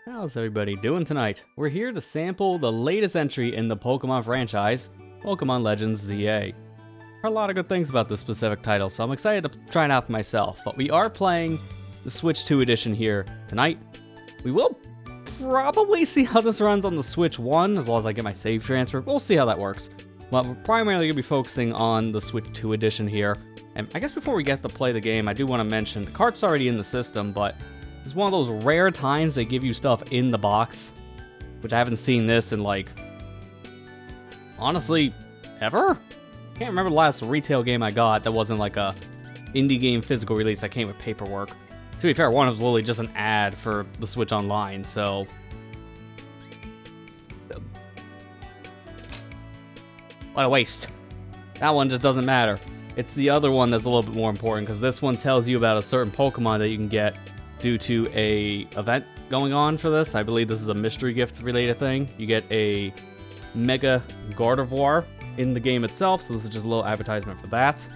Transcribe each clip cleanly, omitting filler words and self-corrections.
How's everybody doing tonight? We're here to sample the latest entry in the Pokemon franchise, Pokemon Legends ZA. Heard a lot of good things about this specific title, so I'm excited to try it out for myself, but we are playing the Switch 2 edition here tonight. We will probably see how this runs on the Switch 1, as long as I get my save transfer. We'll see how that works. But we're primarily going to be focusing on the Switch 2 edition here. And I guess before we get to play the game, I do want to mention, the cart's already in the system, but it's one of those rare times they give you stuff in the box, which I haven't seen this in, like, honestly, ever? Can't remember the last retail game I got that wasn't like a indie game physical release that came with paperwork. To be fair, one was literally just an ad for the Switch Online, so what a waste. That one just doesn't matter. It's the other one that's a little bit more important, because this one tells you about a certain Pokemon that you can get due to a event going on for this. I believe this is a mystery gift related thing. You get a Mega Gardevoir in the game itself, so this is just a little advertisement for that.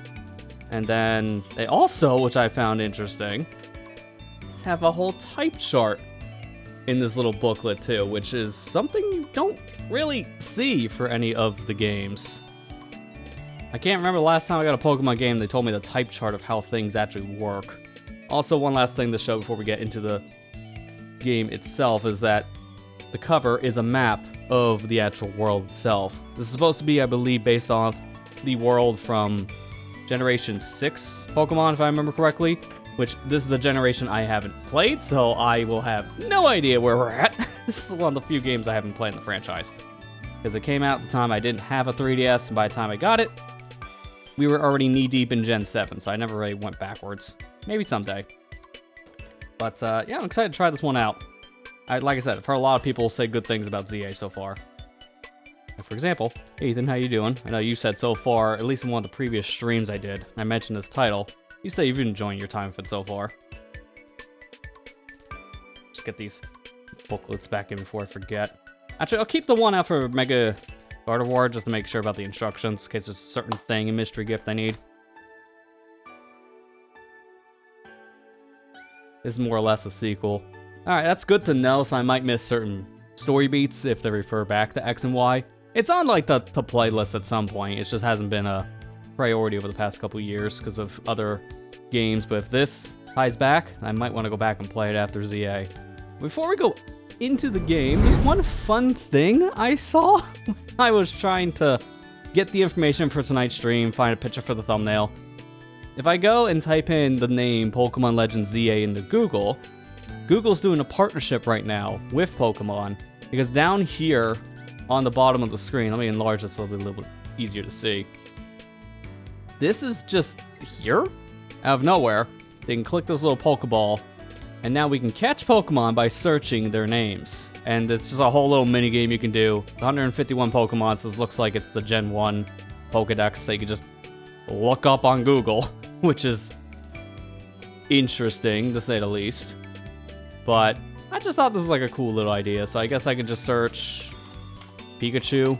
And then they also, which I found interesting, have a whole type chart in this little booklet too, which is something you don't really see for any of the games. I can't remember the last time I got a Pokemon game they told me the type chart of how things actually work. Also, one last thing to show before we get into the game itself is that the cover is a map of the actual world itself. This is supposed to be, I believe, based off the world from Generation 6 Pokemon, if I remember correctly, which this is a generation I haven't played, so I will have no idea where we're at. This is one of the few games I haven't played in the franchise, because it came out at the time I didn't have a 3DS, and by the time I got it, we were already knee-deep in Gen 7, so I never really went backwards. Maybe someday. But, yeah, I'm excited to try this one out. Like I said, I've heard a lot of people say good things about ZA so far. Like, for example, hey Ethan, how you doing? I know you said so far, at least in one of the previous streams I did, I mentioned this title. You say you've been enjoying your time with it so far. Just get these booklets back in before I forget. Actually, I'll keep the one out for Mega Gardevoir just to make sure about the instructions, in case there's a certain thing, a mystery gift I need. This is more or less a sequel. Alright, that's good to know, so I might miss certain story beats if they refer back to X and Y. It's on, like, the playlist at some point. It just hasn't been a priority over the past couple years because of other games, but if this ties back, I might want to go back and play it after ZA. Before we go into the game, there's one fun thing I saw. I was trying to get the information for tonight's stream, find a picture for the thumbnail. If I go and type in the name Pokemon Legends ZA into Google, Google's doing a partnership right now with Pokemon, because down here on the bottom of the screen, let me enlarge this so it'll be a little bit easier to see. This is just here, out of nowhere. They can click this little Pokeball, and now we can catch Pokemon by searching their names. And it's just a whole little mini game you can do. 151 Pokemon, so this looks like it's the Gen 1 Pokedex that you can just look up on Google, which is interesting, to say the least. But I just thought this was like a cool little idea, so I guess I could just search Pikachu,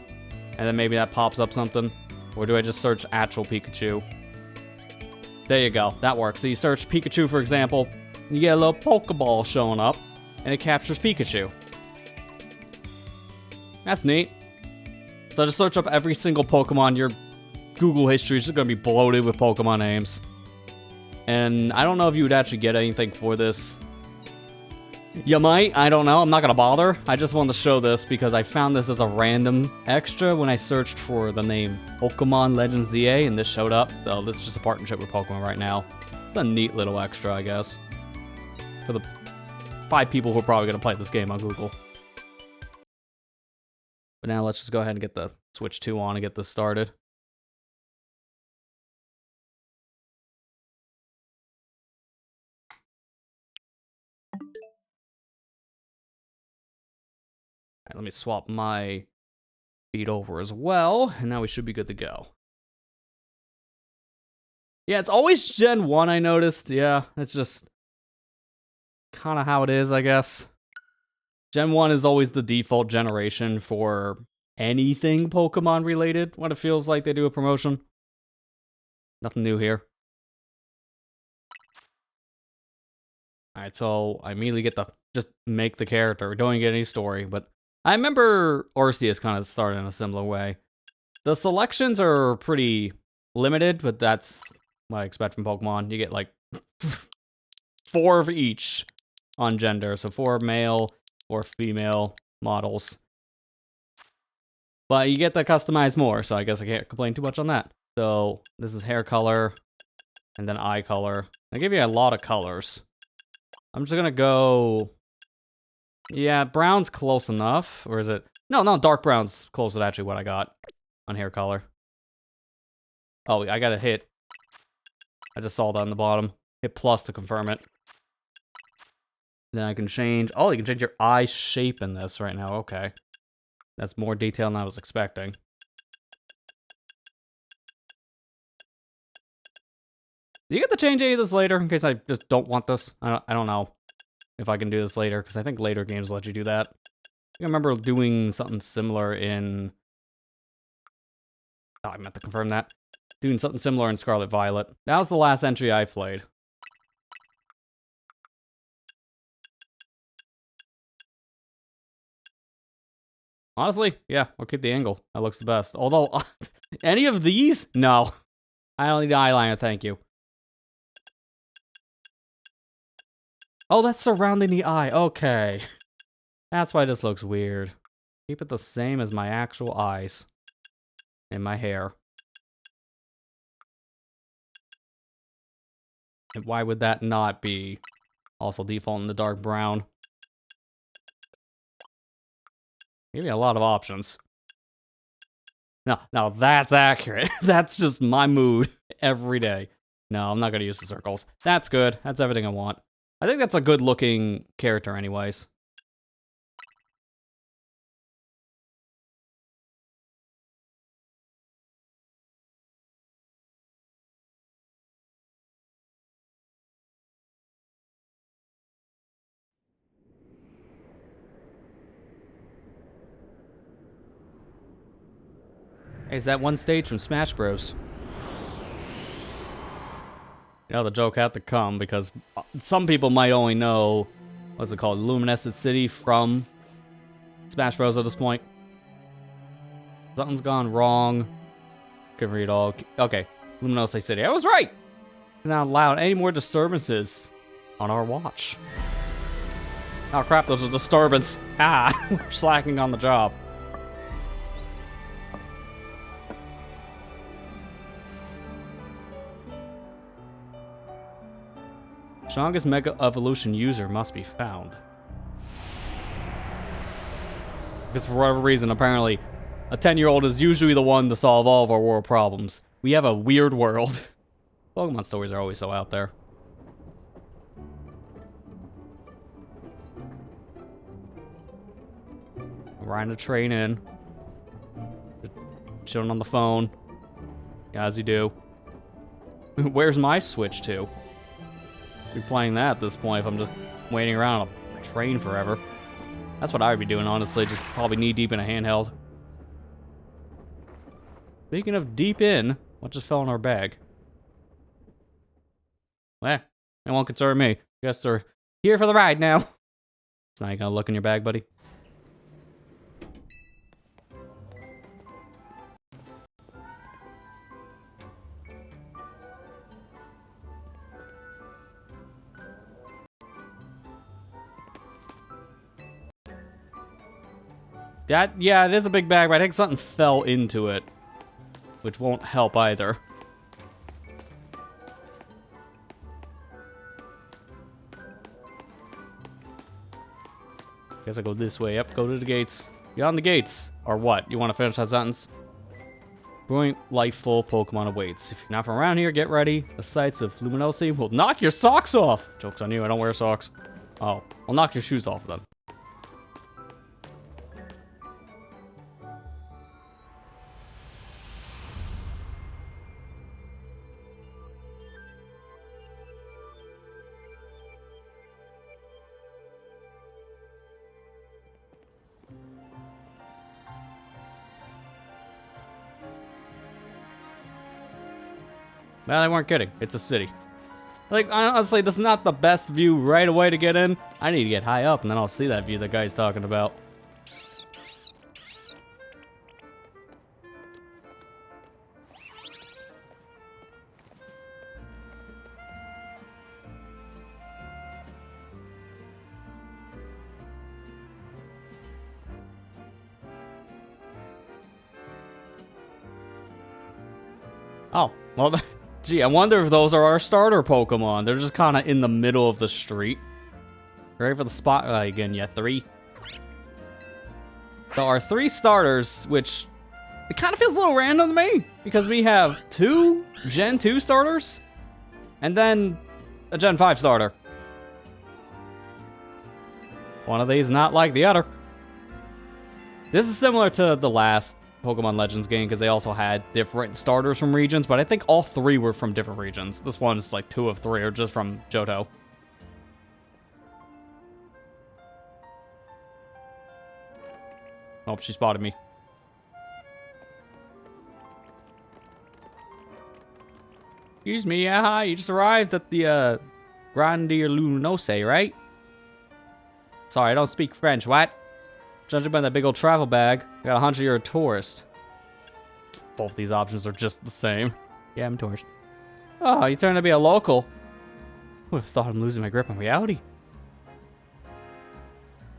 and then maybe that pops up something. Or do I just search actual Pikachu? There you go, that works. So you search Pikachu, for example, you get a little Pokeball showing up, and it captures Pikachu. That's neat. So I just search up every single Pokemon. Your Google history is just going to be bloated with Pokemon names. And I don't know if you would actually get anything for this. You might, I don't know, I'm not gonna bother. I just wanted to show this because I found this as a random extra when I searched for the name Pokemon Legends ZA, and this showed up. So this is just a partnership with Pokemon right now. It's a neat little extra, I guess, for the 5 people who are probably gonna play this game on Google. But now let's just go ahead and get the Switch 2 on and get this started. Alright, let me swap my feed over as well, and now we should be good to go. Yeah, it's always Gen 1, I noticed. Yeah, it's just kind of how it is, I guess. Gen 1 is always the default generation for anything Pokemon related when it feels like they do a promotion. Nothing new here. Alright, so I immediately get the just make the character. Don't get any story, but I remember Arceus kind of started in a similar way. The selections are pretty limited, but that's what I expect from Pokemon. You get like 4 of each on gender, so 4 male or female models. But you get to customize more, so I guess I can't complain too much on that. So this is hair color, and then eye color. They give you a lot of colors. I'm just gonna go... Yeah, brown's close enough, or is it... No, dark brown's close to actually what I got on hair color. Oh, I gotta hit... I just saw that on the bottom. Hit plus to confirm it. Then I can change... Oh, you can change your eye shape in this right now, okay. That's more detail than I was expecting. Do you get to change any of this later, in case I just don't want this? I don't know if I can do this later, because I think later games let you do that. I remember doing something similar in... Oh, I meant to confirm that. Doing something similar in Scarlet Violet. That was the last entry I played. Honestly, yeah, I'll keep the angle. That looks the best. Although, any of these? No. I don't need eyeliner, thank you. Oh, that's surrounding the eye. Okay. That's why this looks weird. Keep it the same as my actual eyes. And my hair. And why would that not be also default in the dark brown? Give me a lot of options. Now that's accurate. That's just my mood every day. No, I'm not gonna use the circles. That's good. That's everything I want. I think that's a good looking character anyways. Hey, is that one stage from Smash Bros? You know, the joke had to come because some people might only know, what's it called, Luminescent City from Smash Bros at this point. Something's gone wrong. Can read all. Okay, Luminosity City. I was right! Not allowed any more disturbances on our watch. Oh crap, there's a disturbance. Ah, we're slacking on the job. Strongest Mega Evolution user must be found. Because for whatever reason, apparently, a 10-year-old is usually the one to solve all of our world problems. We have a weird world. Pokemon stories are always so out there. Riding a train in. Chilling on the phone. Yeah, as you do. Where's my Switch to? Be playing that at this point if I'm just waiting around on a train forever. That's what I would be doing, honestly. Just probably knee-deep in a handheld. Speaking of deep in, what just fell in our bag? Eh, it won't concern me. Guess they're here for the ride now. It's not gonna look in your bag, buddy. Yeah, it is a big bag, but I think something fell into it. Which won't help either. Guess I go this way. Yep, go to the gates. Beyond the gates. Or what? You want to finish that sentence? Brilliant, lifeful Pokemon awaits. If you're not from around here, get ready. The sights of Luminosity will knock your socks off. Joke's on you, I don't wear socks. Oh, I'll knock your shoes off then. Well, they weren't kidding. It's a city. Like, honestly, this is not the best view right away to get in. I need to get high up, and then I'll see that view the guy's talking about. Oh, well, gee, I wonder if those are our starter Pokemon. They're just kind of in the middle of the street. Ready for the spotlight again? Yeah, 3. So our 3 starters, which it kind of feels a little random to me, because we have 2 Gen 2 starters, and then a Gen 5 starter. One of these not like the other. This is similar to the last Pokemon Legends game, because they also had different starters from regions, but I think all 3 were from different regions. This one's like 2 of 3 are just from Johto. Oh, she spotted me. Excuse me, yeah, hi, you just arrived at the, Grande Luminose, right? Sorry, I don't speak French, what? Judging by that big old travel bag, I got a hunch you're a tourist. Both these options are just the same. Yeah, I'm a tourist. Oh, you turn to be a local. Would have thought I'm losing my grip on reality.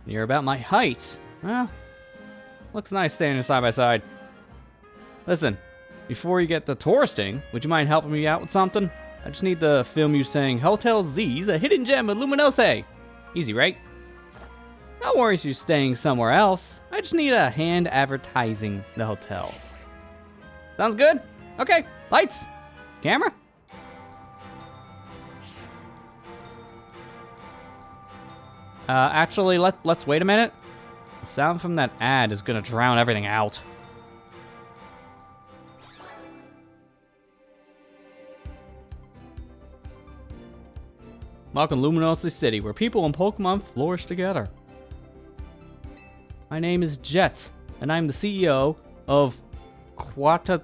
You're about my height. Well, looks nice standing side by side. Listen, before you get to touristing, would you mind helping me out with something? I just need to film you saying Hotel Z's a hidden gem of Luminose. Easy, right? No worries if you're staying somewhere else. I just need a hand advertising the hotel. Sounds good? Okay, lights, camera. Actually, let's wait a minute. The sound from that ad is gonna drown everything out. Welcome to Luminose City, where people and Pokemon flourish together. My name is Jet, and I'm the CEO of Quata...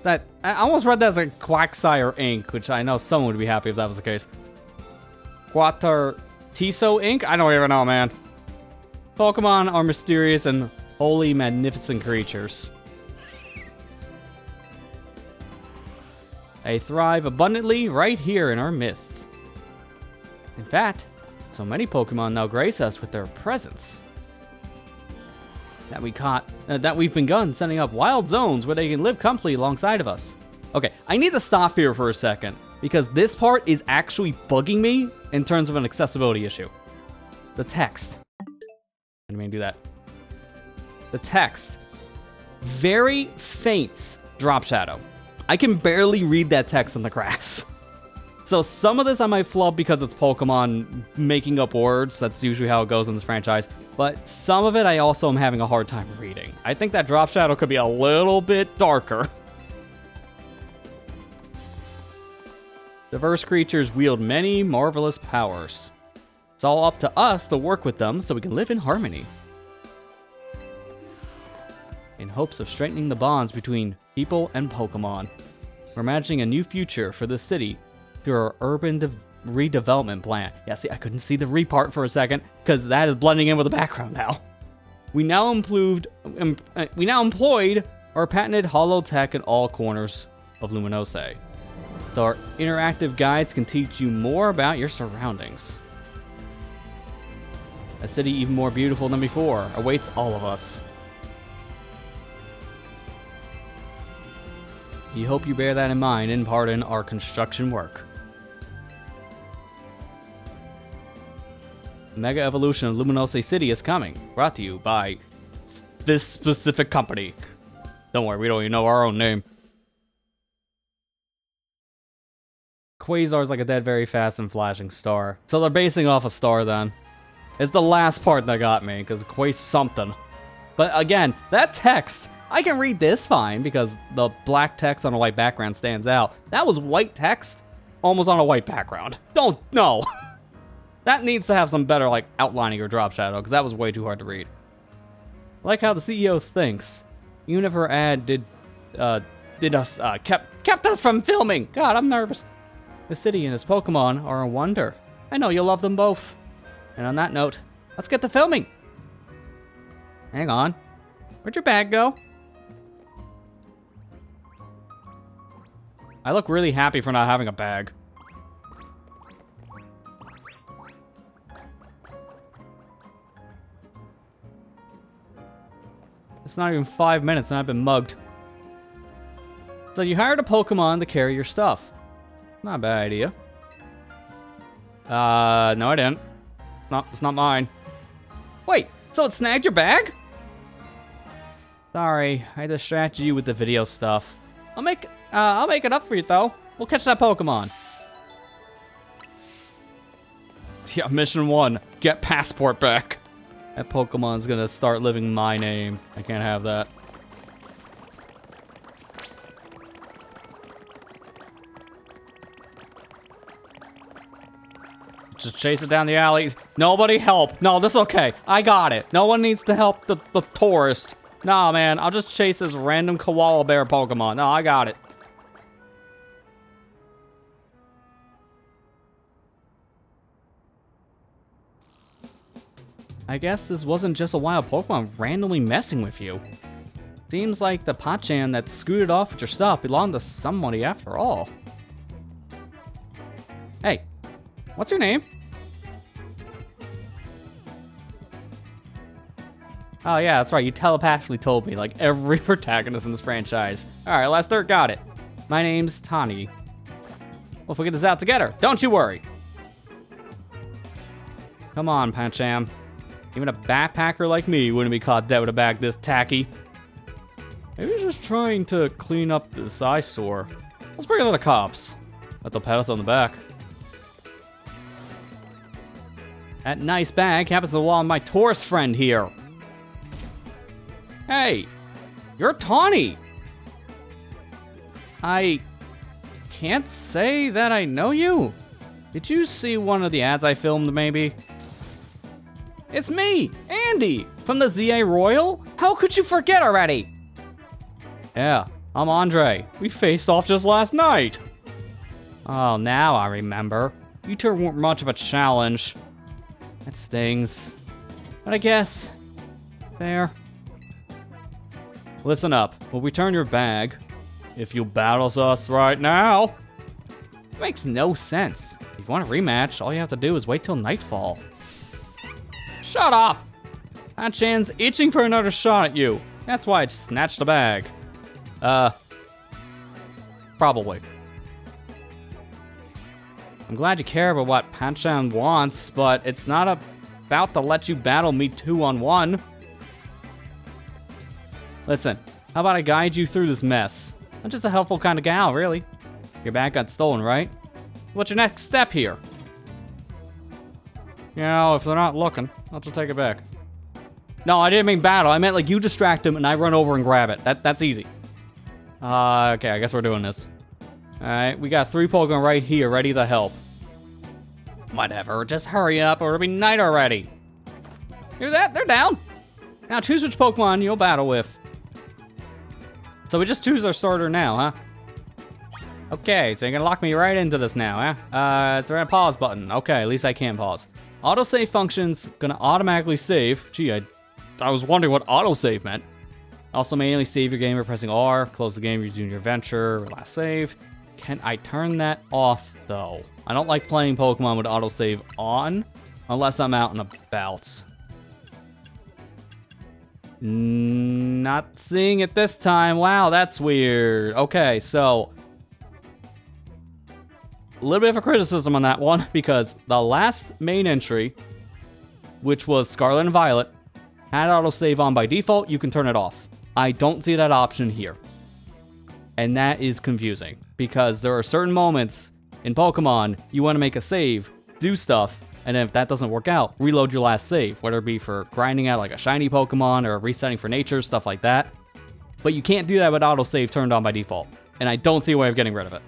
That... I almost read that as a Quagsire Inc., which I know someone would be happy if that was the case. Quatartiso Inc.? I don't even know, man. Pokemon are mysterious and wholly magnificent creatures. They thrive abundantly right here in our midst. In fact, so many Pokemon now grace us with their presence that we've begun setting up wild zones where they can live comfortably alongside of us. Okay, I need to stop here for a second, because this part is actually bugging me in terms of an accessibility issue. The text. I didn't mean to do that. The text. Very faint drop shadow. I can barely read that text in the grass. So some of this I might flub because it's Pokemon making up words. That's usually how it goes in this franchise. But some of it I also am having a hard time reading. I think that drop shadow could be a little bit darker. Diverse creatures wield many marvelous powers. It's all up to us to work with them so we can live in harmony. In hopes of strengthening the bonds between people and Pokemon, we're imagining a new future for this city through our urban redevelopment plan. Yeah, see, I couldn't see the re part for a second because that is blending in with the background now. We now employed our patented holotech in all corners of Luminose. So our interactive guides can teach you more about your surroundings. A city even more beautiful than before awaits all of us. We hope you bear that in mind and pardon our construction work. The Mega Evolution of Luminose City is coming, brought to you by this specific company. Don't worry, we don't even know our own name. Quasar's like a dead, very fast and flashing star. So they're basing off a star then. It's the last part that got me, because Quas something. But again, that text, I can read this fine, because the black text on a white background stands out. That was white text, almost on a white background. No. That needs to have some better, like, outlining or drop shadow, because that was way too hard to read. I like how the CEO thinks. Even if her ad kept us from filming. God, I'm nervous. The city and its Pokemon are a wonder. I know you'll love them both. And on that note, let's get to filming. Hang on. Where'd your bag go? I look really happy for not having a bag. It's not even 5 minutes and I've been mugged. So you hired a Pokemon to carry your stuff. Not a bad idea. No I didn't. No, it's not mine. Wait, so it snagged your bag? Sorry, I distracted you with the video stuff. I'll make it up for you though. We'll catch that Pokemon. Yeah, mission 1. Get passport back. That Pokemon's gonna start living my name. I can't have that. Just chase it down the alley. Nobody help. No, this is okay. I got it. No one needs to help the tourist. Nah, man. I'll just chase this random koala bear Pokemon. No, I got it. I guess this wasn't just a wild Pokemon randomly messing with you. Seems like the Pachan that scooted off with your stuff belonged to somebody after all. Hey, what's your name? Oh yeah, that's right, you telepathically told me, like every protagonist in this franchise. Alright, Lester, got it. My name's Tani. Well, if we get this out together, don't you worry. Come on, Pancham. Even a backpacker like me wouldn't be caught dead with a bag this tacky. Maybe he's just trying to clean up this eyesore. Let's bring it to the cops. Let the pat us on the back. That nice bag happens to belong to my tourist friend here. Hey, you're Tawny. I can't say that I know you. Did you see one of the ads I filmed, maybe? It's me, Andy, from the ZA Royal. How could you forget already? Yeah, I'm Andre. We faced off just last night. Oh, now I remember. You two weren't much of a challenge. That stings. But I guess... fair. Listen up. We'll return your bag if you battle us right now. It makes no sense. If you want a rematch, all you have to do is wait till nightfall. Shut up! Hanchan's itching for another shot at you. That's why I snatched the bag. Probably. I'm glad you care about what Panchan wants, but it's not about to let you battle me 2-on-1. Listen, how about I guide you through this mess? I'm just a helpful kind of gal, really. Your bag got stolen, right? What's your next step here? You know, if they're not looking, I'll just take it back. No, I didn't mean battle. I meant like you distract them and I run over and grab it. That's easy. Okay, I guess we're doing this. Alright, we got 3 Pokemon right here, ready to help. Whatever, just hurry up or it'll be night already. Hear that? They're down. Now choose which Pokemon you'll battle with. So we just choose our starter now, huh? Okay, so you're gonna lock me right into this now, huh? Is there a pause button? Okay, at least I can pause. Autosave function's gonna automatically save. Gee, I was wondering what autosave meant. Also manually save your game by pressing R, close the game, resume your adventure, last save. Can I turn that off, though? I don't like playing Pokemon with autosave on, unless I'm out and about. Not seeing it this time. Wow, that's weird. Okay, so... a little bit of a criticism on that one, because the last main entry, which was Scarlet and Violet, had autosave on by default. You can turn it off. I don't see that option here. And that is confusing, because there are certain moments in Pokemon you want to make a save, do stuff, and then if that doesn't work out, reload your last save, whether it be for grinding out like a shiny Pokemon or resetting for nature, stuff like that. But you can't do that with autosave turned on by default, and I don't see a way of getting rid of it.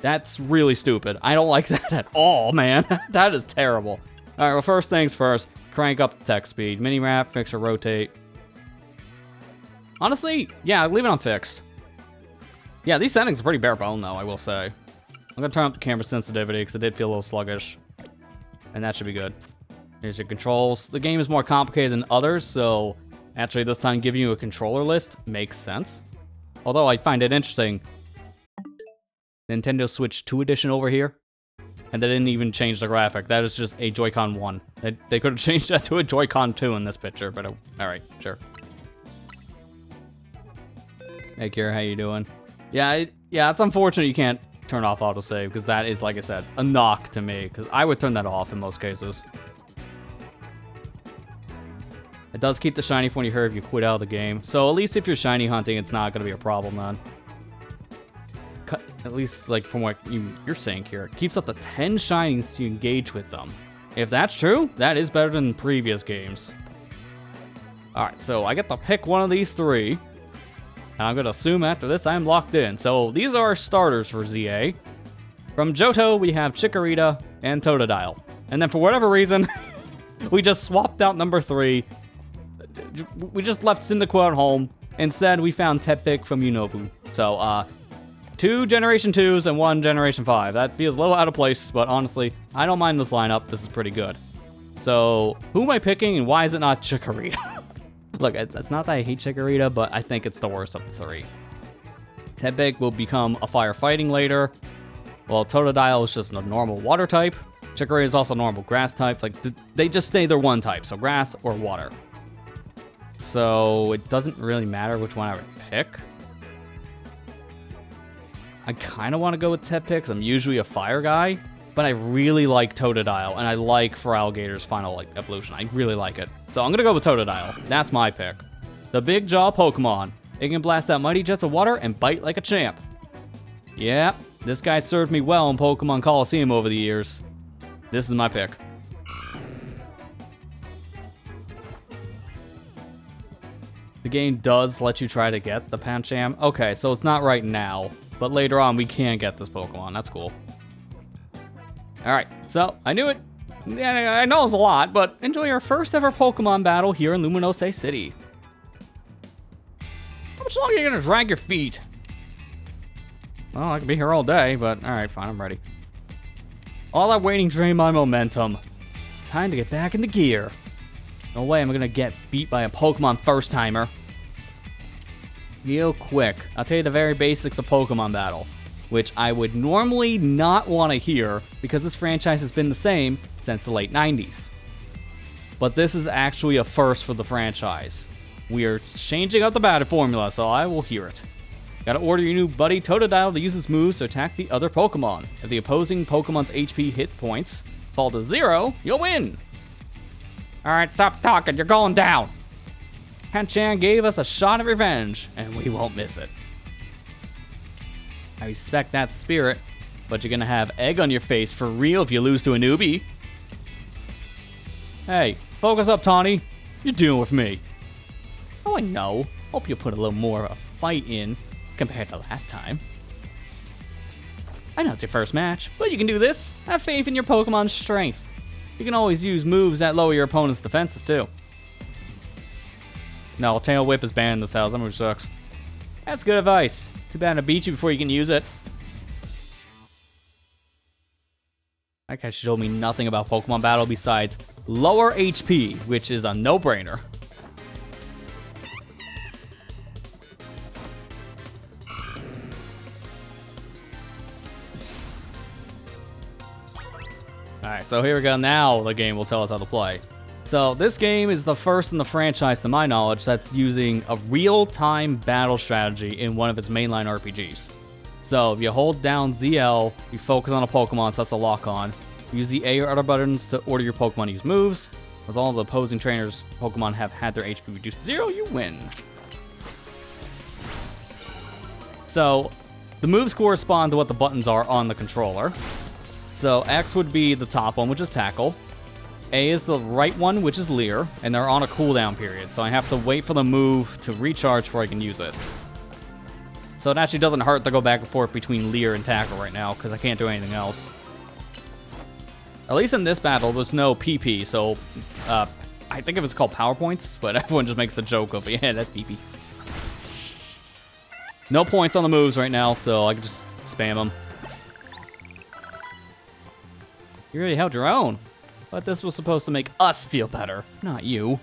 That's really stupid. I don't like that at all, man. That is terrible. All right, well, first things first, crank up the text speed. Mini wrap, fix or rotate. Honestly, yeah, leave it on fixed. Yeah, these settings are pretty bare bone, though, I will say. I'm gonna turn up the camera sensitivity because it did feel a little sluggish. And that should be good. Here's your controls. The game is more complicated than others, so actually this time giving you a controller list makes sense. Although I find it interesting, Nintendo Switch 2 edition over here, and they didn't even change the graphic. That is just a Joy-Con 1. They could have changed that to a Joy-Con 2 in this picture, but alright, sure. Hey Kira, how you doing? Yeah, it's unfortunate you can't turn off autosave, because that is, like I said, a knock to me, because I would turn that off in most cases. It does keep the shiny for when you hurt if you quit out of the game. So at least if you're shiny hunting, it's not going to be a problem then. At least, like, from what you're saying here, it keeps up to 10 shinies to engage with them. If that's true, that is better than previous games. Alright, so I get to pick one of these three. And I'm going to assume after this I'm locked in. So these are our starters for ZA. From Johto, we have Chikorita and Totodile. And then for whatever reason, we just swapped out number 3. We just left Cyndaquil at home. Instead, we found Tepig from Unova. So, 2 Generation 2s and 1 Generation 5. That feels a little out of place, but honestly, I don't mind this lineup. This is pretty good. So, who am I picking and why is it not Chikorita? Look, it's not that I hate Chikorita, but I think it's the worst of the 3. Tepig will become a fire fighting later. Well, Totodile is just a normal water type. Chikorita is also normal grass type. Like, they just stay their one type, so grass or water. So, it doesn't really matter which one I would pick. I kind of want to go with Tepig because I'm usually a fire guy, but I really like Totodile, and I like Feraligator's final evolution. I really like it. So I'm going to go with Totodile. That's my pick. The Big Jaw Pokemon. It can blast out mighty jets of water and bite like a champ. Yeah, this guy served me well in Pokemon Coliseum over the years. This is my pick. The game does let you try to get the Pancham. Okay, so it's not right now, but later on we can get this Pokemon. That's cool. Alright, so I knew it. Yeah, I know it's a lot, but enjoy our first ever Pokemon battle here in Luminose City. How much longer are you gonna drag your feet? Well, I could be here all day, but alright, fine, I'm ready. All that waiting drained my momentum. Time to get back into gear. No way I'm gonna get beat by a Pokemon first timer. Real quick, I'll tell you the very basics of Pokemon battle, which I would normally not want to hear because this franchise has been the same since the late 90s. But this is actually a first for the franchise. We are changing up the battle formula, so I will hear it. Gotta order your new buddy Totodile to use his moves to attack the other Pokemon. If the opposing Pokemon's HP hit points fall to 0, you'll win. Alright, stop talking, you're going down. Pancham gave us a shot of revenge, and we won't miss it. I respect that spirit, but you're gonna have egg on your face for real if you lose to a newbie. Hey, focus up, Tawny. You're dealing with me. Oh, I know. Hope you put a little more of a fight in compared to last time. I know it's your first match, but you can do this. Have faith in your Pokemon's strength. You can always use moves that lower your opponent's defenses, too. No, Tail Whip is banned in this house. That move sucks. That's good advice. Too bad to beat you before you can use it. That guy told me nothing about Pokemon battle besides lower HP, which is a no-brainer. Alright, so here we go. Now the game will tell us how to play. So this game is the first in the franchise, to my knowledge, that's using a real-time battle strategy in one of its mainline RPGs. So if you hold down ZL, you focus on a Pokemon, so that's a lock-on. Use the A or other buttons to order your Pokemon to use moves. As all the opposing trainers' Pokemon have had their HP reduced to 0, you win. So the moves correspond to what the buttons are on the controller. So X would be the top one, which is Tackle. A is the right one, which is Leer, and they're on a cooldown period, so I have to wait for the move to recharge before I can use it. So it actually doesn't hurt to go back and forth between Leer and Tackle right now, because I can't do anything else. At least in this battle, there's no PP, so I think it was called Power Points, but everyone just makes a joke of it. Yeah, that's PP. No points on the moves right now, so I can just spam them. You really held your own. But this was supposed to make us feel better, not you.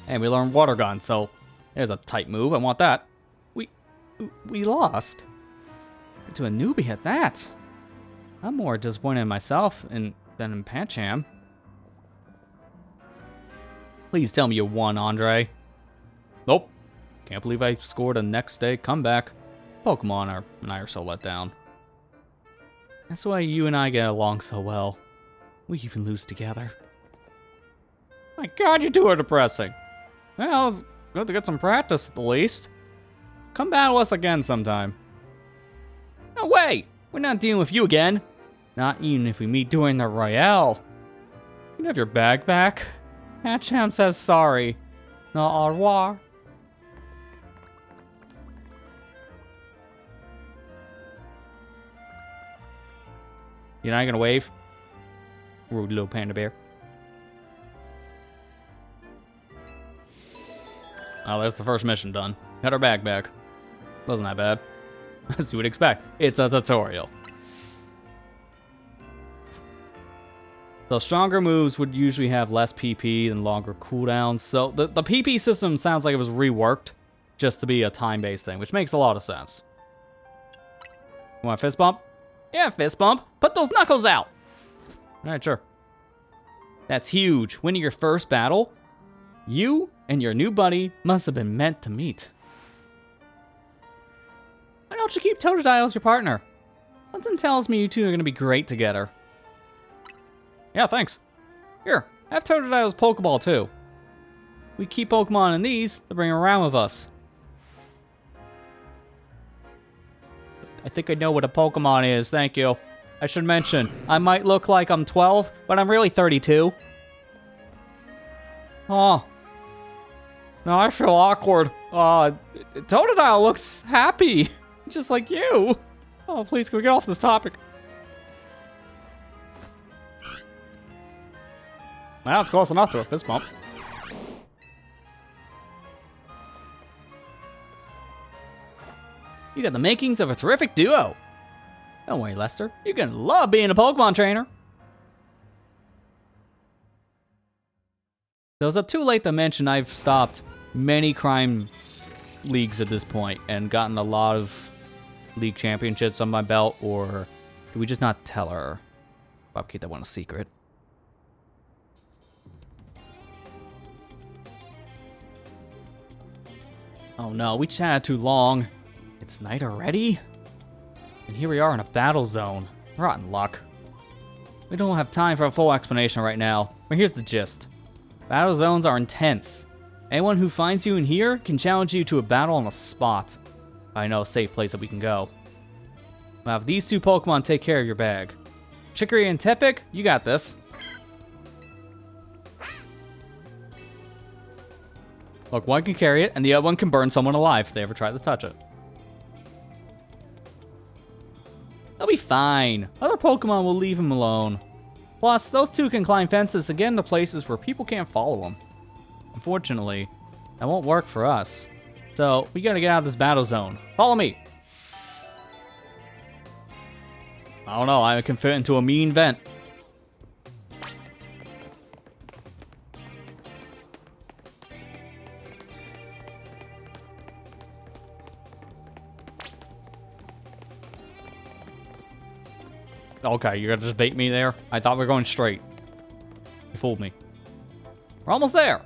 And we learned Water Gun, so there's a tight move. I want that. We lost. To a newbie at that. I'm more disappointed in myself than in Pancham. Please tell me you won, Andre. Nope. Can't believe I scored a next day comeback. Pokemon and I are so let down. That's why you and I get along so well. We even lose together. My God, you two are depressing. Well, it's good to get some practice at the least. Come battle us again sometime. No way! We're not dealing with you again. Not even if we meet during the Royale. You can have your bag back. Pancham says sorry. No au revoir. You're not gonna wave? Rude little panda bear. Oh, that's the first mission done. Got our bag back. Wasn't that bad. As you would expect. It's a tutorial. The stronger moves would usually have less PP and longer cooldowns. So the PP system sounds like it was reworked just to be a time-based thing, which makes a lot of sense. You want a fist bump? Yeah, fist bump. Put those knuckles out. Alright, sure. That's huge. Winning your first battle, you and your new buddy must have been meant to meet. Why don't you keep Totodile as your partner? Something tells me you two are going to be great together. Yeah, thanks. Here, have Totodile's Pokeball too. We keep Pokemon in these to bring around with us. I think I know what a Pokemon is, thank you. I should mention, I might look like I'm 12, but I'm really 32. Oh. Now I feel awkward. Totodile looks happy. Just like you. Oh, please, can we get off this topic? Well, it's close enough to a fist bump. You got the makings of a terrific duo. Don't worry, Lester. You're gonna love being a Pokemon trainer. So is it too late to mention I've stopped many crime leagues at this point and gotten a lot of league championships on my belt, or do we just not tell her? Bob, keep that one a secret. Oh no, we chatted too long. It's night already? And here we are in a battle zone. Rotten luck. We don't have time for a full explanation right now, but here's the gist. Battle zones are intense. Anyone who finds you in here can challenge you to a battle on the spot. I know a safe place that we can go. Now, if these two Pokemon take care of your bag. Chicory and Tepig, you got this. Look, one can carry it, and the other one can burn someone alive if they ever try to touch it. They'll be fine. Other Pokemon will leave them alone. Plus, those two can climb fences and get into places where people can't follow them. Unfortunately, that won't work for us. So, we gotta get out of this battle zone. Follow me! I don't know, I can fit into a mean vent. Okay, you're gonna just bait me there? I thought we were going straight. You fooled me. We're almost there.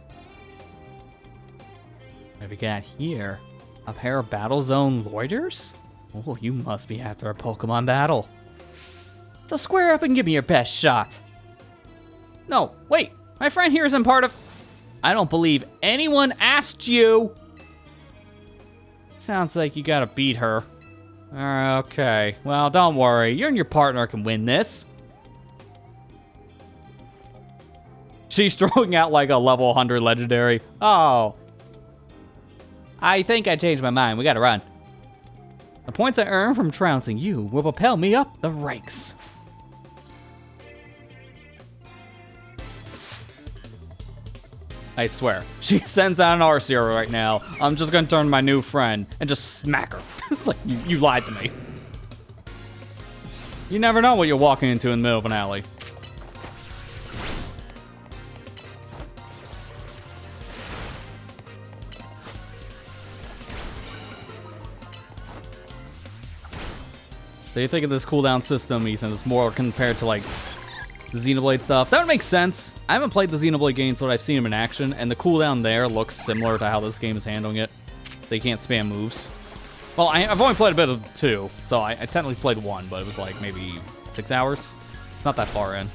What do we got here? A pair of battle zone loiters? Oh, you must be after a Pokemon battle. So square up and give me your best shot. No, wait. My friend here isn't part of... I don't believe anyone asked you. Sounds like you gotta beat her. Okay, well, don't worry. You and your partner can win this. She's throwing out like a level 100 legendary. Oh. I think I changed my mind. We gotta run. The points I earn from trouncing you will propel me up the ranks. I swear. She sends out an Arceus right now. I'm just gonna turn my new friend and just smack her. It's like, you lied to me. You never know what you're walking into in the middle of an alley. So you think of this cooldown system, Ethan, it's more compared to like the Xenoblade stuff. That would make sense. I haven't played the Xenoblade games, but I've seen them in action, and the cooldown there looks similar to how this game is handling it. They can't spam moves. Well, I've only played a bit of 2, so I technically played 1, but it was like maybe 6 hours. Not that far in.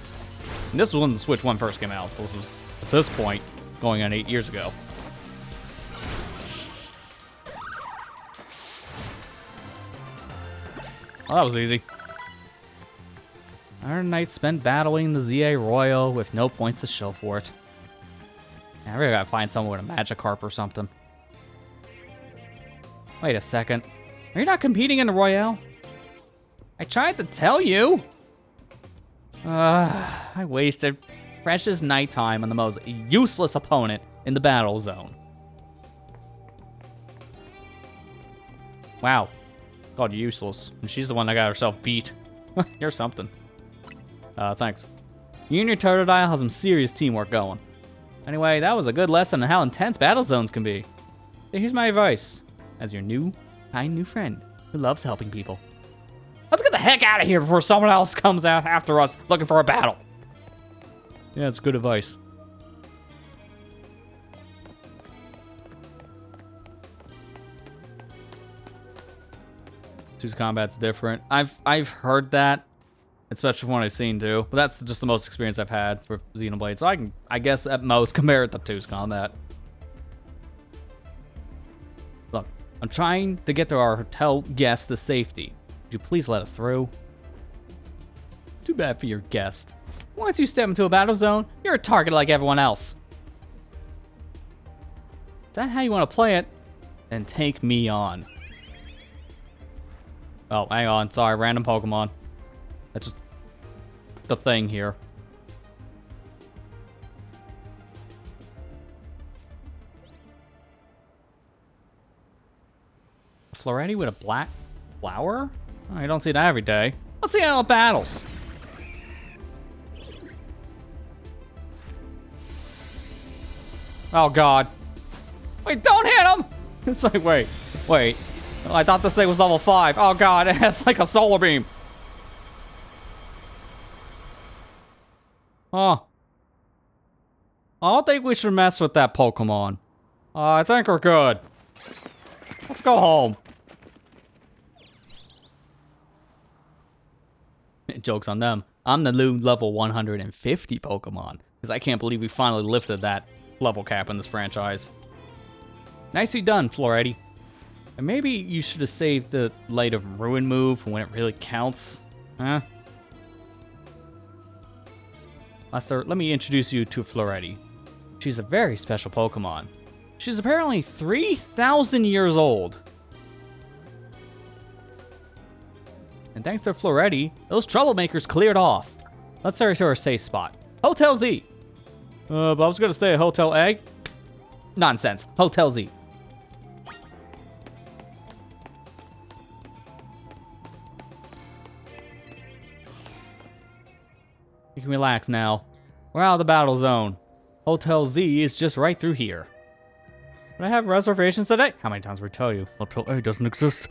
And this was when the Switch 1 first came out, so this was, at this point, going on 8 years ago. Oh, that was easy. Our night spent battling the ZA Royal with no points to show for it. Yeah, I really gotta find someone with a Magikarp or something. Wait a second. Are you not competing in the Royale? I tried to tell you! I wasted precious nighttime on the most useless opponent in the battle zone. Wow. Called useless. And she's the one that got herself beat. You're something. Thanks. You and your Totodile have some serious teamwork going. Anyway, that was a good lesson on how intense battle zones can be. So here's my advice. As your kind new friend who loves helping people. Let's get the heck out of here before someone else comes out after us looking for a battle. Yeah, it's good advice. Two's combat's different. I've heard that, especially from what I've seen too. But that's just the most experience I've had for Xenoblade. So I guess at most compare it to Two's combat. Look, I'm trying to get to our hotel guest to safety. Would you please let us through? Too bad for your guest. Once you step into a battle zone, you're a target like everyone else. Is that how you want to play it? Then take me on. Oh, hang on. Sorry, random Pokemon. That's just the thing here. A Floretti with a black flower? Oh, you don't see that every day. Let's see how it battles. Oh, God. Wait, don't hit him! It's like, wait. Oh, I thought this thing was level 5. Oh, God, it has like a solar beam. Oh. I don't think we should mess with that Pokemon. I think we're good. Let's go home. Joke's on them. I'm the new level 150 Pokemon. Because I can't believe we finally lifted that level cap in this franchise. Nicely done, Floretti. And maybe you should have saved the Light of Ruin move when it really counts. Huh? Lester, let me introduce you to Floretti. She's a very special Pokemon. She's apparently 3,000 years old. And thanks to Floretti, those troublemakers cleared off. Let's hurry to our safe spot. Hotel Z. But I was gonna stay at Hotel A. Nonsense. Hotel Z. You can relax now. We're out of the battle zone. Hotel Z is just right through here. But I have reservations today. How many times we tell you? Hotel A doesn't exist.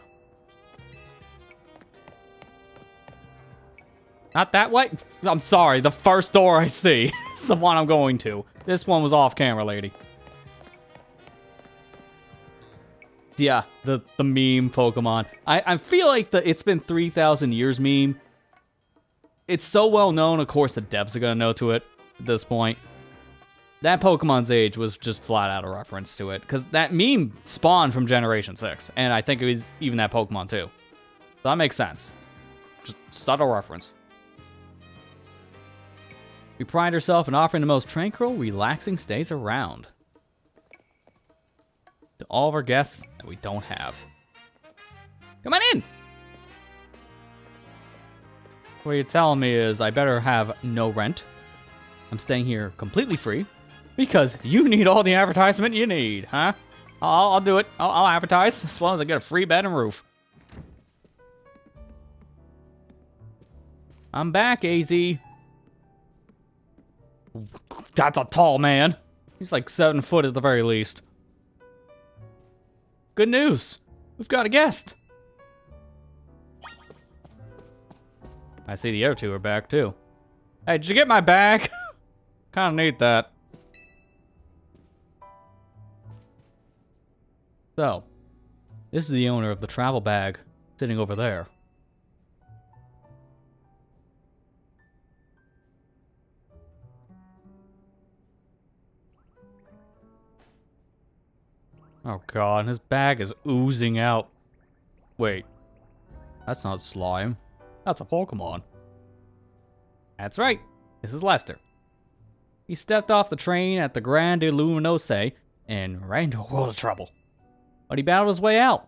Not that way? I'm sorry, the first door I see is the one I'm going to. This one was off camera, lady. Yeah, the meme Pokemon. I feel like the it's been 3,000 years meme. It's so well known, of course the devs are gonna know to it at this point. That Pokemon's age was just flat out a reference to it. Because that meme spawned from Generation 6. And I think it was even that Pokemon too. So that makes sense. Just subtle reference. We pride ourselves in offering the most tranquil, relaxing stays around. To all of our guests that we don't have. Come on in! What you're telling me is I better have no rent. I'm staying here completely free. Because you need all the advertisement you need, huh? I'll do it. I'll advertise as long as I get a free bed and roof. I'm back, AZ. That's a tall man. He's like 7 foot at the very least. Good news. We've got a guest. I see the other two are back too. Hey, did you get my bag? Kinda need that. So, this is the owner of the travel bag, sitting over there. Oh god, his bag is oozing out. Wait, that's not slime. That's a Pokemon. That's right, this is Lester. He stepped off the train at the Grand Illuminose and ran into a world of trouble. But he battled his way out.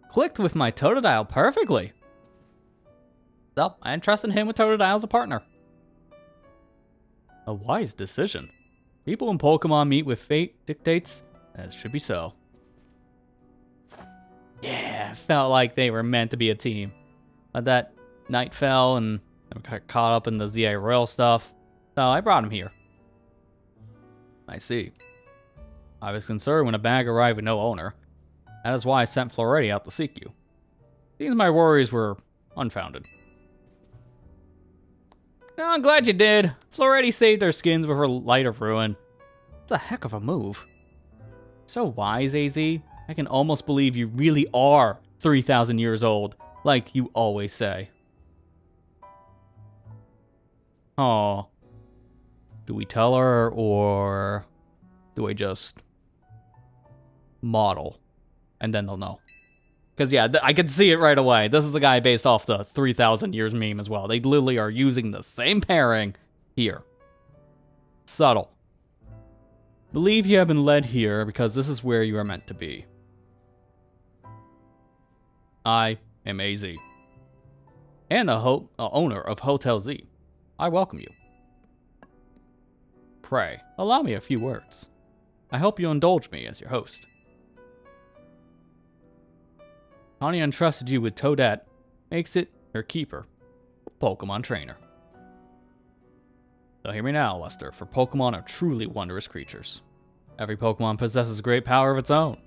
Clicked with my Totodile perfectly. So, I entrusted him with Totodile as a partner. A wise decision. People in Pokemon meet with fate dictates, as should be so. Yeah, felt like they were meant to be a team. But that night fell and I got caught up in the ZA Royal stuff, so I brought him here. I see. I was concerned when a bag arrived with no owner. That is why I sent Florety out to seek you. Seems my worries were unfounded. No, I'm glad you did. Florety saved our skins with her Light of Ruin. It's a heck of a move. So wise, AZ. I can almost believe you really are 3,000 years old, like you always say. Oh. Do we tell her, or do we just model? And then they'll know. Because, yeah, I can see it right away. This is the guy based off the 3,000 years meme as well. They literally are using the same pairing here. Subtle. Believe you have been led here because this is where you are meant to be. I am AZ. And the owner of Hotel Z. I welcome you. Pray, allow me a few words. I hope you indulge me as your host. Tanya entrusted you with Toadette, makes it her keeper, Pokemon trainer. So hear me now, Lester, for Pokemon are truly wondrous creatures. Every Pokemon possesses great power of its own.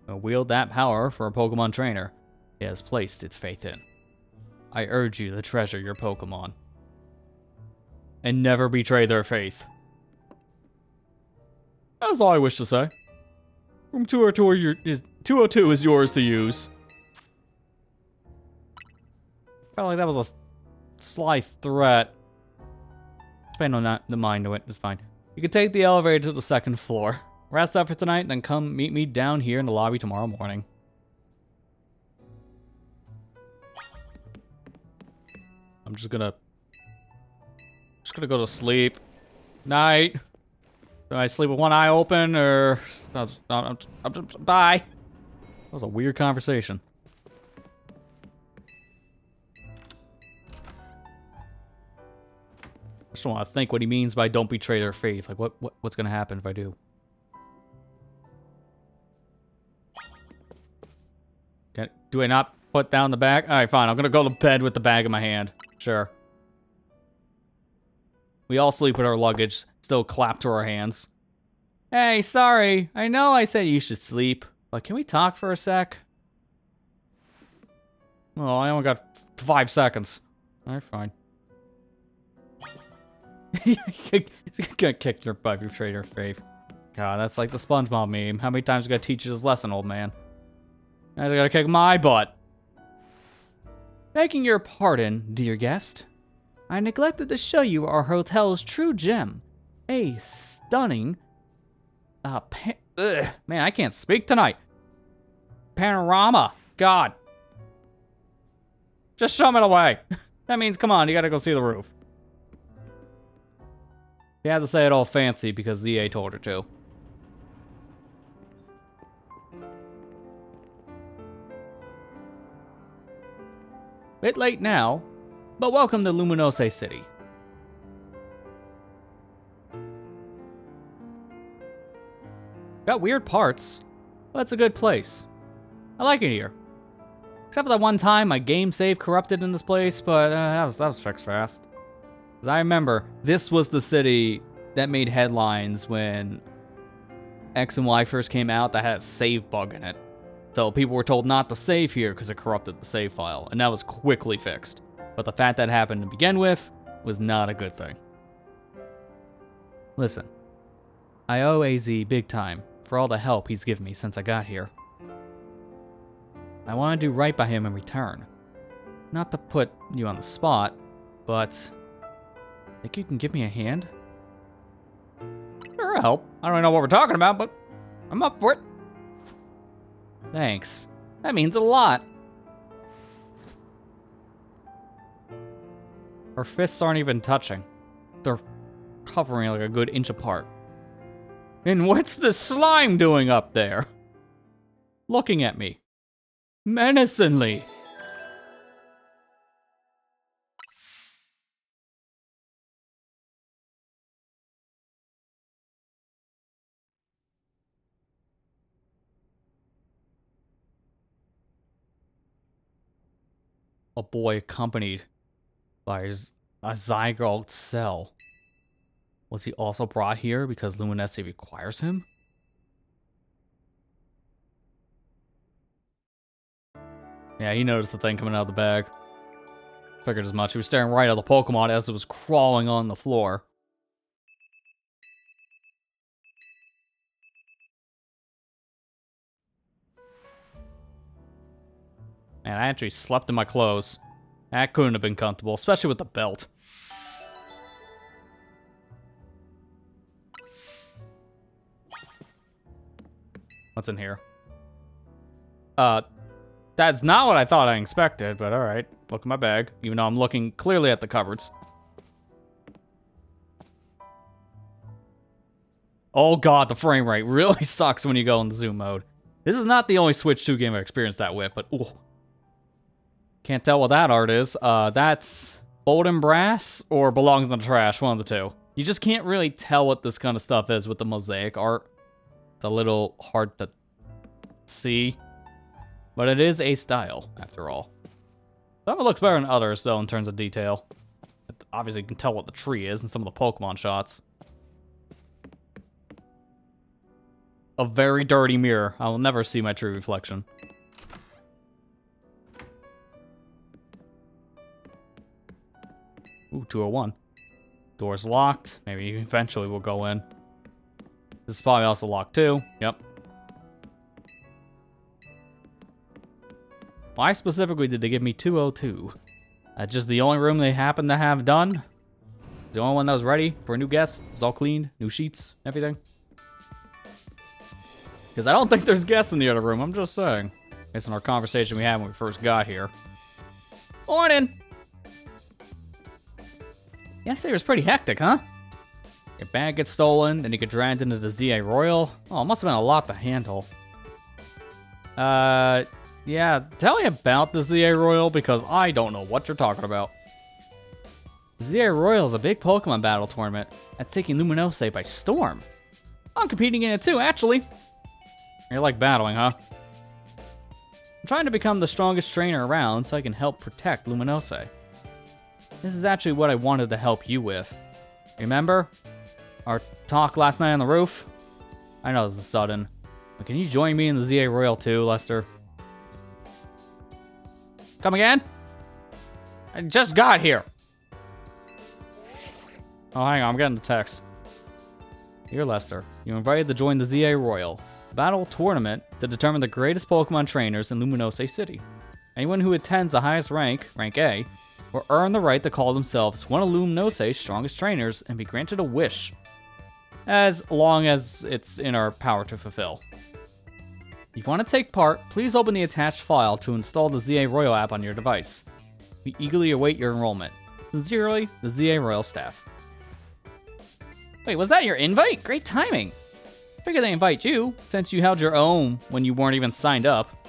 To wield that power for a Pokemon trainer, it has placed its faith in. I urge you to treasure your Pokemon. And never betray their faith. That's all I wish to say. Room 202 is yours to use. Felt like that was a sly threat. Pay no mind to it, it's fine. You can take the elevator to the 2nd floor. Rest up for tonight, then come meet me down here in the lobby tomorrow morning. I'm just gonna go to sleep. Night. Do I sleep with one eye open, or... Bye. That was a weird conversation. I just don't want to think what he means by don't betray their faith. Like, what's gonna happen if I do? Do I not put down the bag? Alright, fine. I'm gonna go to bed with the bag in my hand. Sure. We all sleep with our luggage still clapped to our hands. Hey, sorry. I know I said you should sleep, but can we talk for a sec? Oh, I only got 5 seconds. Alright, fine. Gonna kick your butt if you trade your faith. God, that's like the SpongeBob meme. How many times I gotta teach you this lesson, old man? I just gotta kick my butt. Begging your pardon, dear guest. I neglected to show you our hotel's true gem. A stunning... man, I can't speak tonight. Panorama. God. Just show me the way. That means, come on, you gotta go see the roof. She had to say it all fancy because ZA told her to. Bit late now, but welcome to Luminose City. Got weird parts, but it's a good place. I like it here. Except for that one time my game save corrupted in this place, but that was fixed fast. Because I remember, this was the city that made headlines when X and Y first came out that had a save bug in it. So people were told not to save here because it corrupted the save file, and that was quickly fixed. But the fact that happened to begin with was not a good thing. Listen, I owe AZ big time for all the help he's given me since I got here. I want to do right by him in return. Not to put you on the spot, but think you can give me a hand? Sure, I'll help. I don't know what we're talking about, but I'm up for it. Thanks. That means a lot. Her fists aren't even touching. They're covering like a good inch apart. And what's the slime doing up there? Looking at me. Menacingly. A boy accompanied by a Zygote cell. Was he also brought here because Luminescence requires him? Yeah, he noticed the thing coming out of the bag. Figured as much. He was staring right at the Pokemon as it was crawling on the floor. Man, I actually slept in my clothes. That couldn't have been comfortable, especially with the belt. What's in here? That's not what I thought I expected, but alright. Look at my bag, even though I'm looking clearly at the cupboards. Oh god, the frame rate really sucks when you go in the zoom mode. This is not the only Switch 2 game I've experienced that with, but ooh. Can't tell what that art is. That's Golden Brass or belongs in the trash, one of the two. You just can't really tell what this kind of stuff is with the mosaic art. It's a little hard to see. But it is a style, after all. Some of it looks better than others, though, in terms of detail. Obviously, you can tell what the tree is in some of the Pokemon shots. A very dirty mirror. I will never see my true reflection. Ooh, 201. Door's locked. Maybe eventually we'll go in. This is probably also locked, too. Yep. Why specifically did they give me 202? That's just the only room they happen to have done? The only one that was ready for a new guest? It was all cleaned, new sheets, everything? Because I don't think there's guests in the other room, I'm just saying. Based on our conversation we had when we first got here. Morning! Yesterday was pretty hectic, huh? Your bag gets stolen, then you get dragged into the ZA Royal. Oh, it must have been a lot to handle. Yeah, tell me about the ZA Royal, because I don't know what you're talking about. ZA Royal is a big Pokemon battle tournament that's taking Luminosity by storm. I'm competing in it too, actually. You like battling, huh? I'm trying to become the strongest trainer around so I can help protect Luminosity. This is actually what I wanted to help you with. Remember our talk last night on the roof? I know this is sudden, but can you join me in the ZA Royal too, Lester? Come again? I just got here. Oh, hang on, I'm getting a text. Dear Lester, you're invited to join the ZA Royal, a battle tournament to determine the greatest Pokemon trainers in Luminosity City. Anyone who attends the highest rank, rank A, will earn the right to call themselves one of Luminosity's strongest trainers and be granted a wish, as long as it's in our power to fulfill. If you want to take part, please open the attached file to install the ZA Royal app on your device. We eagerly await your enrollment. Sincerely, the ZA Royal staff. Wait, was that your invite? Great timing. Figured they invite you, since you held your own when you weren't even signed up.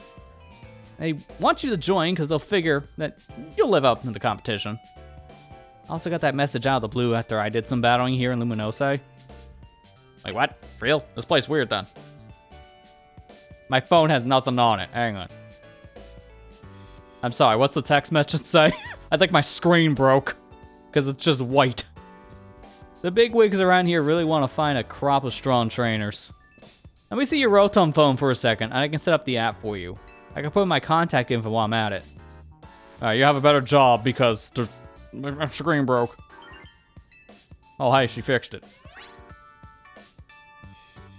They want you to join because they'll figure that you'll live up to the competition. I also got that message out of the blue after I did some battling here in Luminosity. Wait, what? For real? This place weird then. My phone has nothing on it. Hang on. I'm sorry, what's the text message say? I think my screen broke. Because it's just white. The bigwigs around here really want to find a crop of strong trainers. Let me see your Rotom phone for a second, and I can set up the app for you. I can put my contact info while I'm at it. Alright, you have a better job because my screen broke. Oh, hey, she fixed it.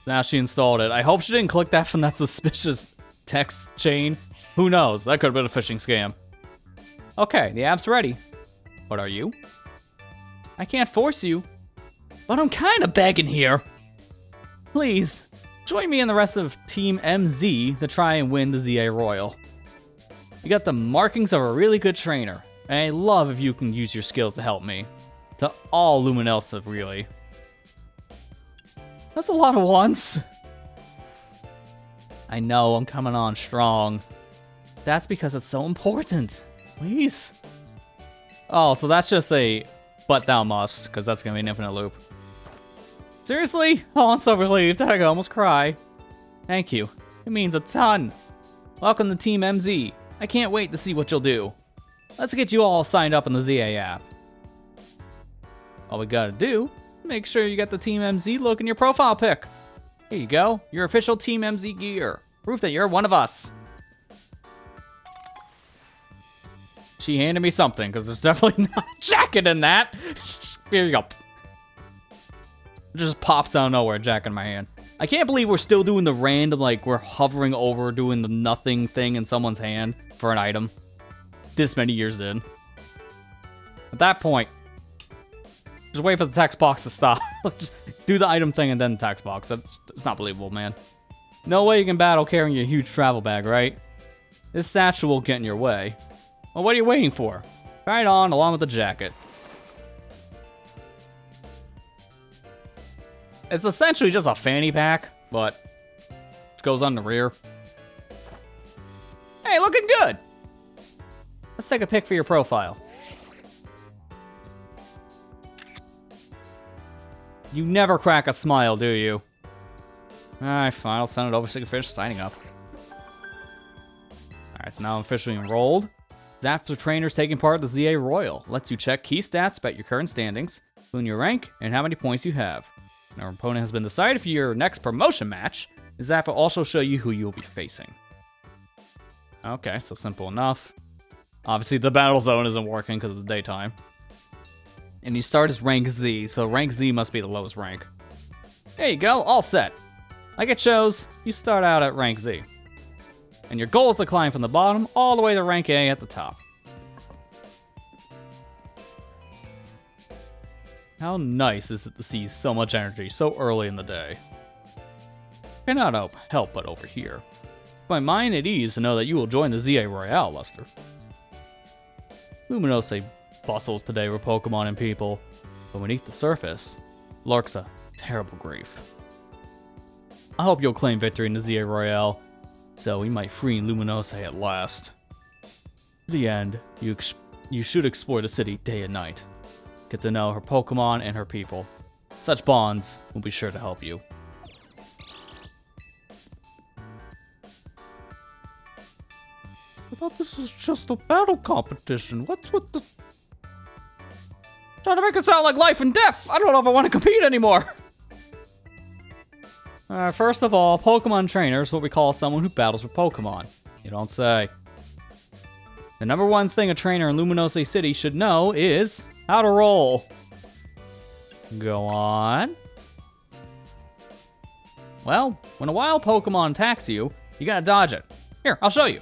Now she installed it. I hope she didn't click that from that suspicious text chain. Who knows? That could have been a phishing scam. Okay, the app's ready. What are you? I can't force you, but I'm kind of begging here. Please, join me and the rest of Team MZ to try and win the ZA Royal. You got the markings of a really good trainer, and I love if you can use your skills to help me. To all Luminelsa, really. That's a lot of ones. I know, I'm coming on strong. That's because it's so important. Please. Oh, so that's just a but thou must, because that's going to be an infinite loop. Seriously? Oh, I'm so relieved that I could almost cry. Thank you. It means a ton. Welcome to Team MZ. I can't wait to see what you'll do. Let's get you all signed up in the ZA app. All we gotta do, make sure you got the Team MZ look in your profile pic. Here you go, your official Team MZ gear. Proof that you're one of us. She handed me something, because there's definitely not a jacket in that. Here you go. It just pops out of nowhere, jacket in my hand. I can't believe we're still doing the random, like, we're hovering over doing the nothing thing in someone's hand for an item. This many years in. At that point, just wait for the text box to stop. Just do the item thing and then the text box. It's not believable, man. No way you can battle carrying your huge travel bag, right? This satchel will get in your way. Well, what are you waiting for? Try it on along with the jacket. It's essentially just a fanny pack, but it goes on the rear. Hey, looking good! Let's take a pic for your profile. You never crack a smile, do you? Alright, fine, I'll send it over so you can finish signing up. Alright, so now I'm officially enrolled. Zaps for trainers taking part in the ZA Royal. Lets you check key stats about your current standings, including your rank, and how many points you have. When our opponent has been decided for your next promotion match, the Zap will also show you who you will be facing. Okay, so simple enough. Obviously, the battle zone isn't working because it's daytime. And you start as rank Z, so rank Z must be the lowest rank. There you go, all set. Like it shows, you start out at rank Z. And your goal is to climb from the bottom all the way to rank A at the top. How nice is it to see so much energy so early in the day. Cannot help but overhear. My mind at ease to know that you will join the ZA Royale, Lester. Luminose bustles today with Pokemon and people, but beneath the surface lurks a terrible grief. I hope you'll claim victory in the ZA Royale, so we might free Luminose at last. To the end, you should explore the city day and night. Get to know her Pokemon and her people. Such bonds will be sure to help you. I thought this was just a battle competition. What's with the... Trying to make it sound like life and death. I don't know if I want to compete anymore. First of all, Pokemon trainer is what we call someone who battles with Pokemon. You don't say. The number one thing a trainer in Luminose City should know is how to roll. Go on. Well, when a wild Pokemon attacks you, you gotta dodge it. Here, I'll show you.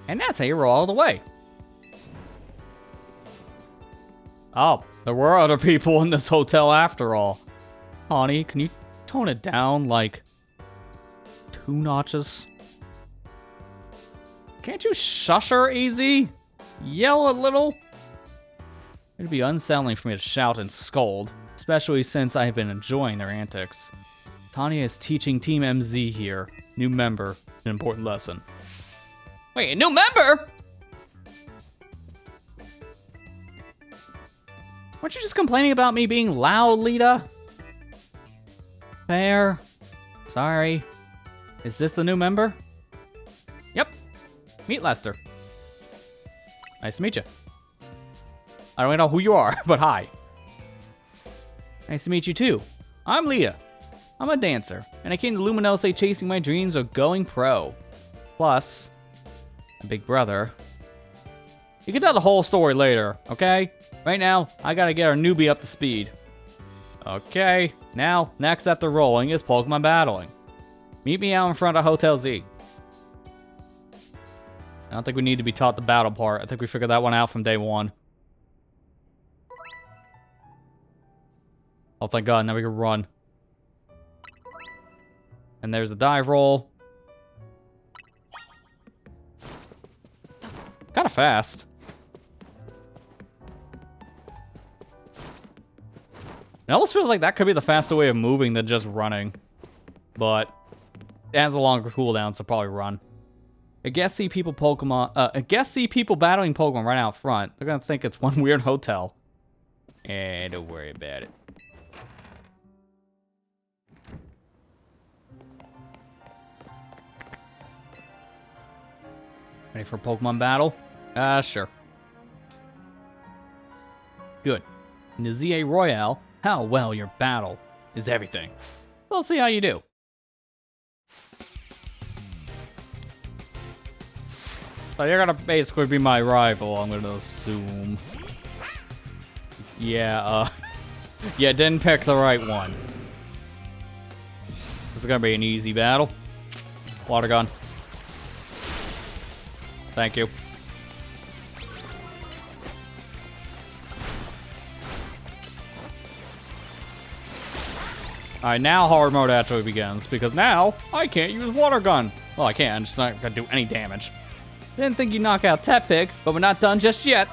And that's how you roll all the way. Oh, there were other people in this hotel after all. Honey, can you tone it down like 2 notches? Can't you shush her, AZ? Yell a little? It'd be unsettling for me to shout and scold, especially since I have been enjoying their antics. Tanya is teaching Team MZ here. New member, an important lesson. Wait, a new member? Weren't you just complaining about me being loud, Lita? Fair. Sorry. Is this the new member? Yep. Meet Lester. Nice to meet you. I don't know who you are, but hi. Nice to meet you too. I'm Lita. I'm a dancer, and I came to Luminose chasing my dreams of going pro. Plus, my big brother. You can tell the whole story later, okay? Right now, I gotta get our newbie up to speed. Okay, now, next after rolling is Pokemon battling. Meet me out in front of Hotel Z. I don't think we need to be taught the battle part. I think we figured that one out from day one. Oh, thank God, now we can run. And there's the dive roll. Kinda fast. It almost feels like that could be the faster way of moving than just running. But it has a longer cooldown, so probably run. I guess see people battling Pokemon right out front. They're gonna think it's one weird hotel. Eh, don't worry about it. Ready for a Pokemon battle? Sure. Good. In the ZA Royale, how well your battle is everything. We'll see how you do. So you're gonna basically be my rival, I'm gonna assume. Yeah, yeah, didn't pick the right one. This is gonna be an easy battle. Water gun. Thank you. Alright, now hard mode actually begins, because now I can't use water gun. Well, I can, it's not gonna do any damage. Didn't think you'd knock out Tepig, but we're not done just yet.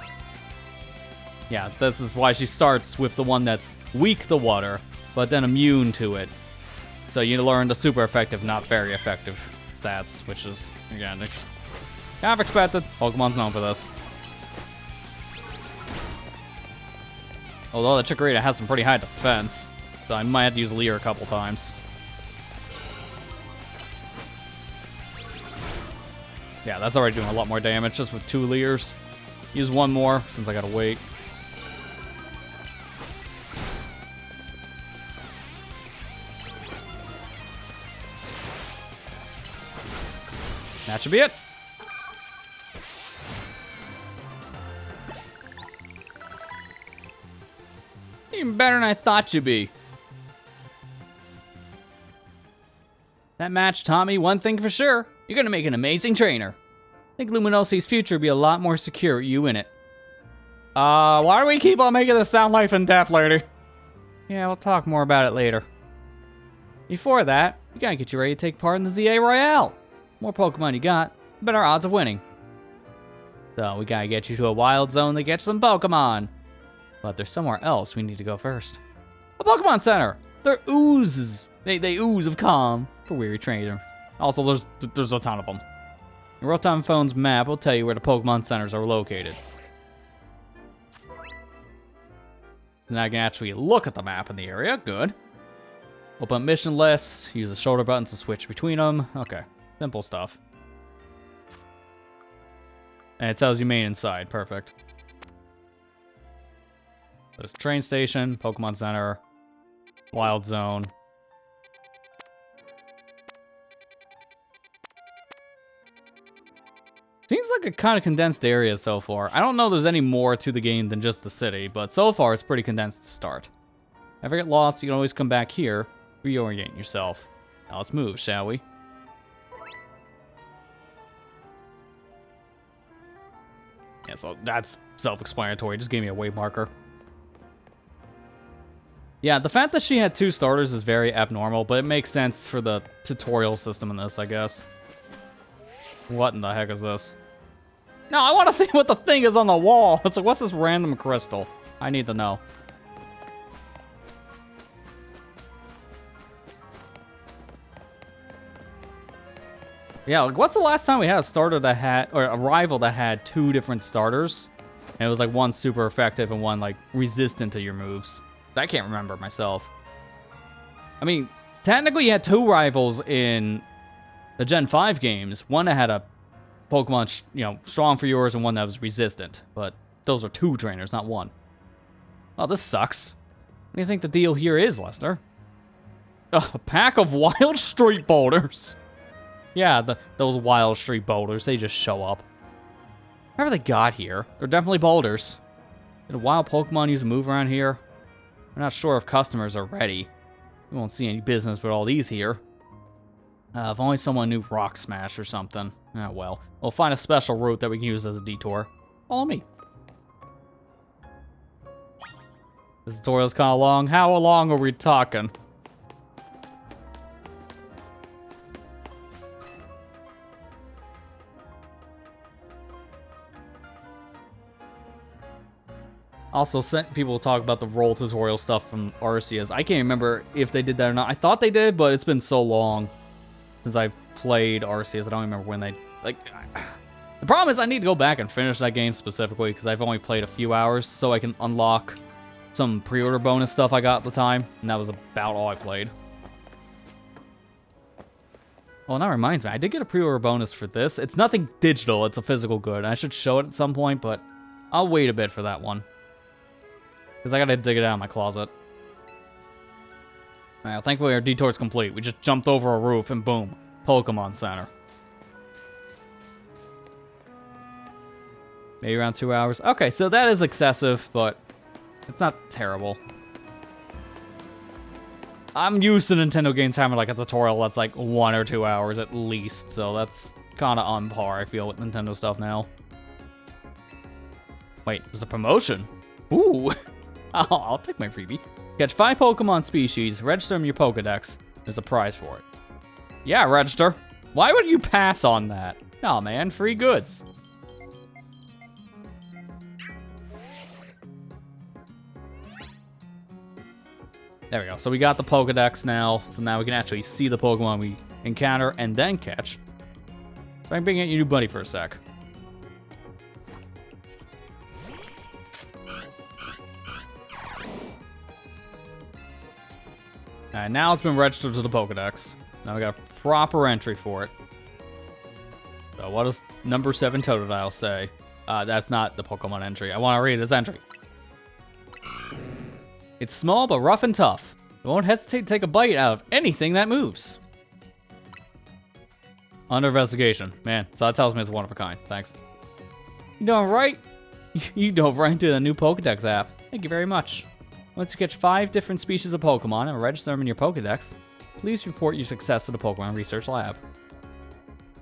Yeah, this is why she starts with the one that's weak to water, but then immune to it. So you learn the super effective, not very effective stats, which is, again, kind of expected. Pokemon's known for this. Although the Chikorita has some pretty high defense, so I might have to use Leer a couple times. Yeah, that's already doing a lot more damage just with 2 Leers. Use one more since I gotta wait. That should be it. Even better than I thought you'd be. That match taught me one thing for sure. You're gonna make an amazing trainer. I think Luminose's future will be a lot more secure with you in it. Why do we keep on making this sound life and death, lady? Yeah, we'll talk more about it later. Before that, we gotta get you ready to take part in the ZA Royale. More Pokemon you got, the better odds of winning. So we gotta get you to a wild zone to get some Pokemon. But there's somewhere else we need to go first. A Pokemon Center! They're oozes. They ooze of calm for weary trainer. Also, there's a ton of them. Your Rotom phone's map will tell you where the Pokemon Centers are located. And I can actually look at the map in the area. Good. Open mission lists. Use the shoulder buttons to switch between them. Okay. Simple stuff. And it tells you main and side. Perfect. There's train station, Pokemon Center, Wild Zone. Seems like a kind of condensed area so far. I don't know if there's any more to the game than just the city, but so far it's pretty condensed to start. Ever get lost, you can always come back here, reorient yourself. Now let's move, shall we? Yeah, so that's self-explanatory. Just gave me a wave marker. Yeah, the fact that she had 2 starters is very abnormal, but it makes sense for the tutorial system in this, I guess. What in the heck is this? No, I want to see what the thing is on the wall. It's like, what's this random crystal? I need to know. Yeah, like, what's the last time we had a starter that had, or a rival that had 2 different starters? And it was like one super effective and one like resistant to your moves. I can't remember myself. I mean, technically you had two rivals in the Gen 5 games. One that had a Pokemon, strong for yours, and one that was resistant. But those are two trainers, not one. Oh, this sucks. What do you think the deal here is, Lester? A pack of wild street boulders. Yeah, those wild street boulders, they just show up. Whatever they got here, they're definitely boulders. Did a wild Pokemon use a move around here? We're not sure if customers are ready. We won't see any business with all these here. If only someone knew Rock Smash or something. Oh well. We'll find a special route that we can use as a detour. Follow me. This tutorial's kind of long. How long are we talking? Also, people talk about the roll tutorial stuff from Arceus. I can't remember if they did that or not. I thought they did, but it's been so long since I played Arceus. I don't remember when they... The problem is I need to go back and finish that game specifically because I've only played a few hours, so I can unlock some pre-order bonus stuff I got at the time, and that was about all I played. Well, that reminds me, I did get a pre-order bonus for this. It's nothing digital, it's a physical good. I should show it at some point, but I'll wait a bit for that one. Because I gotta dig it out of my closet. Alright, thankfully our detour's complete. We just jumped over a roof and boom, Pokemon Center. Maybe around 2 hours. Okay, so that is excessive, but it's not terrible. I'm used to Nintendo games having like a tutorial that's like 1 or 2 hours at least, so that's kind of on par, I feel, with Nintendo stuff now. Wait, there's a promotion? Ooh! I'll take my freebie. Catch 5 Pokemon species, register them in your Pokedex. There's a prize for it. Yeah, register. Why would you pass on that? Nah, man, free goods. There we go. So we got the Pokedex now. So now we can actually see the Pokemon we encounter and then catch. So I can bring out your new buddy for a sec. Alright, now it's been registered to the Pokedex. Now we got a proper entry for it. So what does number 7 Totodile say? That's not the Pokemon entry. I want to read this entry. It's small but rough and tough. It won't hesitate to take a bite out of anything that moves. Under investigation. Man, so that tells me it's one of a kind. Thanks. You dove right? You dove right into the new Pokedex app. Thank you very much. Once you catch 5 different species of Pokemon and register them in your Pokedex, please report your success to the Pokemon Research Lab.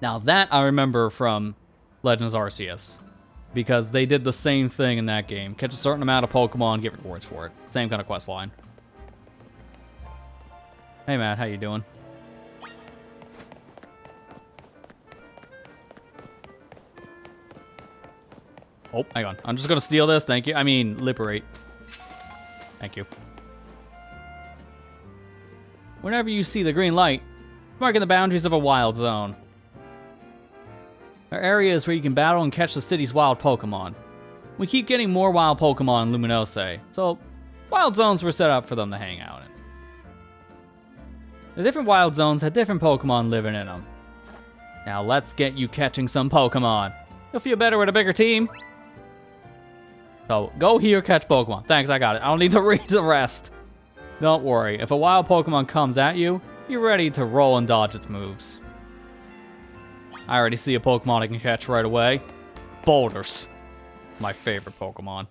Now that I remember from Legends Arceus, because they did the same thing in that game. Catch a certain amount of Pokemon, get rewards for it. Same kind of quest line. Hey Matt, how you doing? Oh, hang on. I'm just gonna steal this, thank you. I mean, liberate. Thank you. Whenever you see the green light, marking the boundaries of a wild zone. There are areas where you can battle and catch the city's wild Pokemon. We keep getting more wild Pokemon in Luminose, so wild zones were set up for them to hang out in. The different wild zones had different Pokemon living in them. Now let's get you catching some Pokemon. You'll feel better with a bigger team. So go here, catch Pokemon. Thanks, I got it. I don't need to read the rest. Don't worry, if a wild Pokemon comes at you, you're ready to roll and dodge its moves. I already see a Pokemon I can catch right away. Boulders. My favorite Pokemon.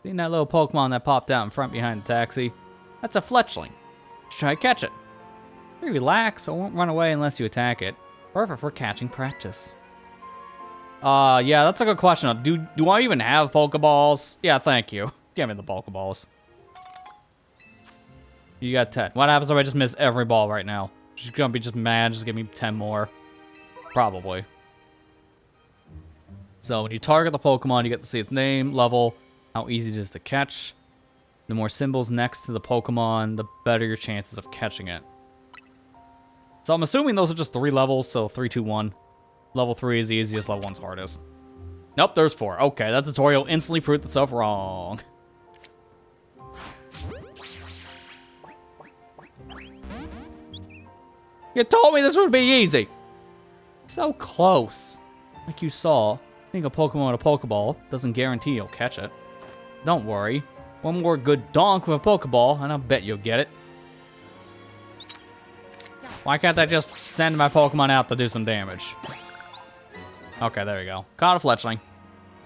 Seen that little Pokemon that popped out in front behind the taxi? That's a Fletchling. Just try to catch it. Very relax, so it won't run away unless you attack it. Perfect for catching practice. Yeah, that's a good question. Do I even have Pokeballs? Yeah, thank you. Give me the Pokeballs. You got 10. What happens if I just miss every ball right now? She's gonna be just mad, just give me 10 more. Probably. So when you target the Pokemon, you get to see its name, level, how easy it is to catch. The more symbols next to the Pokemon, the better your chances of catching it. So I'm assuming those are just 3 levels, so 3, 2, 1. Level 3 is the easiest, level 1's hardest. Nope, there's 4. Okay, that tutorial instantly proved itself wrong. You told me this would be easy! So close. Like you saw, hitting a Pokemon with a Pokeball doesn't guarantee you'll catch it. Don't worry. One more good donk with a Pokeball, and I'll bet you'll get it. Why can't I just send my Pokemon out to do some damage? Okay, there we go. Caught a Fletchling.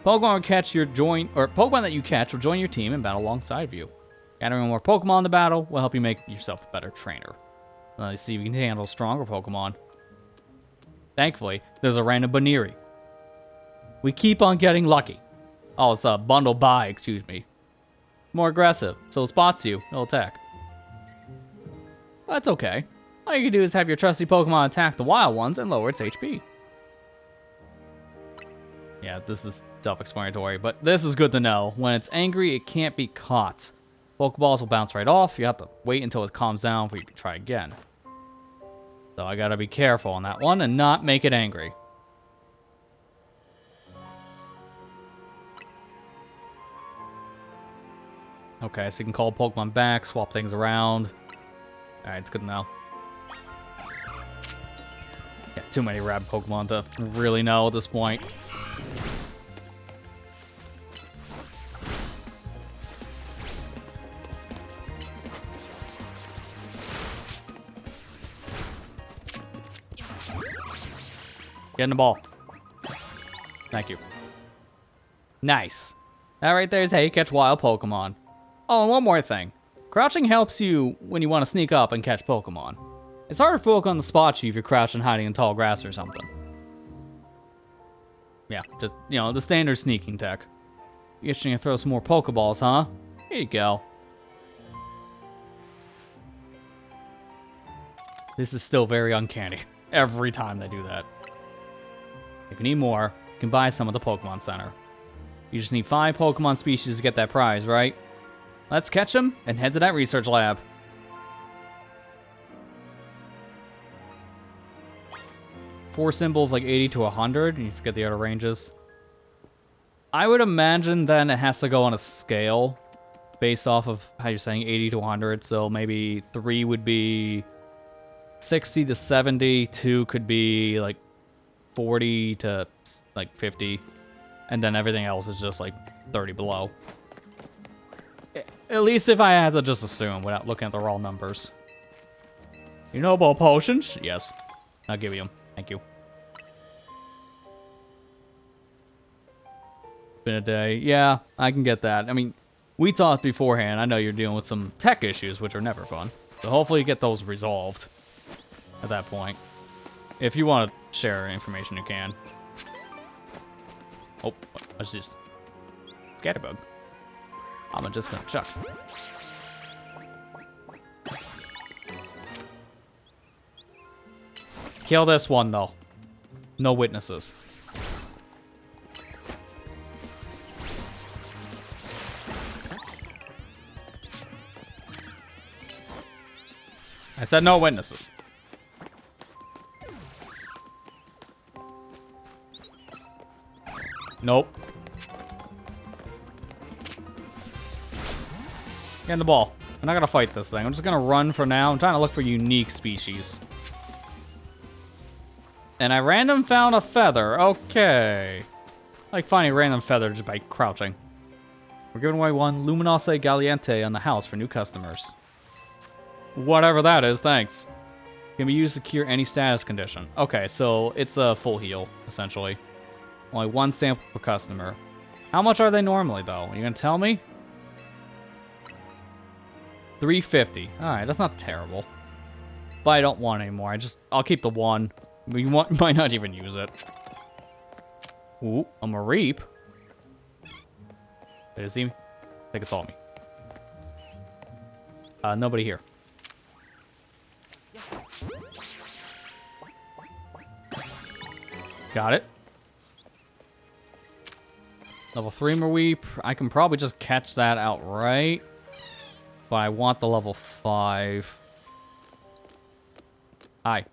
Pokemon that you catch will join your team and battle alongside of you. Gathering more Pokemon in the battle will help you make yourself a better trainer. Let's see if you can handle stronger Pokemon. Thankfully, there's a random Baniri. We keep on getting lucky. Oh, it's a bundle buy, excuse me. More aggressive, so it spots you, it'll attack. That's okay. All you can do is have your trusty Pokemon attack the wild ones and lower its HP. Yeah, this is self-explanatory, but this is good to know. When it's angry, it can't be caught. Pokeballs will bounce right off. You have to wait until it calms down before you can try again. So I gotta be careful on that one and not make it angry. Okay, so you can call Pokemon back, swap things around. Alright, it's good to know. Yeah, too many rad Pokemon to really know at this point. Get in the ball. Thank you. Nice. That right there is how you catch wild Pokemon. Oh, and one more thing. Crouching helps you when you want to sneak up and catch Pokemon. It's harder for Pokemon to spot you if you're crouching hiding in tall grass or something. Yeah, just, you know, the standard sneaking tech. You're itching to throw some more Pokeballs, huh? Here you go. This is still very uncanny. Every time they do that. If you need more, you can buy some at the Pokemon Center. You just need 5 Pokemon species to get that prize, right? Let's catch them and head to that research lab. Four symbols like 80 to 100, and you forget the other ranges. I would imagine then it has to go on a scale based off of how you're saying 80 to 100. So maybe 3 would be 60 to 70, 2 could be like 40 to like 50, and then everything else is just like 30 below. At least if I had to just assume without looking at the raw numbers. You know about potions? Yes. I'll give you them. Thank you. Been a day. Yeah, I can get that. I mean, we talked beforehand. I know you're dealing with some tech issues, which are never fun. So hopefully you get those resolved at that point. If you want to share information, you can. Oh, what's this? Scatterbug. I'm just gonna chuck. Kill this one, though. No witnesses. I said no witnesses. Nope. Get in the ball. I'm not gonna fight this thing. I'm just gonna run for now. I'm trying to look for unique species. And I random found a feather. Okay. I like finding a random feather just by crouching. We're giving away one Luminose Galiente on the house for new customers. Whatever that is, thanks. Can be used to cure any status condition. Okay, so it's a full heal, essentially. Only 1 sample per customer. How much are they normally, though? Are you gonna tell me? 350. Alright, that's not terrible. But I don't want any more. I'll keep the 1. We might not even use it. Ooh, a Mareep. Did it see me? I think it saw me. Nobody here. Got it. Level 3 Mareep. I can probably just catch that outright. but I want the level 5. Hi.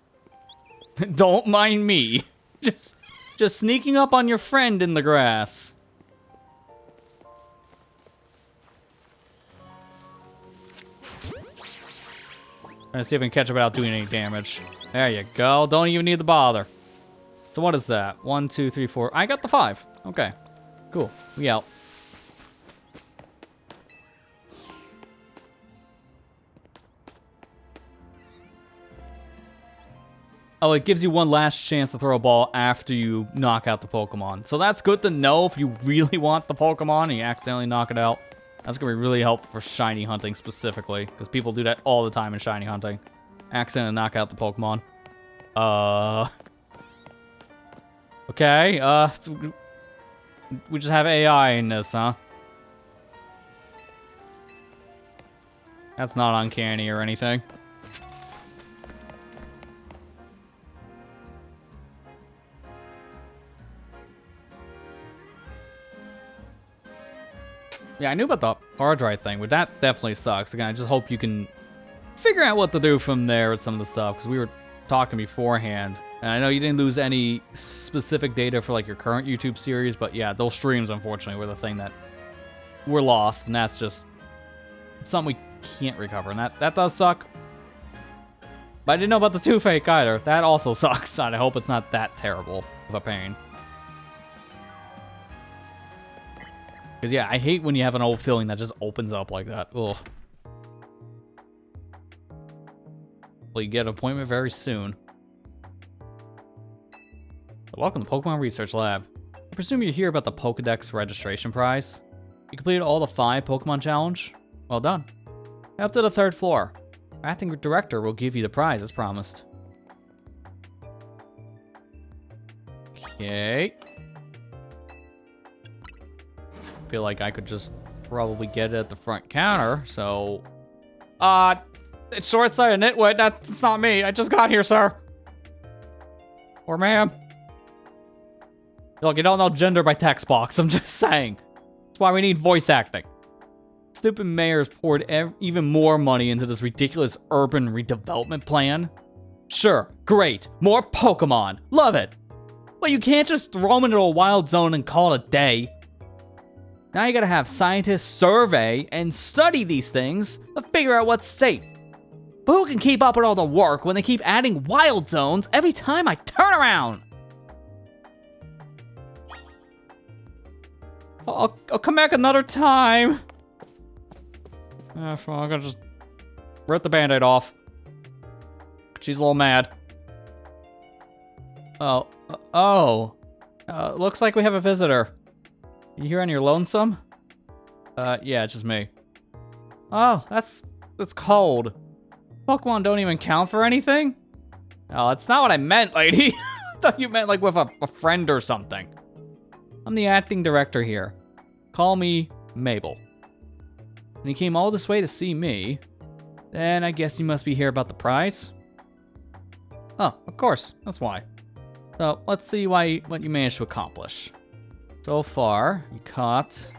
Don't mind me. Just sneaking up on your friend in the grass. Trying to see if I can catch it without doing any damage. There you go. Don't even need the bother. So what is that? 1, 2, 3, 4. I got the 5. Okay. Cool. We out. Oh, it gives you one last chance to throw a ball after you knock out the Pokemon. So that's good to know if you really want the Pokemon and you accidentally knock it out. That's going to be really helpful for shiny hunting specifically, because people do that all the time in shiny hunting. Accidentally knock out the Pokemon. Okay, we just have AI in this, huh? That's not uncanny or anything. Yeah, I knew about the hard drive thing, but that definitely sucks. Again, I just hope you can figure out what to do from there with some of the stuff, because we were talking beforehand. And I know you didn't lose any specific data for, like, your current YouTube series, but yeah, those streams, unfortunately, were the thing that were lost, and that's just something we can't recover, and that does suck. But I didn't know about the 2 fake either. That also sucks, and I hope it's not that terrible of a pain. Because, yeah, I hate when you have an old feeling that just opens up like that. Ugh. Well, you get an appointment very soon. Welcome to Pokemon Research Lab. I presume you're here about the Pokedex registration prize. You completed all the 5 Pokemon challenge? Well done. Head up to the 3rd floor. Our acting director will give you the prize as promised. Okay. Feel like I could just probably get it at the front counter, so... it's short-sighted nitwit. That's not me. I just got here, sir. Or ma'am. Look, you don't know gender by text box. I'm just saying. That's why we need voice acting. Stupid mayor's poured even more money into this ridiculous urban redevelopment plan. Sure, great. More Pokemon. Love it. But you can't just throw them into a wild zone and call it a day. Now you gotta have scientists survey and study these things to figure out what's safe. But who can keep up with all the work when they keep adding wild zones every time I turn around? I'll come back another time. I'm gonna just rip the band-aid off. She's a little mad. Looks like we have a visitor. You here on your lonesome? Yeah, it's just me. Oh, that's cold. Pokemon don't even count for anything? Oh, that's not what I meant, lady. I thought you meant like with a friend or something. I'm the acting director here. Call me Mabel. And you came all this way to see me, then I guess you must be here about the prize? Oh, of course, that's why. So, let's see what you managed to accomplish. So far, you caught...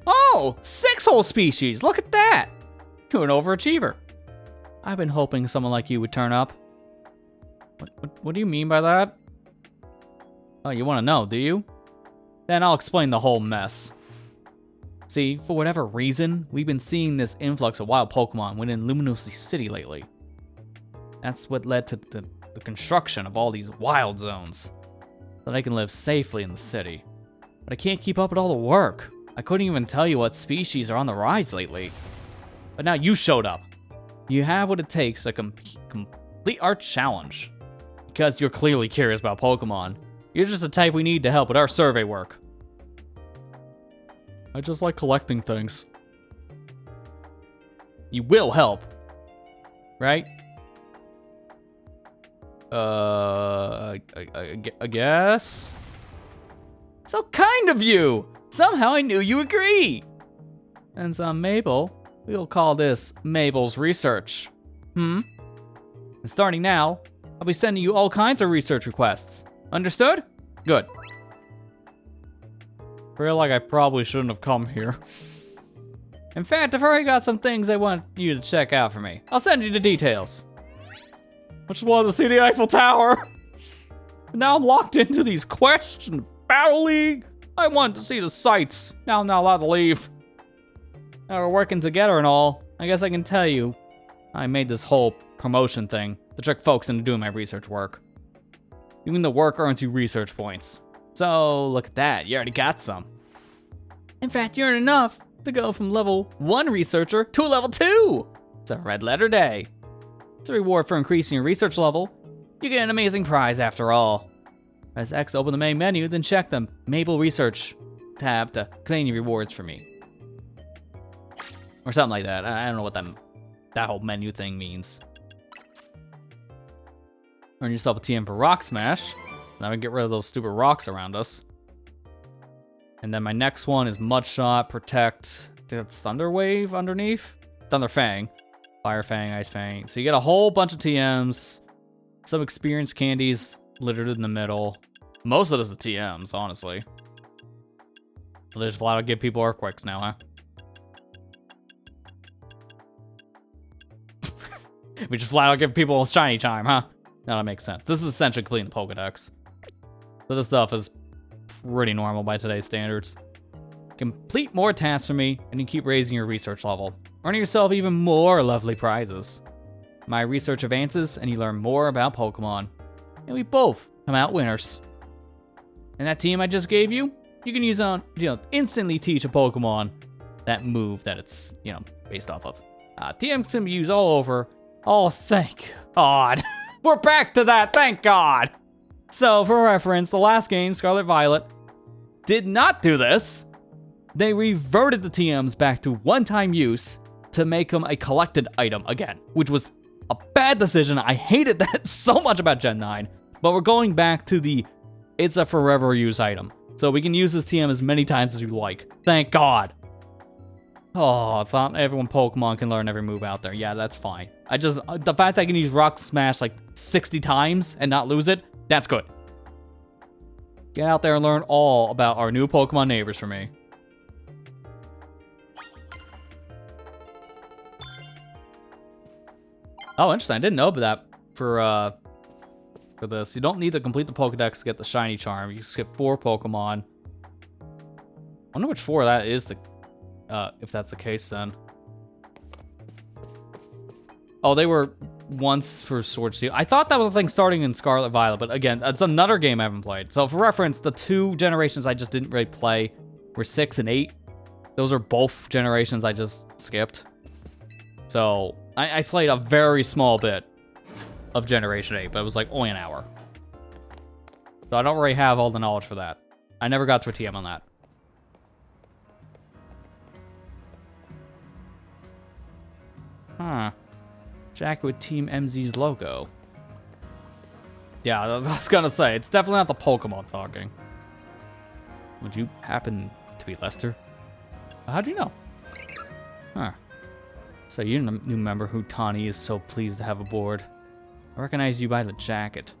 Oh! 6 whole species! Look at that! You're an overachiever. I've been hoping someone like you would turn up. What do you mean by that? Oh, you want to know, do you? Then I'll explain the whole mess. See, for whatever reason, we've been seeing this influx of wild Pokemon within Luminosity City lately. That's what led to the construction of all these wild zones, so that I can live safely in the city. But I can't keep up with all the work. I couldn't even tell you what species are on the rise lately. But now you showed up. You have what it takes to complete our challenge. Because you're clearly curious about Pokemon. You're just the type we need to help with our survey work. I just like collecting things. You will help. Right? I guess? So kind of you! Somehow I knew you agree! And so Mabel, we'll call this Mabel's research. And starting now, I'll be sending you all kinds of research requests. Understood? Good. Feel like I probably shouldn't have come here. In fact, I've already got some things I want you to check out for me. I'll send you the details. I just wanted to see the Eiffel Tower. Now I'm locked into these quests and Battle League. I wanted to see the sights. Now I'm not allowed to leave. Now we're working together and all. I guess I can tell you, I made this whole promotion thing to trick folks into doing my research work. Doing the work earns you research points. So look at that, you already got some. In fact, you earn enough to go from level 1 researcher to a level 2. It's a red letter day. It's a reward for increasing your research level. You get an amazing prize after all. Press X to open the main menu, then check the Mabel Research tab to claim your rewards for me. Or something like that. I don't know what that whole menu thing means. Earn yourself a TM for Rock Smash. Now we get rid of those stupid rocks around us. And then my next one is Mud Shot, Protect. I think that's Thunder Wave underneath. Thunder Fang. Fire Fang, Ice Fang. So you get a whole bunch of TMs. Some experience candies littered in the middle. Most of this is TMs, honestly. They just flat out give people Earthquakes now, huh? We just flat out give people a shiny charm, huh? No, that makes sense. This is essentially completing the Pokedex. So this stuff is pretty normal by today's standards. Complete more tasks for me, and you keep raising your research level, earning yourself even more lovely prizes. My research advances, and you learn more about Pokemon. And we both come out winners. And that team I just gave you, you can use on, instantly teach a Pokemon that move that it's, based off of. TMs can be used all over. Oh, thank God. We're back to that, thank God. So, for reference, the last game, Scarlet Violet, did not do this. They reverted the TMs back to one-time use to make them a collected item again, which was a bad decision. I hated that so much about Gen 9. But we're going back to it's a forever use item. So we can use this TM as many times as we like. Thank God. Oh, I thought everyone Pokemon can learn every move out there. Yeah, that's fine. The fact that I can use Rock Smash like 60 times and not lose it, that's good. Get out there and learn all about our new Pokemon neighbors for me. Oh, interesting. I didn't know about that for this. You don't need to complete the Pokedex to get the shiny charm. You skip 4 Pokemon. I wonder which 4 that is, if that's the case then. Oh, they were once for Sword Shield. I thought that was a thing starting in Scarlet Violet, but again, it's another game I haven't played. So for reference, the 2 generations I just didn't really play were 6 and 8. Those are both generations I just skipped. So I played a very small bit of Generation 8, but it was like only an hour. So I don't really have all the knowledge for that. I never got to a TM on that. Huh. Jack with Team MZ's logo. Yeah, I was gonna say, it's definitely not the Pokemon talking. Would you happen to be Lester? How do you know? Huh. So you're the new member who Tawny is so pleased to have aboard. I recognize you by the jacket.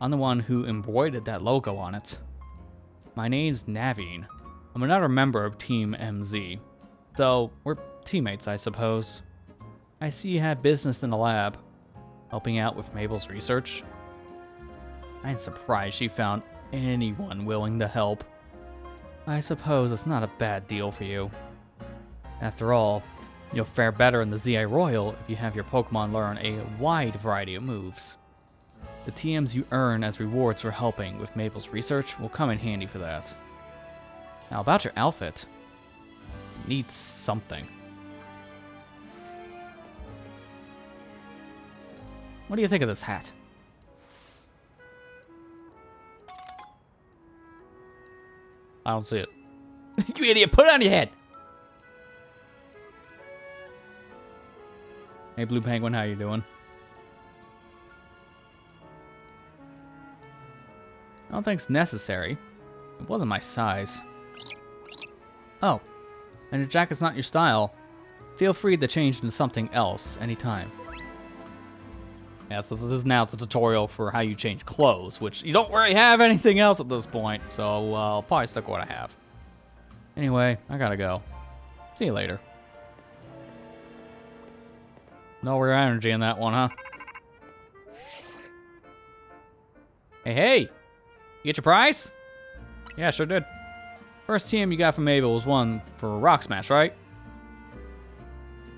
I'm the one who embroidered that logo on it. My name's Naveen. I'm another member of Team MZ. So, we're teammates, I suppose. I see you have business in the lab, helping out with Mabel's research. I'm surprised she found anyone willing to help. I suppose it's not a bad deal for you. After all, you'll fare better in the ZI Royal if you have your Pokemon learn a wide variety of moves. The TMs you earn as rewards for helping with Mabel's research will come in handy for that. Now about your outfit, it needs something. What do you think of this hat? I don't see it. You idiot, put it on your head! Hey, Blue Penguin, how you doing? I don't think it's necessary. It wasn't my size. Oh, and your jacket's not your style. Feel free to change into something else anytime. Yeah, so this is now the tutorial for how you change clothes, which you don't really have anything else at this point, so I'll probably stick with what I have. Anyway, I gotta go. See you later. No real energy in that one, huh? Hey, you get your prize? Yeah, sure did. First TM you got from Mabel was one for Rock Smash, right?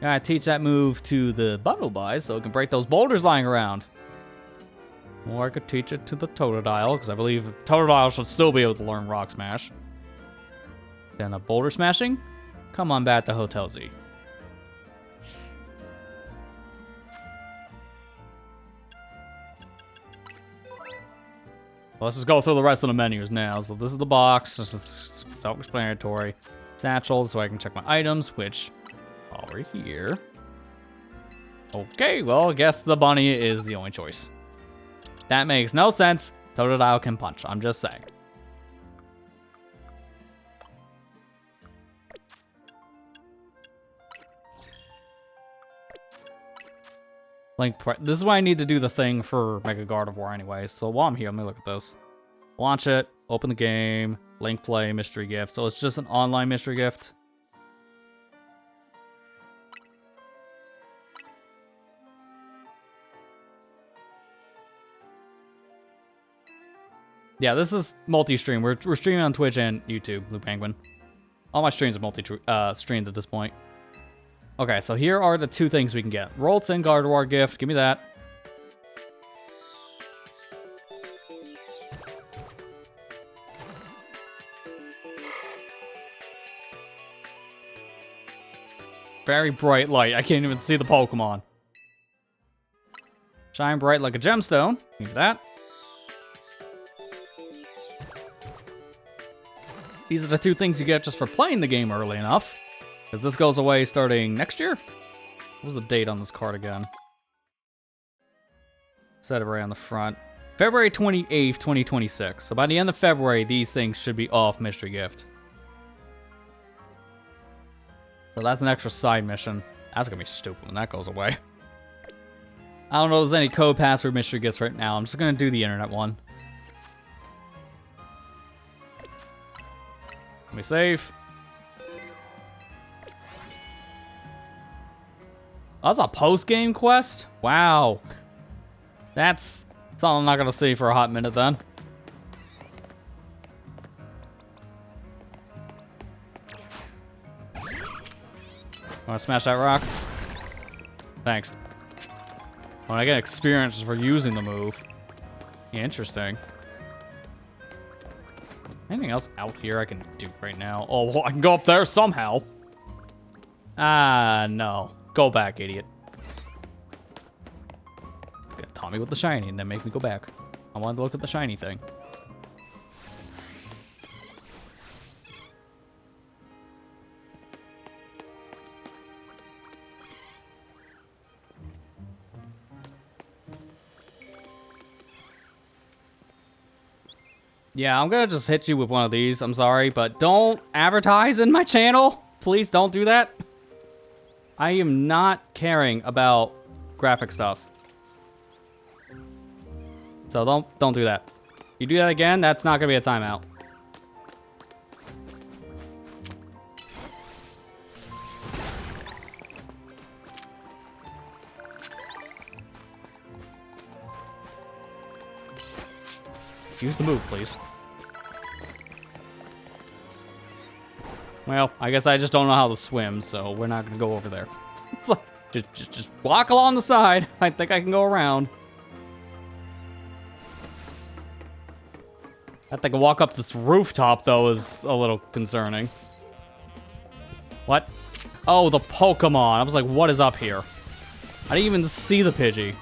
Gotta teach that move to the Bundle Buys so it can break those boulders lying around. Or I could teach it to the Totodile, because I believe Totodile should still be able to learn Rock Smash. Then a boulder smashing? Come on back to Hotel Z. Let's just go through the rest of the menus now. So this is the box. This is self-explanatory. Satchel, so I can check my items, which are here. Okay, well, I guess the bunny is the only choice. That makes no sense. Totodile can punch. I'm just saying. This is why I need to do the thing for Mega Gardevoir anyway. So while I'm here, let me look at this. Launch it, open the game, Link Play, mystery gift. So it's just an online mystery gift. Yeah, this is multi-stream. We're streaming on Twitch and YouTube, Blue Penguin. All my streams are multi-streamed at this point. Okay, so here are the two things we can get. Rolton Gardevoir gift. Give me that. Very bright light. I can't even see the Pokemon. Shine bright like a gemstone. Give me that. These are the two things you get just for playing the game early enough. Because this goes away starting next year? What was the date on this card again? Set it right on the front. February 28th, 2026. So by the end of February, these things should be off mystery gift. So that's an extra side mission. That's gonna be stupid when that goes away. I don't know if there's any code password mystery gifts right now. I'm just gonna do the internet one. Let me save. Oh, that's a post-game quest? Wow. That's something I'm not going to see for a hot minute then. Want to smash that rock? Thanks. When I get experience for using the move. Yeah, interesting. Anything else out here I can do right now? Oh, well, I can go up there somehow. Ah, no. Go back, idiot. Gonna taunt me with the shiny and then make me go back. I wanted to look at the shiny thing. Yeah, I'm gonna just hit you with one of these. I'm sorry, but don't advertise in my channel. Please don't do that. I am not caring about graphic stuff. So don't do that. You do that again, that's not gonna be a timeout. Use the move, please. Well, I guess I just don't know how to swim, so we're not gonna go over there. It's like, just walk along the side. I think I can go around. I think I walk up this rooftop, though, is a little concerning. What? Oh, the Pokemon. I was like, what is up here? I didn't even see the Pidgey.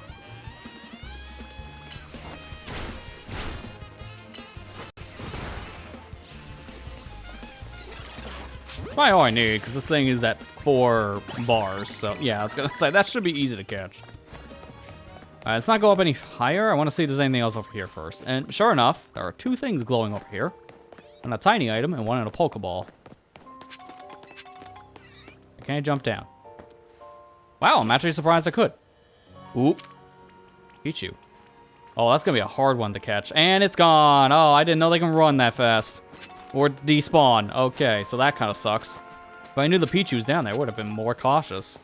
Probably all I need, because this thing is at 4 bars. So, yeah, I was going to say, that should be easy to catch. Let's not go up any higher. I want to see if there's anything else over here first. And sure enough, there are 2 things glowing over here. One a tiny item and one in a Pokeball. Can I jump down? Wow, I'm actually surprised I could. Oop. Pichu. Oh, that's going to be a hard one to catch. And it's gone. Oh, I didn't know they can run that fast. Or despawn. Okay, so that kind of sucks. If I knew the Pichu was down there, I would have been more cautious.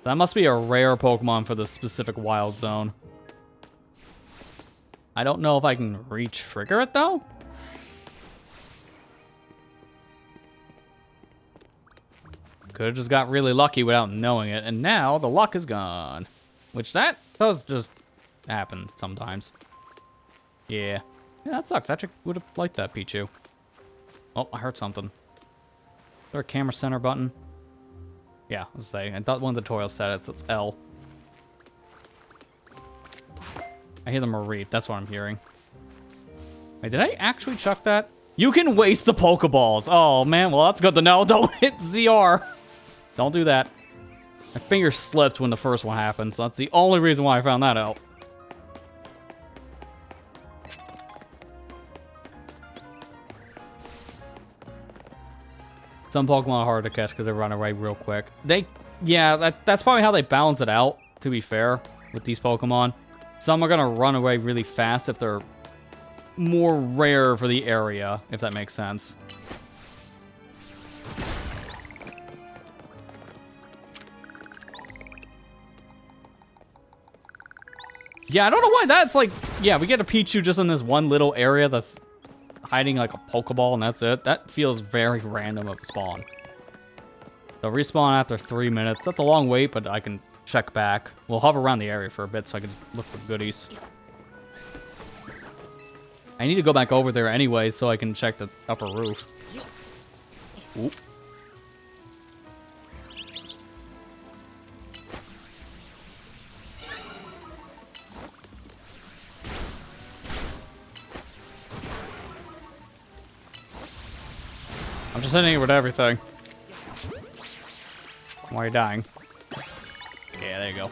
That must be a rare Pokemon for the specific wild zone. I don't know if I can re-trigger it, though. Could have just got really lucky without knowing it, and now the luck is gone. Which that does just happen sometimes. Yeah. Yeah, that sucks. I actually would have liked that Pichu. Oh, I heard something. Is there a camera center button? Yeah, let's say. I thought one of the tutorials said it, so it's L. I hear the Mareep. That's what I'm hearing. Wait, did I actually chuck that? You can waste the Pokeballs. Oh, man. Well, that's good to know. Don't hit ZR. Don't do that. My finger slipped when the first one happened, so that's the only reason why I found that out. Some Pokemon are hard to catch because they run away real quick. Yeah, that's probably how they balance it out, to be fair, with these Pokemon. Some are going to run away really fast if they're more rare for the area, if that makes sense. Yeah, I don't know why that's like... Yeah, we get a Pichu just in this one little area that's hiding like a Pokeball, and that's it. That feels very random of a spawn. They'll respawn after 3 minutes. That's a long wait, but I can check back. We'll hover around the area for a bit so I can just look for goodies. I need to go back over there anyway so I can check the upper roof. Oop. I'm just hitting it with everything. Why are you dying? Yeah, there you go.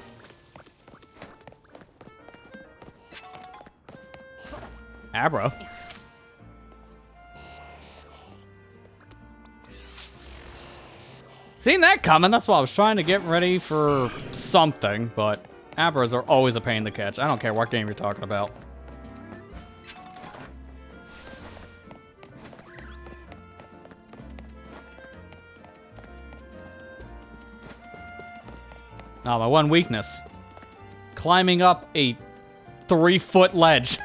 Abra. Seen that coming. That's why I was trying to get ready for something, but Abras are always a pain to catch. I don't care what game you're talking about. Oh, my one weakness. Climbing up a 3-foot ledge.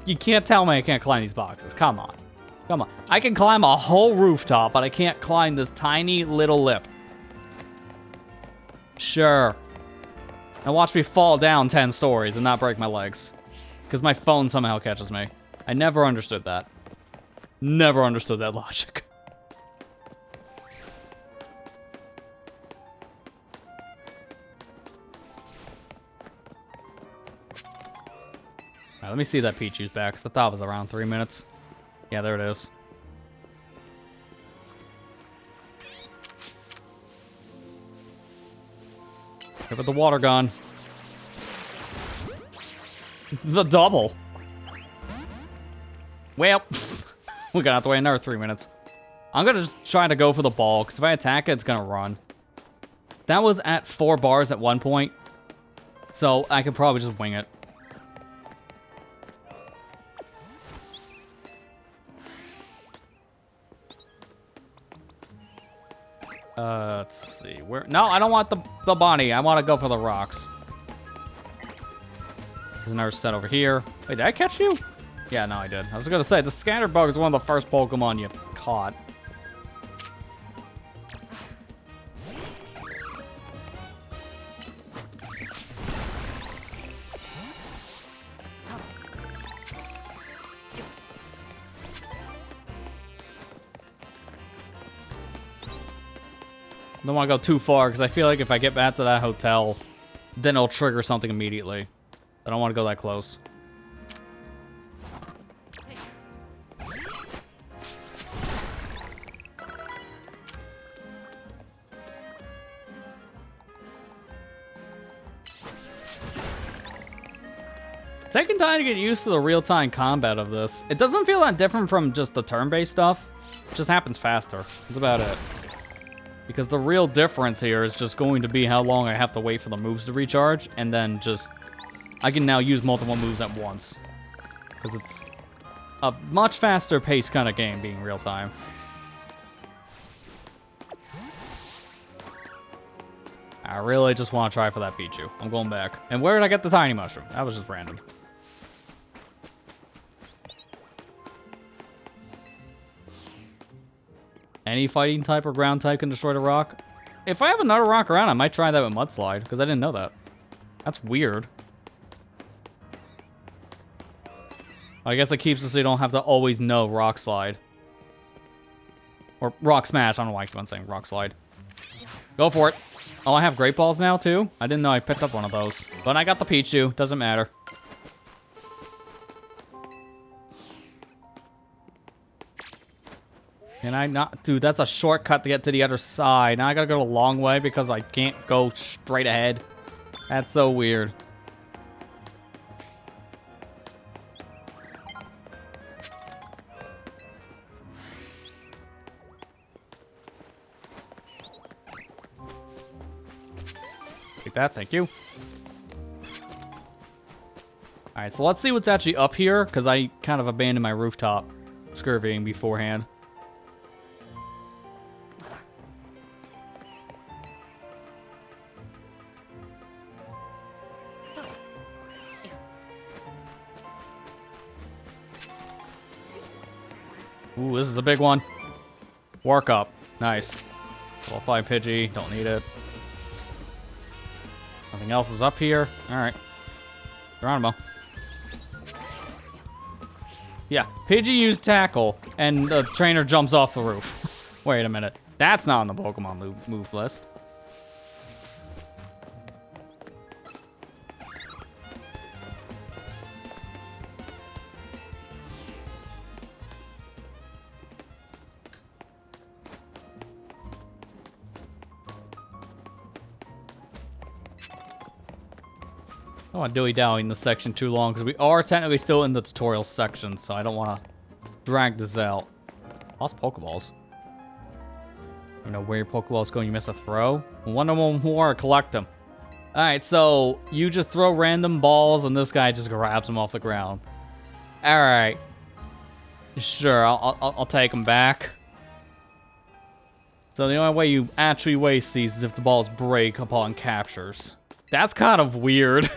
You can't tell me I can't climb these boxes. Come on. Come on. I can climb a whole rooftop, but I can't climb this tiny little lip. Sure. Now watch me fall down 10 stories and not break my legs. Because my phone somehow catches me. I never understood that. Never understood that logic. Let me see that Pichu's back, because I thought it was around 3 minutes. Yeah, there it is. Give it the water gun. The double. Well, we're gonna have to wait another 3 minutes. I'm gonna just try to go for the ball, because if I attack it, it's gonna run. That was at 4 bars at one point, so I could probably just wing it. Let's see. Where? No, I don't want the bunny. I want to go for the rocks. There's another set over here. Wait, did I catch you? Yeah, no, I did. I was going to say, the Scatterbug is one of the first Pokemon you caught. Don't want to go too far, because I feel like if I get back to that hotel, then it'll trigger something immediately. I don't want to go that close. Taking time to get used to the real-time combat of this. It doesn't feel that different from just the turn-based stuff. It just happens faster. That's about it. Because the real difference here is just going to be how long I have to wait for the moves to recharge, and then just... I can now use multiple moves at once. Because it's a much faster paced kind of game being real time. I really just want to try for that Pichu. I'm going back. And where did I get the tiny mushroom? That was just random. Any fighting type or ground type can destroy the rock. If I have another rock around, I might try that with Mudslide, because I didn't know that. That's weird. I guess it keeps it so you don't have to always know Rock Slide. Or Rock Smash. I don't know why I keep on saying Rock Slide. Go for it. Oh, I have Great Balls now, too? I didn't know I picked up one of those. But I got the Pichu. Doesn't matter. Can I not? Dude, that's a shortcut to get to the other side. Now I gotta go the long way because I can't go straight ahead. That's so weird. Take that, thank you. Alright, so let's see what's actually up here, because I kind of abandoned my rooftop scurvying beforehand. Ooh, this is a big one. Work up. Nice. Level 5 Pidgey. Don't need it. Nothing else is up here. Alright. Geronimo. Yeah, Pidgey used Tackle, and the trainer jumps off the roof. Wait a minute. That's not on the Pokemon move list. I don't want to dilly-dally in this section too long, because we are technically still in the tutorial section, so I don't want to drag this out. Lost Pokeballs. You know where your Pokeballs go and you miss a throw? Wonder more, collect them. Alright, so you just throw random balls, and this guy just grabs them off the ground. Alright. Sure, I'll take them back. So the only way you actually waste these is if the balls break upon captures. That's kind of weird.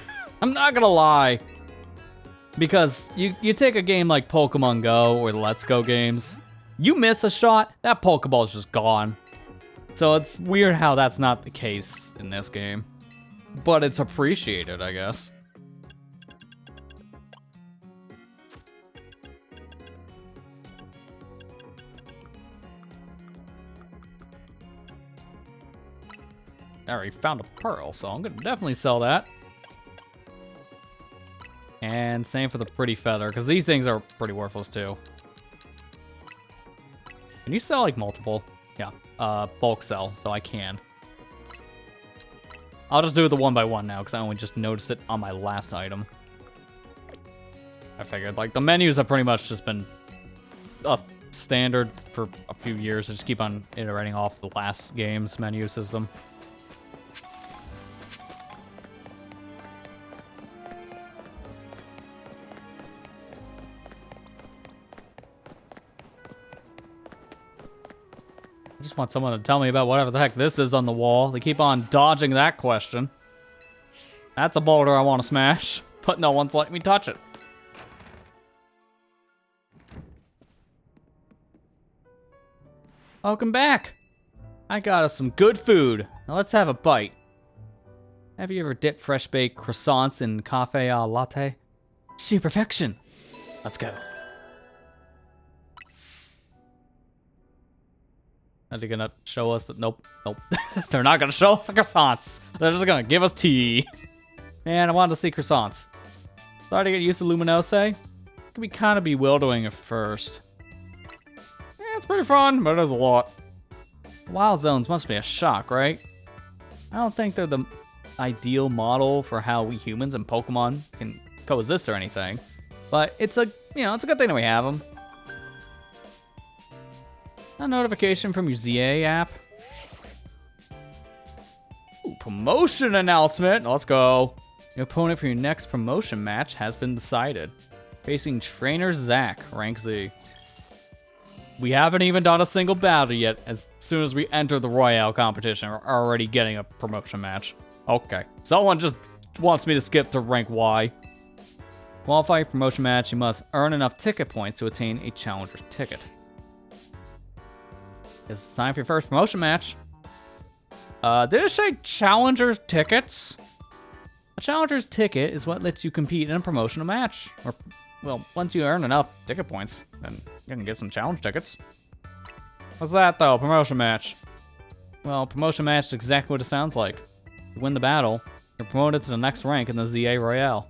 I'm not gonna lie. Because you take a game like Pokemon Go or the Let's Go games, you miss a shot, that Pokeball's just gone. So it's weird how that's not the case in this game. But it's appreciated, I guess. I already found a pearl, so I'm gonna definitely sell that. And same for the pretty feather, because these things are pretty worthless too. Can you sell like multiple? Yeah, bulk sell, so I can. I'll just do the one by one now, because I only just noticed it on my last item. I figured, like, the menus have pretty much just been a standard for a few years. I just keep on iterating off the last game's menu system. I just want someone to tell me about whatever the heck this is on the wall. They keep on dodging that question. That's a boulder I want to smash, but no one's letting me touch it. Welcome back. I got us some good food. Now let's have a bite. Have you ever dipped fresh baked croissants in cafe au latte? Sheer perfection. Let's go. Are they gonna show us that? Nope. They're not gonna show us the croissants. They're just gonna give us tea. Man, I wanted to see croissants. Starting to get used to Luminose. It can be kind of bewildering at first. Yeah, it's pretty fun, but it is a lot. Wild zones must be a shock, right? I don't think they're the ideal model for how we humans and Pokemon can coexist or anything. But it's a, it's a good thing that we have them. A notification from your ZA app. Ooh, promotion announcement. Let's go. Your opponent for your next promotion match has been decided. Facing Trainer Zach, rank Z. We haven't even done a single battle yet. As soon as we enter the Royale competition, we're already getting a promotion match. Okay. Someone just wants me to skip to rank Y. Qualify for promotion match, you must earn enough ticket points to attain a challenger's ticket. It's time for your first promotion match. Did it say challenger's tickets? A challenger's ticket is what lets you compete in a promotional match. Or, well, once you earn enough ticket points, then you can get some challenge tickets. What's that, though? Promotion match. Well, promotion match is exactly what it sounds like. You win the battle, you're promoted to the next rank in the ZA Royale.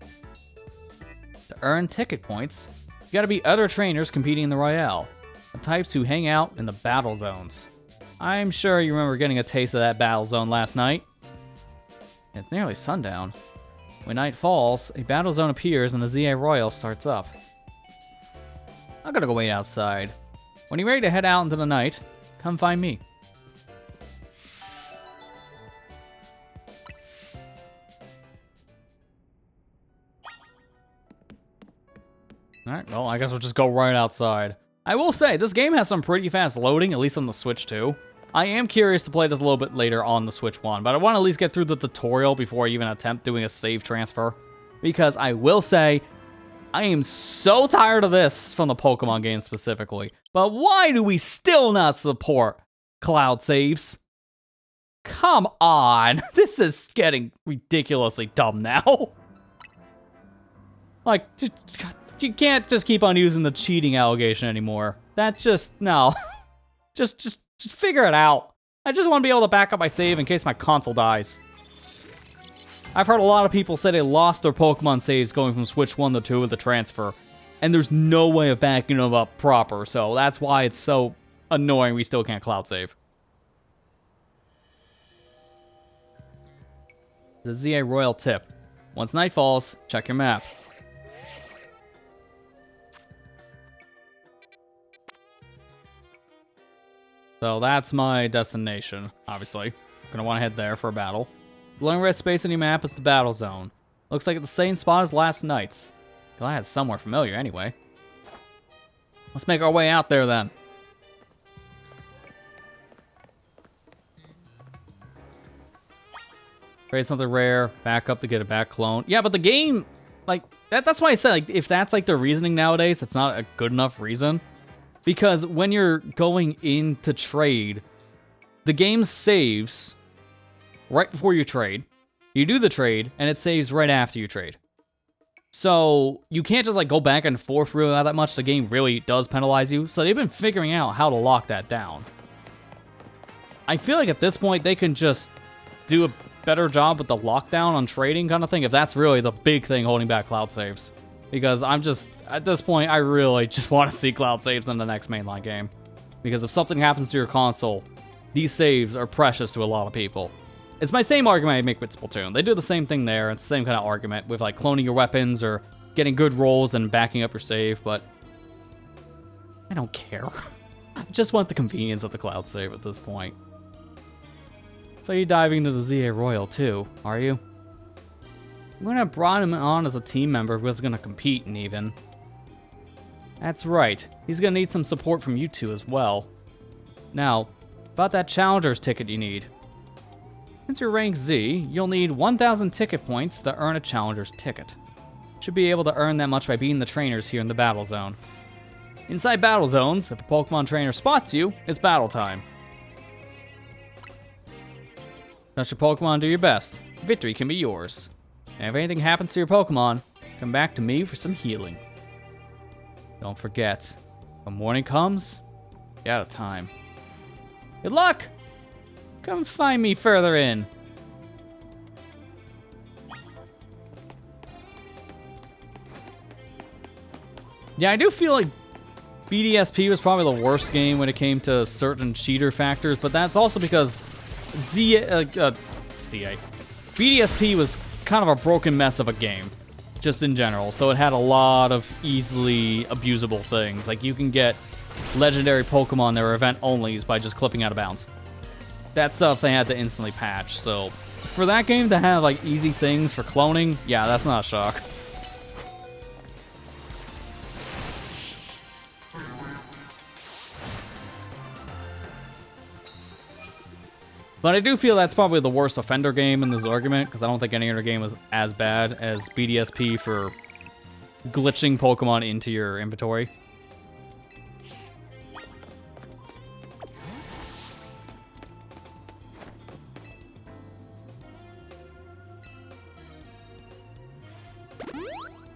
To earn ticket points, you gotta beat other trainers competing in the Royale, the types who hang out in the battle zones. I'm sure you remember getting a taste of that battle zone last night. It's nearly sundown. When night falls, a battle zone appears and the ZA Royale starts up. I'm gonna go wait outside. When you're ready to head out into the night, come find me. Alright, well, I guess we'll just go right outside. I will say, this game has some pretty fast loading, at least on the Switch 2. I am curious to play this a little bit later on the Switch 1, but I want to at least get through the tutorial before I even attempt doing a save transfer. Because I will say, I am so tired of this from the Pokemon games specifically. But why do we still not support cloud saves? Come on, this is getting ridiculously dumb now. Like, you can't just keep on using the cheating allegation anymore. That's just, no. Just figure it out. I just want to be able to back up my save in case my console dies. I've heard a lot of people say they lost their Pokemon saves going from Switch 1 to 2 with the transfer. And there's no way of backing them up proper, so that's why it's so annoying we still can't cloud save. The ZA Royal tip. Once night falls, check your map. So that's my destination, obviously. Gonna want to head there for a battle. Glowing red space on your map is the battle zone. Looks like it's the same spot as last night's. Glad it's somewhere familiar anyway. Let's make our way out there then. Trade something rare, back up to get a back clone. Yeah, but the game, like, that's why I said, like, if that's like the reasoning nowadays, it's not a good enough reason. Because when you're going in to trade, the game saves right before you trade. You do the trade, and it saves right after you trade. So you can't just like go back and forth really that much. The game really does penalize you. So they've been figuring out how to lock that down. I feel like at this point, they can just do a better job with the lockdown on trading kind of thing, if that's really the big thing holding back cloud saves. Because I'm just, at this point, I really just want to see cloud saves in the next mainline game. Because if something happens to your console, these saves are precious to a lot of people. It's my same argument I make with Splatoon. They do the same thing there. It's the same kind of argument with like cloning your weapons or getting good rolls and backing up your save, but I don't care. I just want the convenience of the cloud save at this point. So you're diving into the ZA Royal too, are you? I'm gonna have brought him on as a team member who was gonna compete and even. That's right. He's gonna need some support from you two as well. Now, about that challenger's ticket you need. Since you're rank Z, you'll need 1,000 ticket points to earn a challenger's ticket. Should be able to earn that much by beating the trainers here in the battle zone. Inside battle zones, if a Pokemon trainer spots you, it's battle time. Touch your Pokemon, do your best. Victory can be yours. And if anything happens to your Pokemon, come back to me for some healing. Don't forget, when morning comes, you're out of time. Good luck! Come find me further in. Yeah, I do feel like BDSP was probably the worst game when it came to certain cheater factors, but that's also because BDSP was kind of a broken mess of a game, just in general. So it had a lot of easily abusable things. Like you can get legendary Pokemon that were event onlys by just clipping out of bounds. That stuff they had to instantly patch. So for that game to have like easy things for cloning, yeah, that's not a shock. But I do feel that's probably the worst offender game in this argument, because I don't think any other game is as bad as BDSP for glitching Pokemon into your inventory.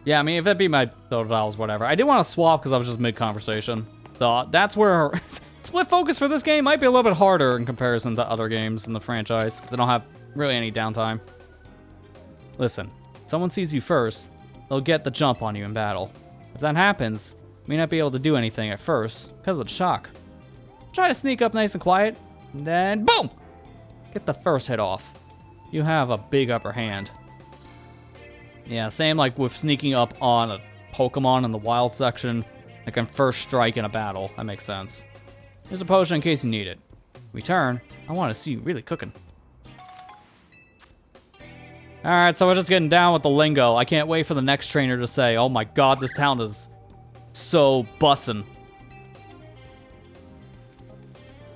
Yeah, I mean, if it be my Totodiles, whatever. I did want to swap because I was just mid-conversation. So that's where split focus for this game might be a little bit harder in comparison to other games in the franchise, because they don't have really any downtime. Listen, if someone sees you first, they'll get the jump on you in battle. If that happens, you may not be able to do anything at first because of the shock. Try to sneak up nice and quiet, and then boom! Get the first hit off. You have a big upper hand. Yeah, same like with sneaking up on a Pokemon in the wild section. I can first strike in a battle. That makes sense. Here's a potion in case you need it. Return. I want to see you really cooking. Alright, so we're just getting down with the lingo. I can't wait for the next trainer to say, oh my god, this town is so bussin'.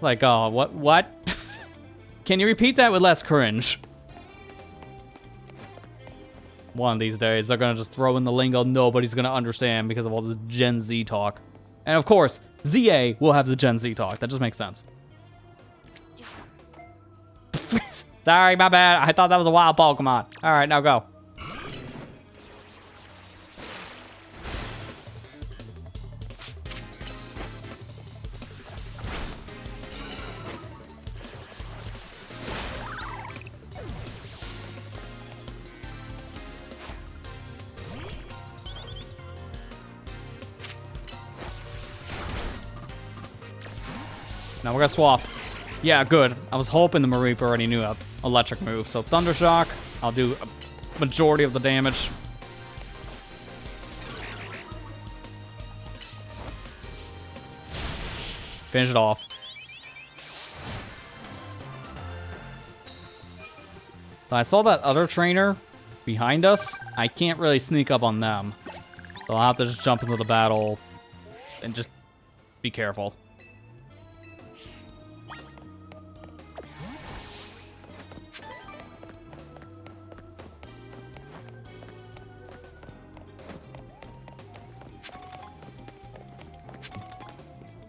Like, oh, what? Can you repeat that with less cringe? One of these days, they're gonna just throw in the lingo nobody's gonna understand because of all this Gen Z talk. And of course, ZA will have the Gen Z talk. That just makes sense. Sorry, my bad. I thought that was a wild Pokemon. Alright, now go. Now we're gonna swap. Yeah, good. I was hoping the Mareep already knew an electric move. So Thunder Shock, I'll do a majority of the damage. Finish it off. So I saw that other trainer behind us. I can't really sneak up on them. So I'll have to just jump into the battle and just be careful.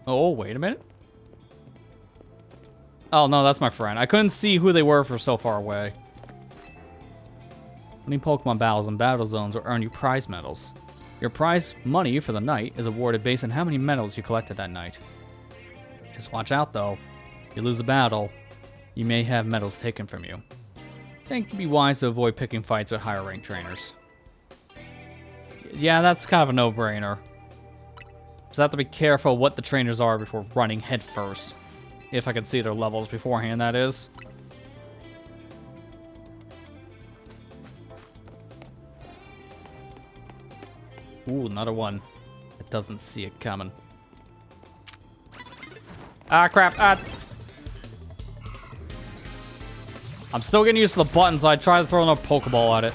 Oh, wait a minute. Oh, no, that's my friend. I couldn't see who they were for so far away. Winning Pokemon battles and battle zones will earn you prize medals. Your prize money for the night is awarded based on how many medals you collected that night. Just watch out, though. If you lose a battle, you may have medals taken from you. I think it'd be wise to avoid picking fights with higher ranked trainers. Yeah, that's kind of a no-brainer. Just have to be careful what the trainers are before running head first. If I can see their levels beforehand, that is. Ooh, another one. It doesn't see it coming. Ah, crap. Ah. I'm still getting used to the button, so I try to throw another Pokeball at it.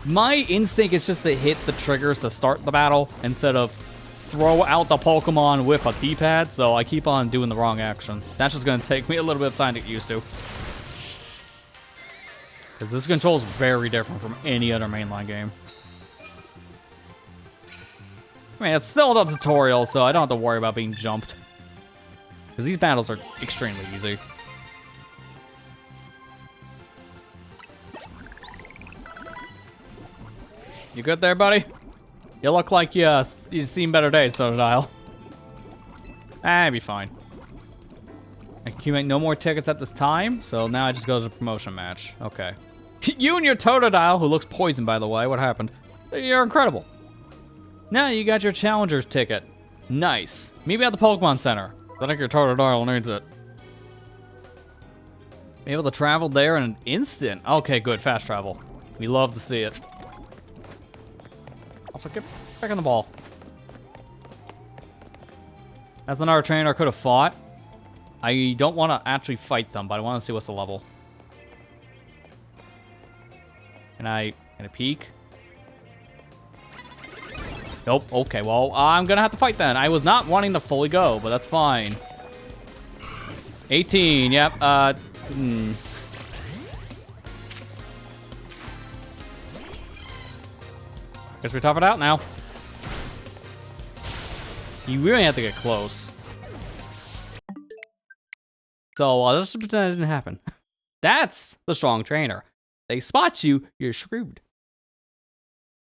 My instinct is just to hit the triggers to start the battle instead of throw out the Pokemon with a D-pad, so I keep on doing the wrong action. That's just going to take me a little bit of time to get used to. Because this control is very different from any other mainline game. I mean, it's still the tutorial, so I don't have to worry about being jumped. Because these battles are extremely easy. You good there, buddy? You look like you've seen better days, Totodile. I'll be fine. I can accumulate no more tickets at this time, so now I just go to the promotion match. Okay. You and your Totodile, who looks poisoned, by the way. What happened? You're incredible. Now you got your Challenger's ticket. Nice. Meet me at the Pokemon Center. I think your Totodile needs it. Be able to travel there in an instant. Okay, good. Fast travel. We love to see it. Also, get back on the ball. That's another trainer I could have fought. I don't want to actually fight them, but I want to see what's the level. Can I peek? Nope. Okay, well, I'm going to have to fight then. I was not wanting to fully go, but that's fine. 18, yep. Guess we tough it out now. You really have to get close. So let's just pretend it didn't happen. That's the strong trainer. They spot you, you're screwed.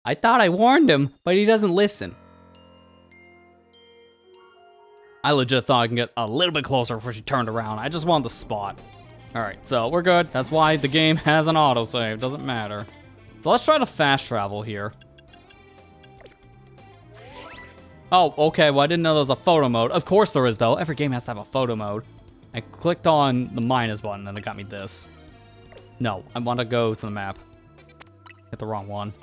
I thought I warned him, but he doesn't listen. I legit thought I can get a little bit closer before she turned around. I just wanted the spot. Alright, so we're good. That's why the game has an autosave. Doesn't matter. So let's try to fast travel here. Oh, okay. Well, I didn't know there was a photo mode. Of course there is, though. Every game has to have a photo mode. I clicked on the minus button, and it got me this. No, I want to go to the map. Hit the wrong one.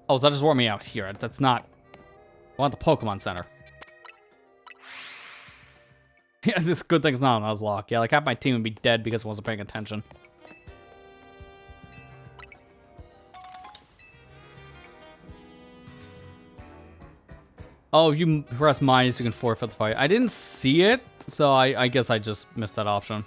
Oh, so that just wore me out here. That's not... I want the Pokemon Center. Yeah, this good thing's not on Nuzlocke. Yeah, like half my team would be dead because I wasn't paying attention. Oh, if you press minus, you can forfeit the fight. I didn't see it, so I guess I just missed that option.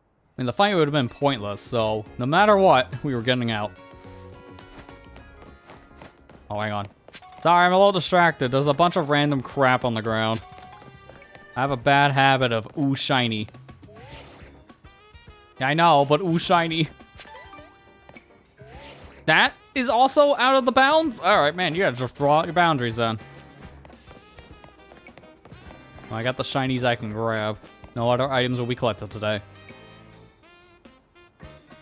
I mean, the fight would have been pointless, so no matter what, we were getting out. Oh, hang on. Sorry, I'm a little distracted. There's a bunch of random crap on the ground. I have a bad habit of ooh, shiny. Yeah, I know, but ooh, shiny. That is also out of the bounds? Alright, man, you gotta just draw out your boundaries then. Well, I got the shinies I can grab. No other items will be collected today.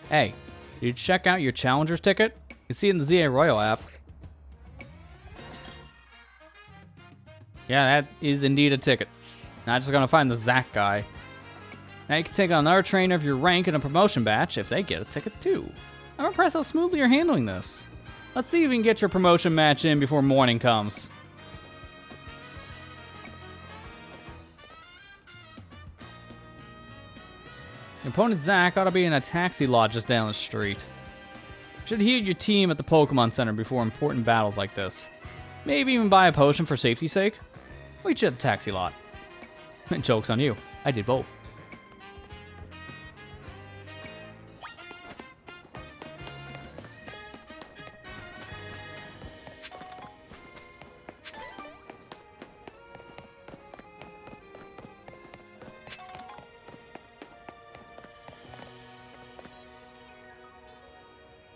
Hey, did you check out your Challenger's ticket? You can see it in the ZA Royal app. Yeah, that is indeed a ticket. Now I'm just gonna find the Zack guy. Now you can take on another trainer of your rank in a promotion batch if they get a ticket too. I'm impressed how smoothly you're handling this. Let's see if we can get your promotion match in before morning comes. Your opponent Zack ought to be in a taxi lodge just down the street. Should heal your team at the Pokemon Center before important battles like this. Maybe even buy a potion for safety's sake. Wait you at the taxi lot. Joke's on you. I did both.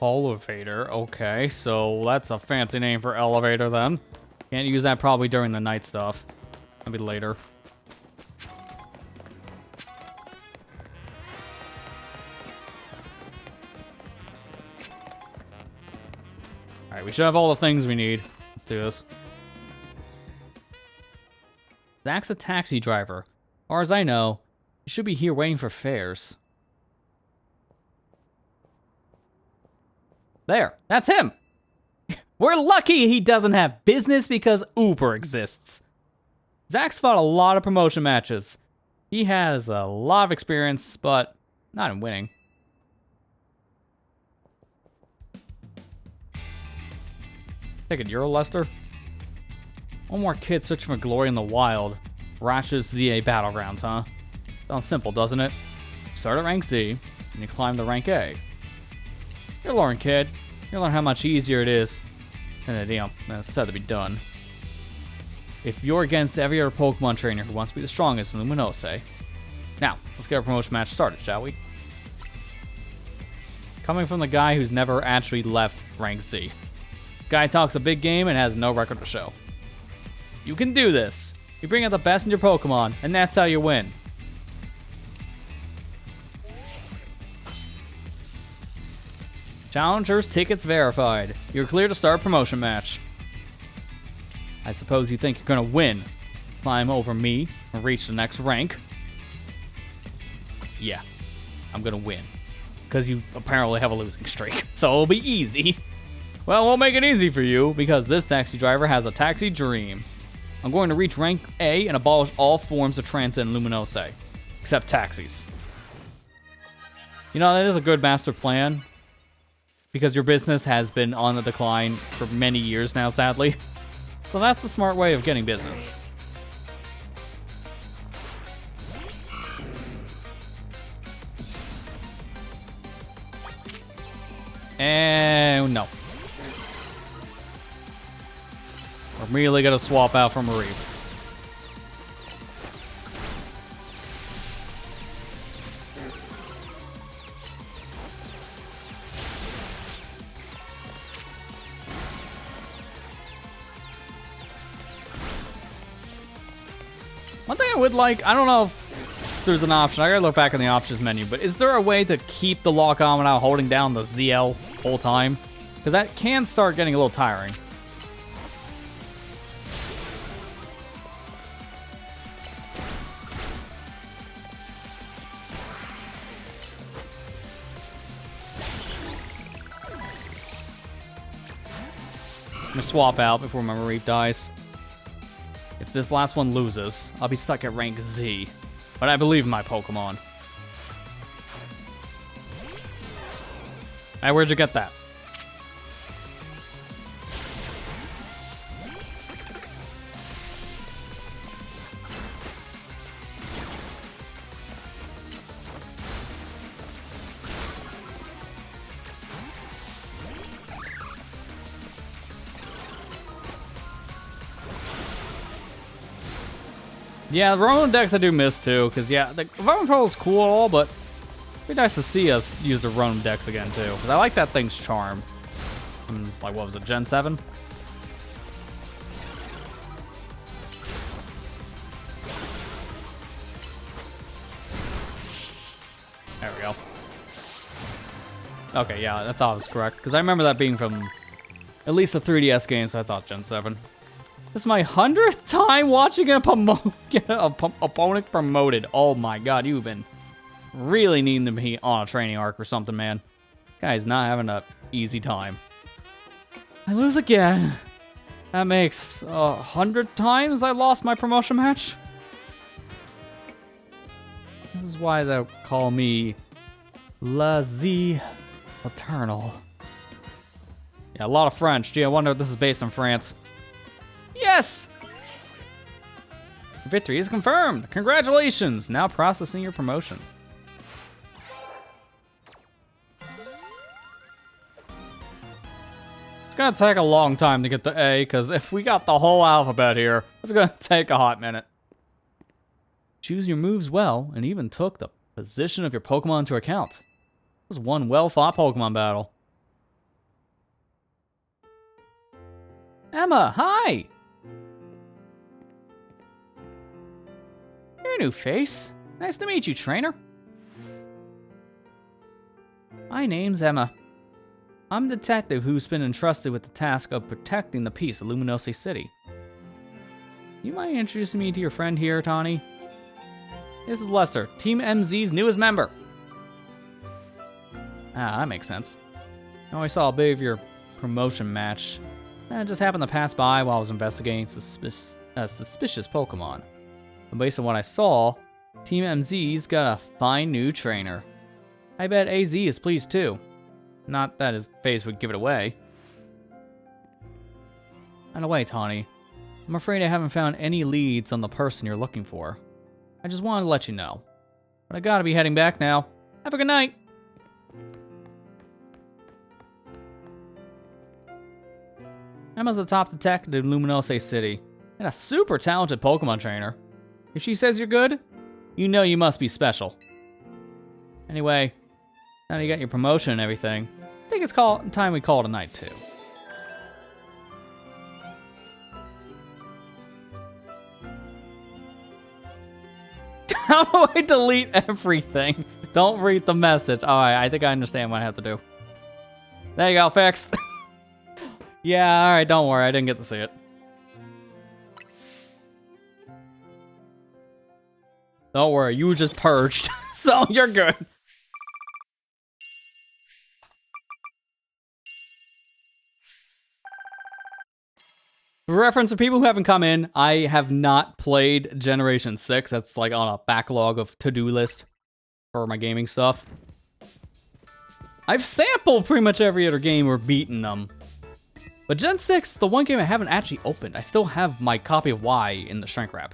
Elevator, okay, so that's a fancy name for elevator then. Can't use that probably during the night stuff. Maybe later. Alright, we should have all the things we need. Let's do this. Zack's a taxi driver. As far as I know, he should be here waiting for fares. There, that's him. We're lucky he doesn't have business because Uber exists. Zack's fought a lot of promotion matches. He has a lot of experience, but not in winning. Take it, you're a Lester? One more kid searching for glory in the wild. Rash's ZA Battlegrounds, huh? Sounds simple, doesn't it? You start at rank Z, and you climb to rank A. You're learning, kid. You'll learn how much easier it is than it's said to be done. If you're against every other Pokemon trainer who wants to be the strongest in Luminose. Now, let's get our promotion match started, shall we? Coming from the guy who's never actually left rank Z. Guy talks a big game and has no record to show. You can do this. You bring out the best in your Pokemon, and that's how you win. Challengers tickets verified. You're clear to start promotion match. I suppose you think you're gonna win. Climb over me and reach the next rank. Yeah, I'm gonna win. Because you apparently have a losing streak. So it'll be easy. Well, we'll make it easy for you because this taxi driver has a taxi dream. I'm going to reach rank A and abolish all forms of transit in Luminose. Except taxis. You know, that is a good master plan. Because your business has been on the decline for many years now, sadly. So that's the smart way of getting business. And no. We're immediately gonna swap out from Marie. One thing I would like, I don't know if there's an option. I gotta look back in the options menu, but is there a way to keep the lock on without holding down the ZL whole time? Because that can start getting a little tiring. I'm gonna swap out before my Mareep dies. If this last one loses, I'll be stuck at rank Z. But I believe in my Pokemon. Hey, where'd you get that? Yeah, the Roman decks I do miss too, because yeah, the Roman Patrol is cool and all, but it'd be nice to see us use the Roman decks again too, because I like that thing's charm. Like, what was it, Gen 7? There we go. Okay, yeah, I thought I was correct, because I remember that being from at least the 3DS game, so I thought Gen 7. This is my 100th time watching an opponent promoted. Oh my god, you've been really needing to be on a training arc or something, man. Guy's not having an easy time. I lose again. That makes 100 times I lost my promotion match. This is why they'll call me La Z Eternal. Yeah, a lot of French. Gee, I wonder if this is based in France. Yes! Victory is confirmed. Congratulations. Now processing your promotion. It's gonna take a long time to get the A, because if we got the whole alphabet here, it's gonna take a hot minute. Choose your moves well, and even took the position of your Pokemon into account. It was one well-fought Pokemon battle. Emma, hi! You're a new face. Nice to meet you, trainer. My name's Emma. I'm a detective who's been entrusted with the task of protecting the peace of Luminosity City. You mind introducing me to your friend here, Tawny? This is Lester, Team MZ's newest member. Ah, that makes sense. I always saw a bit of your promotion match. I just happened to pass by while I was investigating suspicious Pokemon. But based on what I saw, Team MZ's got a fine new trainer. I bet AZ is pleased too. Not that his face would give it away. By the way, Tawny, I'm afraid I haven't found any leads on the person you're looking for. I just wanted to let you know. But I gotta be heading back now. Have a good night! Emma's the top detective in Luminosity City, and a super talented Pokemon trainer. If she says you're good, you know you must be special. Anyway, now that you got your promotion and everything, I think it's time we call it a night too. How do I delete everything? Don't read the message. Alright, I think I understand what I have to do. There you go, fixed. Yeah, alright, don't worry, I didn't get to see it. Don't worry, you were just purged, so you're good. For reference to people who haven't come in, I have not played Generation 6. That's like on a backlog of to-do list for my gaming stuff. I've sampled pretty much every other game or beaten them. But Gen 6, the one game I haven't actually opened. I still have my copy of Y in the shrink wrap.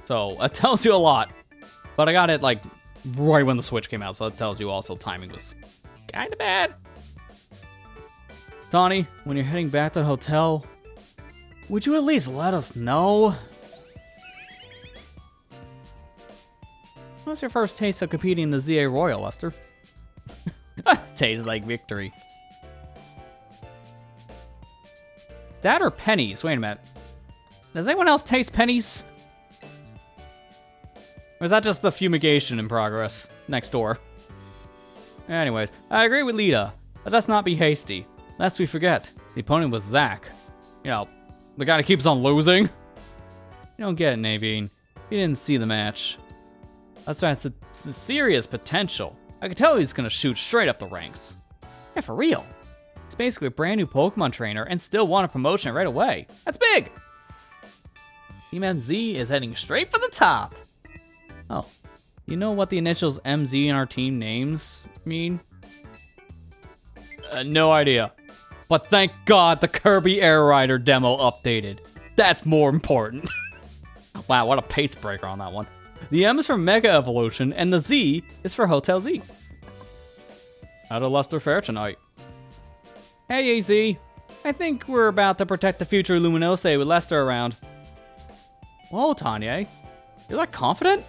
So, it tells you a lot. But I got it, like, right when the Switch came out, so it tells you also timing was kind of bad. Tawny, when you're heading back to the hotel, would you at least let us know? What's your first taste of competing in the ZA Royal, Lester? Tastes like victory. That or pennies? Wait a minute. Does anyone else taste pennies? Or is that just the fumigation in progress next door? Anyways, I agree with Lita. Let us not be hasty. Lest we forget, the opponent was Zack. You know, the guy that keeps on losing. You don't get it, Naveen. You didn't see the match. That's why it's serious potential. I could tell he's gonna shoot straight up the ranks. Yeah, for real. He's basically a brand new Pokemon trainer and still won a promotion right away. That's big! Team MZ is heading straight for the top. Oh, you know what the initials MZ in our team names mean? No idea. But thank God the Kirby Air Rider demo updated. That's more important. Wow, what a pace breaker on that one. The M is for Mega Evolution, and the Z is for Hotel Z. How did Lester fare tonight? Hey, AZ. I think we're about to protect the future Luminose with Lester around. Whoa, Tanya. You're that confident?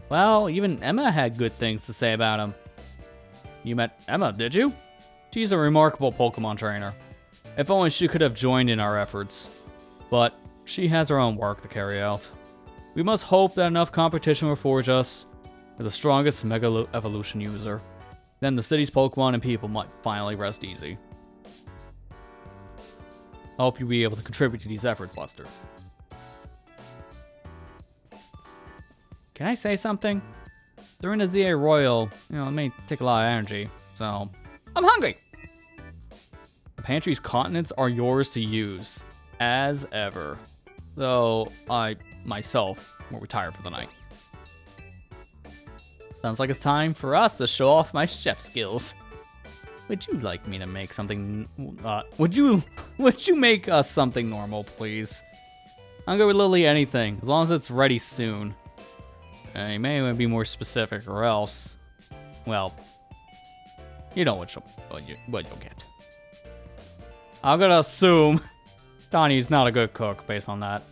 Well, even Emma had good things to say about him. You met Emma, did you? She's a remarkable Pokemon trainer. If only she could have joined in our efforts. But she has her own work to carry out. We must hope that enough competition will forge us as the strongest Mega Evolution user. Then the city's Pokemon and people might finally rest easy. I hope you'll be able to contribute to these efforts, Lester. Can I say something? During the ZA Royal, it may take a lot of energy, so I'm hungry! The pantry's continents are yours to use, as ever. Though I, myself, will retire for the night. Sounds like it's time for us to show off my chef skills. Would you like me to make something, would you make us something normal, please? I'm good with literally anything, as long as it's ready soon. You may want to be more specific, or else, well, you know what you'll get. I'm gonna assume Donnie's not a good cook based on that.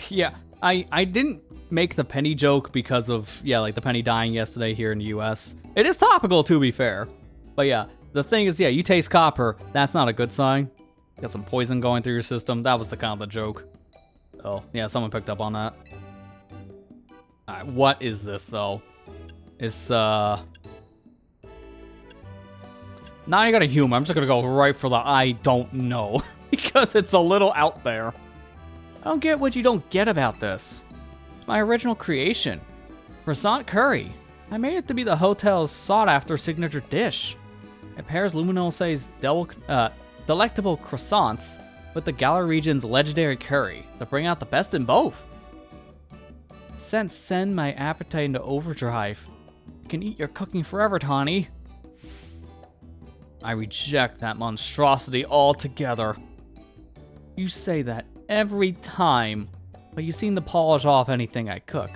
Yeah, I didn't make the penny joke because of, like the penny dying yesterday here in the US. It is topical, to be fair. But yeah, the thing is, you taste copper. That's not a good sign. Got some poison going through your system. That was the kind of the joke. Oh, yeah, someone picked up on that. Alright, what is this, though? It's, not even gonna humor. I'm just gonna go right for the I don't know. Because it's a little out there. I don't get what you don't get about this. It's my original creation. Croissant curry. I made it to be the hotel's sought-after signature dish. It pairs Luminose's delectable croissants with the Galar region's legendary curry to bring out the best in both. Send my appetite into overdrive. You can eat your cooking forever, Tawny. I reject that monstrosity altogether. You say that every time, but you seem to polish off anything I cook.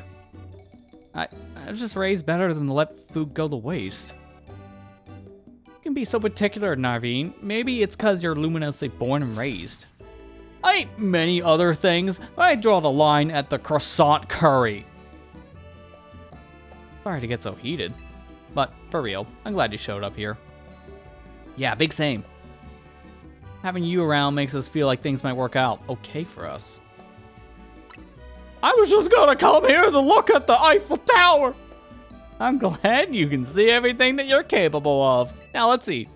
I was just raised better than to let food go to waste. You can be so particular, Naveen. Maybe it's because you're luminously born and raised. I eat many other things, but I draw the line at the croissant curry. Sorry to get so heated, but for real, I'm glad you showed up here. Yeah, big same. Having you around makes us feel like things might work out okay for us. I was just gonna come here to look at the Eiffel Tower. I'm glad you can see everything that you're capable of. Now let's eat.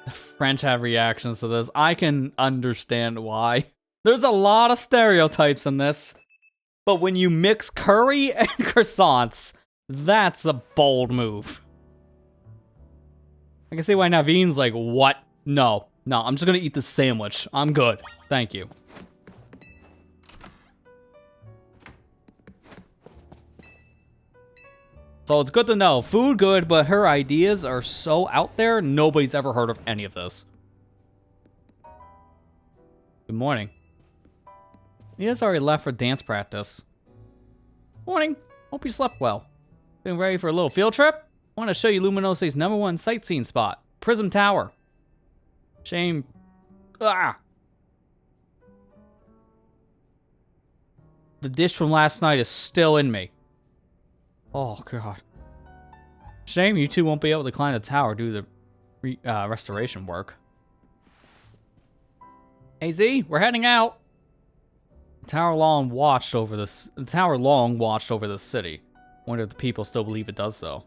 The French have reactions to this. I can understand why. There's a lot of stereotypes in this. But when you mix curry and croissants, that's a bold move. I can see why Naveen's like, what? No, I'm just gonna eat this sandwich. I'm good. Thank you. So it's good to know. Food good, but her ideas are so out there, nobody's ever heard of any of this. Good morning. Nina's already left for dance practice. Morning. Hope you slept well. Been ready for a little field trip? I want to show you Luminosi's #1 sightseeing spot, Prism Tower. Shame. Ah. The dish from last night is still in me. Oh, God. Shame you two won't be able to climb the tower due to the restoration work. Hey, Z, we're heading out. The tower long watched over the city. Wonder if the people still believe it does so.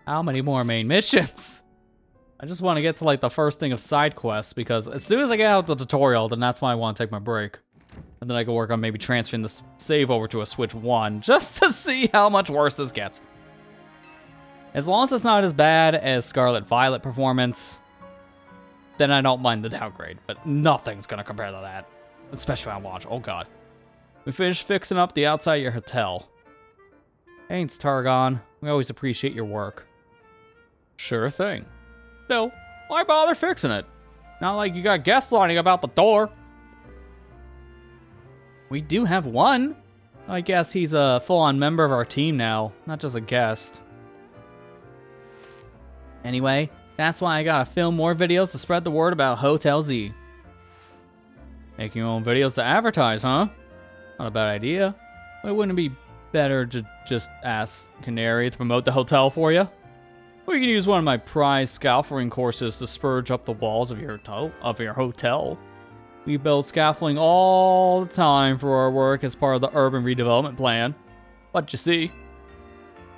How many more main missions? I just want to get to like the first thing of side quests because as soon as I get out the tutorial, then that's why I want to take my break. And then I can work on maybe transferring this save over to a Switch 1 just to see how much worse this gets. As long as it's not as bad as Scarlet Violet performance, then I don't mind the downgrade. But nothing's going to compare to that. Especially on launch. Oh, God. We finished fixing up the outside of your hotel. Thanks, Targon. We always appreciate your work. Sure thing. No, why bother fixing it? Not like you got guests lining about the door. We do have one. I guess he's a full-on member of our team now, not just a guest. Anyway, that's why I gotta film more videos to spread the word about Hotel Z. Making your own videos to advertise, huh? Not a bad idea. Why wouldn't it be better to just ask Canary to promote the hotel for you? We can use one of my prize scaffolding courses to spurge up the walls of your hotel. We build scaffolding all the time for our work as part of the urban redevelopment plan. But you see,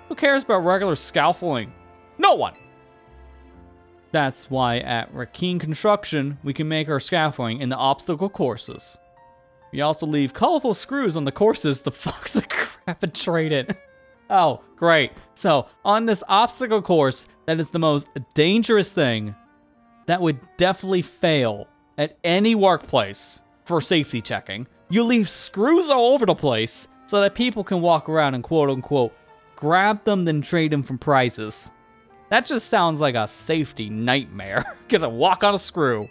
who cares about regular scaffolding? No one! That's why at Rakeen Construction, we can make our scaffolding in the obstacle courses. We also leave colorful screws on the courses to fox the crap and trade it. Oh, great. So, on this obstacle course, that is the most dangerous thing that would definitely fail at any workplace for safety checking. You leave screws all over the place so that people can walk around and quote-unquote grab them then trade them for prizes. That just sounds like a safety nightmare. Get to walk on a screw.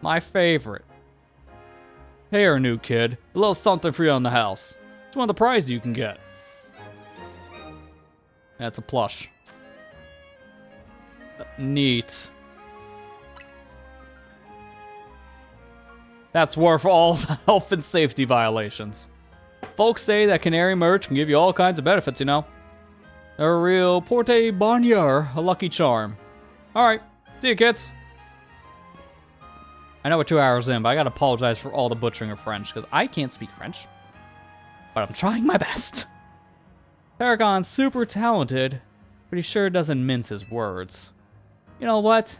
My favorite. Here, new kid. A little something for you on the house. It's one of the prizes you can get. That's a plush. Neat. That's worth all the health and safety violations. Folks say that Canary merch can give you all kinds of benefits, you know. They're a real porte bonheur, a lucky charm. Alright, see you kids. I know we're 2 hours in, but I gotta apologize for all the butchering of French, because I can't speak French. But I'm trying my best. Paragon's super talented, but he sure doesn't mince his words. You know what?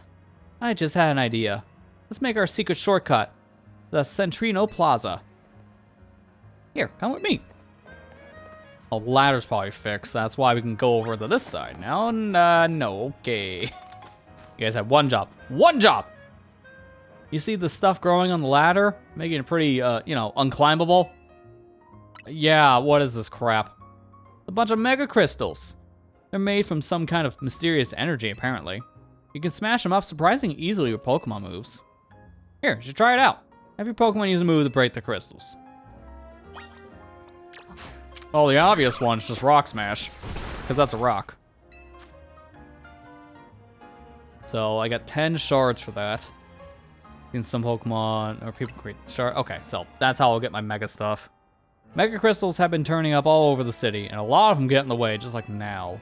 I just had an idea. Let's make our secret shortcut. The Centrino Plaza. Here, come with me. Oh, the ladder's probably fixed. That's why we can go over to this side now. No, okay. You guys have one job. One job! You see the stuff growing on the ladder? Making it pretty, unclimbable? Yeah, what is this crap? A bunch of mega crystals. They're made from some kind of mysterious energy, apparently. You can smash them up surprisingly easily with Pokemon moves. Here, you should try it out. Have your Pokemon use a move to break the crystals. Well, the obvious one's just Rock Smash, because that's a rock. So I got 10 shards for that. In some Pokemon, or people create shard. Okay, so that's how I'll get my Mega stuff. Mega Crystals have been turning up all over the city, and a lot of them get in the way, just like now.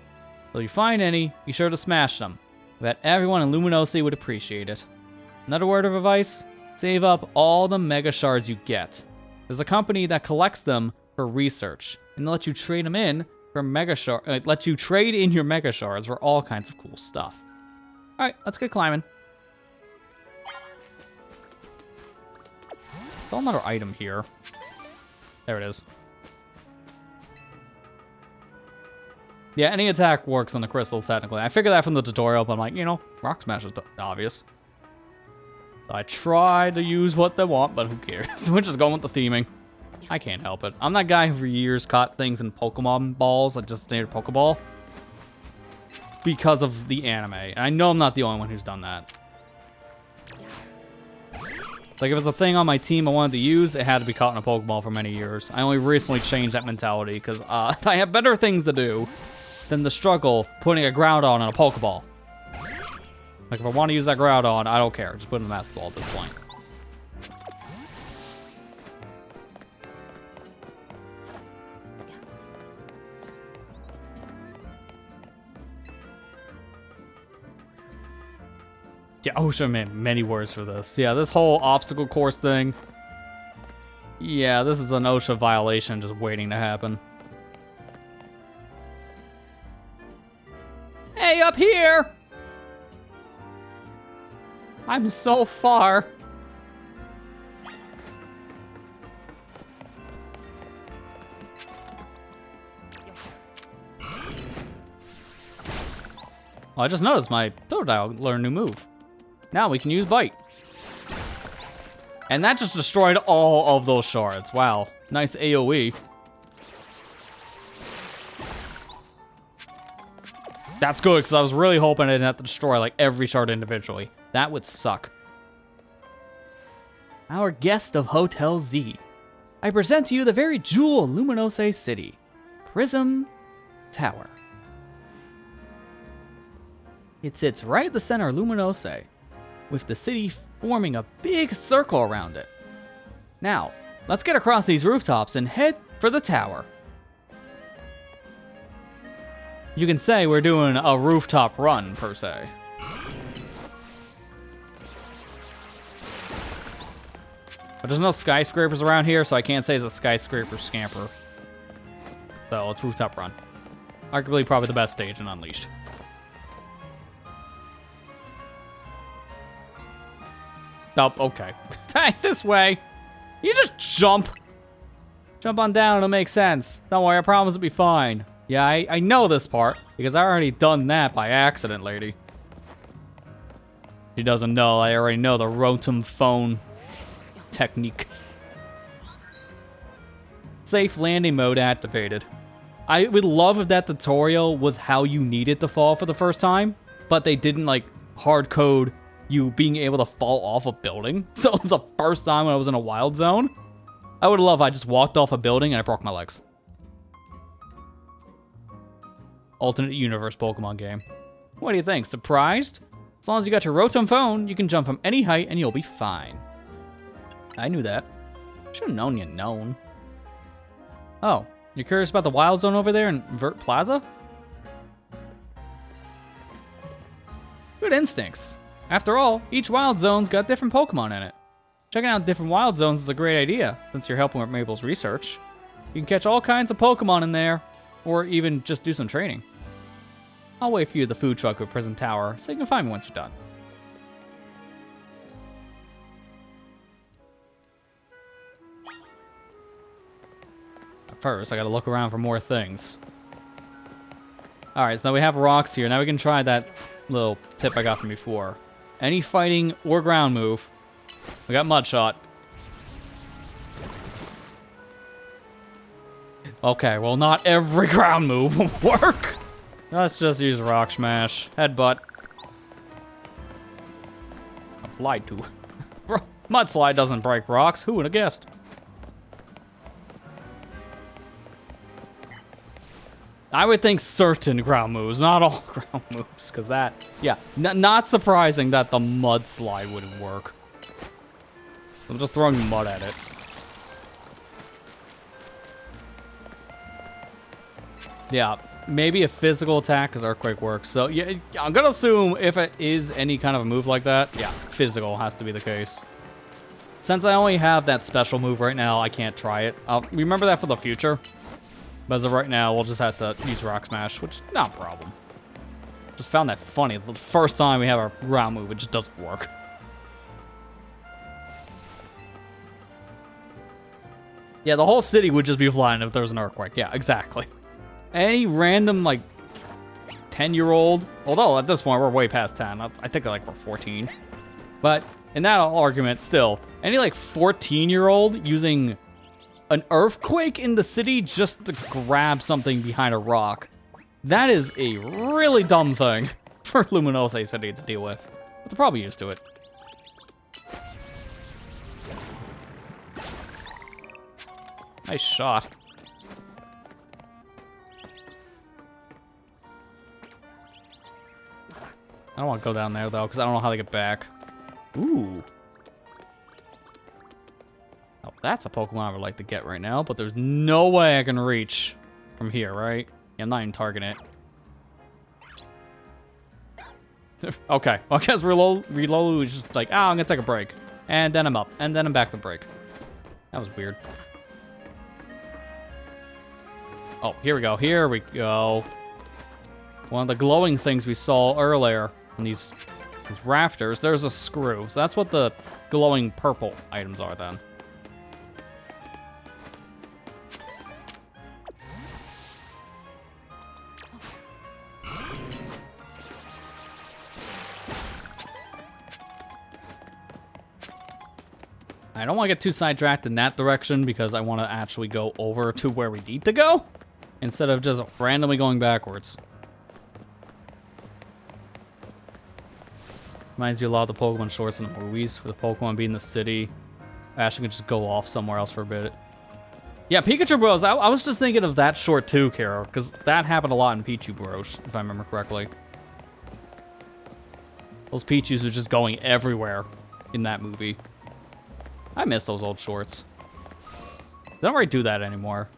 So if you find any, be sure to smash them. I bet everyone in Luminosi would appreciate it. Another word of advice? Save up all the Mega Shards you get. There's a company that collects them for research, and let you trade them in for Mega Shard. Let you trade in your Mega Shards for all kinds of cool stuff. All right, let's get climbing. Saw another item here. There it is. Yeah, any attack works on the crystals, technically. I figured that from the tutorial, but I'm like, Rock Smash is obvious. I tried to use what they want, but who cares? We're just going with the theming. I can't help it. I'm that guy who for years caught things in Pokemon balls, like just standard Pokeball, because of the anime. And I know I'm not the only one who's done that. Like, if it's a thing on my team I wanted to use, it had to be caught in a Pokeball for many years. I only recently changed that mentality, because I have better things to do than the struggle putting a Groudon on a Pokeball. Like, if I want to use that Groudon, I don't care. Just put it in the Master Ball at this point. Yeah, OSHA, man, many words for this. Yeah, this whole obstacle course thing. Yeah, this is an OSHA violation just waiting to happen. Hey, up here! I'm so far. Well, I just noticed my Totodile learned a new move. Now we can use Bite. And that just destroyed all of those shards. Wow. Nice AoE. That's good, because I was really hoping I didn't have to destroy like every shard individually. That would suck. Our guest of Hotel Z. I present to you the very jewel of Luminose City. Prism Tower. It sits right at the center of Luminose, with the city forming a big circle around it. Now, let's get across these rooftops and head for the tower. You can say we're doing a rooftop run, per se. But there's no skyscrapers around here, so I can't say it's a skyscraper scamper. So, it's rooftop run. Arguably probably the best stage in Unleashed. Oh, okay. This way. You just jump. Jump on down, it'll make sense. Don't worry, I promise it'll be fine. Yeah, I know this part, because I already done that by accident, lady. She doesn't know, I already know the Rotom phone technique. Safe landing mode activated. I would love if that tutorial was how you needed to fall for the first time, but they didn't, like, hard code you being able to fall off a building. So the first time when I was in a wild zone, I would love if I just walked off a building and I broke my legs. Alternate universe Pokemon game. What do you think? Surprised? As long as you got your Rotom phone, you can jump from any height and you'll be fine. I knew that. Should've known you'd known. Oh, you're curious about the wild zone over there in Vert Plaza? Good instincts. After all, each wild zone's got different Pokemon in it. Checking out different wild zones is a great idea, since you're helping with Mabel's research. You can catch all kinds of Pokemon in there, or even just do some training. I'll wait for you at the food truck at Prison Tower, so you can find me once you're done. First, I gotta look around for more things. Alright, so we have rocks here. Now we can try that little tip I got from before. Any fighting or ground move. We got Mud Shot. Okay, well, not every ground move will work. Let's just use Rock Smash. Headbutt. Applied to. Mudslide doesn't break rocks. Who would have guessed? I would think certain ground moves, not all ground moves, because that, yeah, not surprising that the Mudslide wouldn't work. I'm just throwing mud at it. Yeah, maybe a physical attack, because Earthquake works. So, yeah, I'm going to assume if it is any kind of a move like that, yeah, physical has to be the case. Since I only have that special move right now, I can't try it. I'll remember that for the future. But as of right now, we'll just have to use Rock Smash, which, not a problem. Just found that funny. The first time we have a ground move, it just doesn't work. Yeah, the whole city would just be flying if there was an earthquake. Yeah, exactly. Any random, like, 10-year-old, although at this point we're way past 10. I think like we're 14. But in that argument, still, any like 14-year-old using an earthquake in the city just to grab something behind a rock. That is a really dumb thing for Luminose City to deal with. But they're probably used to it. Nice shot. I don't want to go down there, though, because I don't know how to get back. Ooh. Oh, that's a Pokemon I would like to get right now, but there's no way I can reach from here, right? Yeah, I'm not even targeting it. Okay, well, I guess Reload was just like, I'm going to take a break. And then I'm up, and then I'm back to break. That was weird. Oh, here we go, here we go. One of the glowing things we saw earlier on these rafters, there's a screw. So that's what the glowing purple items are then. I don't want to get too sidetracked in that direction because I want to actually go over to where we need to go instead of just randomly going backwards. Reminds you a lot of the Pokemon shorts in the movies, for the Pokemon being in the city. Ash can just go off somewhere else for a bit. Yeah, Pikachu Bros. I was just thinking of that short too, Kara, because that happened a lot in Pichu Bros, if I remember correctly. Those Pichus were just going everywhere in that movie. I miss those old shorts. They don't really do that anymore.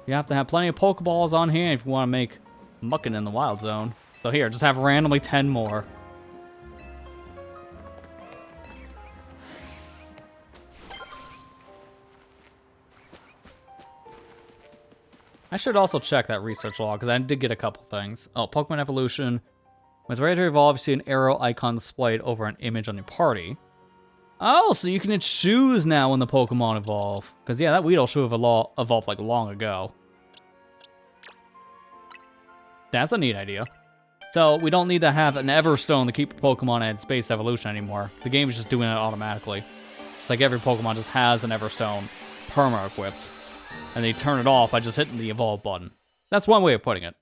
You have to have plenty of Pokeballs on hand if you want to make mucking in the Wild Zone. So here, just have randomly 10 more. I should also check that research log, because I did get a couple things. Oh, Pokemon Evolution. When it's ready to evolve, you see an arrow icon displayed over an image on your party. Oh, so you can choose now when the Pokemon evolve. Because, yeah, that Weedle should have evolved, like, long ago. That's a neat idea. So, we don't need to have an Everstone to keep Pokemon at Space Evolution anymore. The game is just doing it automatically. It's like every Pokemon just has an Everstone perma-equipped. And they turn it off by just hitting the Evolve button. That's one way of putting it.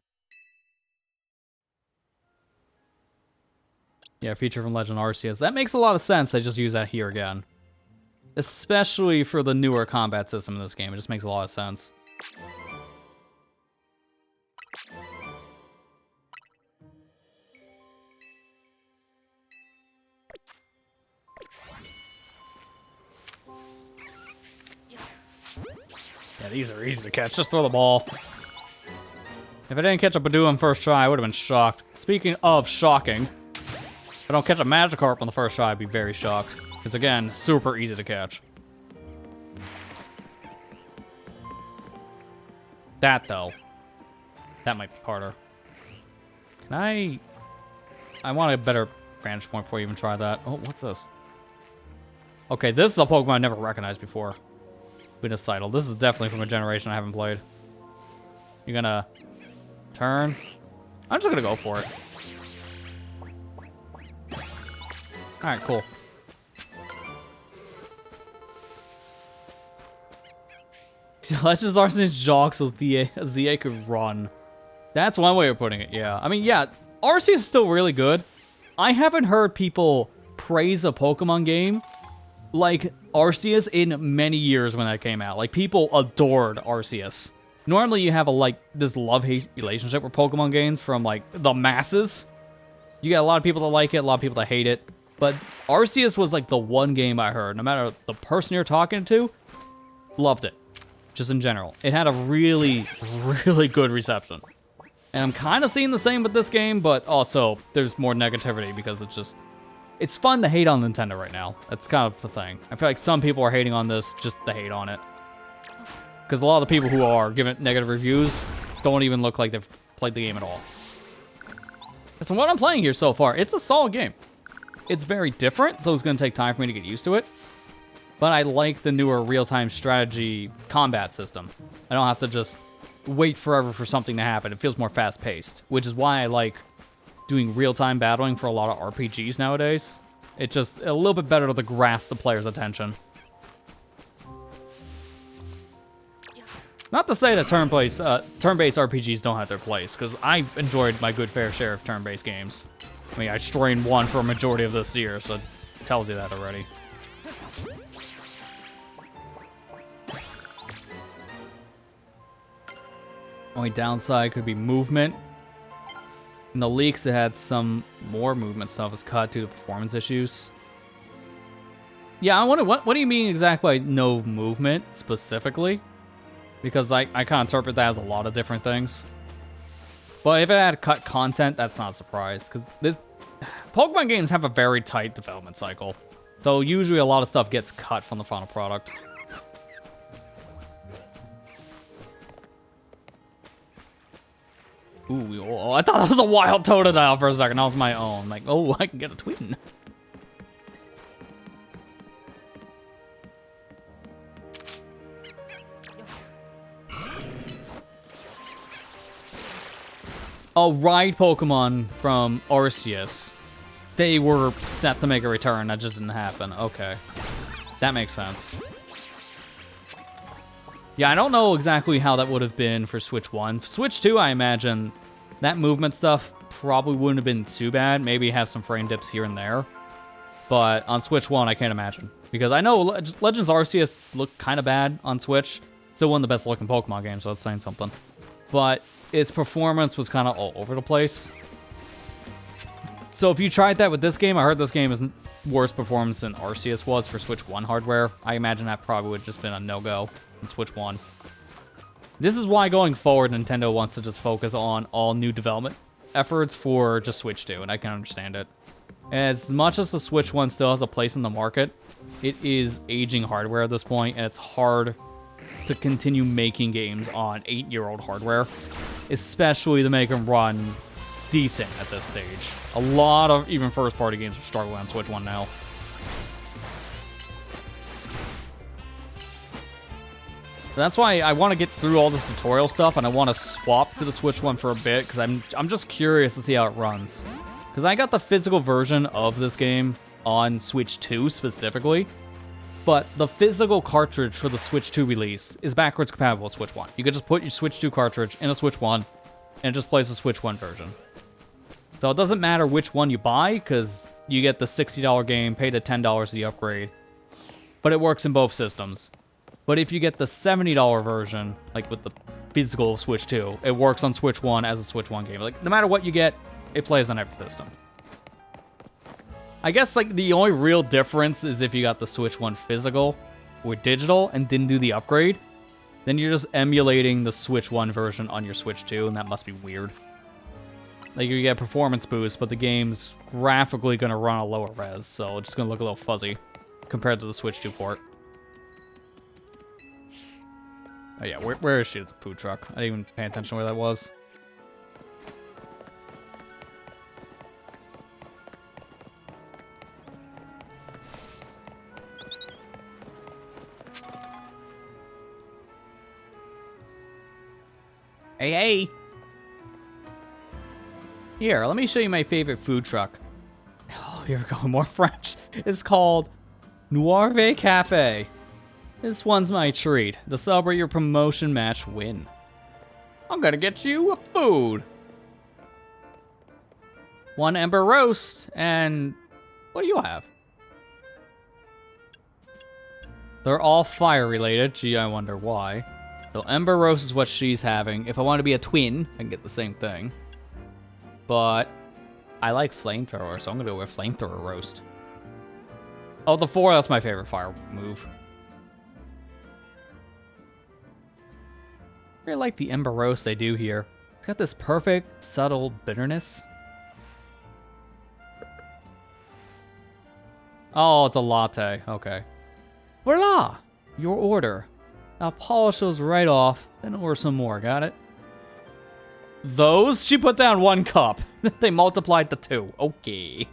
Yeah, feature from Legend Arceus. That makes a lot of sense. They just use that here again. Especially for the newer combat system in this game. It just makes a lot of sense. Yeah, these are easy to catch. Just throw the ball. If I didn't catch a Badoo on first try, I would have been shocked. Speaking of shocking, if I don't catch a Magikarp on the first try, I'd be very shocked. It's, again, super easy to catch. That, though. That might be harder. Can I want a better vantage point before you even try that. Oh, what's this? Okay, this is a Pokemon I never recognized before. Venusaidle. This is definitely from a generation I haven't played. You're gonna turn. I'm just gonna go for it. Alright, cool. Legends Arceus jogs so ZA could run. That's one way of putting it, yeah. I mean, yeah, Arceus is still really good. I haven't heard people praise a Pokemon game like Arceus in many years when that came out. Like, people adored Arceus. Normally, you have this love-hate relationship with Pokemon games from, like, the masses. You get a lot of people that like it, a lot of people that hate it. But Arceus was, like, the one game I heard, no matter the person you're talking to, loved it. Just in general. It had a really, really good reception. And I'm kind of seeing the same with this game, but also, there's more negativity because it's just... It's fun to hate on Nintendo right now. That's kind of the thing. I feel like some people are hating on this just to hate on it. Because a lot of the people who are giving it negative reviews don't even look like they've played the game at all. So what I'm playing here so far, it's a solid game. It's very different, so it's going to take time for me to get used to it. But I like the newer real-time strategy combat system. I don't have to just wait forever for something to happen. It feels more fast-paced, which is why I like doing real-time battling for a lot of RPGs nowadays. It's just a little bit better to grasp the player's attention. Not to say that turn-based RPGs don't have their place, because I've enjoyed my good fair share of turn-based games. I mean, I strained one for a majority of this year, so it tells you that already. Only downside could be movement. In the leaks, it had some more movement stuff was cut due to performance issues. Yeah, I wonder, what do you mean exactly by no movement, specifically? Because I kind of interpret that as a lot of different things. But if it had cut content, that's not a surprise. Because Pokemon games have a very tight development cycle. So usually a lot of stuff gets cut from the final product. Ooh, oh, I thought that was a wild Totodile for a second. That was my own. Like, oh, I can get a twin. Oh, Ride Pokemon from Arceus. They were set to make a return. That just didn't happen. Okay. That makes sense. Yeah, I don't know exactly how that would have been for Switch 1. Switch 2, I imagine that movement stuff probably wouldn't have been too bad. Maybe have some frame dips here and there. But on Switch 1, I can't imagine. Because I know Legends Arceus looked kind of bad on Switch. Still one of the best looking Pokemon games, so that's saying something. But its performance was kind of all over the place. So if you tried that with this game, I heard this game is worse performance than Arceus was for Switch 1 hardware. I imagine that probably would have just been a no-go in Switch 1. This is why going forward, Nintendo wants to just focus on all new development efforts for just Switch 2, and I can understand it. As much as the Switch 1 still has a place in the market, it is aging hardware at this point, and it's hard to continue making games on 8-year-old hardware, especially to make them run decent at this stage. A lot of even first-party games are struggling on Switch 1 now. That's why I want to get through all this tutorial stuff, and I want to swap to the Switch 1 for a bit, because I'm just curious to see how it runs. Because I got the physical version of this game on Switch 2 specifically, but the physical cartridge for the Switch 2 release is backwards compatible with Switch 1. You could just put your Switch 2 cartridge in a Switch 1, and it just plays the Switch 1 version. So it doesn't matter which one you buy, because you get the $60 game, pay the $10 for the upgrade, but it works in both systems. But if you get the $70 version, like with the physical Switch 2, it works on Switch 1 as a Switch 1 game. Like, no matter what you get, it plays on every system. I guess, like, the only real difference is if you got the Switch 1 physical or digital and didn't do the upgrade, then you're just emulating the Switch 1 version on your Switch 2, and that must be weird. Like, you get a performance boost, but the game's graphically going to run a lower res, so it's just going to look a little fuzzy compared to the Switch 2 port. Oh yeah, where is she? The food truck. I didn't even pay attention where that was. Hey! Here, let me show you my favorite food truck. Oh, here we go, more French. It's called Noirve Cafe. This one's my treat. To celebrate your promotion match win. I'm gonna get you a food. 1 ember roast, and what do you have? They're all fire related. Gee, I wonder why. So ember roast is what she's having. If I want to be a twin, I can get the same thing. But I like flamethrower, so I'm gonna go with flamethrower roast. Oh, the 4, that's my favorite fire move. I really like the ember roast they do here. It's got this perfect, subtle bitterness. Oh, it's a latte. Okay. Voila! Your order. I'll polish those right off, then order some more. Got it? Those? She put down 1 cup. They multiplied to 2. Okay.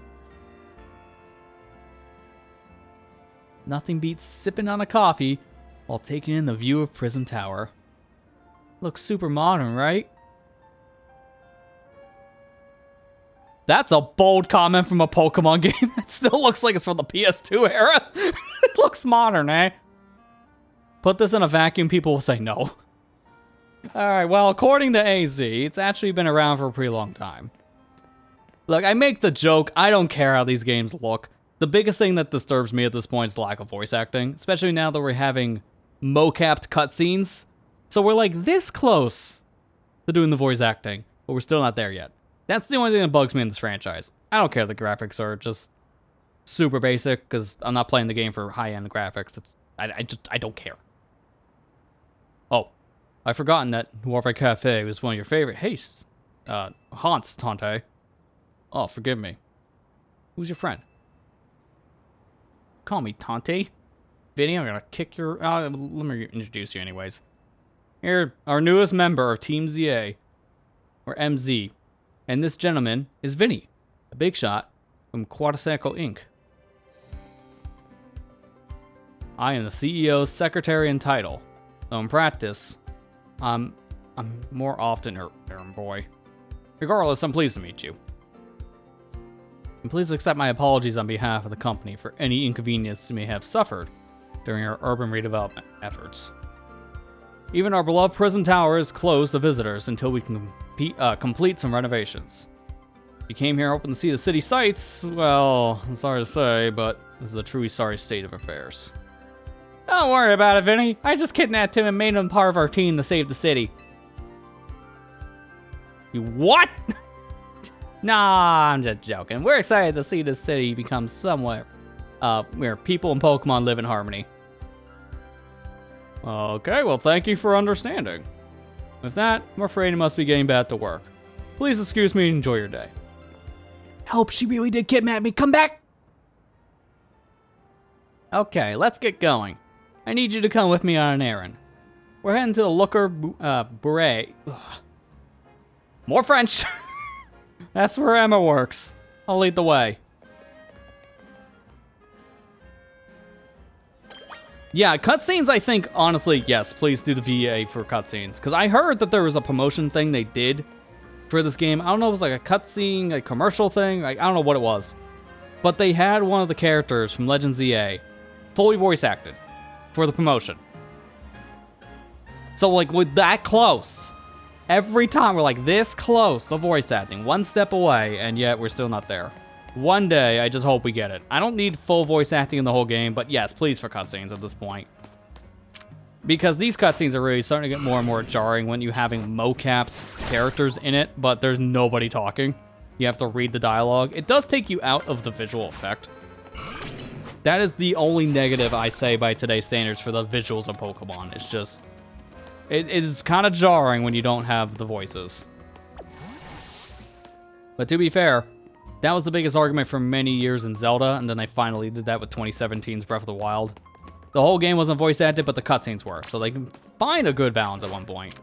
Nothing beats sipping on a coffee while taking in the view of Prism Tower. Looks super modern, right? That's a bold comment from a Pokemon game that still looks like it's from the PS2 era. It looks modern, eh? Put this in a vacuum, people will say no. Alright, well, according to AZ, it's actually been around for a pretty long time. Look, I make the joke, I don't care how these games look. The biggest thing that disturbs me at this point is the lack of voice acting, especially now that we're having mo-capped cutscenes. So we're like this close to doing the voice acting, but we're still not there yet. That's the only thing that bugs me in this franchise. I don't care if the graphics are just super basic, because I'm not playing the game for high-end graphics. I don't care. Oh, I've forgotten that Warfare Cafe was one of your favorite haunts, Tante. Oh, forgive me. Who's your friend? Call me Tante. Vinny, I'm gonna kick your... let me introduce you anyways. You're our newest member of Team ZA, or MZ. And this gentleman is Vinny, a big shot from Quadricycle Inc. I am the CEO's secretary in title, though in practice, I'm more often her errand boy. Regardless, I'm pleased to meet you. And please accept my apologies on behalf of the company for any inconvenience you may have suffered during our urban redevelopment efforts. Even our beloved prison tower is closed to visitors until we can complete some renovations. If you came here hoping to see the city sights, well, I'm sorry to say, but this is a truly sorry state of affairs. Don't worry about it, Vinny. I just kidnapped him and made him part of our team to save the city. You what? Nah, I'm just joking. We're excited to see this city become somewhere where people and Pokemon live in harmony. Okay, well, thank you for understanding. With that, I'm afraid I must be getting back to work. Please excuse me and enjoy your day. Hope she really did kidnap me. Come back! Okay, let's get going. I need you to come with me on an errand. We're heading to the Looker Beret. More French! That's where Emma works. I'll lead the way. Yeah, cutscenes, I think, honestly, yes, please do the VA for cutscenes. Because I heard that there was a promotion thing they did for this game. I don't know if it was like a cutscene, a commercial thing. I don't know what it was. But they had one of the characters from Legends EA fully voice acted for the promotion. So, like, with that close, every time we're like this close to voice acting, one step away, and yet we're still not there. One day, I just hope we get it. I don't need full voice acting in the whole game, but yes, please for cutscenes at this point. Because these cutscenes are really starting to get more and more jarring when you're having mo-capped characters in it, but there's nobody talking. You have to read the dialogue. It does take you out of the visual effect. That is the only negative I say by today's standards for the visuals of Pokemon. It's just... It is kind of jarring when you don't have the voices. But to be fair, that was the biggest argument for many years in Zelda, and then they finally did that with 2017's Breath of the Wild. The whole game wasn't voice acted, but the cutscenes were, so they can find a good balance at one point.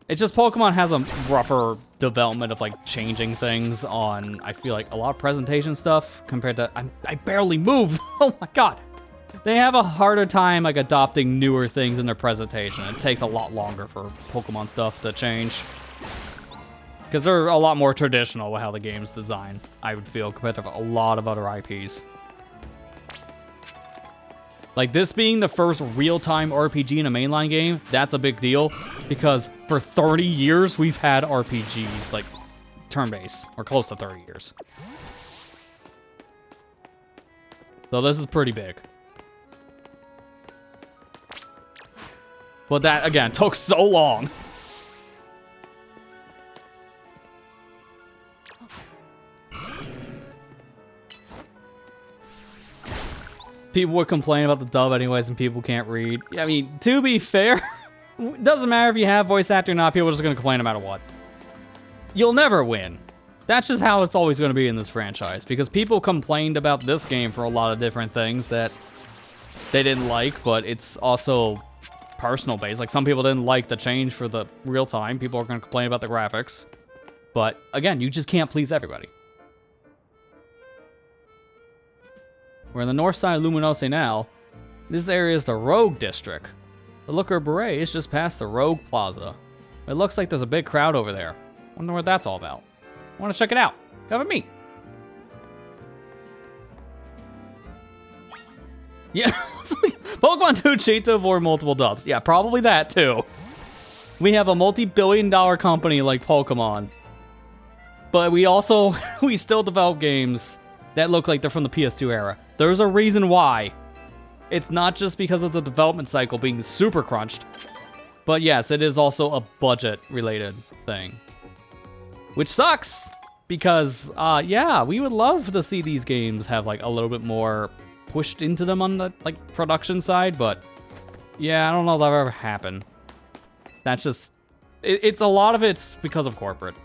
It's just Pokemon has a rougher development of like changing things on, I feel like, a lot of presentation stuff compared to, I barely moved. Oh my god. They have a harder time like adopting newer things in their presentation. It takes a lot longer for Pokemon stuff to change. Because they're a lot more traditional with how the game's designed, I would feel, compared to a lot of other IPs. Like, this being the first real-time RPG in a mainline game, that's a big deal. Because for 30 years, we've had RPGs, like, turn-based, or close to 30 years. So this is pretty big. But that, again, took so long. People would complain about the dub anyways, and people can't read. I mean, to be fair, it doesn't matter if you have voice acting or not, people are just going to complain no matter what. You'll never win. That's just how it's always going to be in this franchise, because people complained about this game for a lot of different things that they didn't like, but it's also personal based. Like, some people didn't like the change for the real time. People are going to complain about the graphics. But, again, you just can't please everybody. We're in the north side of Luminose now. This area is the Rogue District. The Looker Beret is just past the Rogue Plaza. It looks like there's a big crowd over there. Wonder what that's all about. I want to check it out. Come with me. Yeah, Pokemon 2 cheat to avoid multiple dubs. Yeah, probably that too. We have a multi-billion-dollar company like Pokemon. But we also, we still develop games that look like they're from the PS2 era. There's a reason why. It's not just because of the development cycle being super crunched. But yes, it is also a budget-related thing. Which sucks! Because, yeah, we would love to see these games have, like, a little bit more pushed into them on the, like, production side, but yeah, I don't know if that'll ever happen. That's just, it's a lot of it's because of corporate.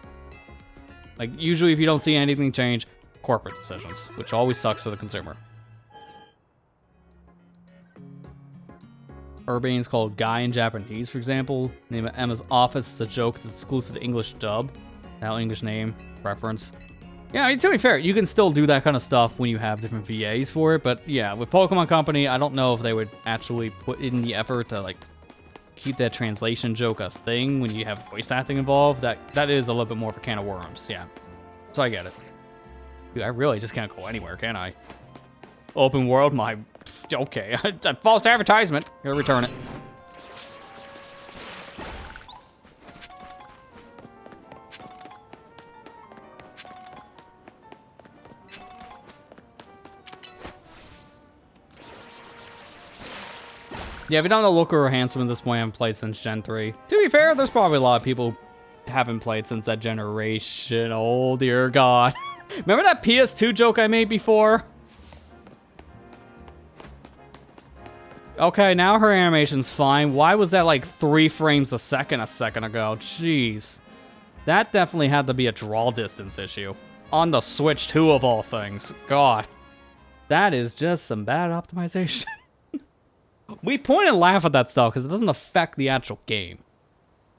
Like, usually if you don't see anything change, corporate decisions, which always sucks for the consumer. Urbane's called Guy in Japanese, for example. Name of Emma's Office is a joke that's exclusive to English dub. Now English name, reference. Yeah, I mean, to be fair, you can still do that kind of stuff when you have different VAs for it, but yeah, with Pokemon Company, I don't know if they would actually put in the effort to, like, keep that translation joke a thing when you have voice acting involved. That is a little bit more of a can of worms, yeah. So I get it. Dude, I really just can't go anywhere, can I? Open world, okay. False advertisement. Here, return it. Yeah, if you don't know Looker or Handsome at this point, I haven't played since Gen 3. To be fair, there's probably a lot of people who haven't played since that generation. Oh, dear God. Remember that PS2 joke I made before? Okay, now her animation's fine. Why was that like 3 frames a second ago? Jeez. That definitely had to be a draw distance issue. On the Switch 2 of all things. God. That is just some bad optimization. We point and laugh at that stuff because it doesn't affect the actual game.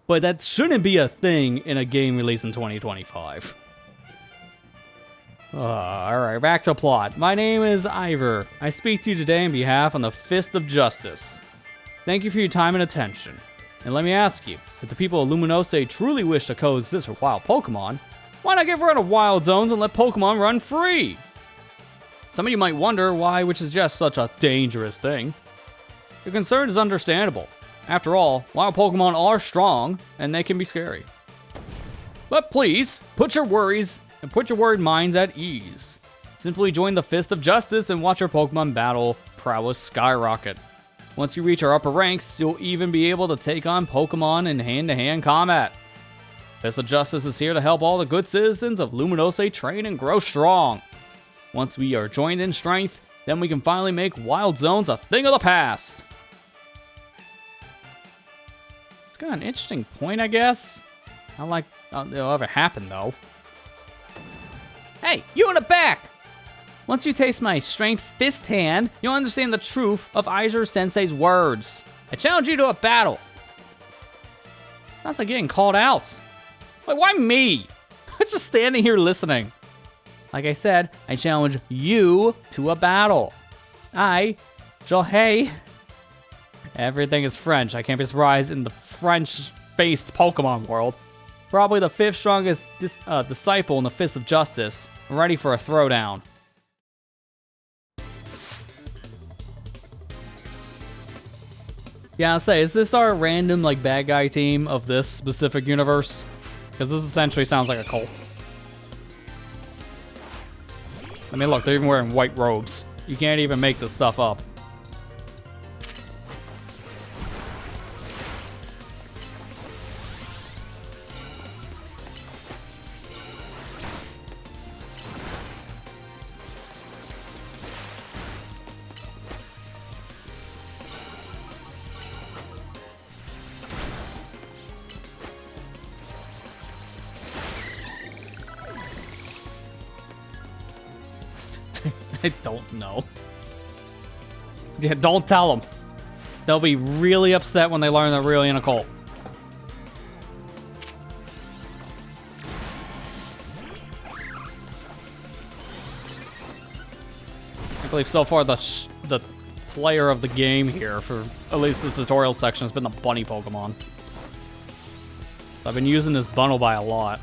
But that shouldn't be a thing in a game released in 2025. Alright, back to plot. My name is Ivor. I speak to you today on behalf of the Fist of Justice. Thank you for your time and attention. And let me ask you, if the people of Luminose truly wish to coexist with wild Pokemon, why not get rid of wild zones and let Pokemon run free? Some of you might wonder why, which is just such a dangerous thing. Your concern is understandable. After all, wild Pokemon are strong, and they can be scary. But please, put your worries and put your worried minds at ease. Simply join the Fist of Justice and watch your Pokemon battle prowess skyrocket. Once you reach our upper ranks, you'll even be able to take on Pokemon in hand-to-hand combat. Fist of Justice is here to help all the good citizens of Luminose train and grow strong. Once we are joined in strength, then we can finally make wild zones a thing of the past. It's got an interesting point, I guess. I like it'll ever happen, though. Hey, you in the back! Once you taste my strength fist hand, you'll understand the truth of Aizer Sensei's words. I challenge you to a battle. Sounds like getting called out. Wait, why me? I'm just standing here listening. Like I said, I challenge you to a battle. Hey. Everything is French. I can't be surprised in the French-based Pokemon world. Probably the 5th strongest disciple in the Fist of Justice. Ready for a throwdown. Yeah, I'll say, is this our random, like, bad guy team of this specific universe? Because this essentially sounds like a cult. I mean, look, they're even wearing white robes. You can't even make this stuff up. I don't know. Yeah, don't tell them. They'll be really upset when they learn they're really in a cult. I believe so far the player of the game here for at least this tutorial section has been the bunny Pokemon. I've been using this Bunnelby a lot.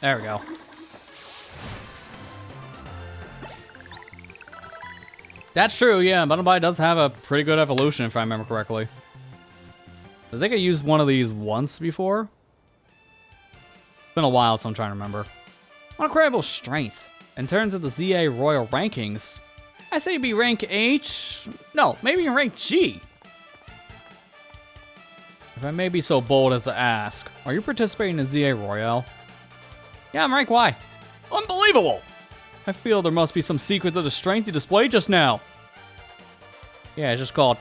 There we go. That's true, yeah. Butterfly does have a pretty good evolution, if I remember correctly. I think I used one of these once before. It's been a while, so I'm trying to remember. Incredible strength. In terms of the ZA Royal rankings, I say be rank H. No, maybe rank G. If I may be so bold as to ask, are you participating in ZA Royale? Yeah, I'm rank Y. Unbelievable! I feel there must be some secret to the strength you displayed just now. Yeah, it's just called...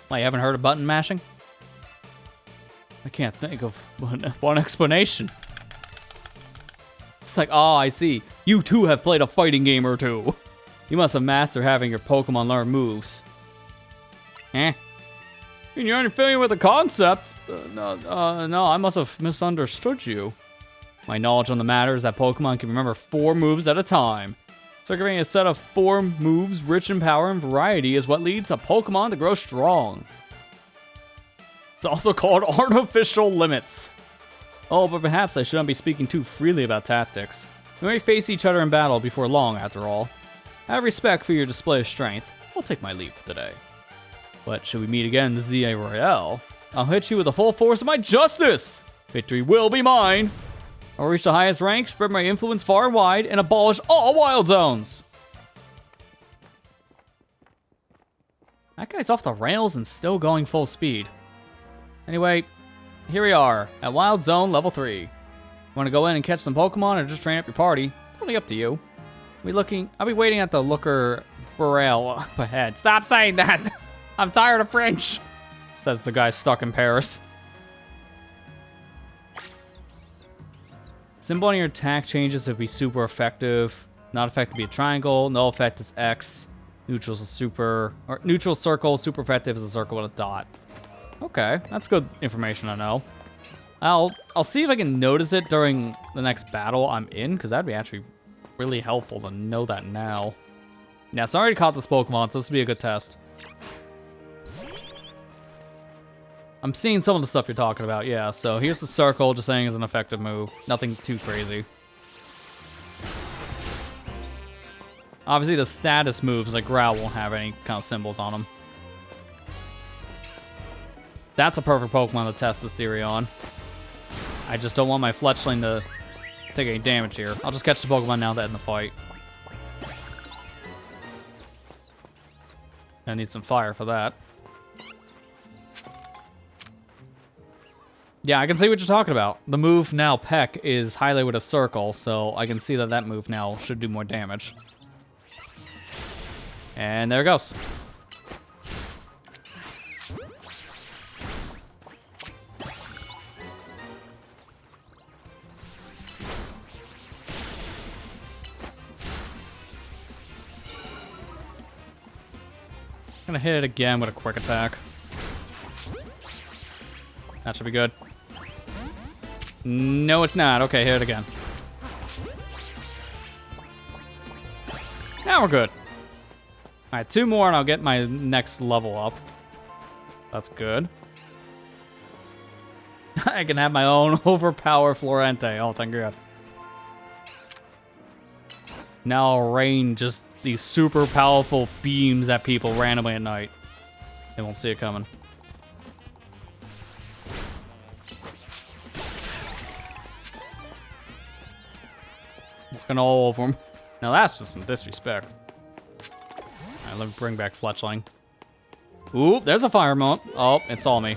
Why, you haven't heard of button mashing? I can't think of one explanation. It's like, oh, I see. You too have played a fighting game or two. You must have mastered having your Pokemon learn moves. Eh? You're unfamiliar with the concept? No, I must have misunderstood you. My knowledge on the matter is that Pokemon can remember 4 moves at a time. Circulating a set of 4 moves rich in power and variety is what leads a Pokemon to grow strong. It's also called artificial limits. Oh, but perhaps I shouldn't be speaking too freely about tactics. We may face each other in battle before long, after all. I have respect for your display of strength. I'll take my leave for today. But should we meet again in the ZA Royale, I'll hit you with the full force of my justice! Victory will be mine! I'll reach the highest rank, spread my influence far and wide, and abolish all wild zones! That guy's off the rails and still going full speed. Anyway, here we are, at Wild Zone Level 3. Want to go in and catch some Pokemon or just train up your party? Totally up to you. I'll be waiting at the Looker Burrell up ahead. Stop saying that! I'm tired of French, says the guy stuck in Paris. Symbol on your attack changes to be super effective. Not effective to be a triangle. No effect is X. Neutral circle. Super effective is a circle with a dot. Okay, that's good information to know. I'll see if I can notice it during the next battle I'm in, because that'd be actually really helpful to know that now. Yeah, so I already caught this Pokemon, so this will be a good test. I'm seeing some of the stuff you're talking about, yeah. So here's the circle, just saying is an effective move. Nothing too crazy. Obviously, the status moves, like Growl, won't have any kind of symbols on them. That's a perfect Pokemon to test this theory on. I just don't want my Fletchling to take any damage here. I'll just catch the Pokemon now to end the fight. I need some fire for that. Yeah, I can see what you're talking about. The move now, Peck, is highlighted with a circle, so I can see that that move now should do more damage. And there it goes. Gonna hit it again with a quick attack. That should be good. No, it's not. Okay, hit it again. Now we're good. Alright, 2 more and I'll get my next level up. That's good. I can have my own overpower Florente. Oh, thank God. Now I'll rain just these super powerful beams at people randomly at night. They won't see it coming. Walking all over them. Now that's just some disrespect. Alright, let me bring back Fletchling. Ooh, there's a Firemon. Oh, it's all me.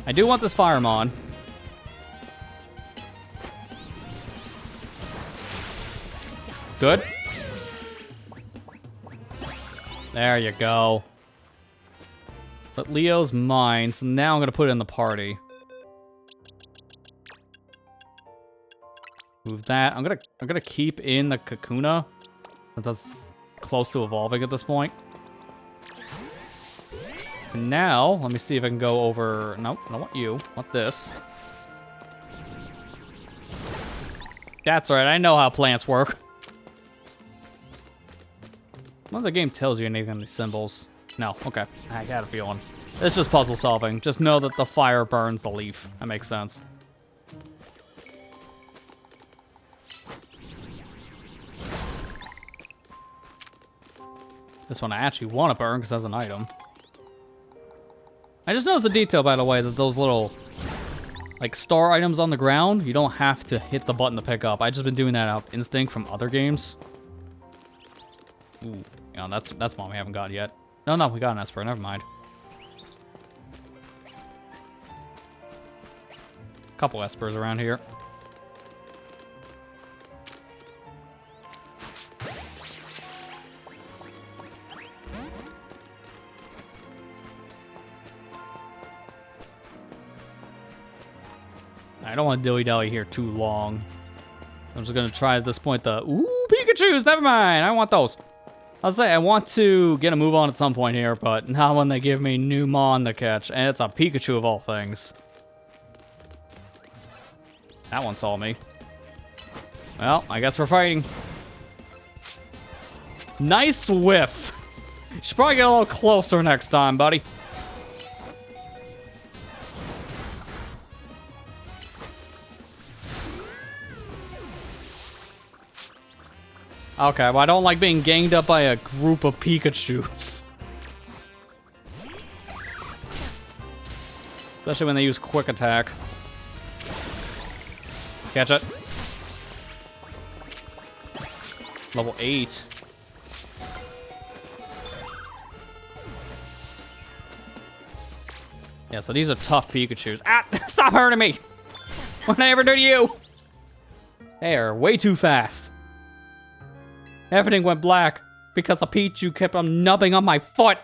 I do want this Firemon. Good. There you go. But Leo's mine, so now I'm gonna put it in the party. Move that. I'm gonna keep in the Kakuna. That's close to evolving at this point. And now, let me see if I can go over. Nope, I don't want you. I want this. That's right. I know how plants work. None of the game tells you anything on these symbols. No, okay. I had a feeling. It's just puzzle solving. Just know that the fire burns the leaf. That makes sense. This one I actually want to burn because that's an item. I just noticed the detail, by the way, that those little, like, star items on the ground, you don't have to hit the button to pick up. I've just been doing that out of instinct from other games. Ooh, yeah, that's one we haven't got yet. No, we got an Esper. Never mind. Couple Espers around here. I don't want to dilly-dally here too long. I'm just going to try at this point the... Ooh, Pikachus! Never mind! I want those. I'll say I want to get a move on at some point here, but not when they give me new Mon to catch. And it's a Pikachu of all things. That one saw me. Well, I guess we're fighting. Nice whiff. You should probably get a little closer next time, buddy. Okay, well, I don't like being ganged up by a group of Pikachus. Especially when they use quick attack. Catch it. Level 8. Yeah, so these are tough Pikachus. Ah! Stop hurting me! What did I ever do to you? They are way too fast. Everything went black because of Pichu kept on nubbing on my foot.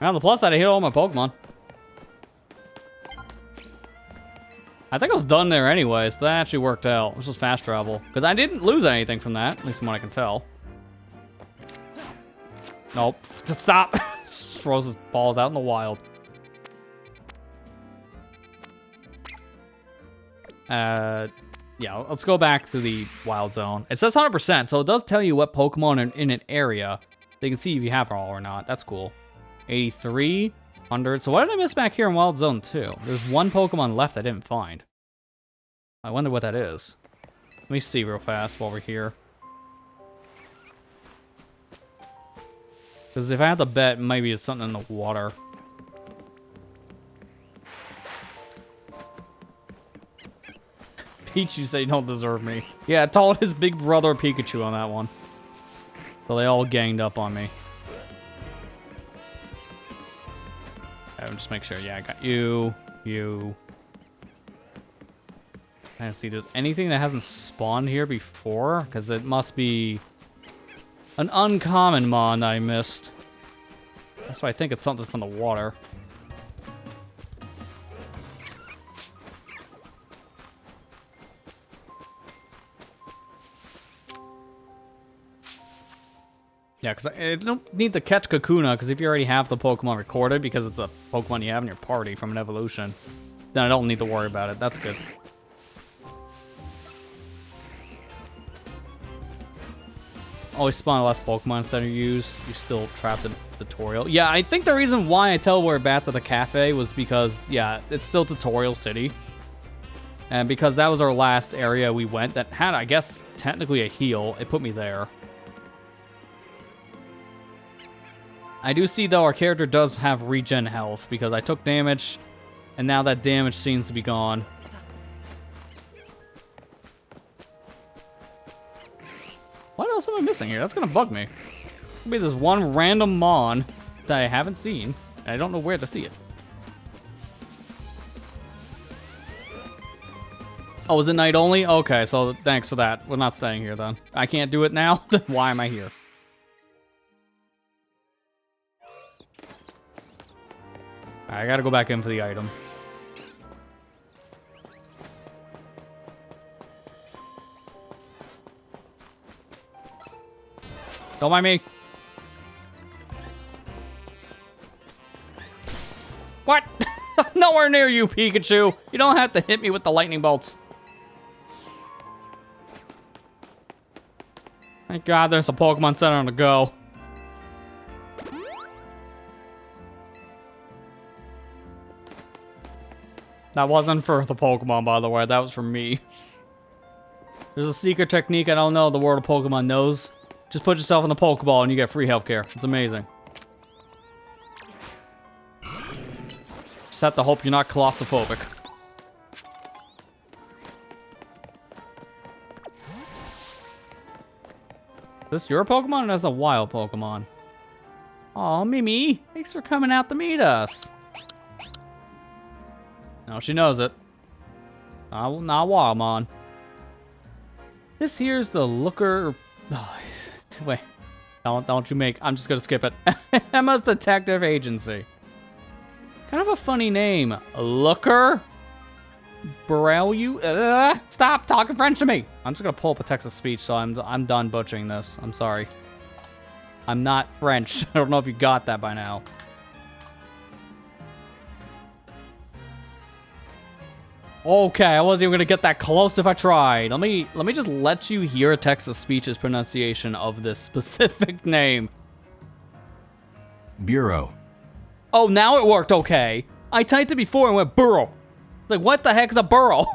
On the plus side, I hit all my Pokemon. I think I was done there anyways. That actually worked out. This was fast travel. Because I didn't lose anything from that, at least from what I can tell. Nope. Stop! Just throws his balls out in the wild. Yeah, let's go back to the wild zone. It says 100%, so it does tell you what Pokemon are in an area. So you can see if you have all or not. That's cool. 83, 100. So what did I miss back here in Wild Zone 2? There's one Pokemon left I didn't find. I wonder what that is. Let me see real fast while we're here. Because if I had to bet, maybe it's something in the water. Pichu said you don't deserve me. Yeah, I told his big brother Pikachu on that one. So they all ganged up on me. Okay, just make sure. Yeah, I got you. You. Trying to see if there's anything that hasn't spawned here before. Because it must be an uncommon Mon I missed. That's why I think it's something from the water. Yeah, because I don't need to catch Kakuna, because if you already have the Pokemon recorded, because it's a Pokemon you have in your party from an evolution, then I don't need to worry about it. That's good. Always spawn less Pokemon instead of use. You're still trapped in tutorial. Yeah, I think the reason why I teleported back to the cafe was because, yeah, it's still Tutorial City. And because that was our last area we went that had, I guess, technically a heal, it put me there. I do see, though, our character does have regen health, because I took damage, and now that damage seems to be gone. What else am I missing here? That's gonna bug me. Could be this one random Mon that I haven't seen, and I don't know where to see it. Oh, is it night only? Okay, so thanks for that. We're not staying here, then. I can't do it now? Then why am I here? I gotta go back in for the item. Don't mind me. What? Nowhere near you, Pikachu. You don't have to hit me with the lightning bolts. Thank God there's a Pokemon Center on the go. That wasn't for the Pokemon, by the way. That was for me. There's a secret technique I don't know the world of Pokemon knows. Just put yourself in the Pokeball and you get free healthcare. It's amazing. Just have to hope you're not claustrophobic. Is this your Pokemon or that's a wild Pokemon? Aw, Mimi. Thanks for coming out to meet us. No, she knows it. Not Wildmon. This here's the looker... Oh, wait. Don't you make... I'm just gonna skip it. Emma's Detective Agency. Kind of a funny name. Looker? Braille you? Stop talking French to me. I'm just gonna pull up a text to speech, so I'm done butchering this. I'm sorry. I'm not French. I don't know if you got that by now. Okay, I wasn't even gonna get that close if I tried. Let me just let you hear a text-to-speech's pronunciation of this specific name. Bureau. Oh, now it worked okay. I typed it before and went burrow. Like, what the heck is a burrow?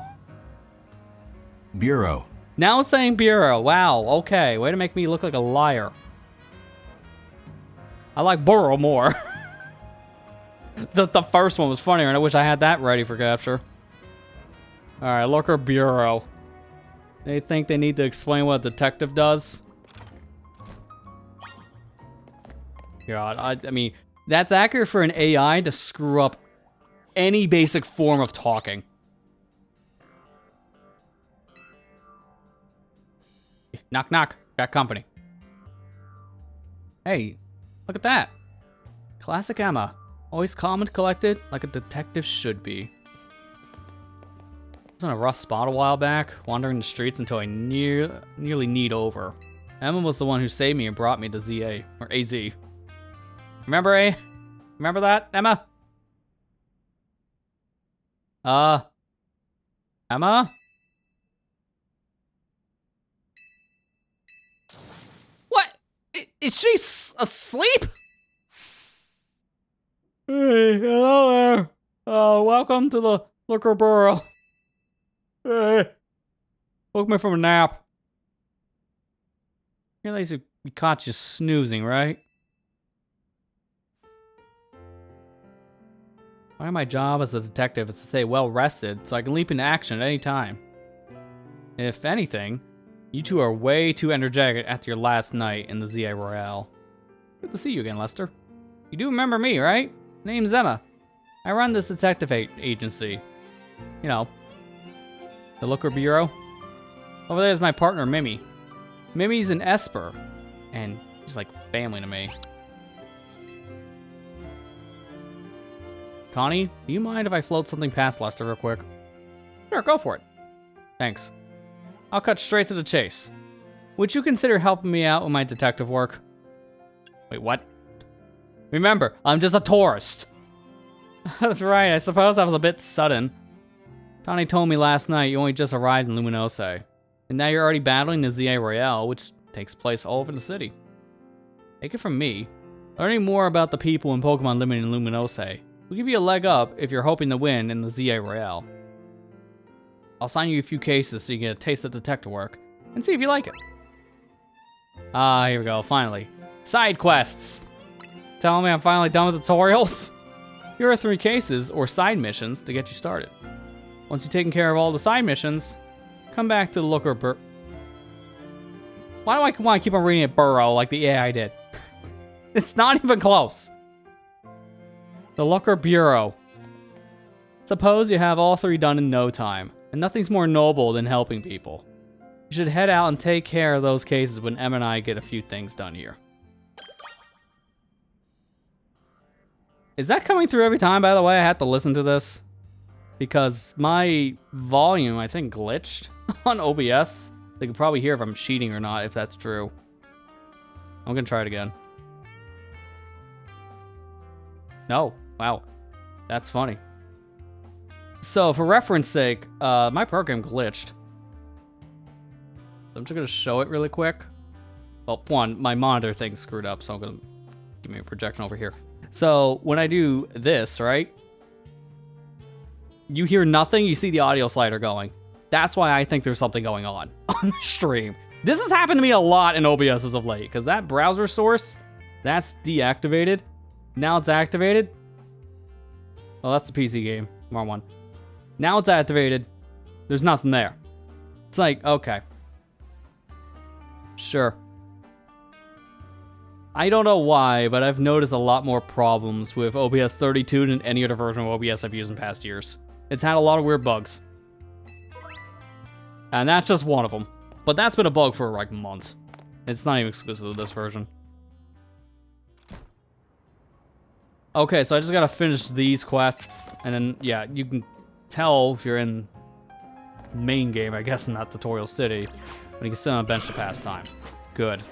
Bureau. Now it's saying bureau. Wow, okay. Way to make me look like a liar. I like burrow more. The first one was funnier, and I wish I had that ready for capture. Alright, Looker Bureau. They think they need to explain what a detective does? God, I mean, that's accurate for an AI to screw up any basic form of talking. Knock, knock. Got company. Hey, look at that. Classic Emma. Always calm and collected, like a detective should be. I was in a rough spot a while back, wandering the streets until I nearly kneed over. Emma was the one who saved me and brought me to ZA, or AZ. Remember, A? Remember that, Emma? Emma? What? Is she asleep? Hey, hello there. Welcome to the Looker Burrow. Hey. Woke me from a nap. You realize we caught you snoozing, right? Part of my job as a detective is to stay well rested so I can leap into action at any time. If anything, you two are way too energetic after your last night in the ZA Royale. Good to see you again, Lester. You do remember me, right? Name's Emma. I run this detective agency. You know, the Looker Bureau. Over there's my partner, Mimi. Mimi's an Esper, and she's like family to me. Tawny, do you mind if I float something past Lester real quick? Sure, go for it. Thanks. I'll cut straight to the chase. Would you consider helping me out with my detective work? Wait, what? Remember, I'm just a tourist. That's right, I suppose that was a bit sudden. Tawny told me last night you only just arrived in Luminose, and now you're already battling the ZA Royale, which takes place all over the city. Take it from me, learning more about the people in Pokemon Limited in Luminose will give you a leg up if you're hoping to win in the ZA Royale. I'll sign you a few cases so you get a taste of detective work, and see if you like it. Ah, here we go, finally. Side quests! Telling me I'm finally done with tutorials? Here are 3 cases, or side missions, to get you started. Once you've taken care of all the side missions, come back to the Looker Why do I want to keep on reading it Burrow like the AI did? It's not even close. The Looker Bureau. Suppose you have all 3 done in no time, and nothing's more noble than helping people. You should head out and take care of those cases when Em and I get a few things done here. Is that coming through every time, by the way? I have to listen to this. Because my volume, I think, glitched on OBS. They can probably hear if I'm cheating or not, if that's true. I'm gonna try it again. No. Wow. That's funny. So, for reference sake, my program glitched. I'm just gonna show it really quick. Well, one, my monitor thing's screwed up, so I'm gonna give me a projection over here. So, when I do this, right? you hear nothing, you see the audio slider going. That's why I think there's something going on the stream. This has happened to me a lot in OBS as of late, because that browser source, that's deactivated. Now it's activated. Oh, that's the PC game. Wrong one. Now it's activated. There's nothing there. It's like, okay. Sure. I don't know why, but I've noticed a lot more problems with OBS 32 than any other version of OBS I've used in past years. It's had a lot of weird bugs. And that's just one of them. But that's been a bug for like months. It's not even exclusive to this version. Okay, so I just gotta finish these quests. And then, yeah, you can tell if you're in main game, I guess, in that tutorial city. But you can sit on a bench to pass time. Good.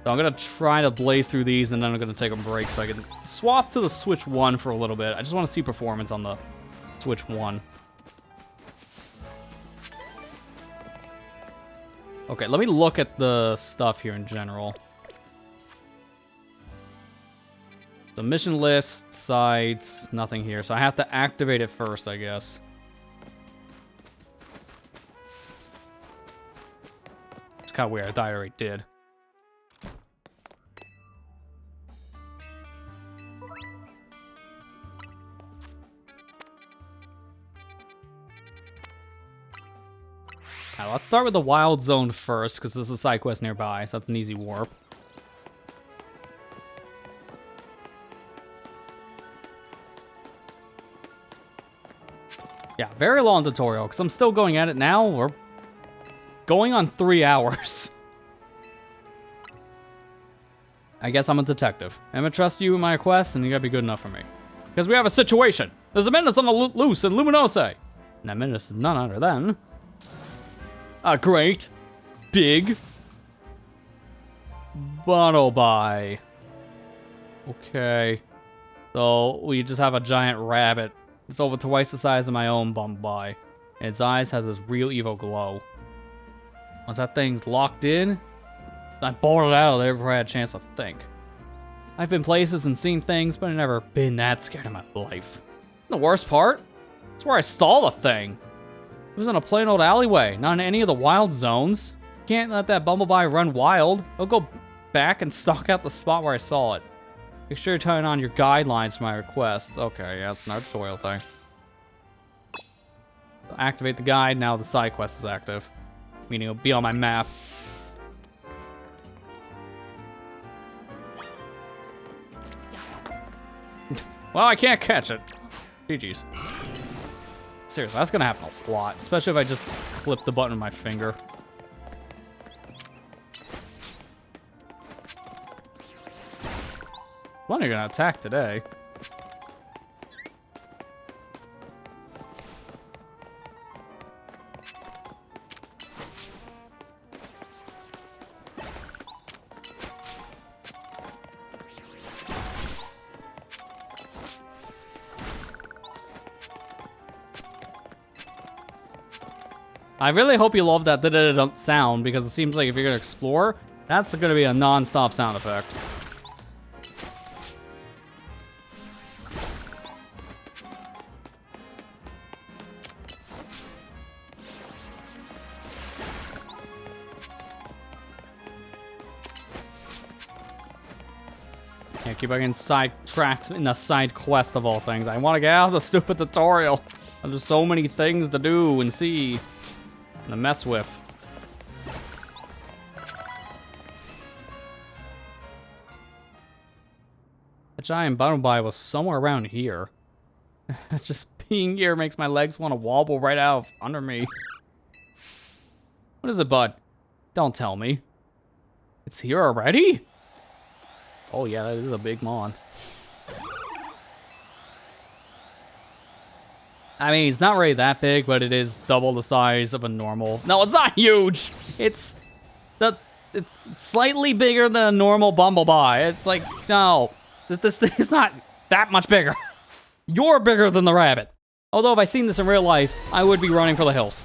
So I'm gonna try to blaze through these, and then I'm gonna take a break so I can swap to the Switch 1 for a little bit. I just want to see performance on the Switch 1. Okay, let me look at the stuff here in general. The mission list, sites, nothing here. So I have to activate it first, I guess. It's kind of weird. I thought I already did. Now, let's start with the Wild Zone first, because there's a side quest nearby, so that's an easy warp. Yeah, very long tutorial, because I'm still going at it now. We're going on 3 hours. I guess I'm a detective. I'm gonna trust you in my quest, and you gotta be good enough for me. Because we have a situation. There's a menace on the loose in Luminose. And that menace is none other than a great, big Bumblebee. Okay. So, we just have a giant rabbit. It's over twice the size of my own Bumblebee. And its eyes have this real evil glow. Once that thing's locked in, I bored it out of there before I had a chance to think. I've been places and seen things, but I've never been that scared in my life. The worst part? It's where I saw the thing. It was in a plain old alleyway, not in any of the wild zones. You can't let that Bumblebee run wild. I'll go back and stalk out the spot where I saw it. Make sure you're turning on your guidelines for my requests. Okay, yeah, that's another tutorial thing. So activate the guide, now the side quest is active. Meaning it'll be on my map. Well, I can't catch it. GG's. Seriously, that's gonna happen a lot. Especially if I just clip the button with my finger. When are you gonna attack today? I really hope you love that da-da-da sound, because it seems like if you're gonna explore, that's gonna be a non-stop sound effect. Yeah, keep getting sidetracked in the side quest of all things. I want to get out of the stupid tutorial. There's so many things to do and see. To mess with. The giant Bumblebee was somewhere around here. Just being here makes my legs want to wobble right out under me. What is it, bud? Don't tell me. It's here already? Oh yeah, that is a big mon. I mean, it's not really that big, but it is double the size of a normal. No, it's not huge. It's slightly bigger than a normal Bumblebee. It's like, no, this thing is not that much bigger. You're bigger than the rabbit. Although if I seen this in real life, I would be running for the hills.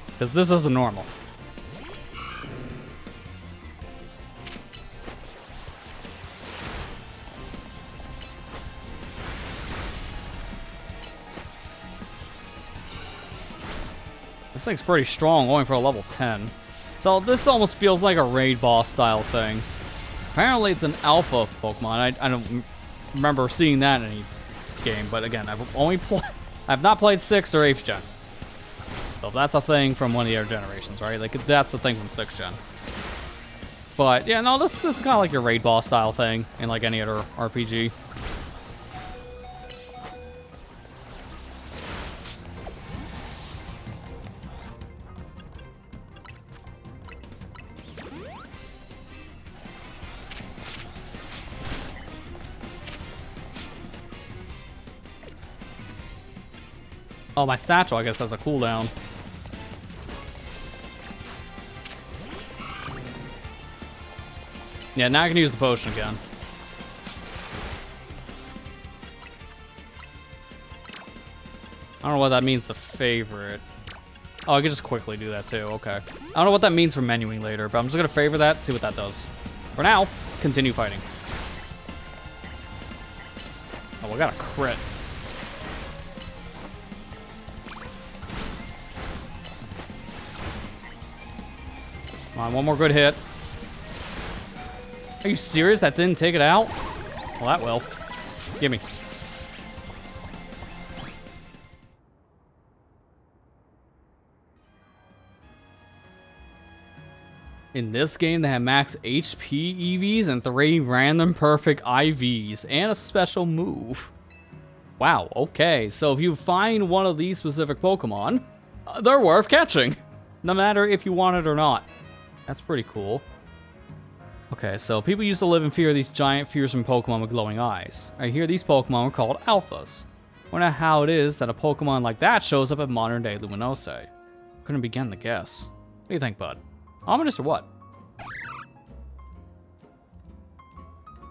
Because this isn't normal. This thing's pretty strong, going for a level 10. So this almost feels like a raid boss style thing. Apparently it's an alpha Pokemon. I don't remember seeing that in any game, but again, I've not played 6th or 8th gen. So that's a thing from one of the other generations, right? Like, that's the thing from 6th gen. But yeah, no, this is kind of like your raid boss style thing in like any other RPG. Oh, my satchel, I guess, has a cooldown. Yeah, now I can use the potion again. I don't know what that means to favorite. Oh, I could just quickly do that too, okay. I don't know what that means for menuing later, but I'm just gonna favor that, see what that does. For now, continue fighting. Oh, we got a crit. Come on, one more good hit. Are you serious? That didn't take it out? Well, that will. Gimme. In this game, they have max HP EVs and 3 random perfect IVs and a special move. Wow, okay. So if you find one of these specific Pokemon, they're worth catching. No matter if you want it or not. That's pretty cool. Okay, so people used to live in fear of these giant, fearsome Pokemon with glowing eyes. I hear these Pokemon were called Alphas. Wonder how it is that a Pokemon like that shows up at modern-day Luminosea. Couldn't begin to guess. What do you think, bud? Ominous or what?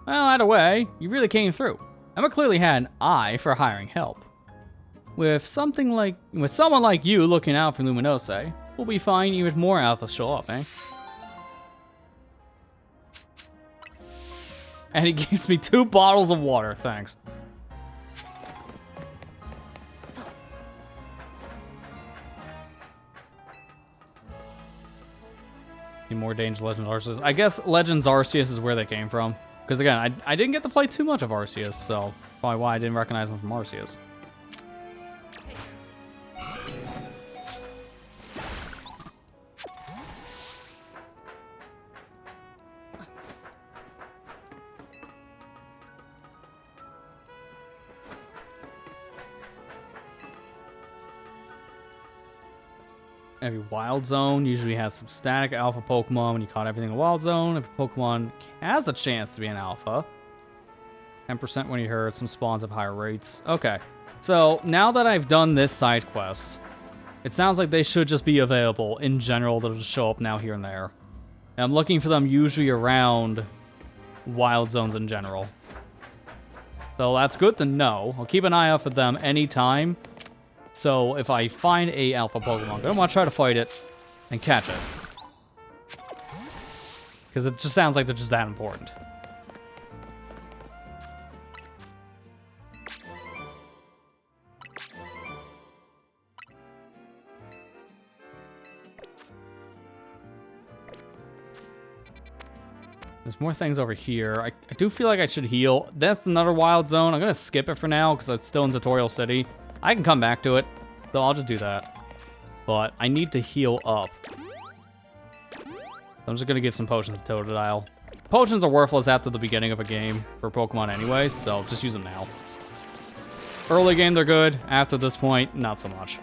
Well, either way, you really came through. Emma clearly had an eye for hiring help. With someone like you looking out for Luminosea, we'll be fine even if more Alphas show up, eh? And he gives me 2 bottles of water, thanks. Need more Danger Legends Arceus. I guess Legends Arceus is where they came from. Because again, I didn't get to play too much of Arceus, so probably why I didn't recognize them from Arceus. Every Wild Zone usually has some static alpha Pokemon when you caught everything in the Wild Zone. If a Pokemon has a chance to be an alpha, 10% when you hurt, some spawns have higher rates. Okay, so now that I've done this side quest, it sounds like they should just be available in general. They'll just show up now here and there. And I'm looking for them usually around Wild Zones in general. So that's good to know. I'll keep an eye out for them anytime. So if I find a alpha Pokemon, I'm gonna want to try to fight it and catch it. Because it just sounds like they're just that important. There's more things over here. I do feel like I should heal. That's another Wild Zone. I'm gonna skip it for now because it's still in Tutorial City. I can come back to it, so I'll just do that. But I need to heal up. I'm just gonna give some potions to Totodile. Potions are worthless after the beginning of a game for Pokemon anyway, so just use them now. Early game, they're good. After this point, not so much.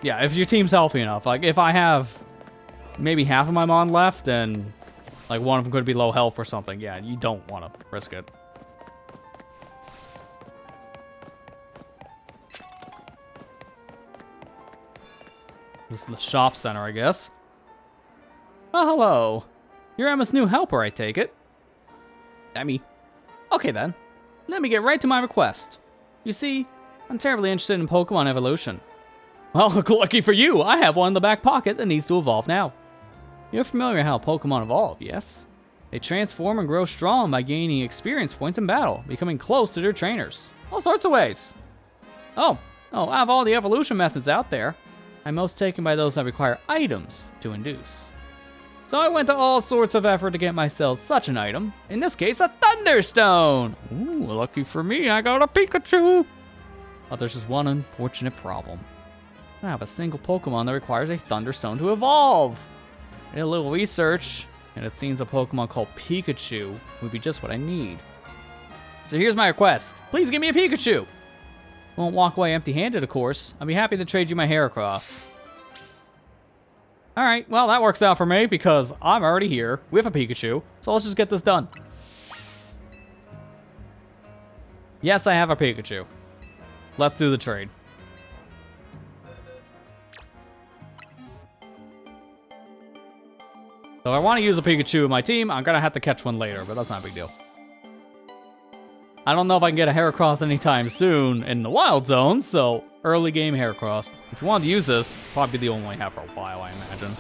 Yeah, if your team's healthy enough. Like, if I have maybe half of my Mon left, and like one of them could be low health or something, yeah, you don't want to risk it. This is the shop center, I guess. Oh, hello. You're Emma's new helper, I take it. Emmy. Okay then. Let me get right to my request. You see, I'm terribly interested in Pokemon evolution. Well, lucky for you, I have one in the back pocket that needs to evolve now. You're familiar how Pokemon evolve, yes? They transform and grow strong by gaining experience points in battle, becoming close to their trainers. All sorts of ways. Oh, Oh, out of all the evolution methods out there, I'm most taken by those that require items to induce. So I went to all sorts of effort to get myself such an item. In this case, a Thunderstone! Ooh, lucky for me, I got a Pikachu! But there's just one unfortunate problem. I have a single Pokemon that requires a Thunderstone to evolve. I did a little research, and it seems a Pokemon called Pikachu would be just what I need. So here's my request. Please give me a Pikachu! Won't walk away empty-handed, of course. I'll be happy to trade you my Heracross. Alright, well, that works out for me because I'm already here with a Pikachu. So let's just get this done. Yes, I have a Pikachu. Let's do the trade. So I want to use a Pikachu in my team. I'm going to have to catch one later, but that's not a big deal. I don't know if I can get a Heracross anytime soon in the Wild Zone, so early game Heracross. If you wanted to use this, probably the only way I have for a while, I imagine.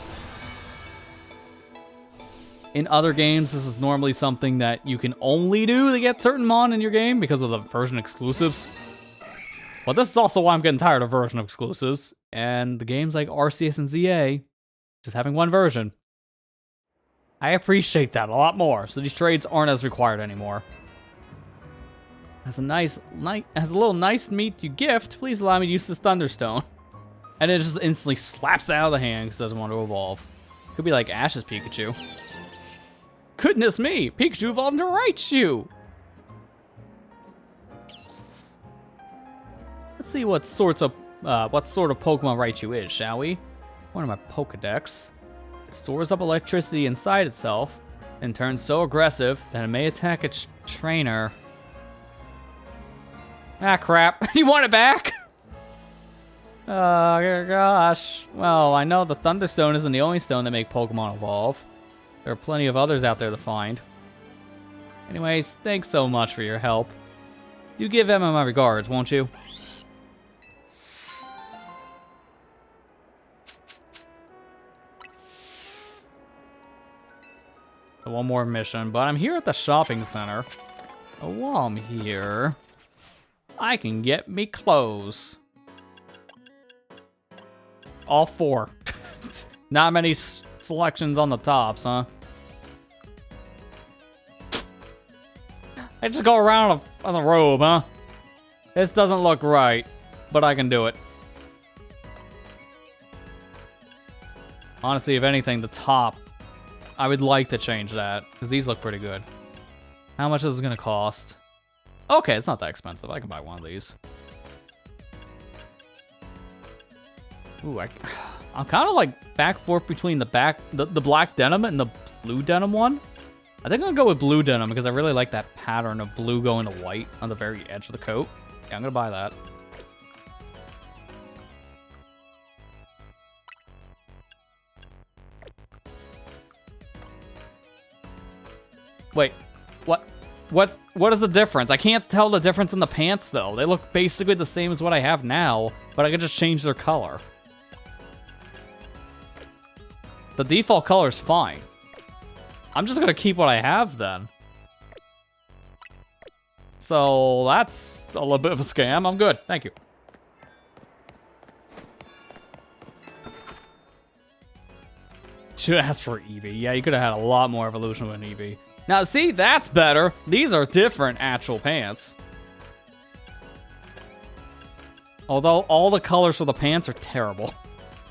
In other games, this is normally something that you can only do to get certain Mon in your game because of the version exclusives. But this is also why I'm getting tired of version exclusives, and the games like Arceus and ZA, just having one version. I appreciate that a lot more, so these trades aren't as required anymore. As a little nice meet you gift, please allow me to use this Thunderstone. And it just instantly slaps it out of the hand because it doesn't want to evolve. Could be like Ash's Pikachu. Goodness me, Pikachu evolved into Raichu! Let's see what sort of Pokemon Raichu is, shall we? One of my Pokedex. It stores up electricity inside itself and turns so aggressive that it may attack its trainer. Ah, crap. You want it back? Oh, gosh. Well, I know the Thunderstone isn't the only stone that make Pokemon evolve. There are plenty of others out there to find. Anyways, thanks so much for your help. Do give Emma my regards, won't you? So one more mission, but I'm here at the shopping center. So while I'm here, I can get me clothes. All four. Not many selections on the tops, huh? I just go around on the robe, huh? This doesn't look right, but I can do it. Honestly, if anything, the top, I would like to change that, because these look pretty good. How much is this going to cost? Okay, it's not that expensive. I can buy one of these. Ooh, I'm kind of like back and forth between the black denim and the blue denim one. I think I'm going to go with blue denim because I really like that pattern of blue going to white on the very edge of the coat. Yeah, I'm going to buy that. Wait, what is the difference? I can't tell the difference in the pants, though. They look basically the same as what I have now, but I can just change their color. The default color is fine. I'm just gonna keep what I have, then. So, that's a little bit of a scam. I'm good. Thank you. Should have asked for Eevee. Yeah, you could have had a lot more evolution with an Eevee. Now, see, that's better. These are different actual pants. Although, all the colors for the pants are terrible.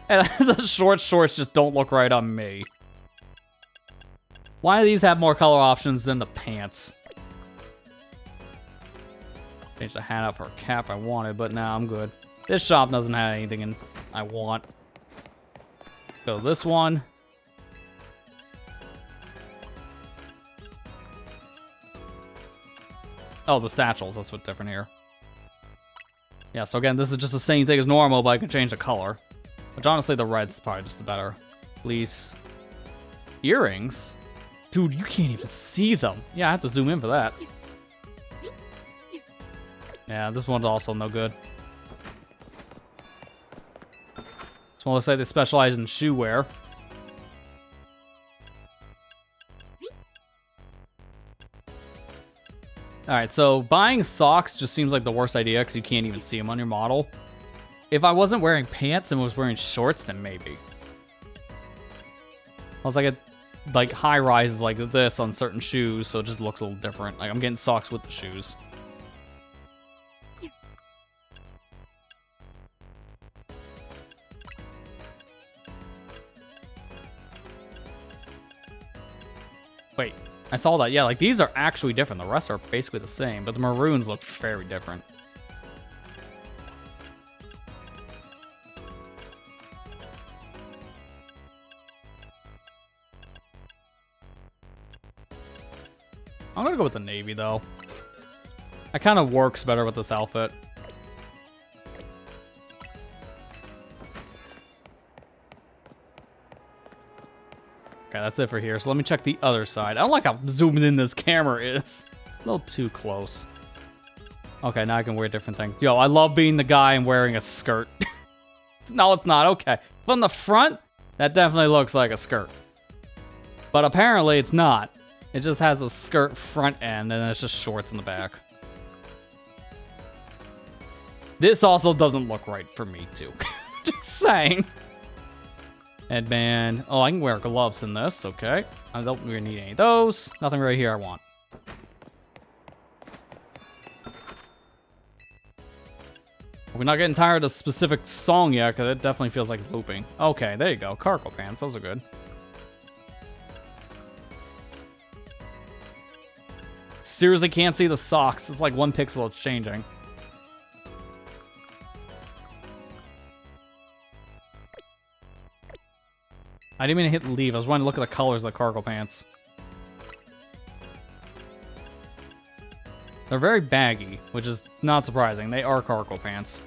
And the shorts just don't look right on me. Why do these have more color options than the pants? Change the hat up for a cap I wanted, but now I'm good. This shop doesn't have anything I want. Go this one. Oh, the satchels, that's what's different here. Yeah, so again, this is just the same thing as normal, but I can change the color. Which honestly, the red's probably just the better. Fleece. Earrings? Dude, you can't even see them. Yeah, I have to zoom in for that. Yeah, this one's also no good. So let's say they specialize in shoe wear. Alright, so buying socks just seems like the worst idea because you can't even see them on your model. If I wasn't wearing pants and was wearing shorts, then maybe. I was like high rises like this on certain shoes, so it just looks a little different. Like I'm getting socks with the shoes. Wait, I saw that. Yeah, like these are actually different. The rest are basically the same, but the maroons look very different. I'm gonna go with the navy, though. That kind of works better with this outfit. Okay, that's it for here. So let me check the other side. I don't like how zoomed in this camera is. A little too close. Okay, now I can wear different things. Yo, I love being the guy and wearing a skirt. No, it's not. Okay. From the front, that definitely looks like a skirt. But apparently it's not. It just has a skirt front end, and then it's just shorts in the back. This also doesn't look right for me, too. Just saying. Headband. Oh, I can wear gloves in this. Okay. I don't really need any of those. Nothing right here I want. We're not getting tired of the specific song yet, because it definitely feels like it's looping. Okay, there you go. Cargo pants. Those are good. Seriously can't see the socks. It's like one pixel it's changing. I didn't mean to hit leave. I was wanting to look at the colors of the cargo pants. They're very baggy, which is not surprising. They are cargo pants.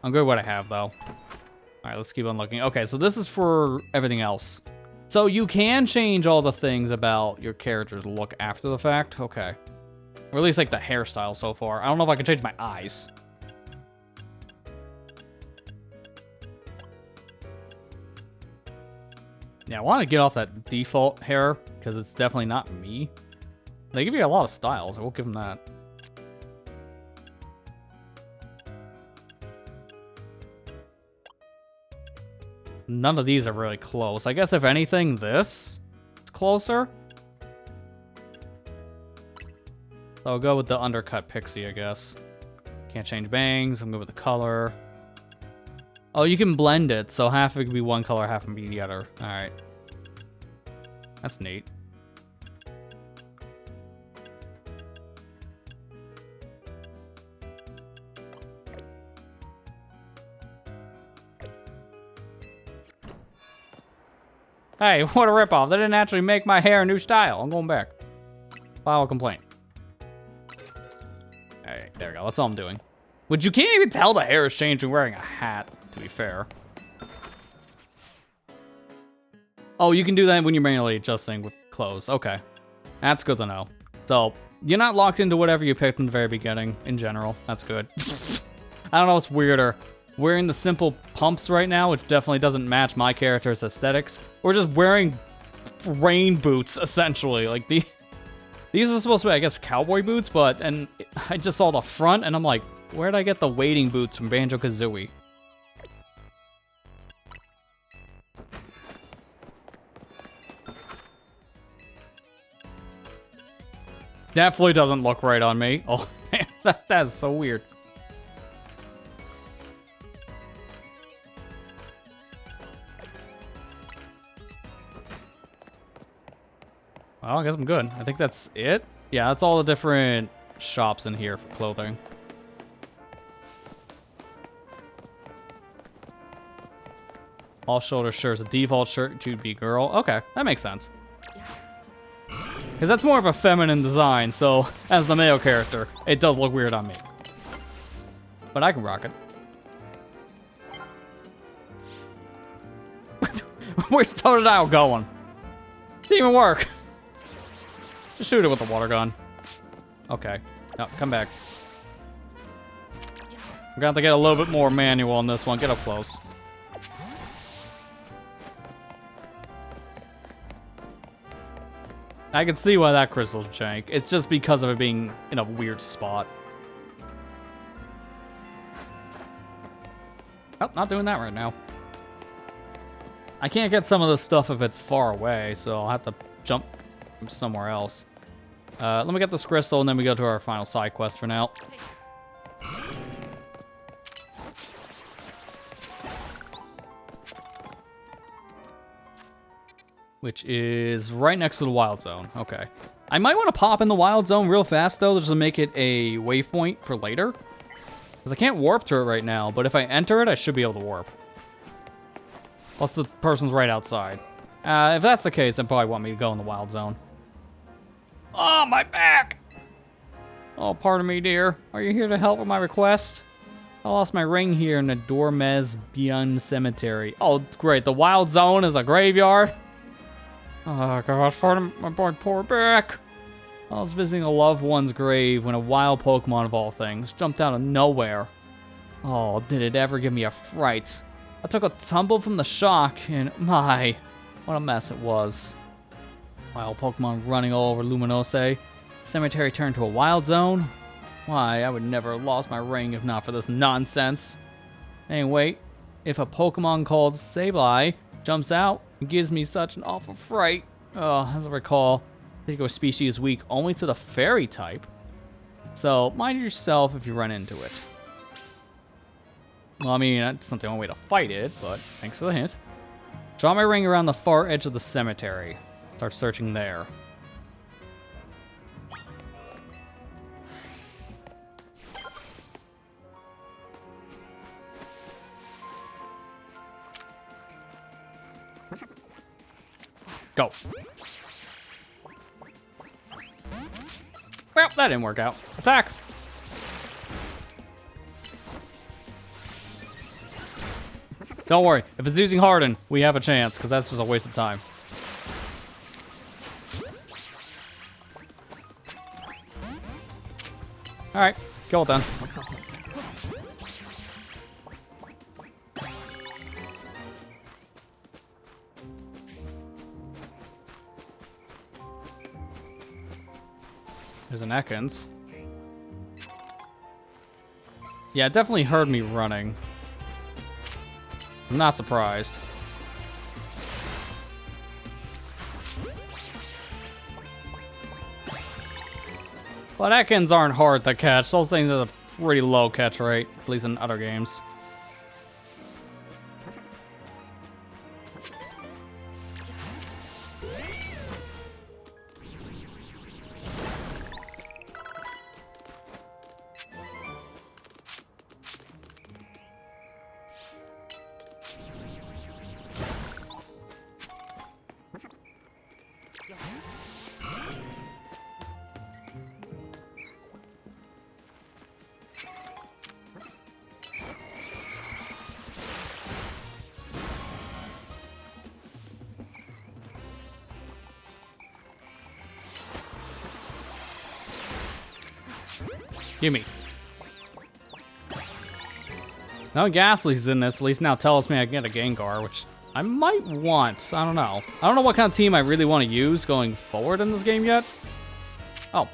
I'm good with what I have, though. Alright, let's keep on looking. Okay, so this is for everything else. So you can change all the things about your character's look after the fact. Okay. Or at least like the hairstyle so far. I don't know if I can change my eyes. Yeah, I want to get off that default hair because it's definitely not me. They give you a lot of styles. I will give them that. None of these are really close. I guess if anything, this is closer. So I'll go with the undercut pixie, I guess. Can't change bangs. I'm good with the color. Oh, you can blend it, so half of it can be one color, half can be the other. Alright. That's neat. Hey, what a ripoff. They didn't actually make my hair a new style. I'm going back. File a complaint. Alright, there we go. That's all I'm doing. Which you can't even tell the hair is changing wearing a hat, to be fair. Oh, you can do that when you're manually adjusting with clothes. Okay. That's good to know. So, you're not locked into whatever you picked in the very beginning, in general. That's good. I don't know what's weirder. Wearing the simple pumps right now, which definitely doesn't match my character's aesthetics. Or just wearing rain boots, essentially. Like, these are supposed to be, I guess, cowboy boots, but... And I just saw the front, and I'm like, where'd I get the wading boots from Banjo-Kazooie? Definitely doesn't look right on me. Oh, man, that is so weird. Well, I guess I'm good. I think that's it. Yeah, that's all the different shops in here for clothing. All shoulder shirts. A default shirt to be girl. Okay, that makes sense. Because that's more of a feminine design, so as the male character, it does look weird on me. But I can rock it. Where's Totodile going? Didn't even work. Just shoot it with a water gun. Okay. No, come back. We're gonna have to get a little bit more manual on this one. Get up close. I can see why that crystal's jank. It's just because of it being in a weird spot. Oh, not doing that right now. I can't get some of this stuff if it's far away, so I'll have to jump from somewhere else. Let me get this crystal, and then we go to our final side quest for now. Which is right next to the wild zone. Okay. I might want to pop in the wild zone real fast, though, just to make it a waypoint for later. Because I can't warp to it right now, but if I enter it, I should be able to warp. Plus, the person's right outside. If that's the case, they probably want me to go in the wild zone. Oh, my back! Oh, pardon me, dear. Are you here to help with my request? I lost my ring here in the Dormez Beyond Cemetery. Oh, great. The wild zone is a graveyard? Oh, gosh, pardon my poor back. I was visiting a loved one's grave when a wild Pokemon of all things jumped out of nowhere. Oh, did it ever give me a fright. I took a tumble from the shock, and my, what a mess it was. Wild Pokemon running all over Luminose. Cemetery turned to a wild zone. Why, I would never have lost my ring if not for this nonsense. Anyway, if a Pokemon called Sableye jumps out, it gives me such an awful fright. Oh, as I recall, this particular species is weak only to the fairy type. So, mind yourself if you run into it. Well, I mean, that's not the only way to fight it, but thanks for the hint. Draw my ring around the far edge of the cemetery. Start searching there. Go. Well, that didn't work out. Attack! Don't worry. If it's using Harden, we have a chance, because that's just a waste of time. Alright, kill it then. There's an Ekans. Yeah, it definitely heard me running. I'm not surprised. But Ekans aren't hard to catch. Those things have a pretty low catch rate, at least in other games. Gimme. No, Ghastly's in this. At least now tells me I can get a Gengar, which I might want. I don't know. I don't know what kind of team I really want to use going forward in this game yet. Oh.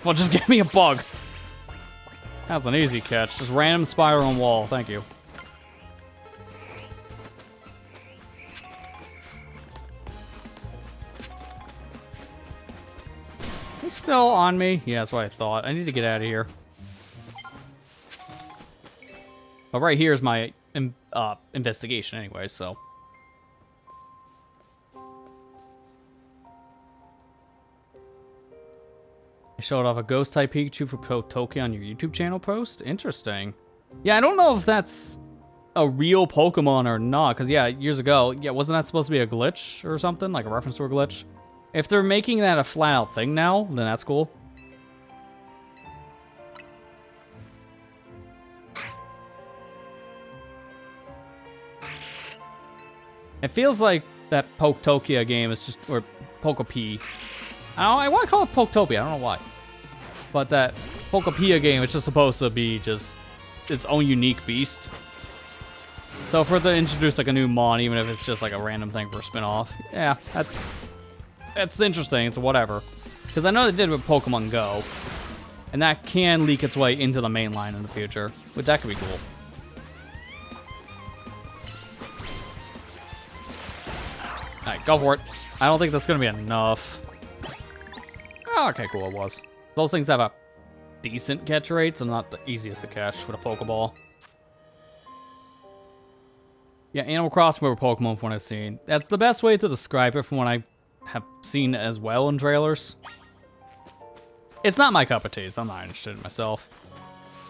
Well, just give me a bug. That's an easy catch. Just random spiral on wall. Thank you. He's still on me? Yeah, that's what I thought. I need to get out of here. But right here is my investigation anyway, so. I showed off a Ghost-type Pikachu for Potoki on your YouTube channel post? Interesting. Yeah, I don't know if that's a real Pokemon or not, because yeah, years ago, yeah, wasn't that supposed to be a glitch or something? Like a reference to a glitch? If they're making that a flat-out thing now, then that's cool. It feels like that Poketokia game is just, or Pokepea. I want to call it Poketopia, I don't know why. But that Pokepea game is just supposed to be just its own unique beast. So for them to introduce like a new Mon, even if it's just like a random thing for a spin-off, yeah, that's interesting, it's whatever. Because I know they did with Pokemon Go. And that can leak its way into the main line in the future, which that could be cool. Alright, go for it. I don't think that's gonna be enough. Oh, okay, cool, it was. Those things have a decent catch rate, so not the easiest to catch with a Pokeball. Yeah, Animal Crossing over Pokemon from what I've seen. That's the best way to describe it from what I have seen as well in trailers. It's not my cup of tea, so I'm not interested in myself.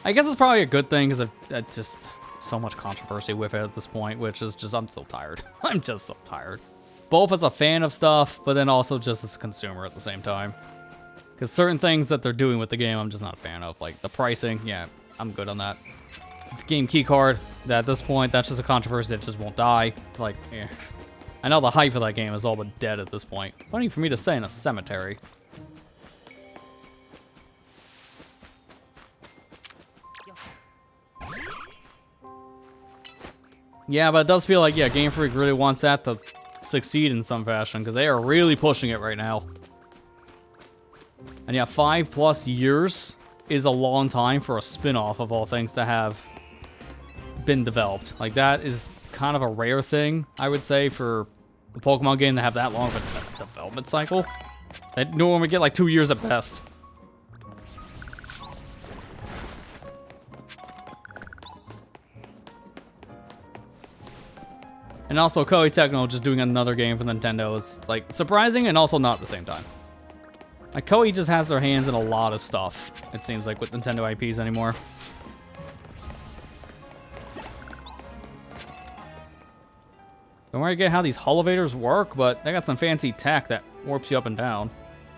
I guess it's probably a good thing, because I've just so much controversy with it at this point, which is just, I'm so tired. I'm just so tired. Both as a fan of stuff, but then also just as a consumer at the same time. Because certain things that they're doing with the game, I'm just not a fan of. Like, the pricing, yeah, I'm good on that. The game key card, at this point, that's just a controversy that just won't die. Like, eh. I know the hype of that game is all but dead at this point. Funny for me to say in a cemetery. Yeah, but it does feel like, yeah, Game Freak really wants that to succeed in some fashion, because they are really pushing it right now. And yeah, 5+ years is a long time for a spin-off of all things to have been developed. Like, that is kind of a rare thing, I would say, for the Pokemon game to have that long of a development cycle. They normally get like 2 years at best. And also, Koei Tecmo just doing another game for Nintendo is, like, surprising and also not at the same time. Like, Koei just has their hands in a lot of stuff, it seems like, with Nintendo IPs anymore. Don't worry to get how these elevators work, but they got some fancy tech that warps you up and down.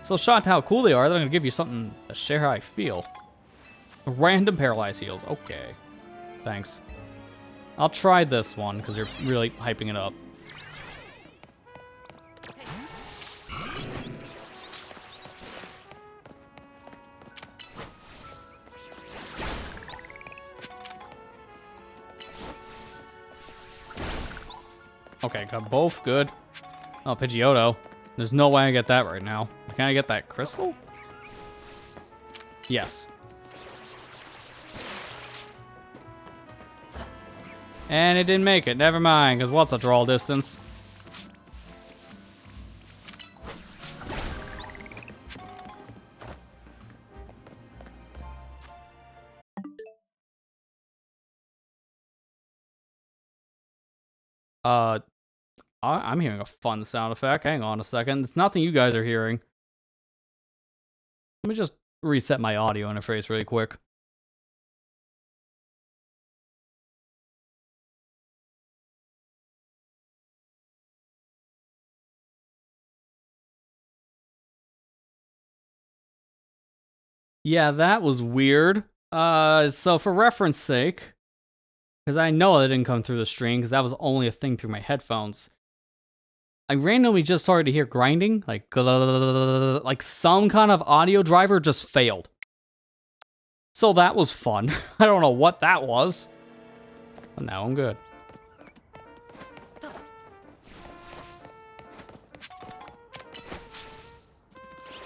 So shocked how cool they are, they're gonna give you something to share how I feel. Random paralyzed heals, okay. Thanks. I'll try this one, because you're really hyping it up. Okay, got both, good. Oh, Pidgeotto. There's no way I get that right now. Can I get that crystal? Yes. And it didn't make it. Never mind, because what's a draw distance? I'm hearing a fun sound effect. Hang on a second. It's nothing you guys are hearing. Let me just reset my audio interface really quick. Yeah, that was weird. So for reference sake, because I know it didn't come through the stream, because that was only a thing through my headphones. I randomly just started to hear grinding, like some kind of audio driver just failed. So that was fun. I don't know what that was. But now I'm good.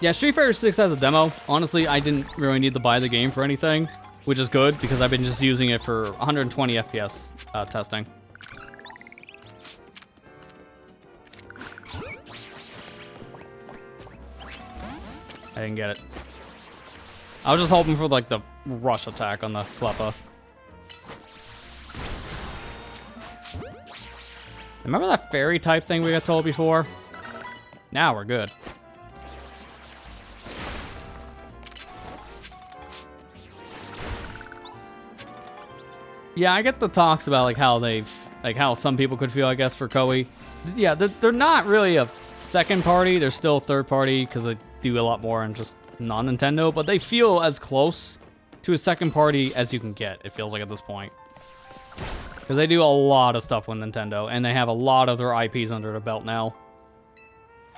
Yeah, Street Fighter 6 has a demo. Honestly, I didn't really need to buy the game for anything, which is good because I've been just using it for 120 FPS testing. I didn't get it. I was just hoping for like the rush attack on the Cleppa. Remember that fairy type thing we got told before? Now we're good. Yeah, I get the talks about like how some people could feel, I guess, for Koei. Yeah, they're not really a second party. They're still third party because they do a lot more on just non-Nintendo, but they feel as close to a second party as you can get, it feels like at this point. Because they do a lot of stuff with Nintendo, and they have a lot of their IPs under their belt now.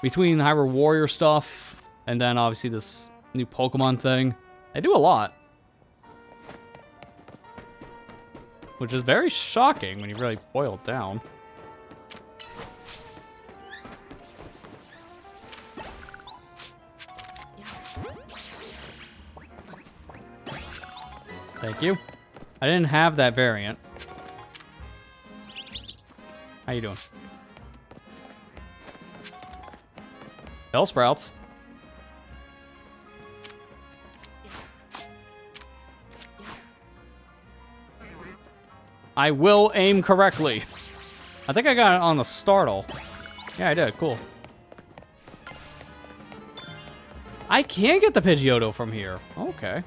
Between Hyrule Warrior stuff, and then obviously this new Pokemon thing, they do a lot. Which is very shocking when you really boil it down. Thank you. I didn't have that variant. How you doing? Bellsprouts. I will aim correctly. I think I got it on the startle. Yeah, I did. Cool. I can get the Pidgeotto from here. Okay.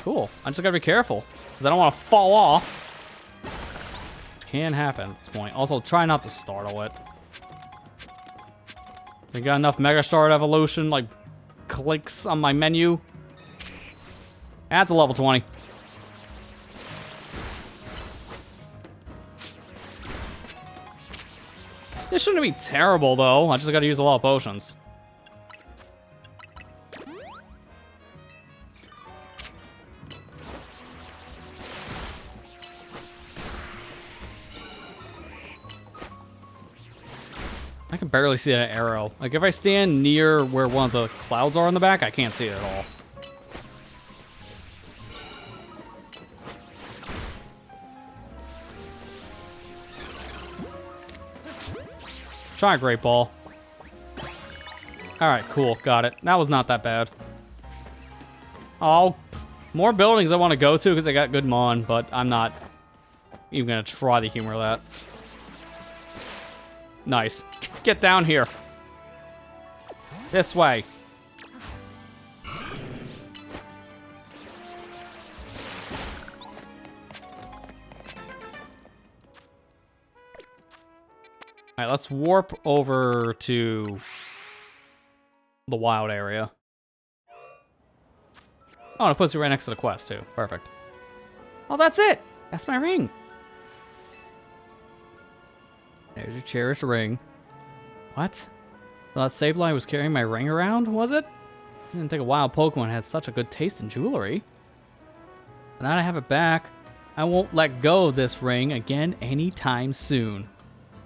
Cool. I just gotta be careful, because I don't want to fall off. Can happen at this point. Also, try not to startle it. We got enough Mega Shard evolution, like, clicks on my menu. That's a level 20. This shouldn't be terrible, though. I just gotta use a lot of potions. I can barely see that arrow. Like, if I stand near where one of the clouds are in the back, I can't see it at all. Try a Great Ball. Alright, cool. Got it. That was not that bad. Oh, more buildings I want to go to because I got good Mon, but I'm not even going to try to humor that. Nice. Get down here. This way. Alright, let's warp over to the wild area. Oh, and it puts you right next to the quest, too. Perfect. Oh, that's it! That's my ring. There's your cherished ring. What? So that Sableye was carrying my ring around, was it? I didn't think a wild Pokemon had such a good taste in jewelry. Now that I have it back, I won't let go of this ring again anytime soon.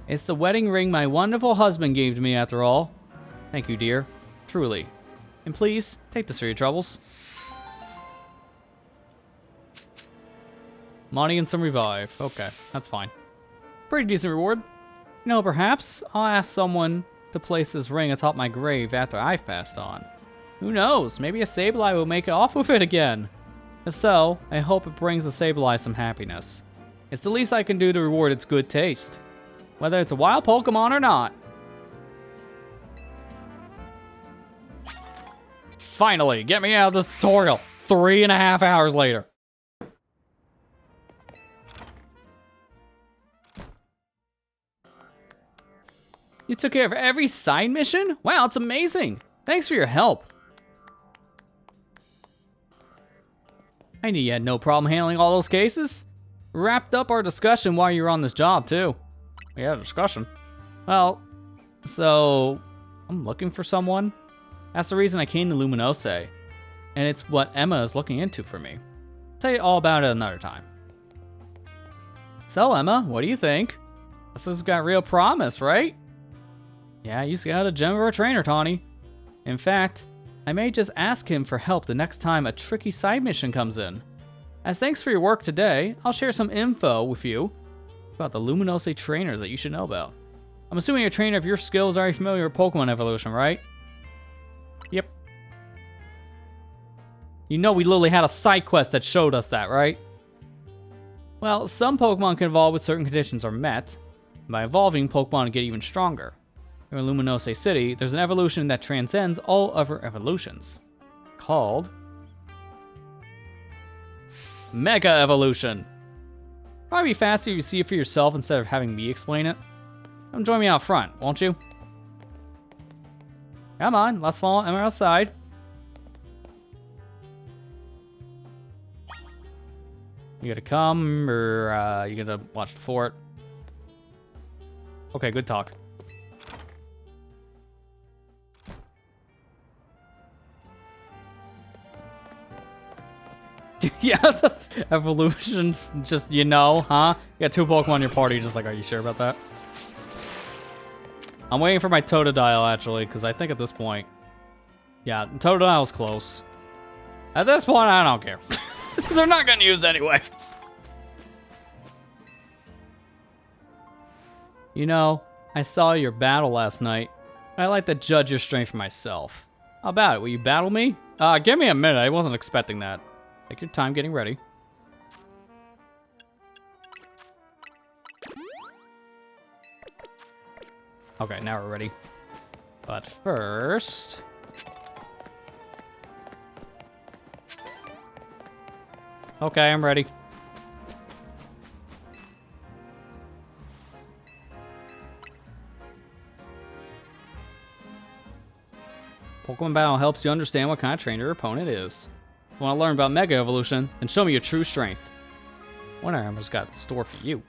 It's the wedding ring my wonderful husband gave to me after all. Thank you, dear. Truly. And please, take this for your troubles. Money and some revive. Okay, that's fine. Pretty decent reward. You know, perhaps I'll ask someone to place this ring atop my grave after I've passed on. Who knows? Maybe a Sableye will make it off with it again. If so, I hope it brings the Sableye some happiness. It's the least I can do to reward its good taste. Whether it's a wild Pokemon or not. Finally, get me out of this tutorial. 3.5 hours later. You took care of every side mission? Wow, it's amazing. Thanks for your help. I knew you had no problem handling all those cases. We wrapped up our discussion while you were on this job, too. We had a discussion. Well, so I'm looking for someone. That's the reason I came to Luminose. And it's what Emma is looking into for me. I'll tell you all about it another time. So, Emma, what do you think? This has got real promise, right? Yeah, you got a gem of a trainer, Tawny. In fact, I may just ask him for help the next time a tricky side mission comes in. As thanks for your work today, I'll share some info with you about the Luminose trainers that you should know about. I'm assuming a trainer of your skill is already familiar with Pokemon evolution, right? Yep. You know we literally had a side quest that showed us that, right? Well, some Pokemon can evolve when certain conditions are met. By evolving, Pokemon get even stronger. Here in Luminose City, there's an evolution that transcends all other evolutions. Called Mega Evolution. Probably be faster if you see it for yourself instead of having me explain it. Come join me out front, won't you? Come on, let's follow Emma outside. You gonna come, or you gonna watch the fort? Okay, good talk. Yeah, the evolutions, just, you know, huh? You got 2 Pokemon in your party, just like, are you sure about that? I'm waiting for my Totodile, actually, because I think at this point... Yeah, Totodile's close. At this point, I don't care. They're not going to use anyways. You know, I saw your battle last night. I like to judge your strength for myself. How about it? Will you battle me? Give me a minute. I wasn't expecting that. Take your time getting ready. Okay, now we're ready. But first... Okay, I'm ready. Pokemon Battle helps you understand what kind of trainer your opponent is. If you want to learn about Mega Evolution, then show me your true strength. What I've got in store for you.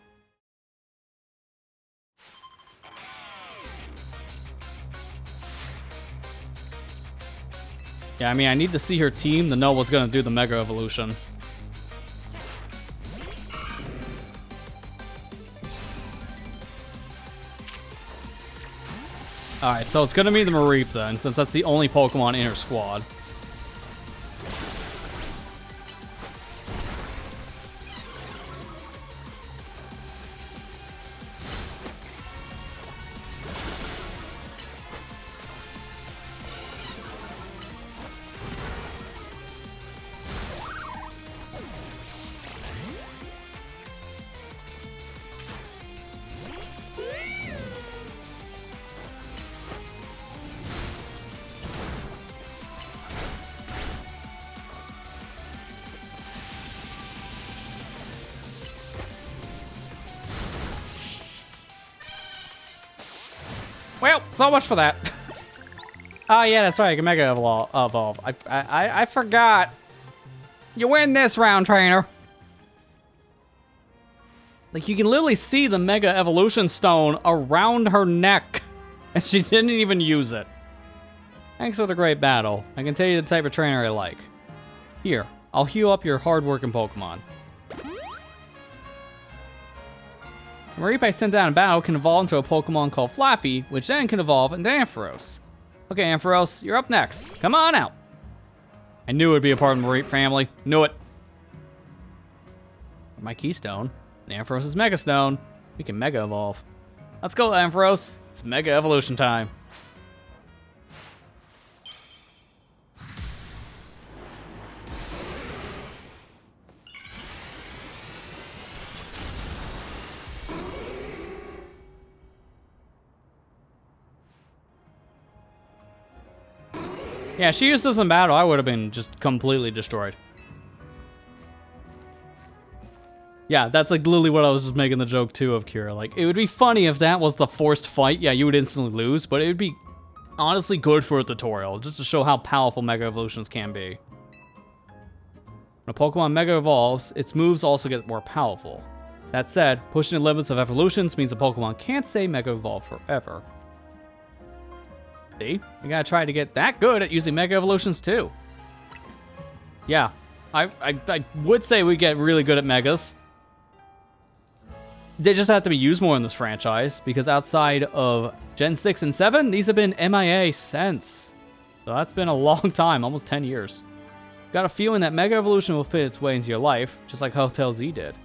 Yeah, I mean, I need to see her team to know what's going to do the Mega Evolution. Alright, so it's going to be the Mareep then, since that's the only Pokemon in her squad. Well, so much for that. Oh yeah, that's right. I can Mega Evolve. I forgot. You win this round, trainer. Like, you can literally see the Mega Evolution Stone around her neck, and she didn't even use it. Thanks for the great battle. I can tell you the type of trainer I like. Here, I'll heal up your hard-working Pokemon. The Mareep I sent down in battle can evolve into a Pokemon called Flaffy, which then can evolve into Ampharos. Okay, Ampharos, you're up next. Come on out. I knew it would be a part of the Mareep family. Knew it. My Keystone, the Ampharos' Mega Stone. We can Mega Evolve. Let's go, Ampharos. It's Mega Evolution time. Yeah, she used this in battle, I would have been just completely destroyed. Yeah, that's like literally what I was just making the joke too of Kira. Like, it would be funny if that was the forced fight. Yeah, you would instantly lose, but it would be honestly good for a tutorial, just to show how powerful Mega Evolutions can be. When a Pokemon Mega Evolves, its moves also get more powerful. That said, pushing the limits of evolutions means a Pokemon can't stay Mega Evolved forever. See? You gotta try to get that good at using Mega Evolutions too. Yeah, I would say we get really good at Megas. They just have to be used more in this franchise, because outside of Gen 6 and 7, these have been MIA since. So that's been a long time, almost 10 years. Got a feeling that Mega Evolution will fit its way into your life, just like Hotel Z did.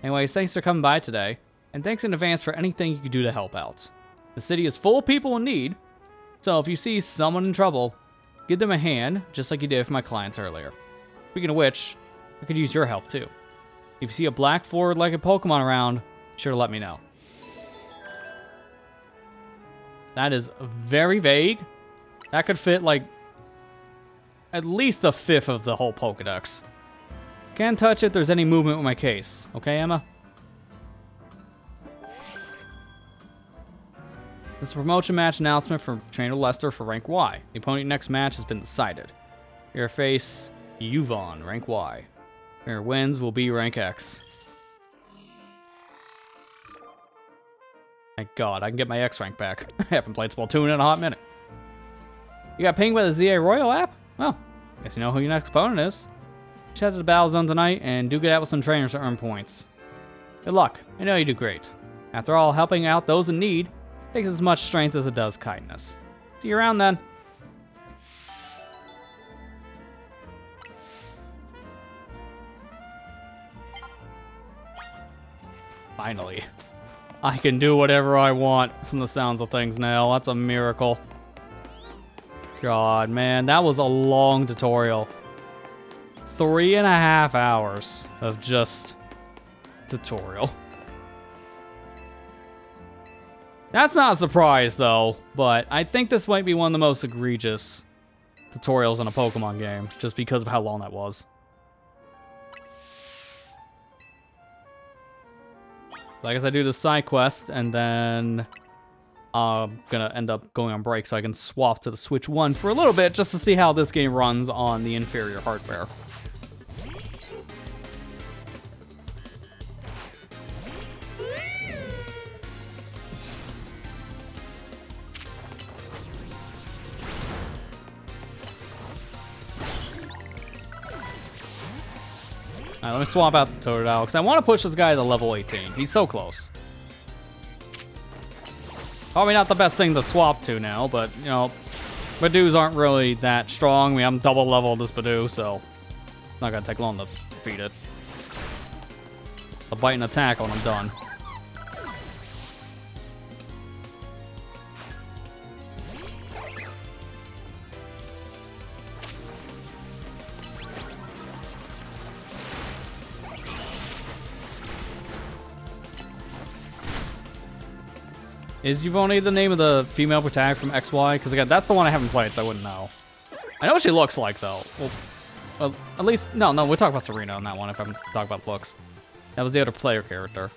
Anyways, thanks for coming by today, and thanks in advance for anything you could do to help out. The city is full of people in need, so if you see someone in trouble, give them a hand, just like you did for my clients earlier. Speaking of which, I could use your help too. If you see a black forward-legged Pokemon around, be sure to let me know. That is very vague. That could fit like at least a fifth of the whole Pokedex. Can't touch it if there's any movement with my case. Okay, Emma? This is a promotion match announcement from Trainer Lester for Rank Y. The opponent next match has been decided. Your face, Yuvon, Rank Y. Your wins will be Rank X. Thank God, I can get my X rank back. I haven't played Splatoon in a hot minute. You got pinged by the ZA Royal app? Well, guess you know who your next opponent is. Head to the Battle Zone tonight and do get out with some trainers to earn points. Good luck. I know you do great. After all, helping out those in need takes as much strength as it does kindness. See you around then. Finally. I can do whatever I want from the sounds of things now. That's a miracle. God, man, that was a long tutorial. 3.5 hours of just tutorial. That's not a surprise, though, but I think this might be one of the most egregious tutorials in a Pokemon game, just because of how long that was. So I guess I do the side quest, and then I'm gonna end up going on break so I can swap to the Switch 1 for a little bit, just to see how this game runs on the inferior hardware. Alright, let me swap out the Totodile, because I want to push this guy to level 18. He's so close. Probably not the best thing to swap to now, but, you know, Badoos aren't really that strong. I'm double leveled this Badoo, so it's not going to take long to defeat it. A bite and attack when I'm done. Is Yvonne the name of the female protagonist from XY? Because again, that's the one I haven't played, so I wouldn't know. I know what she looks like, though. Well, at least... No, we'll talk about Serena on that one if I'm talking about looks. That was the other player character.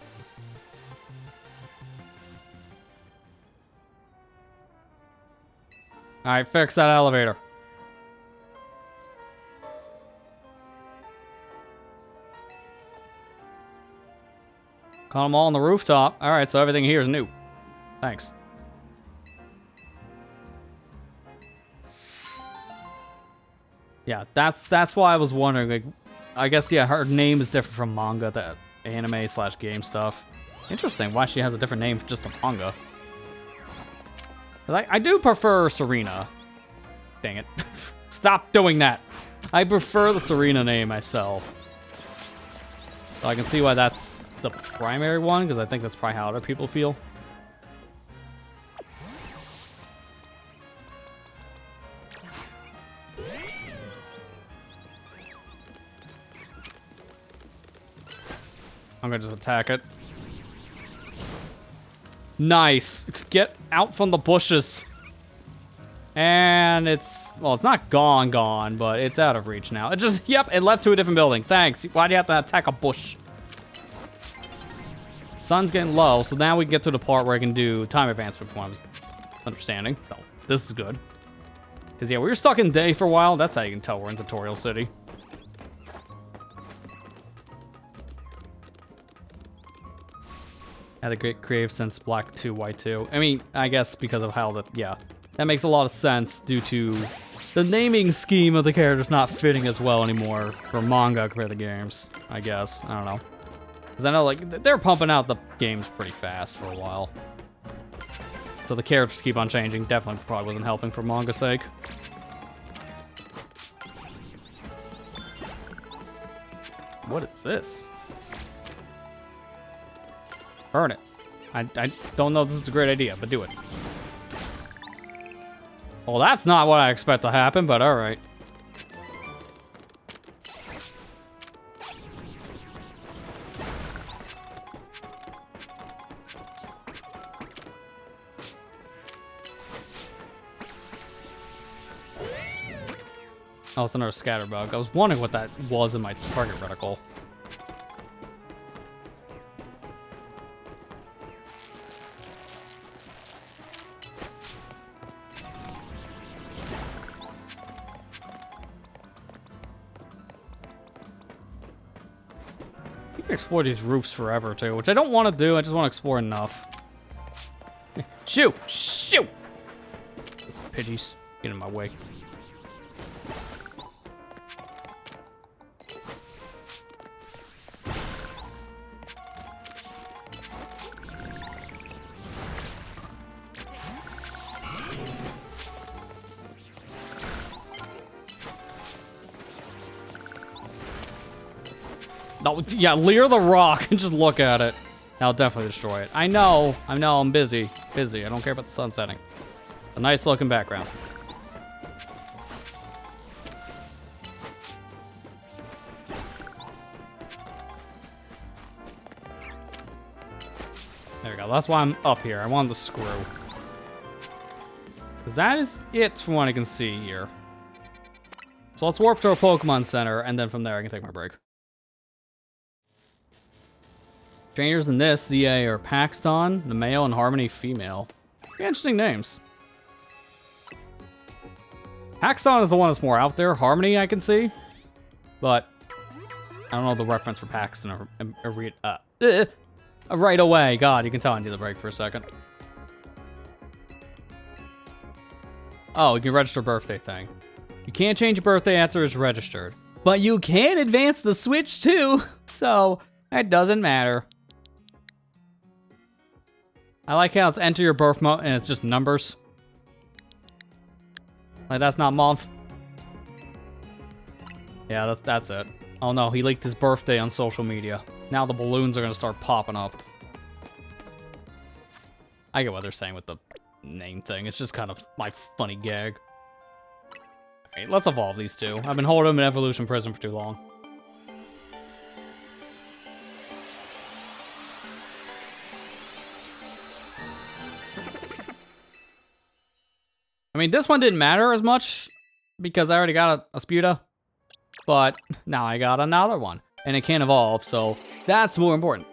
Alright, fix that elevator. Caught them all on the rooftop. Alright, so everything here is new. Thanks. Yeah, that's why I was wondering. Like, I guess, yeah, her name is different from manga, that anime/game stuff. Interesting why she has a different name for just the manga. But I do prefer Serena. Dang it. Stop doing that. I prefer the Serena name myself. So I can see why that's the primary one, because I think that's probably how other people feel. I'm gonna just attack it. Nice. Get out from the bushes. And it's... Well, it's not gone, but it's out of reach now. It just... Yep, it left to a different building. Thanks. Why do you have to attack a bush? Sun's getting low, so now we can get to the part where I can do time advancement from what I was understanding. So, this is good. Because, yeah, we were stuck in day for a while. That's how you can tell we're in Tutorial City. Had a great creative since Black 2, White 2. I mean, I guess because of how the... Yeah. That makes a lot of sense due to the naming scheme of the characters not fitting as well anymore for manga compared to games, I guess. I don't know. Because I know, like, they're pumping out the games pretty fast for a while. So the characters keep on changing. Definitely probably wasn't helping for manga's sake. What is this? Burn it. I don't know if this is a great idea, but do it. Well, that's not what I expect to happen, but alright. Oh, it's another scatterbug. I was wondering what that was in my target reticle. You can explore these roofs forever, too, which I don't want to do. I just want to explore enough. Shoo! Shoo! Pidgeys. Get in my way. No, yeah, leer the rock and just look at it. I'll definitely destroy it. I know, I'm busy. I don't care about the sun setting. A nice looking background. There we go. That's why I'm up here. I wanted the screw. Because that is it from what I can see here. So let's warp to our Pokemon Center, and then from there I can take my break. Trainers in this, ZA are Paxton, the male, and Harmony, female. Pretty interesting names. Paxton is the one that's more out there. Harmony, I can see. But I don't know the reference for Paxton right away. God, you can tell I need the break for a second. Oh, you can register birthday thing. You can't change your birthday after it's registered. But you can advance the Switch too, so it doesn't matter. I like how it's enter your birth month and it's just numbers. Like, that's not month. Yeah, that's it. Oh no, he leaked his birthday on social media. Now the balloons are gonna start popping up. I get what they're saying with the name thing. It's just kind of my funny gag. Okay, let's evolve these two. I've been holding them in Evolution Prison for too long. I mean, this one didn't matter as much because I already got a Sputa, but now I got another one, and it can't evolve, so that's more important.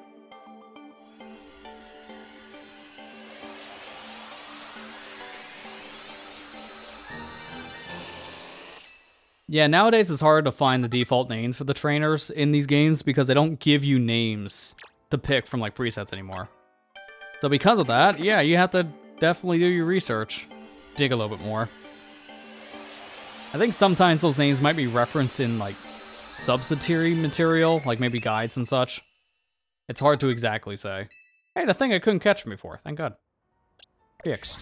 Yeah, nowadays it's hard to find the default names for the trainers in these games because they don't give you names to pick from like presets anymore. So because of that, yeah, you have to definitely do your research. Dig a little bit more. I think sometimes those names might be referenced in like subsidiary material, like maybe guides and such. It's hard to exactly say. Hey, the thing I couldn't catch before. Thank God. Fixed.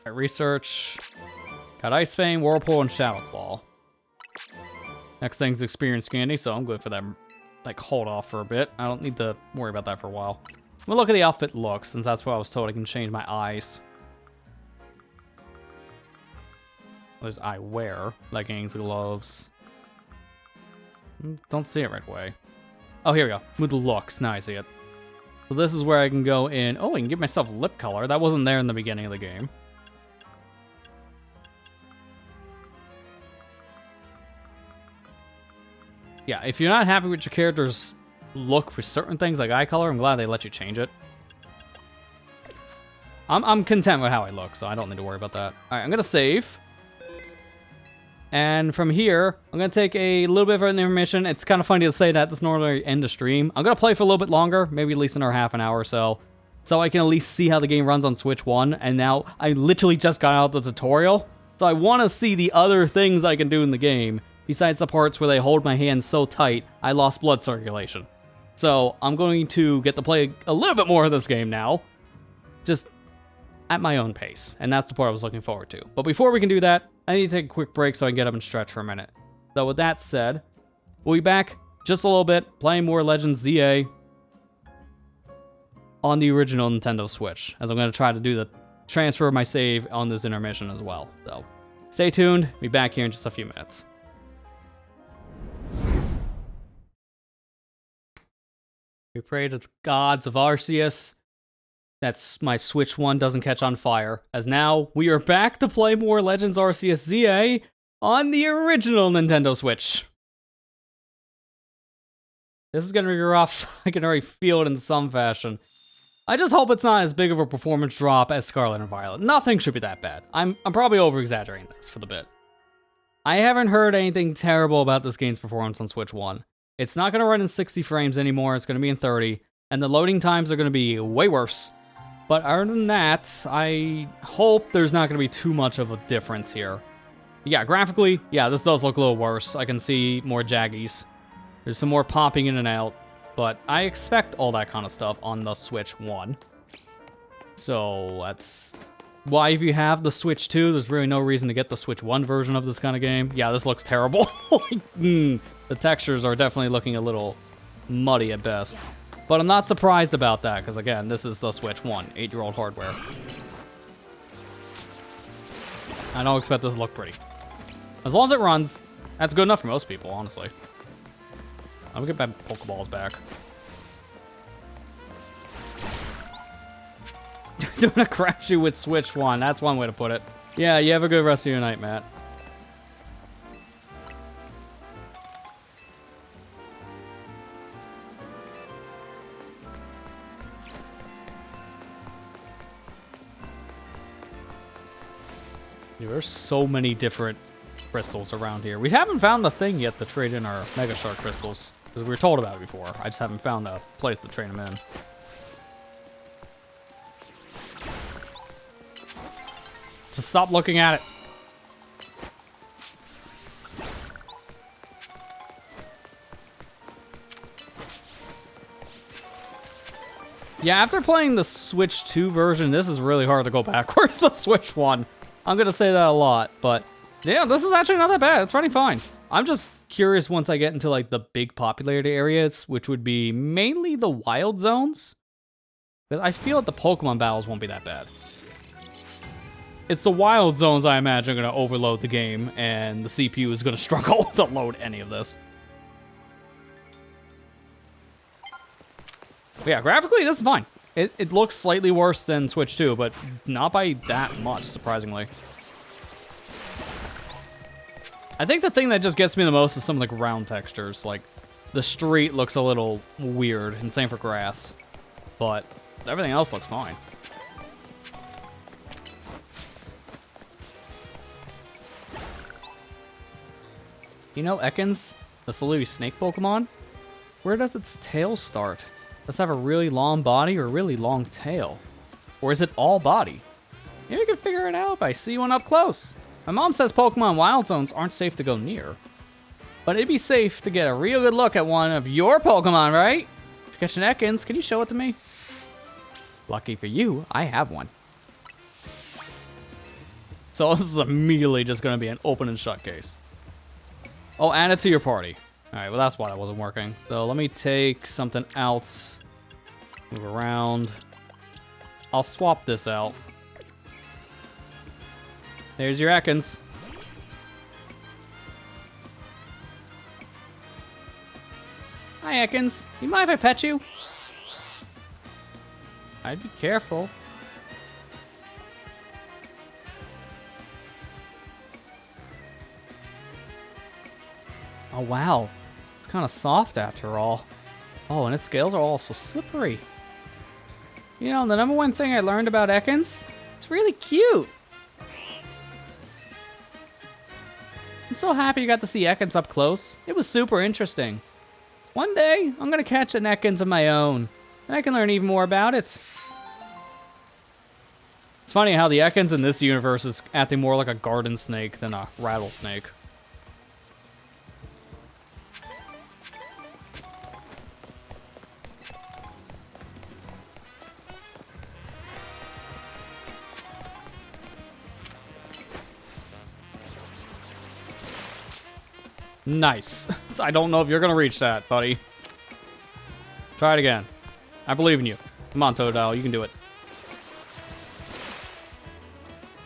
Right, research. Got Ice Fang, Whirlpool, and Shadow Claw. Next thing's Experience Candy, so I'm good for them. Like, hold off for a bit. I don't need to worry about that for a while. We'll look at the outfit look, since that's what I was told. I can change my eyes. What does I wear? Leggings, gloves. Don't see it right away. Oh, here we go. With the looks. Now I see it. So this is where I can go in. Oh, I can give myself lip color. That wasn't there in the beginning of the game. Yeah, if you're not happy with your character's look for certain things like eye color, I'm glad they let you change it. I'm content with how I look, so I don't need to worry about that. Alright, I'm gonna save. And from here, I'm gonna take a little bit of an intermission. It's kind of funny to say that this normally end the stream. I'm gonna play for a little bit longer, maybe at least another half an hour or so I can at least see how the game runs on Switch 1. And now I literally just got out the tutorial, so I want to see the other things I can do in the game. Besides the parts where they hold my hands so tight, I lost blood circulation. So I'm going to get to play a little bit more of this game now. Just at my own pace. And that's the part I was looking forward to. But before we can do that, I need to take a quick break so I can get up and stretch for a minute. So with that said, we'll be back just a little bit, playing more Legends ZA on the original Nintendo Switch, as I'm going to try to do the transfer of my save on this intermission as well. So stay tuned. Be back here in just a few minutes. We pray to the gods of Arceus that my Switch 1 doesn't catch on fire, as now we are back to play more Legends Arceus ZA on the original Nintendo Switch. This is gonna be rough. I can already feel it in some fashion. I just hope it's not as big of a performance drop as Scarlet and Violet. Nothing should be that bad. I'm probably over-exaggerating this for the bit. I haven't heard anything terrible about this game's performance on Switch 1. It's not going to run in 60 frames anymore, it's going to be in 30, and the loading times are going to be way worse. But other than that, I hope there's not going to be too much of a difference here. Yeah, graphically, yeah, this does look a little worse. I can see more jaggies. There's some more popping in and out, but I expect all that kind of stuff on the Switch 1. So that's why if you have the Switch 2, there's really no reason to get the Switch 1 version of this kind of game. Yeah, this looks terrible. The textures are definitely looking a little muddy at best. But I'm not surprised about that, because again, this is the Switch 1, 8-year-old hardware. I don't expect this to look pretty. As long as it runs, that's good enough for most people, honestly. I'm gonna get my Pokeballs back. Doing a crapshoot with Switch 1. That's one way to put it. Yeah, you have a good rest of your night, Matt. Dude, there's so many different crystals around here. We haven't found the thing yet to trade in our Mega Shark crystals. Because we were told about it before. I just haven't found a place to trade them in. So stop looking at it. Yeah, after playing the Switch 2 version, this is really hard to go backwards. The Switch 1. I'm going to say that a lot, but yeah, this is actually not that bad. It's running fine. I'm just curious once I get into like the big popularity areas, which would be mainly the wild zones. But I feel like the Pokemon battles won't be that bad. It's the wild zones, I imagine, are going to overload the game, and the CPU is going to struggle to load any of this. But yeah, graphically, this is fine. It looks slightly worse than Switch 2, but not by that much, surprisingly. I think the thing that just gets me the most is some of the ground textures. Like, the street looks a little weird, and same for grass. But everything else looks fine. You know Ekans, the Saluki snake Pokemon? Where does its tail start? Does it have a really long body or a really long tail? Or is it all body? Maybe we can figure it out if I see one up close. My mom says Pokemon wild zones aren't safe to go near. But it'd be safe to get a real good look at one of your Pokemon, right? If you catch an Ekans, can you show it to me? Lucky for you, I have one. So this is immediately just going to be an open and shut case. Oh, add it to your party. Alright, well that's why that wasn't working. So let me take something else. Move around. I'll swap this out. There's your Ekans. Hi, Ekans. You mind if I pet you? I'd be careful. Oh, wow. It's kind of soft after all. Oh, and its scales are also slippery. You know, the number one thing I learned about Ekans, it's really cute. I'm so happy you got to see Ekans up close. It was super interesting. One day, I'm going to catch an Ekans of my own, and I can learn even more about it. It's funny how the Ekans in this universe is acting more like a garden snake than a rattlesnake. Nice. I don't know if you're going to reach that, buddy. Try it again. I believe in you. Come on, Totodile. You can do it.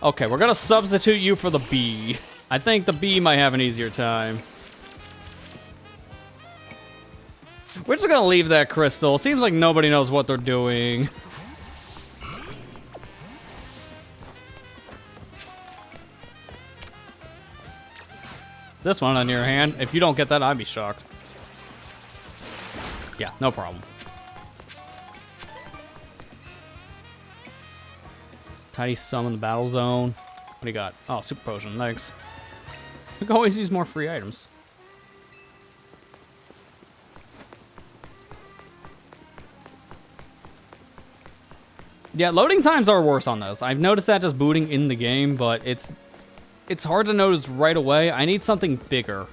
Okay, we're going to substitute you for the bee. I think the bee might have an easier time. We're just going to leave that crystal. Seems like nobody knows what they're doing. This one on your hand. If you don't get that, I'd be shocked. Yeah, no problem. Tiny summon the battle zone. What do you got? Oh, super potion. Thanks. We can always use more free items. Yeah, loading times are worse on this. I've noticed that just booting in the game, but it's hard to notice right away. I need something bigger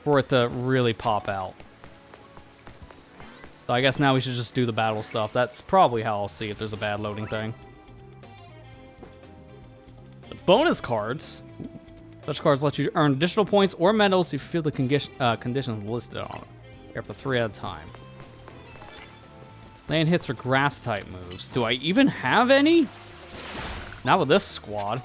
for it to really pop out. So I guess now we should just do the battle stuff. That's probably how I'll see if there's a bad loading thing. The bonus cards. Such cards let you earn additional points or medals if you feel the conditions listed on it. You're up to 3 at a time. Land hits for grass type moves. Do I even have any? Not with this squad.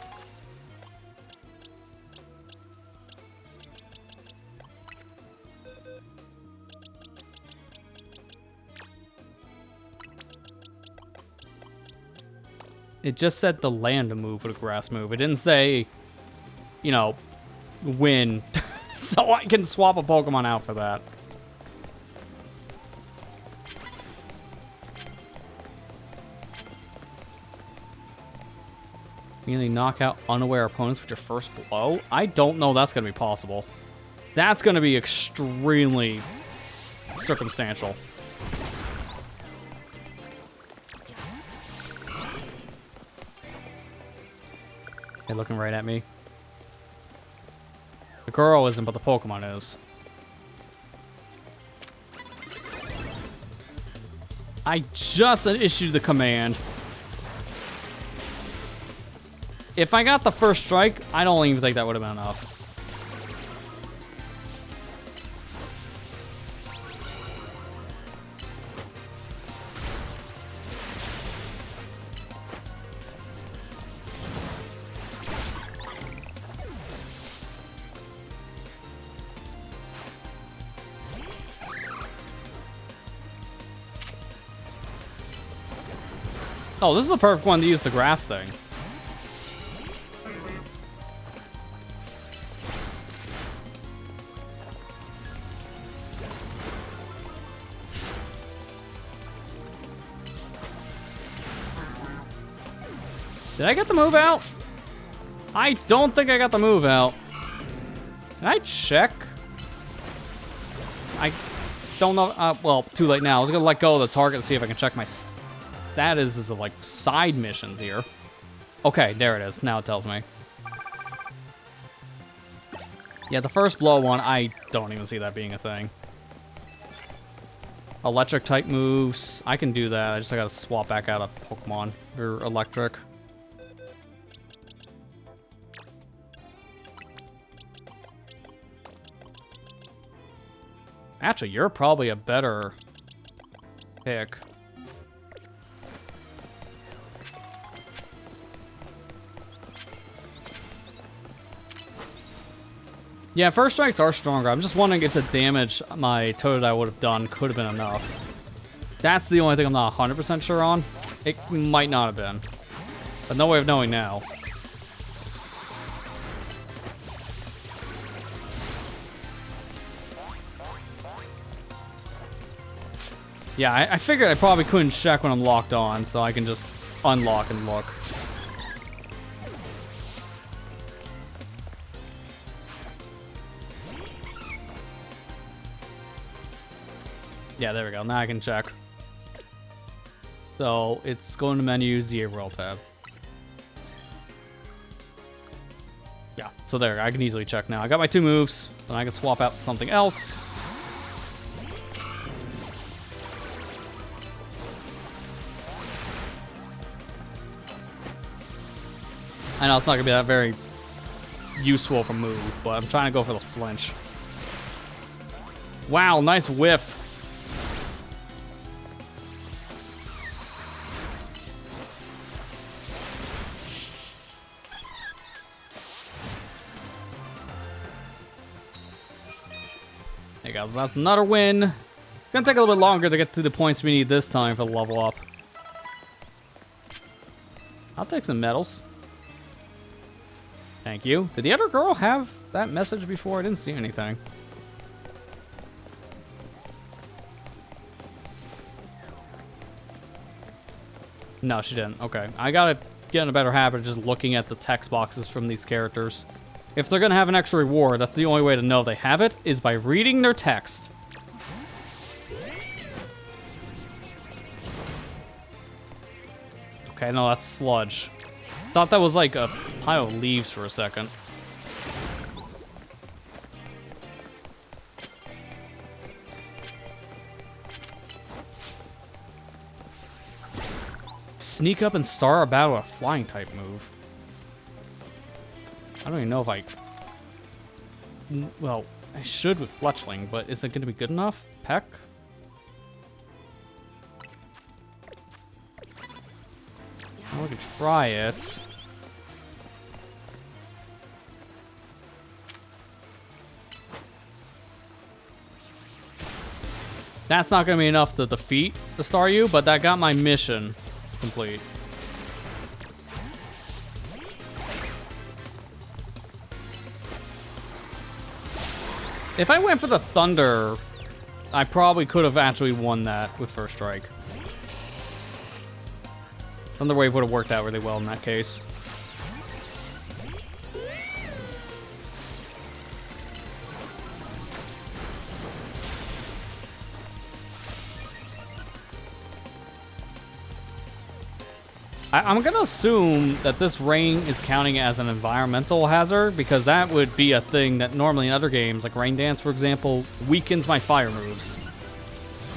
It just said the land move with a grass move. It didn't say, you know, win. So I can swap a Pokemon out for that. Immediately knock out unaware opponents with your first blow? I don't know that's going to be possible. That's going to be extremely circumstantial. They're looking right at me. The girl isn't, but the Pokemon is. I just issued the command. If I got the first strike, I don't even think that would have been enough. Oh, this is the perfect one to use the grass thing. Did I get the move out? I don't think I got the move out. Can I check? I don't know. Well, too late now. I was going to let go of the target and see if I can check my status as like side missions here. Okay, there it is. Now it tells me. Yeah, the first blow one, I don't even see that being a thing. Electric type moves. I can do that. I just got to swap back out of Pokemon or electric. Actually, you're probably a better pick. Yeah, first strikes are stronger. I'm just wondering if the damage my Totodile would have done could have been enough. That's the only thing I'm not 100% sure on. It might not have been. But no way of knowing now. Yeah, I figured I probably couldn't check when I'm locked on, so I can just unlock and look. Yeah, there we go. Now I can check. So, it's going to menu, Z World tab. Yeah, so there, I can easily check now. I got my 2 moves, and I can swap out something else. I know it's not going to be that very useful of a move, but I'm trying to go for the flinch. Wow, nice whiff. There you go, that's another win. It's going to take a little bit longer to get to the points we need this time for the level up. I'll take some medals. Thank you. Did the other girl have that message before? I didn't see anything. No, she didn't. Okay. I gotta get in a better habit of just looking at the text boxes from these characters. If they're gonna have an extra reward, that's the only way to know they have it, is by reading their text. Okay, no, that's sludge. Thought that was like a pile of leaves for a second. Sneak up and start our battle with a flying type move. I don't even know if I... Well, I should with Fletchling, but is it going to be good enough? Peck? Well, we could try it. That's not going to be enough to defeat the Staryu, but that got my mission complete. If I went for the Thunder, I probably could have actually won that with First Strike. Thunder Wave would have worked out really well in that case. I'm gonna assume that this rain is counting as an environmental hazard, because that would be a thing that normally in other games, like Rain Dance, for example, weakens my fire moves.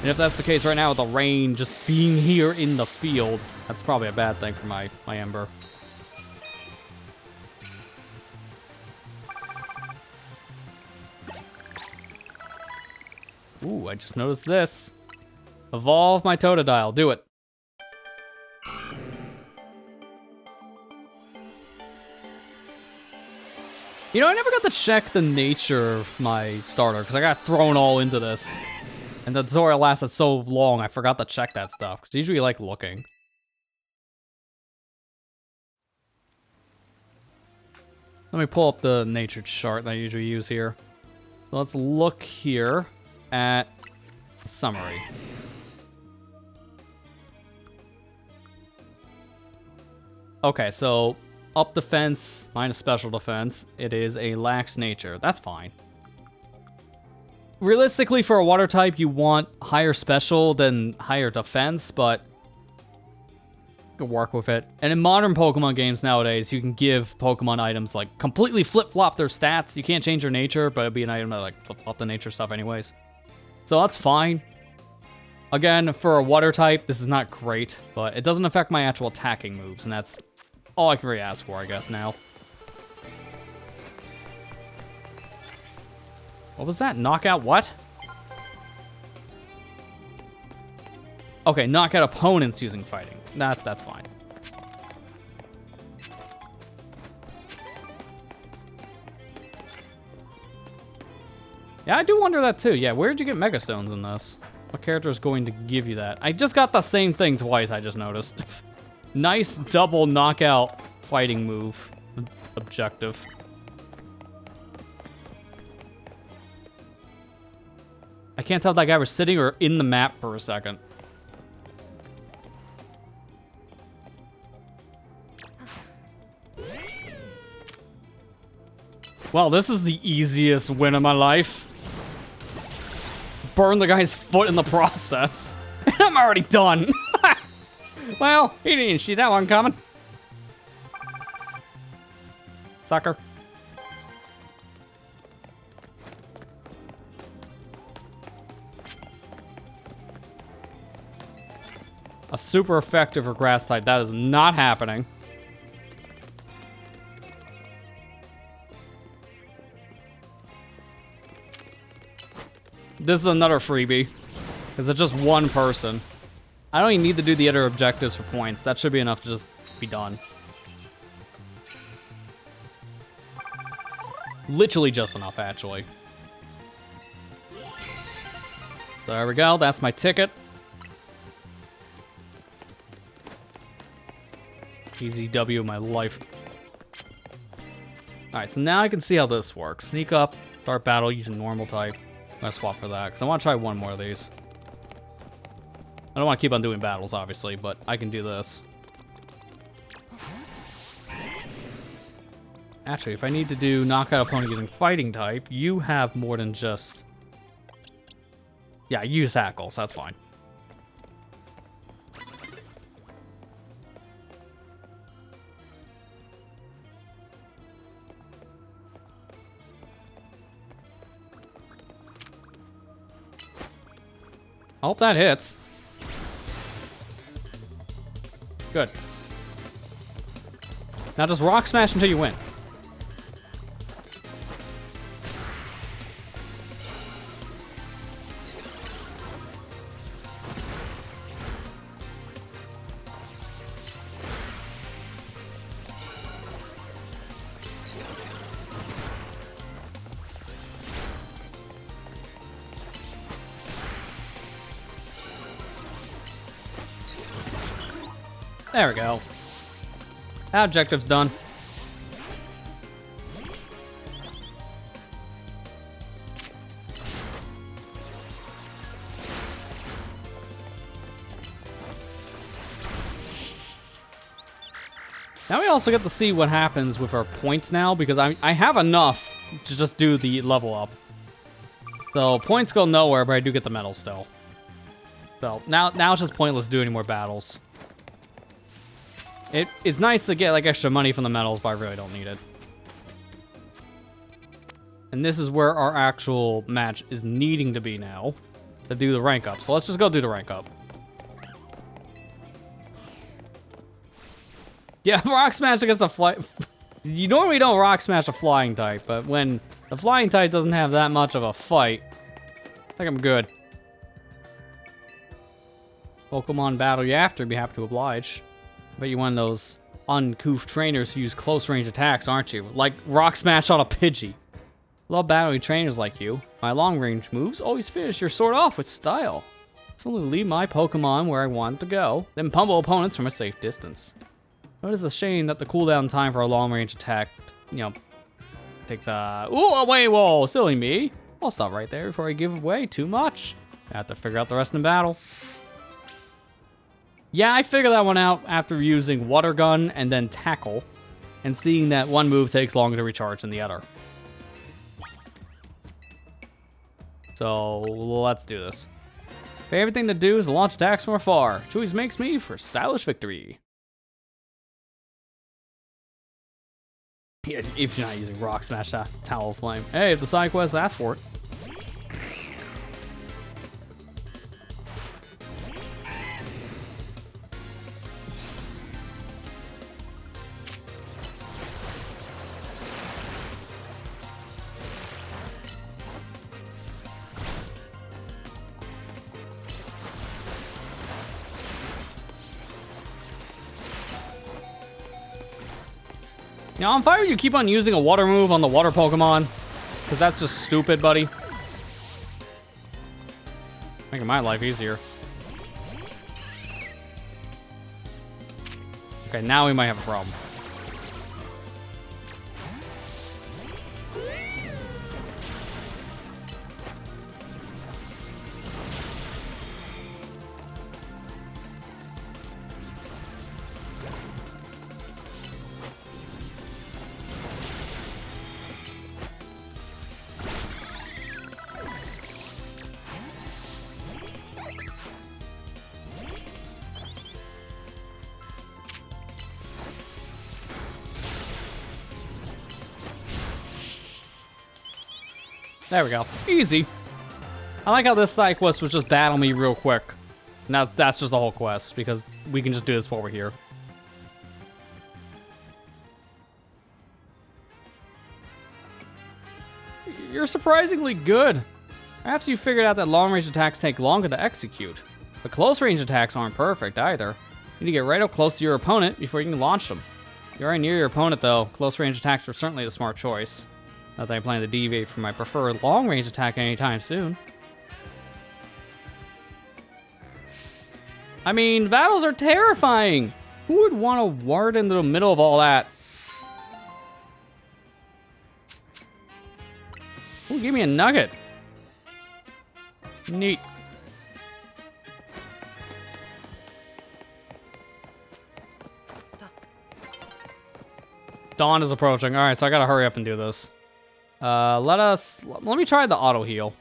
And if that's the case right now with the rain just being here in the field, that's probably a bad thing for my Ember. Ooh, I just noticed this. Evolve my Totodile. Do it. You know, I never got to check the nature of my starter, because I got thrown all into this. And the tutorial lasted so long, I forgot to check that stuff, because I usually like looking. Let me pull up the nature chart that I usually use here. So let's look here at the summary. Okay, so up defense minus special defense. It is a lax nature. That's fine. Realistically, for a water type, you want higher special than higher defense, but you can work with it. And in modern Pokemon games nowadays, you can give Pokemon items like completely flip-flop their stats. You can't change their nature, but it'd be an item that like flip-flop the nature stuff anyways. So that's fine. Again, for a water type, this is not great, but it doesn't affect my actual attacking moves, and that's all I can really ask for, I guess, now. What was that? Knockout what? Okay, knock out opponents using fighting. That's fine. Yeah, I do wonder that too. Yeah, where'd you get Mega Stones in this? What character is going to give you that? I just got the same thing twice, I just noticed. Nice double knockout fighting move objective. I can't tell if that guy was sitting or in the map for a second. Well, this is the easiest win of my life. Burn the guy's foot in the process. And I'm already done. Well, he didn't see that one coming. Sucker. A super effective for grass type. That is not happening. This is another freebie. Because it's just one person. I don't even need to do the other objectives for points. That should be enough to just be done. Literally just enough, actually. So there we go. That's my ticket. Easy W of my life. Alright, so now I can see how this works. Sneak up, start battle using normal type. I'm gonna swap for that, because I want to try one more of these. I don't want to keep on doing battles, obviously, but I can do this. Actually, if I need to do knockout opponent using fighting type, you have more than just... Yeah, use Hackles, that's fine. I hope that hits. Good. Now just rock smash until you win. There we go. That objective's done. Now we also get to see what happens with our points now, because I have enough to just do the level up. So points go nowhere, but I do get the medal still. So now it's just pointless to do any more battles. It's nice to get like extra money from the medals, but I really don't need it. And this is where our actual match is needing to be now, to do the rank up. So let's just go do the rank up. Yeah, rock smash against a fly. You normally don't rock smash a flying type, but when the flying type doesn't have that much of a fight, I think I'm good. Pokemon battle you after, be happy to oblige. I bet you're one of those uncouth trainers who use close range attacks, aren't you? Like rock smash on a Pidgey. Love battling trainers like you. My long range moves always finish your sword off with style. Simply lead my Pokemon where I want to go, then pummel opponents from a safe distance. It is a shame that the cooldown time for a long-range attack, you know, takes ooh, wait, whoa, silly me. I'll stop right there before I give away too much. I have to figure out the rest in the battle. Yeah, I figured that one out after using Water Gun and then Tackle, and seeing that one move takes longer to recharge than the other. So, let's do this. Favorite thing to do is to launch attacks from afar. Choice makes me for stylish victory. Yeah, if you're not using Rock Smash, Towel Flame. Hey, if the side quest asks for it. Now, I'm fine with you keep on using a water move on the water Pokemon, because that's just stupid, buddy. Making my life easier. Okay, now we might have a problem. There we go. Easy. I like how this side quest was just battle me real quick. And that's just the whole quest, because we can just do this while we're here. You're surprisingly good. Perhaps you figured out that long-range attacks take longer to execute. But close-range attacks aren't perfect either. You need to get right up close to your opponent before you can launch them. If you're right near your opponent, though, close-range attacks are certainly the smart choice. Not that I plan to deviate from my preferred long-range attack anytime soon. I mean, battles are terrifying! Who would want to ward into the middle of all that? Ooh, give me a nugget. Neat. Dawn is approaching. Alright, so I gotta hurry up and do this. Let me try the auto heal.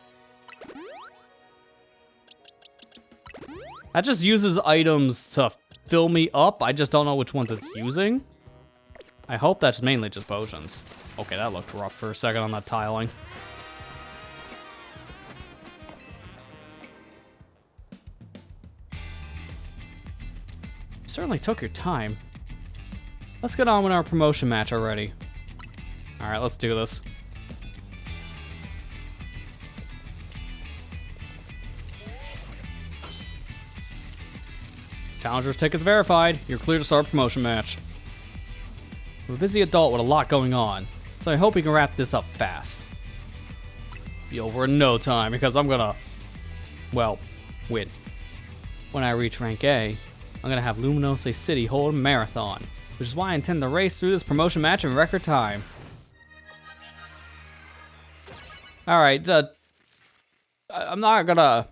That just uses items to fill me up. I just don't know which ones it's using. I hope that's mainly just potions. Okay, that looked rough for a second on that tiling. Certainly took your time. Let's get on with our promotion match already. Alright, let's do this. Challenger's tickets verified. You're clear to start a promotion match. I'm a busy adult with a lot going on, so I hope we can wrap this up fast. Be over in no time, because I'm gonna, well, win. When I reach rank A, I'm gonna have Luminose City hold a marathon, which is why I intend to race through this promotion match in record time. Alright, I'm not gonna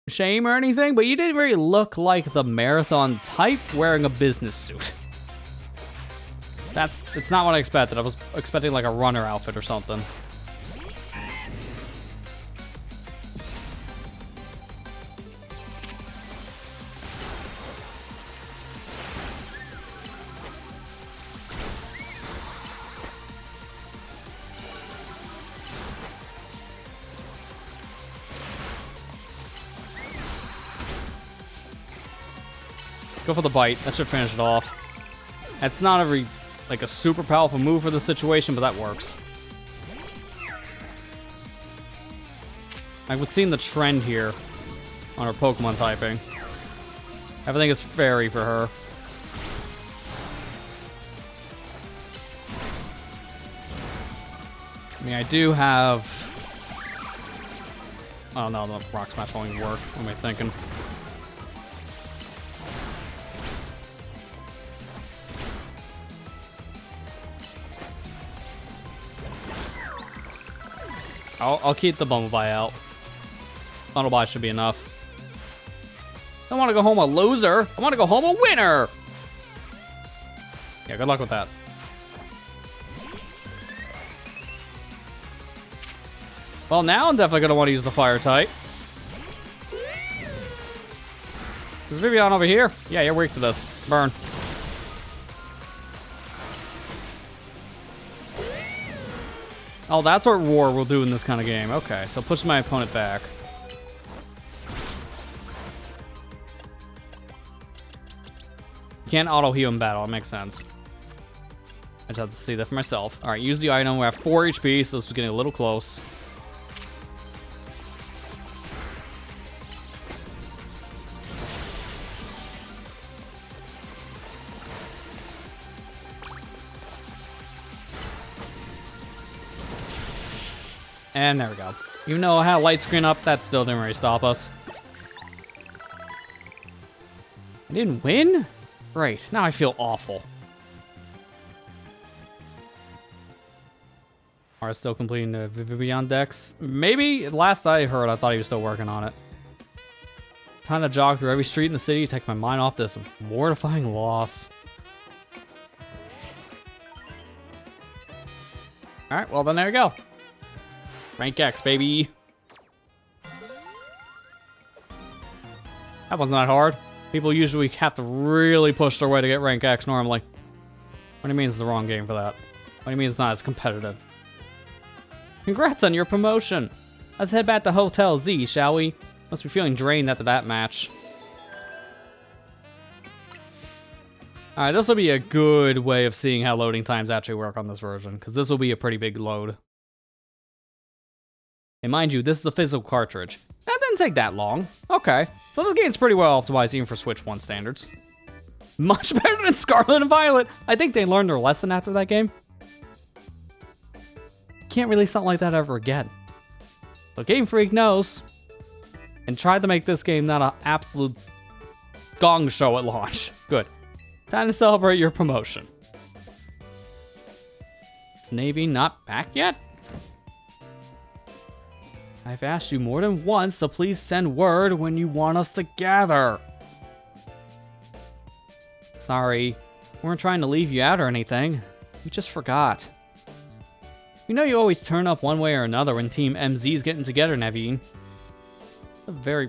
shame or anything, but you didn't really look like the marathon type wearing a business suit. It's not what I expected. I was expecting like a runner outfit or something. Go for the bite. That should finish it off. That's not like a super powerful move for the situation, but that works. I was seeing the trend here on her Pokemon typing. Everything is fairy for her. I mean, I do have... Oh no, the Rock Smash won't even work. What am I thinking? I'll keep the Bumblebee out. Bumblebee should be enough. I don't want to go home a loser. I want to go home a winner. Yeah, good luck with that. Well, now I'm definitely going to want to use the fire type. Is Vivian over here? Yeah, you're weak to this. Burn. Oh, that's what Roar will do in this kind of game. Okay, so push my opponent back. You can't auto-heal in battle. It makes sense. I just have to see that for myself. All right, use the item. We have 4 HP, so this was getting a little close. And there we go. Even though I had a light screen up, that still didn't really stop us. I didn't win? Great. Now I feel awful. Are still completing the Vivian Dex? Maybe. Last I heard, I thought he was still working on it. Time to jog through every street in the city, take my mind off this mortifying loss. Alright, well then there you go. Rank X, baby. That wasn't that hard. People usually have to really push their way to get rank X normally. What do you mean it's the wrong game for that? What do you mean it's not as competitive? Congrats on your promotion. Let's head back to Hotel Z, shall we? Must be feeling drained after that match. Alright, this will be a good way of seeing how loading times actually work on this version, because this will be a pretty big load. And mind you, this is a physical cartridge. That didn't take that long. Okay, so this game's pretty well optimized even for Switch 1 standards. Much better than Scarlet and Violet. I think they learned their lesson after that game. Can't release something like that ever again. But Game Freak knows. And tried to make this game not an absolute gong show at launch. Good. Time to celebrate your promotion. Is Navy not back yet? I've asked you more than once to please send word when you want us to gather. Sorry, we weren't trying to leave you out or anything. We just forgot. We know you always turn up one way or another when Team MZ's getting together, Naveen. A very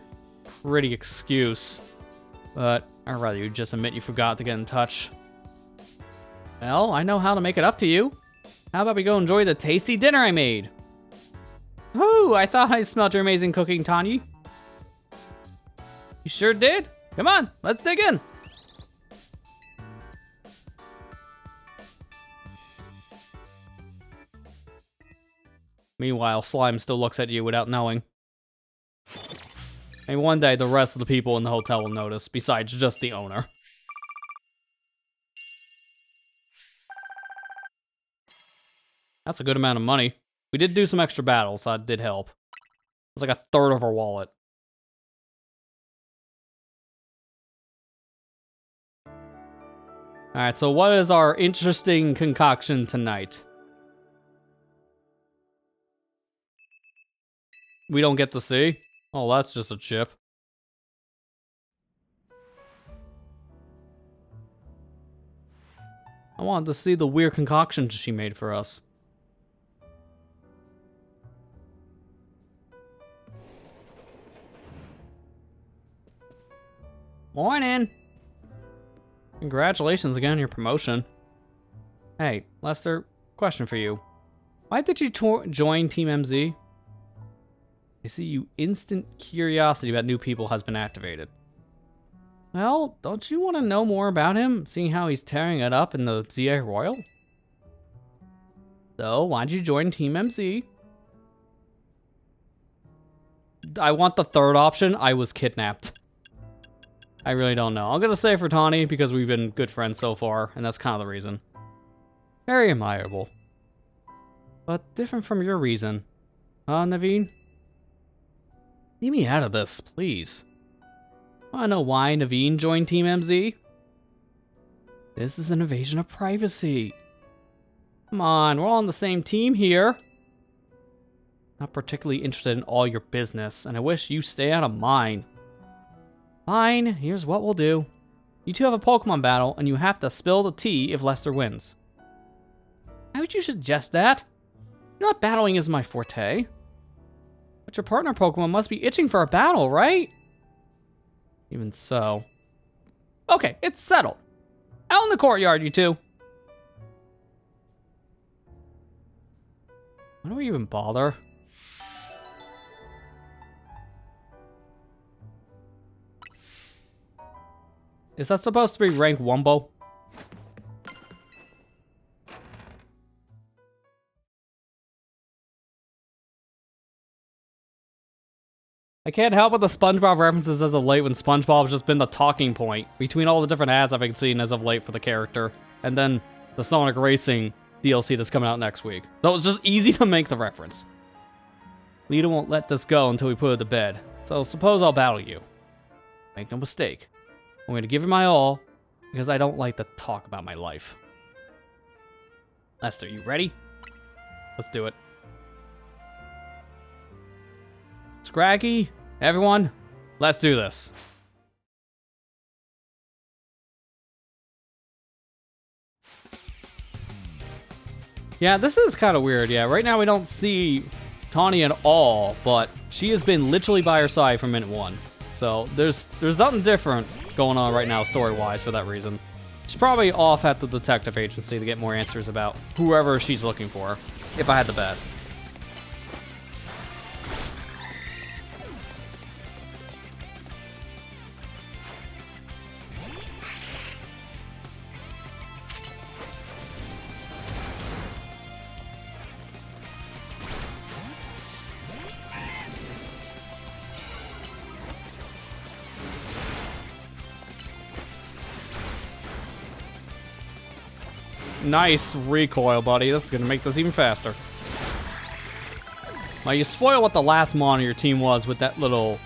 pretty excuse, but I'd rather you just admit you forgot to get in touch. Well, I know how to make it up to you. How about we go enjoy the tasty dinner I made? Ooh, I thought I smelled your amazing cooking, Tanya. You sure did? Come on, let's dig in. Meanwhile, Slime still looks at you without knowing. Maybe one day the rest of the people in the hotel will notice, besides just the owner. That's a good amount of money. We did do some extra battles, so that did help. It's like a third of our wallet. Alright, so what is our interesting concoction tonight? We don't get to see? Oh, that's just a chip. I wanted to see the weird concoctions she made for us. Morning! Congratulations again on your promotion. Hey, Lester, question for you. Why did you join Team MZ? I see you instant curiosity about new people has been activated. Well, don't you want to know more about him, seeing how he's tearing it up in the ZA Royal? So, why'd you join Team MZ? I want the third option. I was kidnapped. I really don't know. I'm gonna say for Tawny because we've been good friends so far, and that's kind of the reason. Very admirable. But different from your reason. Huh, Naveen? Leave me out of this, please. Wanna know why Naveen joined Team MZ? This is an invasion of privacy. Come on, we're all on the same team here. Not particularly interested in all your business, and I wish you stay out of mine. Fine, here's what we'll do. You two have a Pokemon battle, and you have to spill the tea if Lester wins. Why would you suggest that? You know that battling is my forte. But your partner Pokemon must be itching for a battle, right? Even so. Okay, it's settled. Out in the courtyard, you two. Why do we even bother? Is that supposed to be rank Wumbo? I can't help but the SpongeBob references as of late when SpongeBob's just been the talking point between all the different ads I've been seeing as of late for the character, and then the Sonic Racing DLC that's coming out next week. So it's just easy to make the reference. Lita won't let this go until we put it to bed, so suppose I'll battle you. Make no mistake. I'm going to give it my all, because I don't like to talk about my life. Lester, you ready? Let's do it. Scraggy, everyone, let's do this. Yeah, this is kind of weird. Yeah, right now we don't see Tawny at all, but she has been literally by her side from minute one. So there's nothing different going on right now story-wise for that reason. She's probably off at the detective agency to get more answers about whoever she's looking for, if I had to bet. Nice recoil, buddy. This is going to make this even faster. Well, you spoil what the last mon on your team was with that little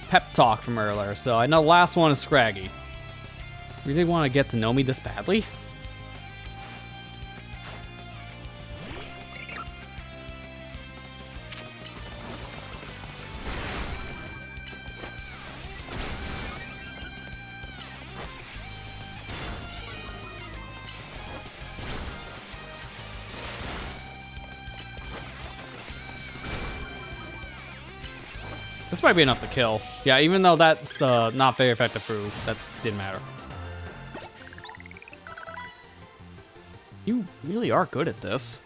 pep talk from earlier, so I know the last one is Scraggy. Really want to get to know me this badly? This might be enough to kill. Yeah, even though that's not very effective food, that didn't matter. You really are good at this.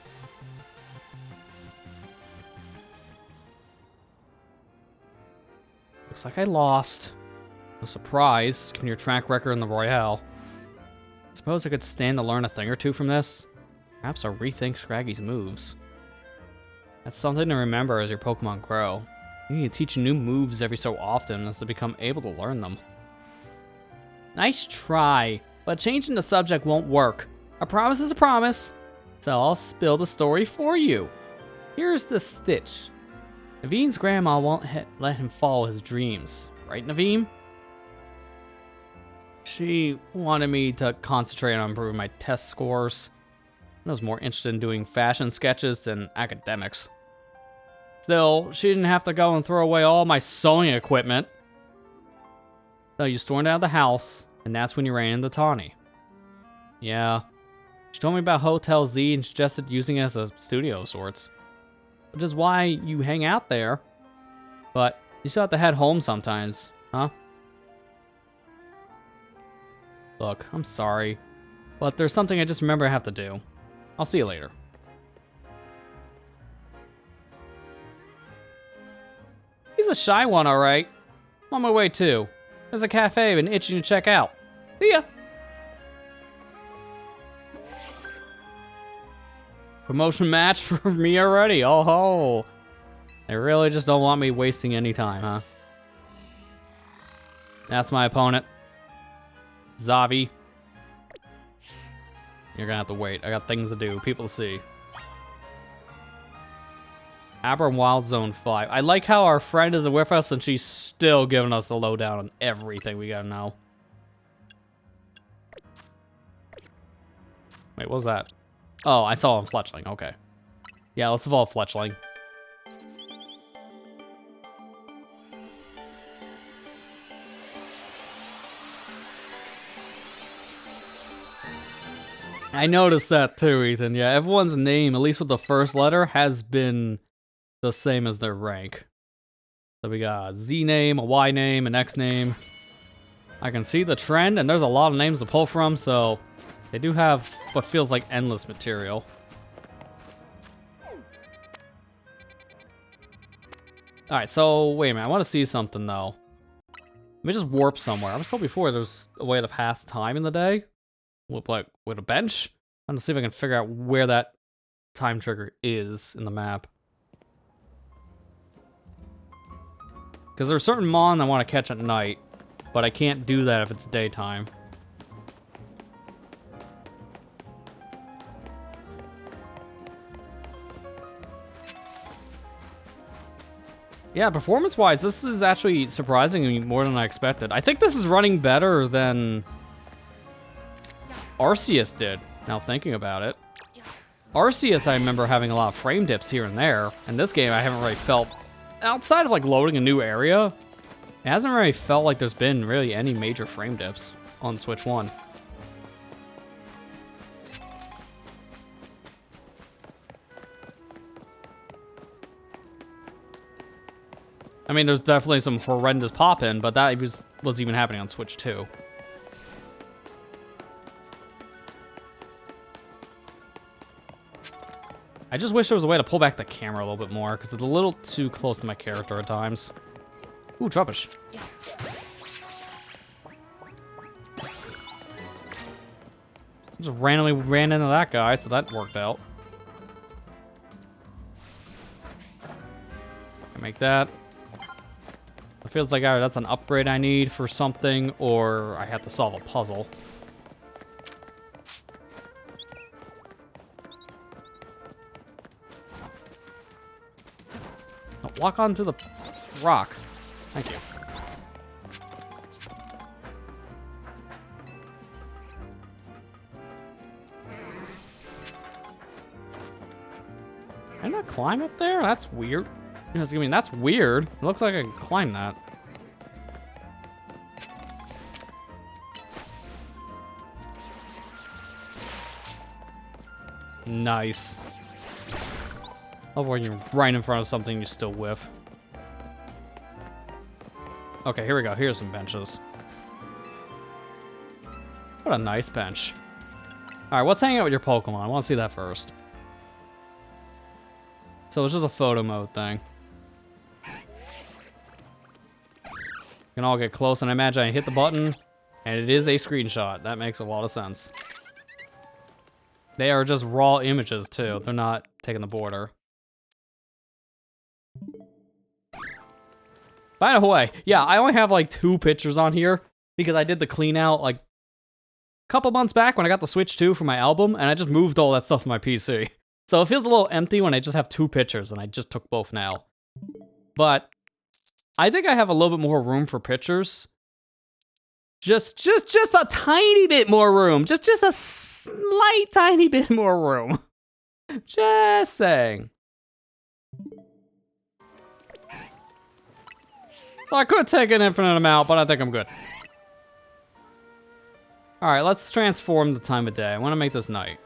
Looks like I lost. No surprise, given your track record in the Royale. Suppose I could stand to learn a thing or two from this. Perhaps I'll rethink Scraggy's moves. That's something to remember as your Pokemon grow. You need to teach new moves every so often as to become able to learn them. Nice try, but changing the subject won't work. A promise is a promise, so I'll spill the story for you. Here's the stitch. Naveen's grandma won't let him follow his dreams, right, Naveen? She wanted me to concentrate on improving my test scores. I was more interested in doing fashion sketches than academics. Still, she didn't have to go and throw away all my sewing equipment. So you stormed out of the house, and that's when you ran into Tawny. Yeah, She told me about Hotel Z and suggested using it as a studio of sorts. Which is why you hang out there. But you still have to head home sometimes, huh? Look, I'm sorry. But there's something I just remember I have to do. I'll see you later. He's a shy one, alright. I'm on my way too. There's a cafe I've been itching to check out. See ya! Promotion match for me already. Oh ho! They really just don't want me wasting any time, huh? That's my opponent. Zavi. You're gonna have to wait. I got things to do, people to see. Aber Wild Zone 5. I like how our friend isn't with us and she's still giving us the lowdown on everything we gotta know. Wait, what was that? Oh, I saw him Fletchling. Okay. Yeah, let's evolve Fletchling. I noticed that too, Ethan. Yeah, everyone's name, at least with the first letter, has been the same as their rank. So we got a Z name, a Y name, an X name. I can see the trend, and there's a lot of names to pull from, so they do have what feels like endless material. Alright, so wait a minute. I want to see something, though. Let me just warp somewhere. I was told before there's a way to pass time in the day. With a bench? I'm gonna see if I can figure out where that time trigger is in the map. Because there's certain Mon I want to catch at night, but I can't do that if it's daytime. Yeah, performance-wise, this is actually surprising me more than I expected. I think this is running better than Arceus did, now thinking about it. Arceus, I remember having a lot of frame dips here and there, and this game I haven't really felt, outside of like loading a new area, it hasn't really felt like there's been really any major frame dips on Switch 1. I mean, there's definitely some horrendous pop-in, but that was even happening on Switch 2. I just wish there was a way to pull back the camera a little bit more, because it's a little too close to my character at times. Ooh, Trubbish. Just randomly ran into that guy, so that worked out. I make that. It feels like either that's an upgrade I need for something, or I have to solve a puzzle. Oh, walk onto the rock. Thank you. Can I not climb up there? That's weird. I mean, that's weird. It looks like I can climb that. Nice. Oh, when you're right in front of something, you still whiff. Okay, here we go. Here's some benches. What a nice bench. Alright, let's hang out with your Pokemon. I want to see that first. So it's just a photo mode thing. We can all get close, and I imagine I hit the button, and it is a screenshot. That makes a lot of sense. They are just raw images, too. They're not taking the border. By the way, yeah, I only have like 2 pictures on here because I did the clean out like a couple months back when I got the Switch 2 for my album, and I just moved all that stuff to my PC. So it feels a little empty when I just have 2 pictures, and I just took both now. But I think I have a little bit more room for pictures. Just a tiny bit more room. Just a slight tiny bit more room. Just saying. Well, I could take an infinite amount, but I think I'm good. Alright, let's transform the time of day. I want to make this night.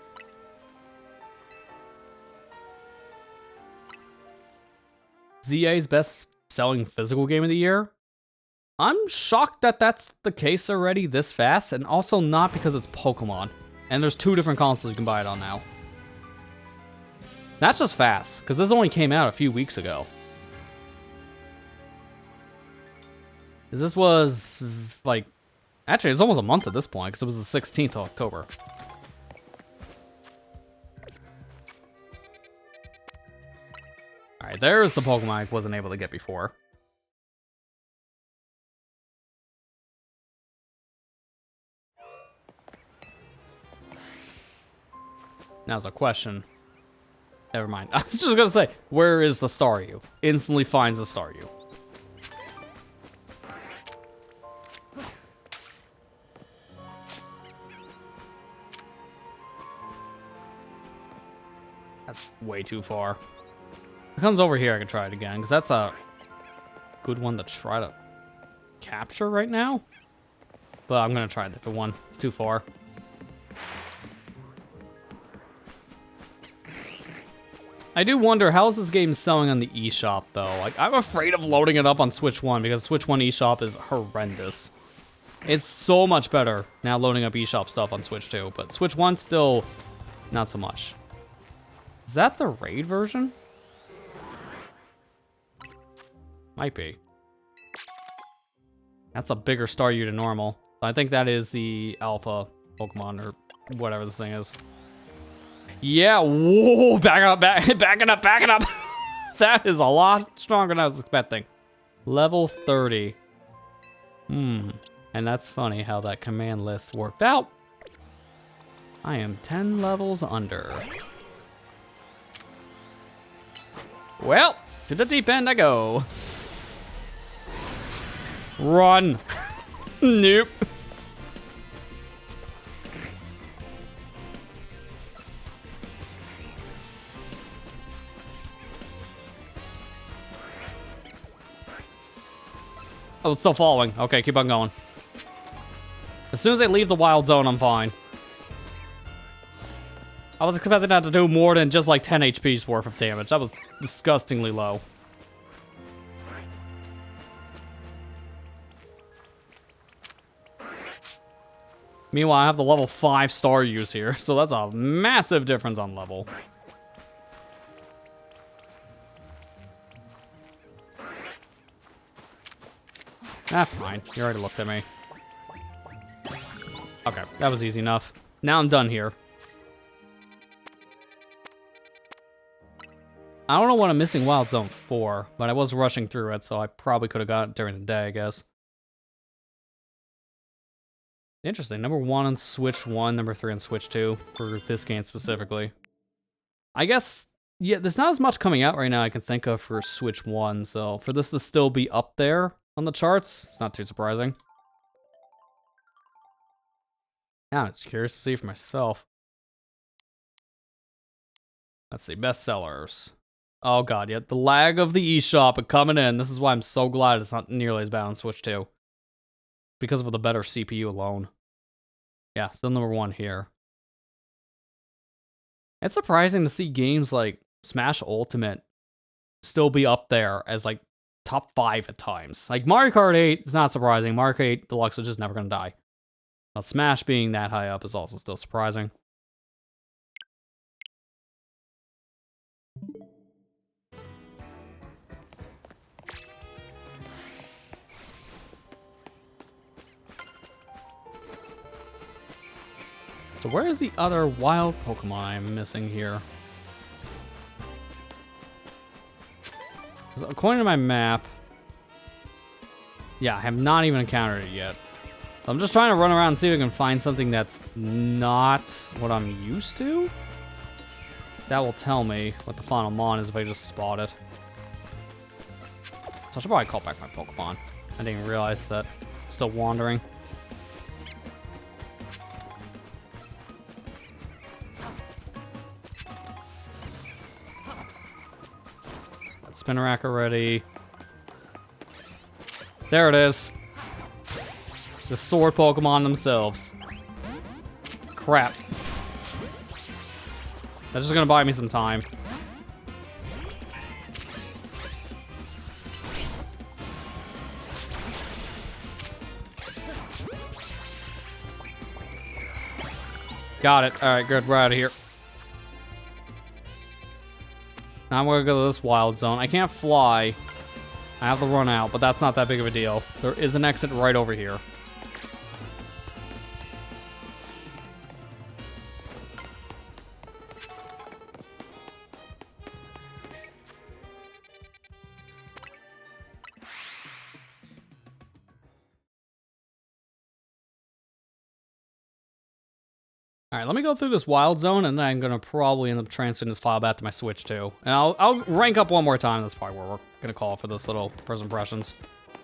ZA's best-selling physical game of the year. I'm shocked that that's the case already this fast, and also not because it's Pokemon. And there's 2 different consoles you can buy it on now. That's just fast, because this only came out a few weeks ago. This was, like... Actually, it's almost a month at this point, because it was the 16th of October. Alright, there's the Pokemon I wasn't able to get before. Now's a question. Never mind. I was just gonna say, where is the Staryu? Instantly finds the Staryu. That's way too far. If it comes over here, I can try it again, because that's a good one to try to capture right now. But I'm gonna try a different one. It's too far. I do wonder, how is this game selling on the eShop, though? Like, I'm afraid of loading it up on Switch 1, because Switch 1 eShop is horrendous. It's so much better now loading up eShop stuff on Switch 2, but Switch 1 still not so much. Is that the raid version? Might be. That's a bigger Staryu than normal. I think that is the alpha Pokemon, or whatever this thing is. Yeah, whoa, back up. That is a lot stronger than I was expecting. Level 30. And that's funny how that command list worked out. I am 10 levels under. Well, to the deep end I go. Run. Nope. Oh, it's still following. Okay, keep on going. As soon as I leave the wild zone, I'm fine. I was expecting that to do more than just like 10 HP's worth of damage. That was disgustingly low. Meanwhile, I have the level 5 Staryus here, so that's a massive difference on level. Ah, fine. You already looked at me. Okay, that was easy enough. Now I'm done here. I don't know what I'm missing Wild Zone 4, but I was rushing through it, so I probably could have got it during the day, I guess. Interesting. Number 1 on Switch 1, number 3 on Switch 2, for this game specifically. I guess, yeah, there's not as much coming out right now I can think of for Switch 1, so for this to still be up there on the charts, it's not too surprising. Now, I'm just curious to see for myself. Let's see, bestsellers. Oh god, yeah, the lag of the eShop coming in. This is why I'm so glad it's not nearly as bad on Switch 2. Because of the better CPU alone. Yeah, still number 1 here. It's surprising to see games like Smash Ultimate still be up there as like top 5 at times. Like Mario Kart 8 is not surprising. Mario Kart 8 Deluxe is just never gonna die. Now Smash being that high up is also still surprising. So where is the other wild Pokemon I'm missing here? According to my map, yeah, I have not even encountered it yet. I'm just trying to run around and see if I can find something that's not what I'm used to. That will tell me what the final mon is if I just spot it. So I should probably call back my Pokemon. I didn't even realize that. Still wandering. Spinarak already. There it is. The sword Pokemon themselves. Crap. That's just gonna buy me some time. Got it. Alright, good. We're out of here. Now I'm gonna go to this wild zone. I can't fly. I have to run out, but that's not that big of a deal. There is an exit right over here. Alright, let me go through this wild zone, and then I'm gonna probably end up transferring this file back to my Switch too. And I'll rank up one more time. That's probably where we're gonna call for this little first impressions.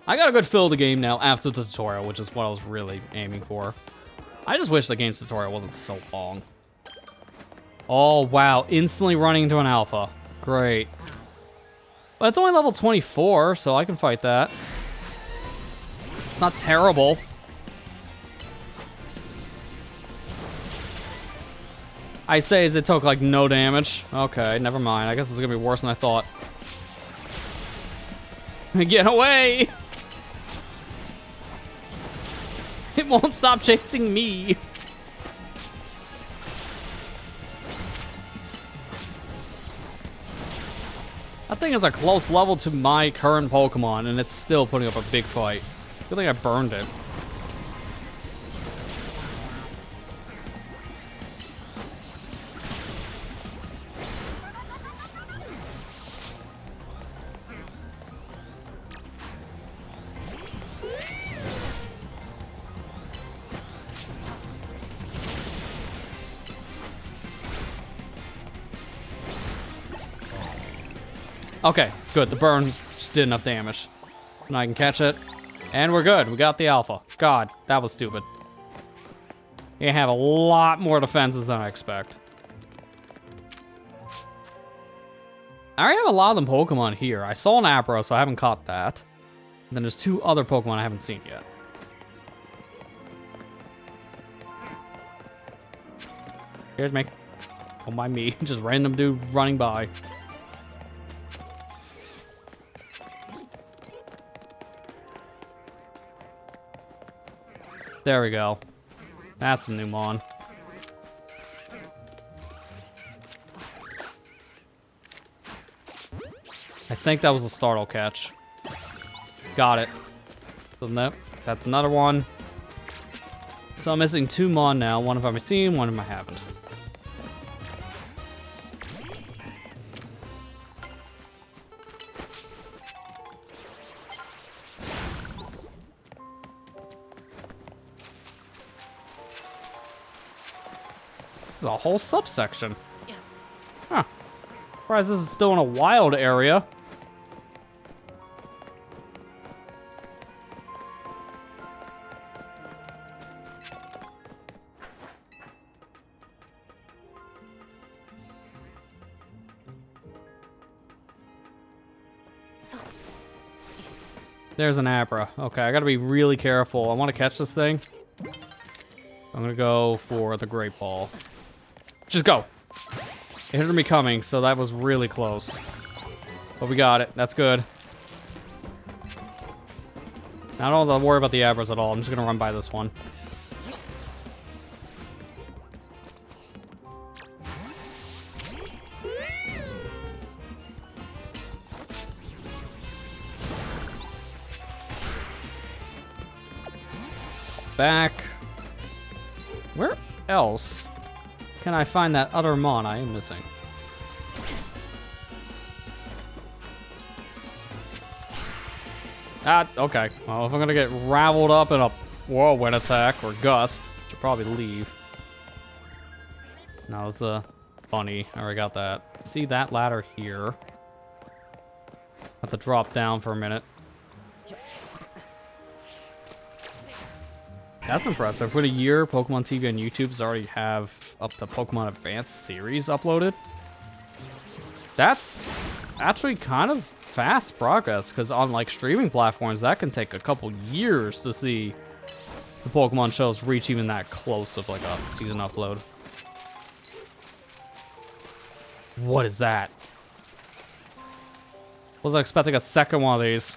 I got a good feel of the game now after the tutorial, which is what I was really aiming for. I just wish the game's tutorial wasn't so long. Oh wow, instantly running into an alpha. Great. But it's only level 24, so I can fight that. It's not terrible. I say as it took like no damage. Okay, never mind. I guess it's gonna be worse than I thought. Get away! It won't stop chasing me. That thing is a close level to my current Pokemon, and it's still putting up a big fight. Good thing I burned it. Okay, good. The burn just did enough damage. Now I can catch it. And we're good. We got the alpha. God, that was stupid. You have a lot more defenses than I expect. I already have a lot of them Pokemon here. I saw an Abra, so I haven't caught that. And then there's two other Pokemon I haven't seen yet. Here's me. Don't mind me. Just random dude running by. There we go. That's some new Mon. I think that was a startle catch. Got it. So nope, that's another one. So I'm missing two Mon now. One of them I've seen, one of them I haven't. There's a whole subsection. Huh. Surprised this is still in a wild area. There's an Abra. Okay, I gotta be really careful. I want to catch this thing. I'm gonna go for the Great Ball. Just go. It hindered me coming, so that was really close. But we got it. That's good. I don't have to worry about the Abras at all. I'm just gonna run by this one. Back. Where else can I find that other Mon I am missing? Ah, okay. Well, if I'm gonna get raveled up in a whirlwind attack or gust, I should probably leave. No, it's a bunny. I already got that. See that ladder here? Have to drop down for a minute. That's impressive. For the year, Pokemon TV on YouTube's already have up to Pokemon Advanced series uploaded. That's actually kind of fast progress, because on like streaming platforms, that can take a couple years to see the Pokemon shows reach even that close of like a season upload. What is that? Wasn't expecting a second one of these.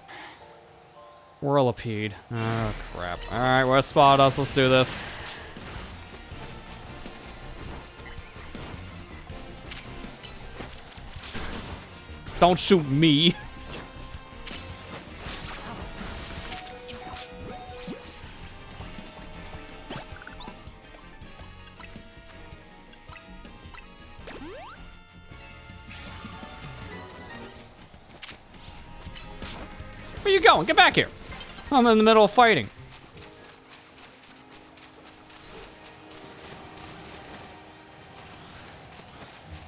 Whirlipede. Oh, crap. Alright, well, spot us. Let's do this. Don't shoot me. Where you going? Get back here. I'm in the middle of fighting.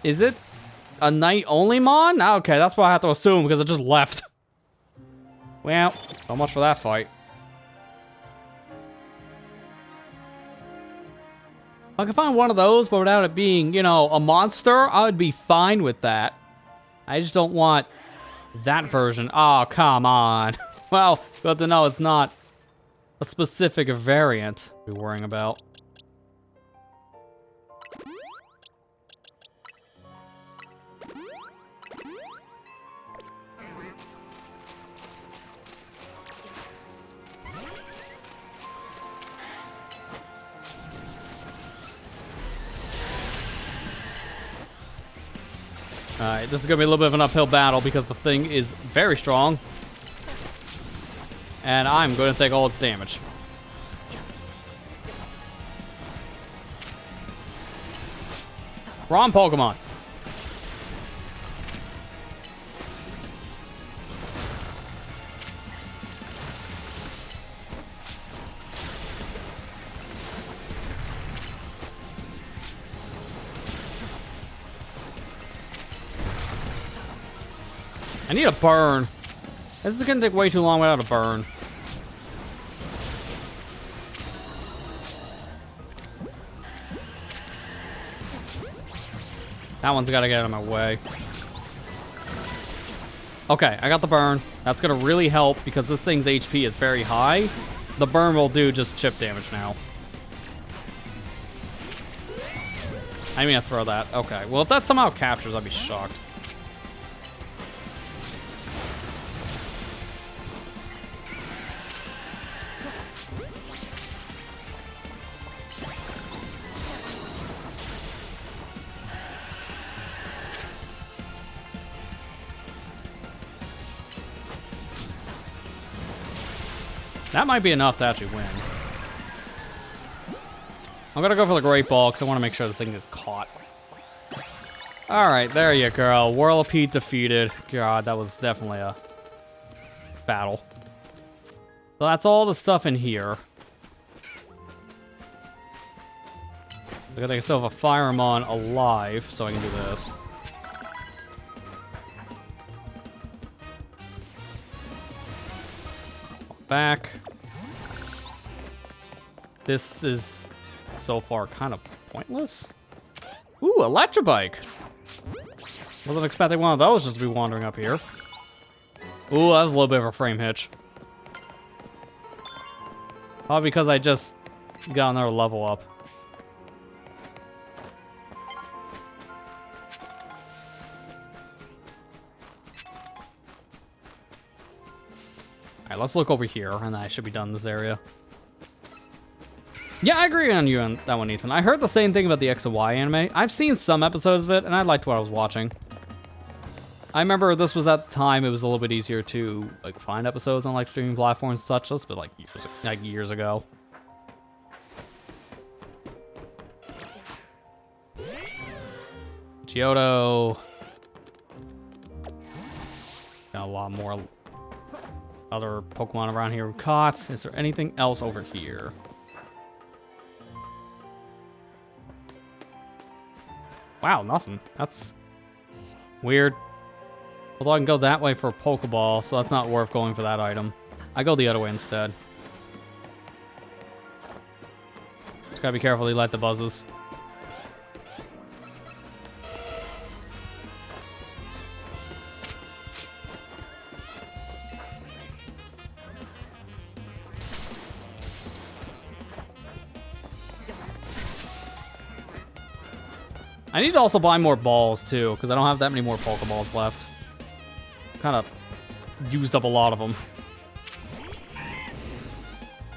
Is it a night only mon? Okay, that's what I have to assume because it just left. Well, so much for that fight. If I could find one of those, but without it being, you know, a monster, I would be fine with that. I just don't want that version. Oh, come on. Well, good to know it's not a specific variant to be worrying about. Alright, this is going to be a little bit of an uphill battle because the thing is very strong. And I'm going to take all its damage. Wrong Pokemon. I need a burn. This is gonna take way too long without a burn. That one's gotta get out of my way. Okay, I got the burn. That's gonna really help because this thing's HP is very high. The burn will do just chip damage now. I didn't mean to throw that. Okay, well if that somehow captures, I'd be shocked. That might be enough to actually win. I'm gonna go for the Great Ball because I want to make sure this thing is caught. Alright, there you go. Whirlipede defeated. God, that was definitely a battle. So that's all the stuff in here. I gotta still have a Firemon alive so I can do this. Back. This is so far kind of pointless. Ooh, Electrobike. Wasn't expecting one of those just to be wandering up here. Ooh, that was a little bit of a frame hitch. Probably because I just got another level up. Alright, let's look over here, and I should be done in this area. Yeah, I agree on you on that one, Ethan. I heard the same thing about the X and Y anime. I've seen some episodes of it, and I liked what I was watching. I remember this was at the time, it was a little bit easier to like find episodes on like streaming platforms and such. That's been like years ago. Geodo. Got a lot more other Pokemon around here we've caught. Is there anything else over here? Wow, nothing. That's weird. Although I can go that way for a Pokeball, so that's not worth going for that item. I go the other way instead. Just gotta be careful, you light the buzzes. I need to also buy more balls, too, because I don't have that many more Pokeballs left. Kind of used up a lot of them.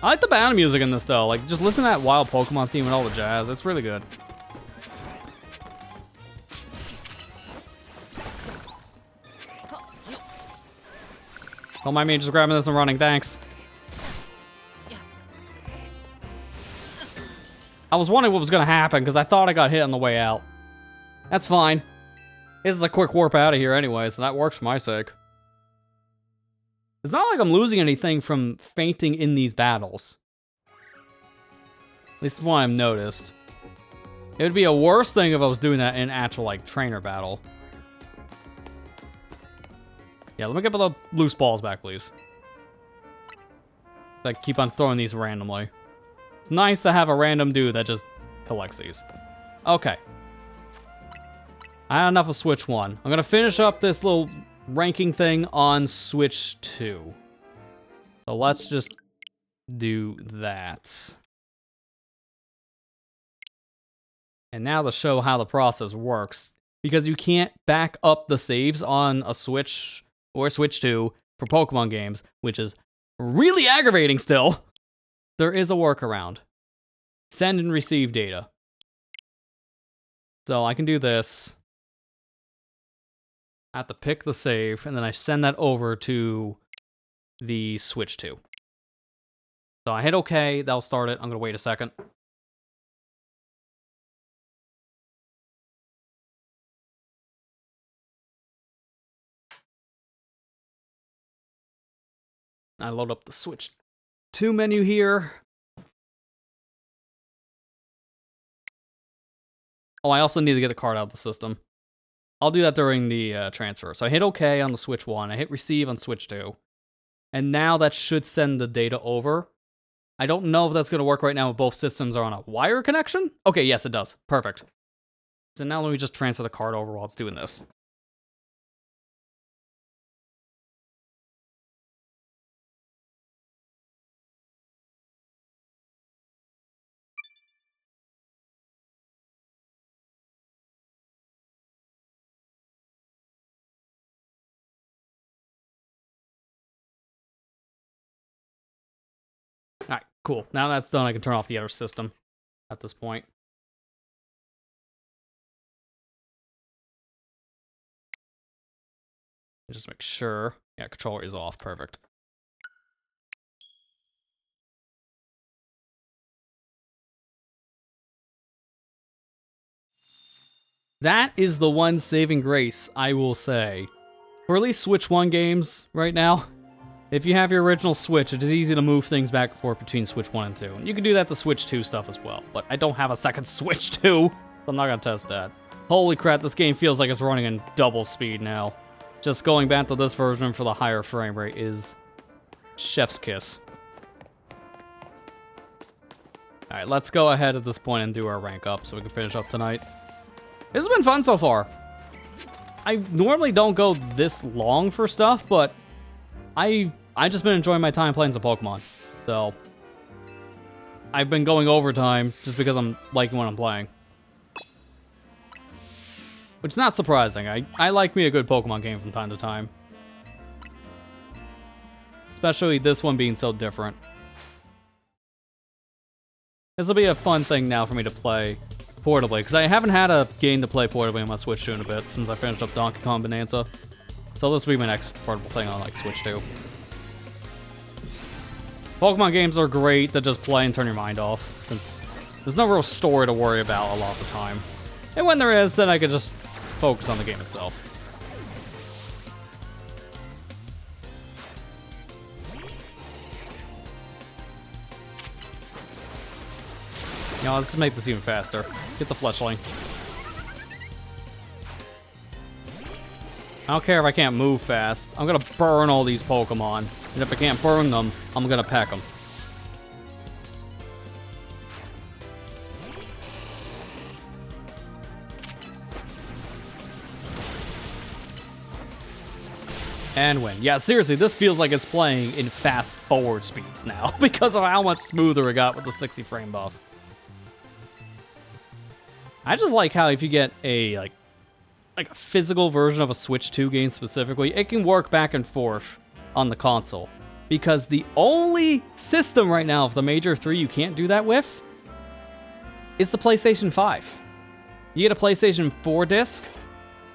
I like the battle music in this, though. Like, just listen to that wild Pokemon theme and all the jazz. It's really good. Don't mind me just grabbing this and running, thanks. I was wondering what was gonna happen because I thought I got hit on the way out. That's fine. This is a quick warp out of here anyway, so that works for my sake. It's not like I'm losing anything from fainting in these battles. At least one I've noticed. It would be a worse thing if I was doing that in an actual, like, trainer battle. Yeah, let me get the loose balls back, please. I keep on throwing these randomly. It's nice to have a random dude that just collects these. Okay. I had enough of Switch 1. I'm gonna finish up this little ranking thing on Switch 2. So let's just do that. And now to show how the process works, because you can't back up the saves on a Switch or Switch 2 for Pokemon games, which is really aggravating still, there is a workaround. Send and receive data. So I can do this. I have to pick the save, and then I send that over to the Switch 2. So I hit OK, that'll start it. I'm gonna wait a second. I load up the Switch 2 menu here. Oh, I also need to get the card out of the system. I'll do that during the transfer. So I hit OK on the Switch 1. I hit receive on Switch 2. And now that should send the data over. I don't know if that's going to work right now if both systems are on a wire connection. Okay, yes, it does. Perfect. So now let me just transfer the card over while it's doing this. Alright, cool. Now that's done, I can turn off the other system at this point. Just make sure. Yeah, controller is off. Perfect. That is the one saving grace, I will say. For at least Switch 1 games right now, if you have your original Switch, it is easy to move things back and forth between Switch 1 and 2. And you can do that to Switch 2 stuff as well, but I don't have a second Switch 2, so I'm not going to test that. Holy crap, this game feels like it's running in double speed now. Just going back to this version for the higher frame rate is chef's kiss. Alright, let's go ahead at this point and do our rank up so we can finish up tonight. This has been fun so far. I normally don't go this long for stuff, but I just been enjoying my time playing some Pokemon. So I've been going overtime just because I'm liking what I'm playing. Which is not surprising. I like me a good Pokemon game from time to time. Especially this one being so different. This will be a fun thing now for me to play portably, because I haven't had a game to play portably on my Switch 2 in a bit since I finished up Donkey Kong Bonanza. So this will be my next portable thing on like Switch 2. Pokemon games are great to just play and turn your mind off, since there's no real story to worry about a lot of the time. And when there is, then I can just focus on the game itself. You know, let's make this even faster. Get the Fletchling. I don't care if I can't move fast. I'm gonna burn all these Pokemon. And if I can't burn them, I'm gonna peck them. And win. Yeah, seriously, this feels like it's playing in fast forward speeds now because of how much smoother it got with the 60 frame buff. I just like how if you get a like a physical version of a Switch 2 game specifically, it can work back and forth on the console. Because the only system right now of the major three you can't do that with is the PlayStation 5. You get a PlayStation 4 disc,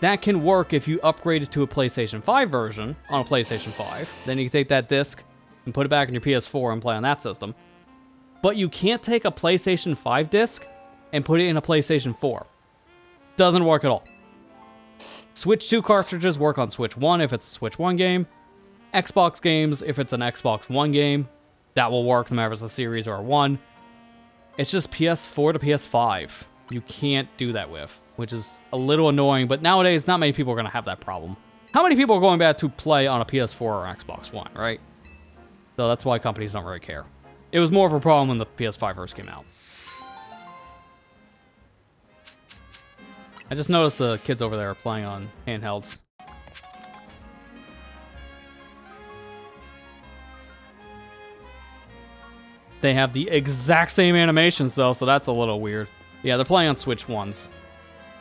That can work if you upgrade it to a PlayStation 5 version on a PlayStation 5. Then you can take that disc and put it back in your PS4 and play on that system. But you can't take a PlayStation 5 disc and put it in a PlayStation 4. Doesn't work at all. Switch 2 cartridges work on Switch 1 if it's a Switch 1 game. Xbox games, if it's an Xbox One game, that will work no matter if it's a Series or a One. It's just PS4 to PS5. You can't do that with, which is a little annoying, but nowadays, not many people are going to have that problem. How many people are going back to play on a PS4 or Xbox One, right? So that's why companies don't really care. It was more of a problem when the PS5 first came out. I just noticed the kids over there are playing on handhelds. They have the exact same animations, though, so that's a little weird. Yeah, they're playing on Switch 1s.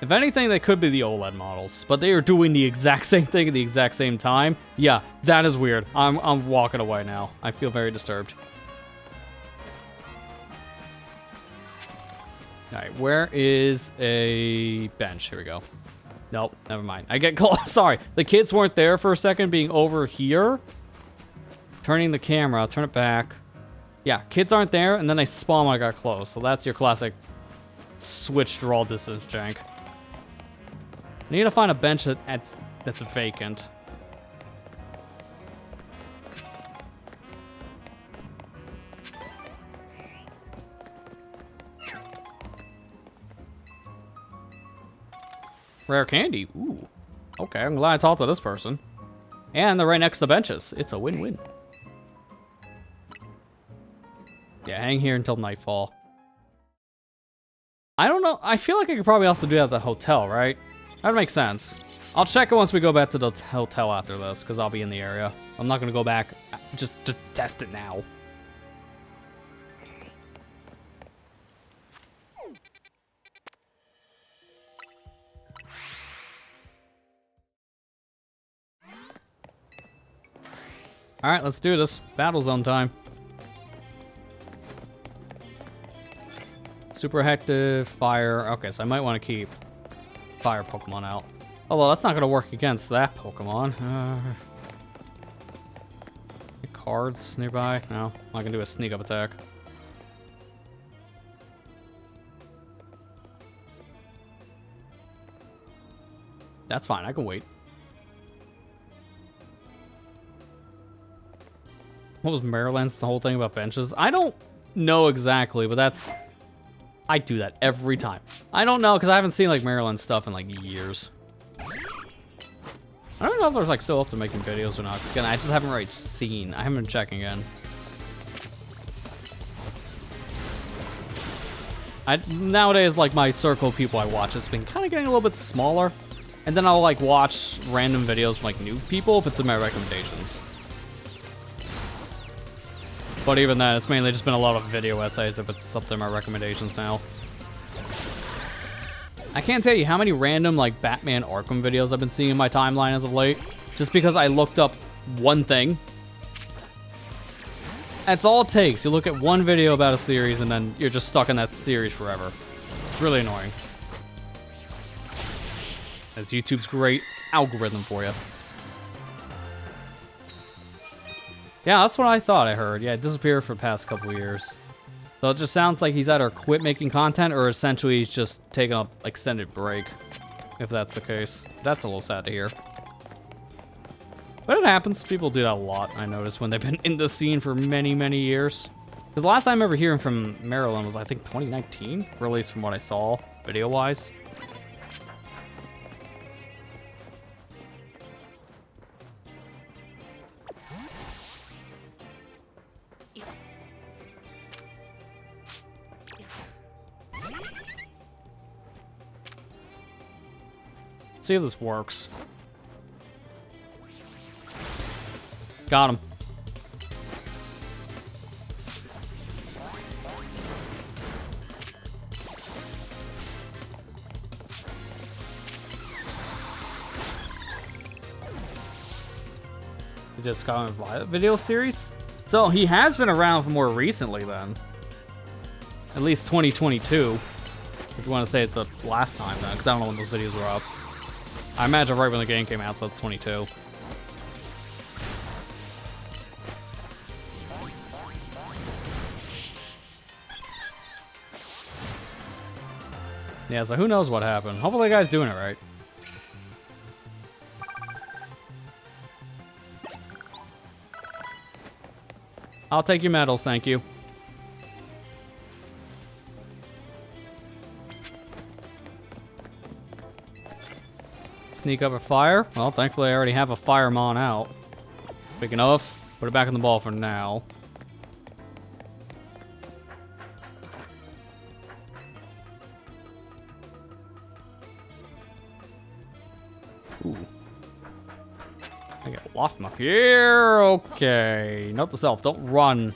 If anything, they could be the OLED models, but they are doing the exact same thing at the exact same time. Yeah, that is weird. I'm walking away now. I feel very disturbed. Alright, where is a bench? Here we go. Nope, never mind. I get close. Sorry, the kids weren't there for a second, being over here. Turning the camera, turn it back. Yeah, kids aren't there, and then they spawn when I got close. So that's your classic switch draw distance jank. I need to find a bench that's vacant. Rare candy. Ooh. Okay, I'm glad I talked to this person. And they're right next to the benches. It's a win-win. Yeah, hang here until nightfall. I don't know. I feel like I could probably also do that at the hotel, right? That makes sense. I'll check it once we go back to the hotel after this, because I'll be in the area. I'm not going to go back just to test it now. Alright, let's do this. Battle zone time. Super active, fire. Okay, so I might want to keep fire Pokemon out. Although that's not going to work against that Pokemon. Cards nearby? No, I can do a sneak up attack. That's fine, I can wait. What was Maryland's the whole thing about benches? I don't know exactly, but that's... I do that every time. I don't know, because I haven't seen, like, Maryland stuff in, like, years. I don't know if they're, like, still up to making videos or not. Again, I just haven't really seen. I haven't been checking in. Nowadays, like, my circle of people I watch has been kind of getting a little bit smaller. And then I'll, like, watch random videos from, like, new people if it's in my recommendations. But even then, it's mainly just been a lot of video essays if it's up to my recommendations now. I can't tell you how many random, like, Batman Arkham videos I've been seeing in my timeline as of late. Just because I looked up one thing. That's all it takes. You look at one video about a series and then you're just stuck in that series forever. It's really annoying. That's YouTube's great algorithm for you. Yeah, that's what I thought I heard. Yeah, it disappeared for the past couple of years. So it just sounds like he's either quit making content or essentially he's just taking an extended break. If that's the case. That's a little sad to hear. But it happens. People do that a lot, I notice, when they've been in the scene for many, many years. Because the last time I ever hearing from Maryland was, I think, 2019? Or at least from what I saw, video-wise. Let's see if this works. Got him. He just got him a video series? So he has been around for more recently then. At least 2022. If you want to say it the last time then, because I don't know when those videos were up. I imagine right when the game came out, so it's 22. Yeah, so who knows what happened. Hopefully the guy's doing it right. I'll take your medals, thank you. Sneak up a fire. Well, thankfully I already have a fireman out. Big enough. Put it back in the ball for now. Ooh. I got waft from up here. Okay. Note to self, don't run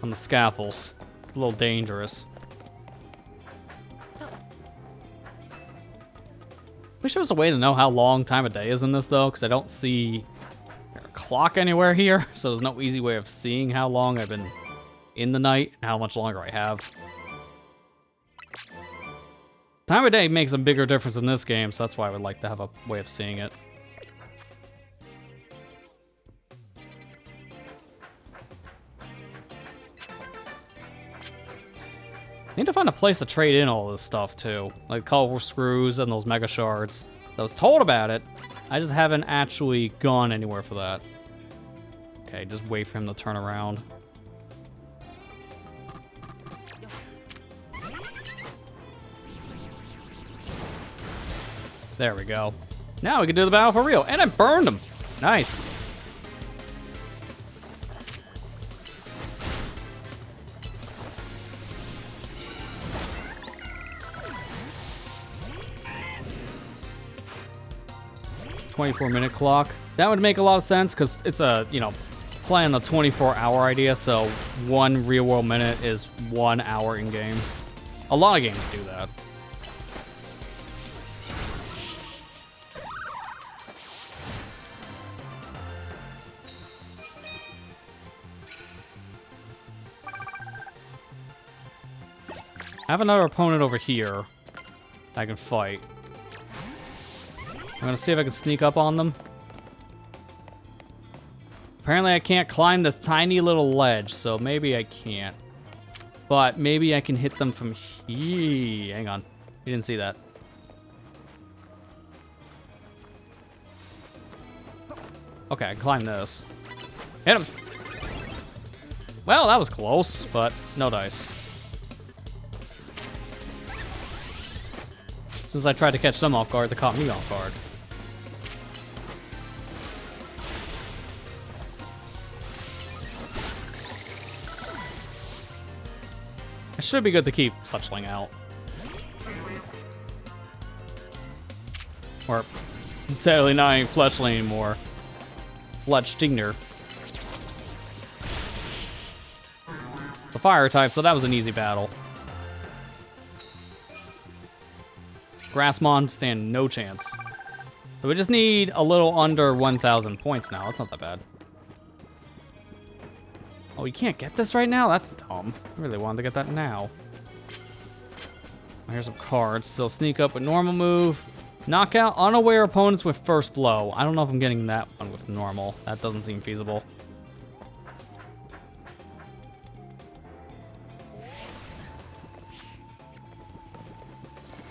on the scaffolds. It's a little dangerous. Wish there was a way to know how long time of day is in this, though, because I don't see a clock anywhere here, so there's no easy way of seeing how long I've been in the night and how much longer I have. Time of day makes a bigger difference in this game, so that's why I would like to have a way of seeing it. Need to find a place to trade in all this stuff, too. Like colorful screws and those mega shards. I was told about it. I just haven't actually gone anywhere for that. Okay, just wait for him to turn around. There we go. Now we can do the battle for real. And I burned him. Nice. .24-minute clock. That would make a lot of sense because it's a, you know, playing the 24-hour idea, so 1 real-world minute is 1 hour in-game. A lot of games do that. I have another opponent over here I can fight. I'm gonna see if I can sneak up on them. Apparently I can't climb this tiny little ledge, so maybe I can't. But maybe I can hit them from here. Hang on. You didn't see that. Okay, I can climb this. Hit him! Well, that was close, but no dice. As soon as I tried to catch them off guard, they caught me off guard. It should be good to keep Fletchling out. Or, totally not even Fletchling anymore. Fletchdinger. The fire type, so that was an easy battle. Grassmon stand no chance. So we just need a little under 1,000 points now. That's not that bad. Oh, you can't get this right now? That's dumb. I really wanted to get that now. Here's some cards. So sneak up with normal move. Knock out unaware opponents with first blow. I don't know if I'm getting that one with normal. That doesn't seem feasible.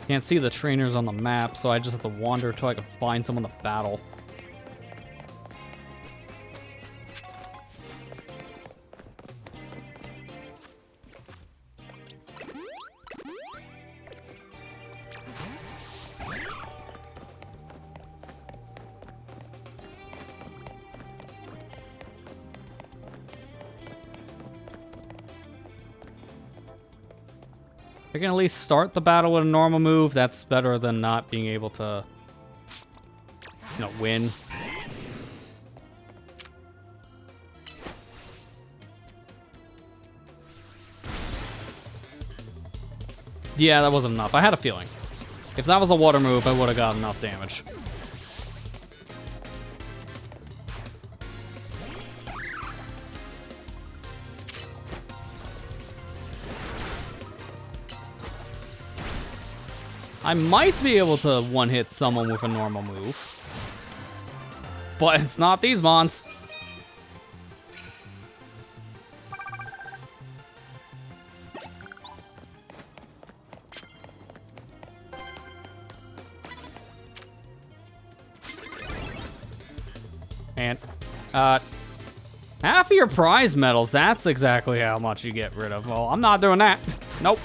Can't see the trainers on the map, so I just have to wander until I can find someone to battle. If I can at least start the battle with a normal move, that's better than not being able to, you know, win. Yeah, that wasn't enough. I had a feeling. If that was a water move, I would have got enough damage. I might be able to one-hit someone with a normal move. But it's not these mons. And, half of your prize medals, that's exactly how much you get rid of. Well, I'm not doing that. Nope.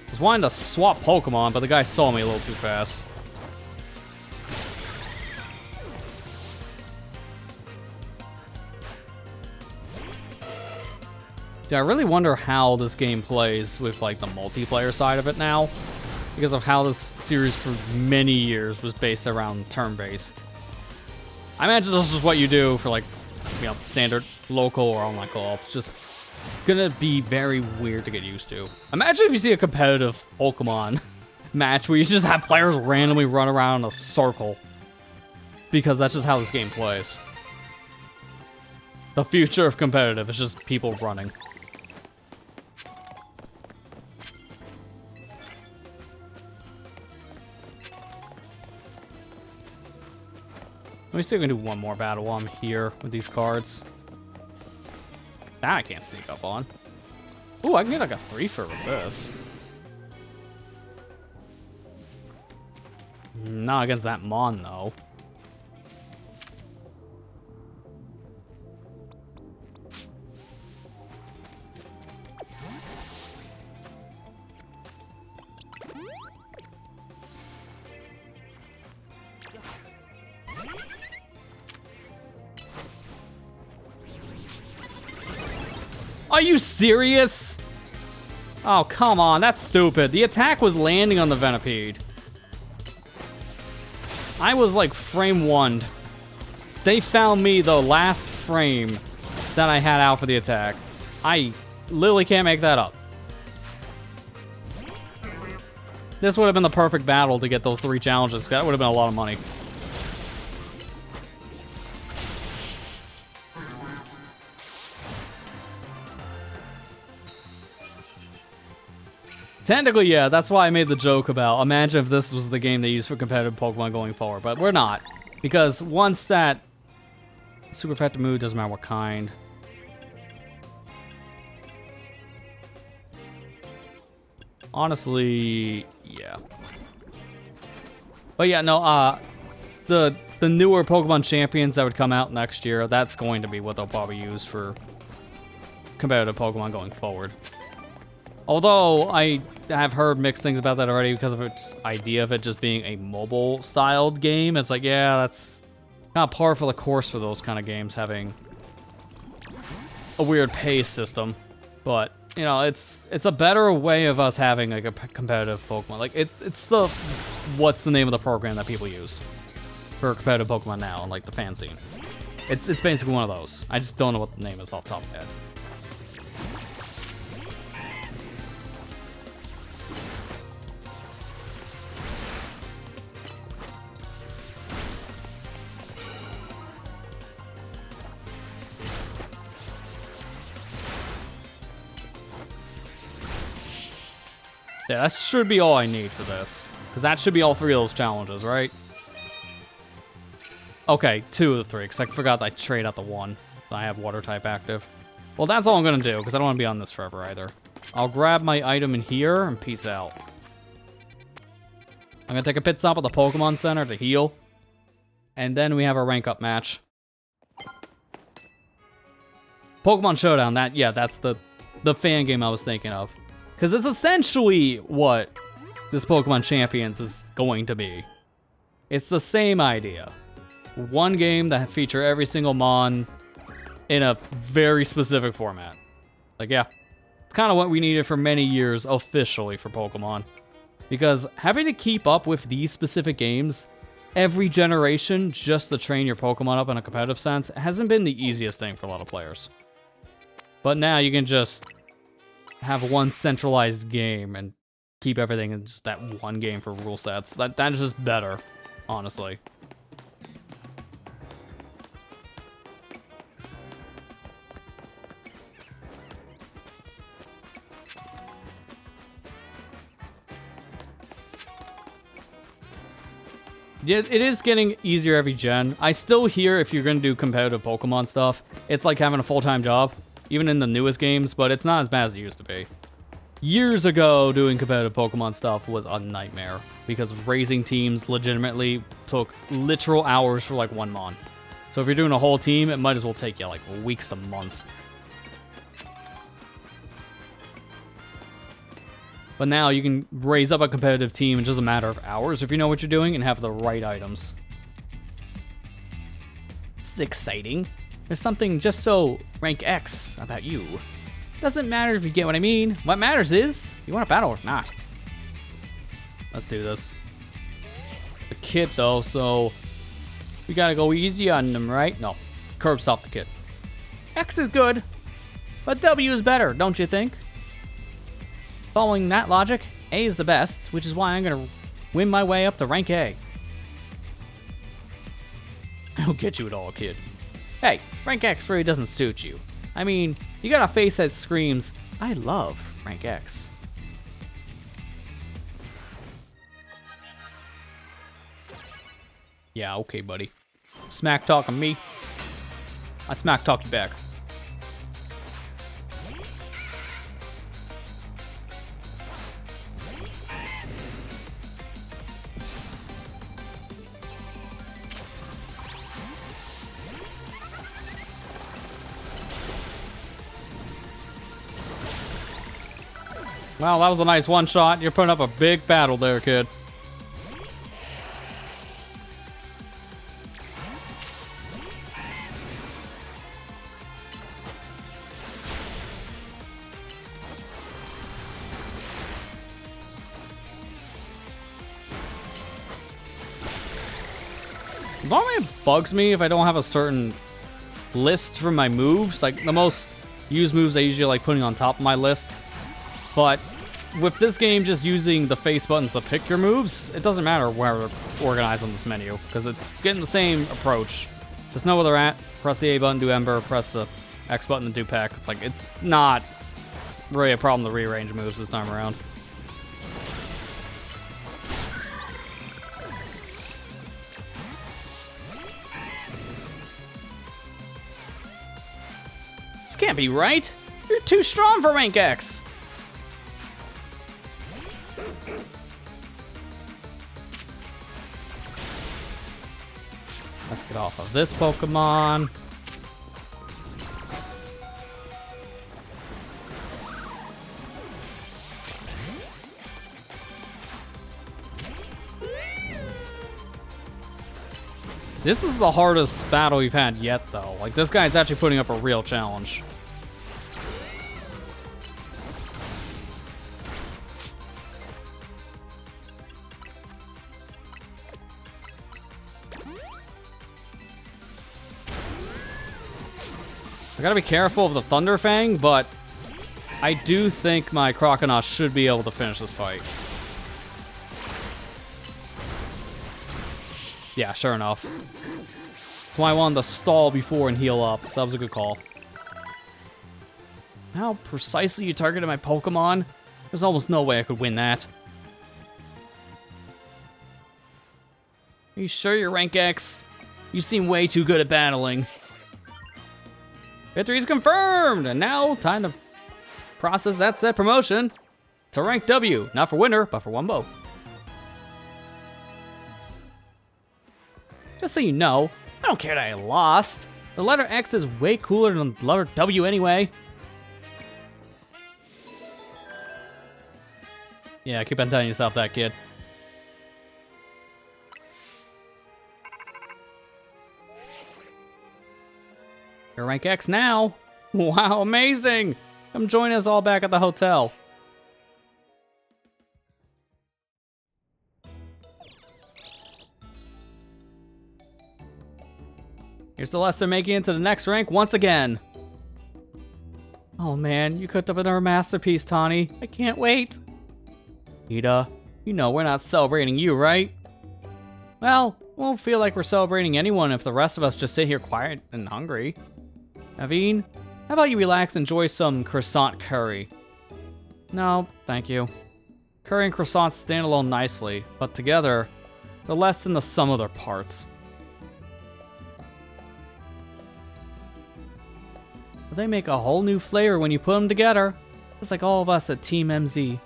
I was wanting to swap Pokemon, but the guy saw me a little too fast. Dude, I really wonder how this game plays with, like, the multiplayer side of it now. Because of how this series for many years was based around turn-based. I imagine this is what you do for, like, you know, standard local or online co-op. It's just gonna be very weird to get used to. Imagine if you see a competitive Pokemon match where you just have players randomly run around in a circle. Because that's just how this game plays. The future of competitive is just people running. Let me see if we can do one more battle while I'm here with these cards. That I can't sneak up on. Ooh, I can get like a 3-for with this. Not against that Mon, though. Are you serious? Oh, come on. That's stupid. The attack was landing on the Venipede. I was like frame 1. They found me the last frame that I had out for the attack. I literally can't make that up. This would have been the perfect battle to get those 3 challenges. That would have been a lot of money. Technically, yeah, that's why I made the joke about, imagine if this was the game they used for competitive Pokemon going forward, but we're not. Because once that super effective move, doesn't matter what kind. Honestly, yeah. But yeah, no, the newer Pokemon champions that would come out next year, that's going to be what they'll probably use for competitive Pokemon going forward. Although, I have heard mixed things about that already because of its idea of it just being a mobile-styled game. It's like, yeah, that's kind of par for the course for those kind of games, having a weird pay system. But, you know, it's a better way of us having, like, a competitive Pokemon. Like, it's the, what's the name of the program that people use for competitive Pokemon now, and, like, the fan scene. It's basically one of those. I just don't know what the name is off the top of my head. Yeah, that should be all I need for this. Because that should be all 3 of those challenges, right? Okay, 2 of the 3, because I forgot I trade out the 1. I have water type active. Well, that's all I'm going to do, because I don't want to be on this forever either. I'll grab my item in here and peace out. I'm going to take a pit stop at the Pokemon Center to heal. And then we have a rank up match. Pokemon Showdown, that's the fan game I was thinking of. Because it's essentially what this Pokemon Champions is going to be. It's the same idea. One game that feature every single Mon in a very specific format. Like, yeah. It's kind of what we needed for many years officially for Pokemon. Because having to keep up with these specific games every generation just to train your Pokemon up in a competitive sense hasn't been the easiest thing for a lot of players. But now you can just have one centralized game and keep everything in just that one game for rule sets. That is just better, honestly. Yeah, it is getting easier every gen. I still hear if you're going to do competitive Pokemon stuff, it's like having a full-time job, even in the newest games, but it's not as bad as it used to be. Years ago, doing competitive Pokemon stuff was a nightmare because raising teams legitimately took literal hours for like 1 mon. So if you're doing a whole team, it might as well take you like weeks to months. But now you can raise up a competitive team in just a matter of hours if you know what you're doing and have the right items. This is exciting. There's something just so rank X about you. Doesn't matter if you get what I mean. What matters is, you want to battle or not. Let's do this. The kid though, so we gotta go easy on them, right? No, curb stop the kid. X is good, but W is better, don't you think? Following that logic, A is the best, which is why I'm gonna win my way up to rank A. I don't get you at all, kid. Hey, rank X really doesn't suit you. I mean, you got a face that screams, I love rank X. Yeah, okay, buddy. Smack talking me. I smack talk you back. Well, that was a nice one shot. You're putting up a big battle there, kid. Normally it bugs me if I don't have a certain list for my moves. Like, the most used moves I usually like putting on top of my lists. But with this game just using the face buttons to pick your moves, it doesn't matter where they're organized on this menu, because it's getting the same approach. Just know where they're at, press the A button, do Ember, press the X button to do Peck. It's like, it's not really a problem to rearrange moves this time around. This can't be right! You're too strong for rank X! Let's get off of this Pokemon. This is the hardest battle we've had yet, though. Like, this guy's actually putting up a real challenge. I gotta be careful of the Thunder Fang, but I do think my Croconaw should be able to finish this fight. Yeah, sure enough. That's why I wanted to stall before and heal up, so that was a good call. How precisely you targeted my Pokemon? There's almost no way I could win that. Are you sure you're rank X? You seem way too good at battling. Victory is confirmed! And now, time to process that said promotion to rank W. Not for winner, but for Wumbo. Just so you know, I don't care that I lost. The letter X is way cooler than the letter W anyway. Yeah, keep on telling yourself that, kid. You're rank X now. Wow, amazing. Come join us all back at the hotel. Here's Celeste making it to the next rank once again. Oh man, you cooked up another masterpiece, Tawny. I can't wait. Ida, you know we're not celebrating you, right? Well, won't feel like we're celebrating anyone if the rest of us just sit here quiet and hungry. Naveen, how about you relax and enjoy some croissant curry? No, thank you. Curry and croissants stand alone nicely, but together, They're less than the sum of their parts. They make a whole new flavor when you put them together. Just like all of us at Team MZ.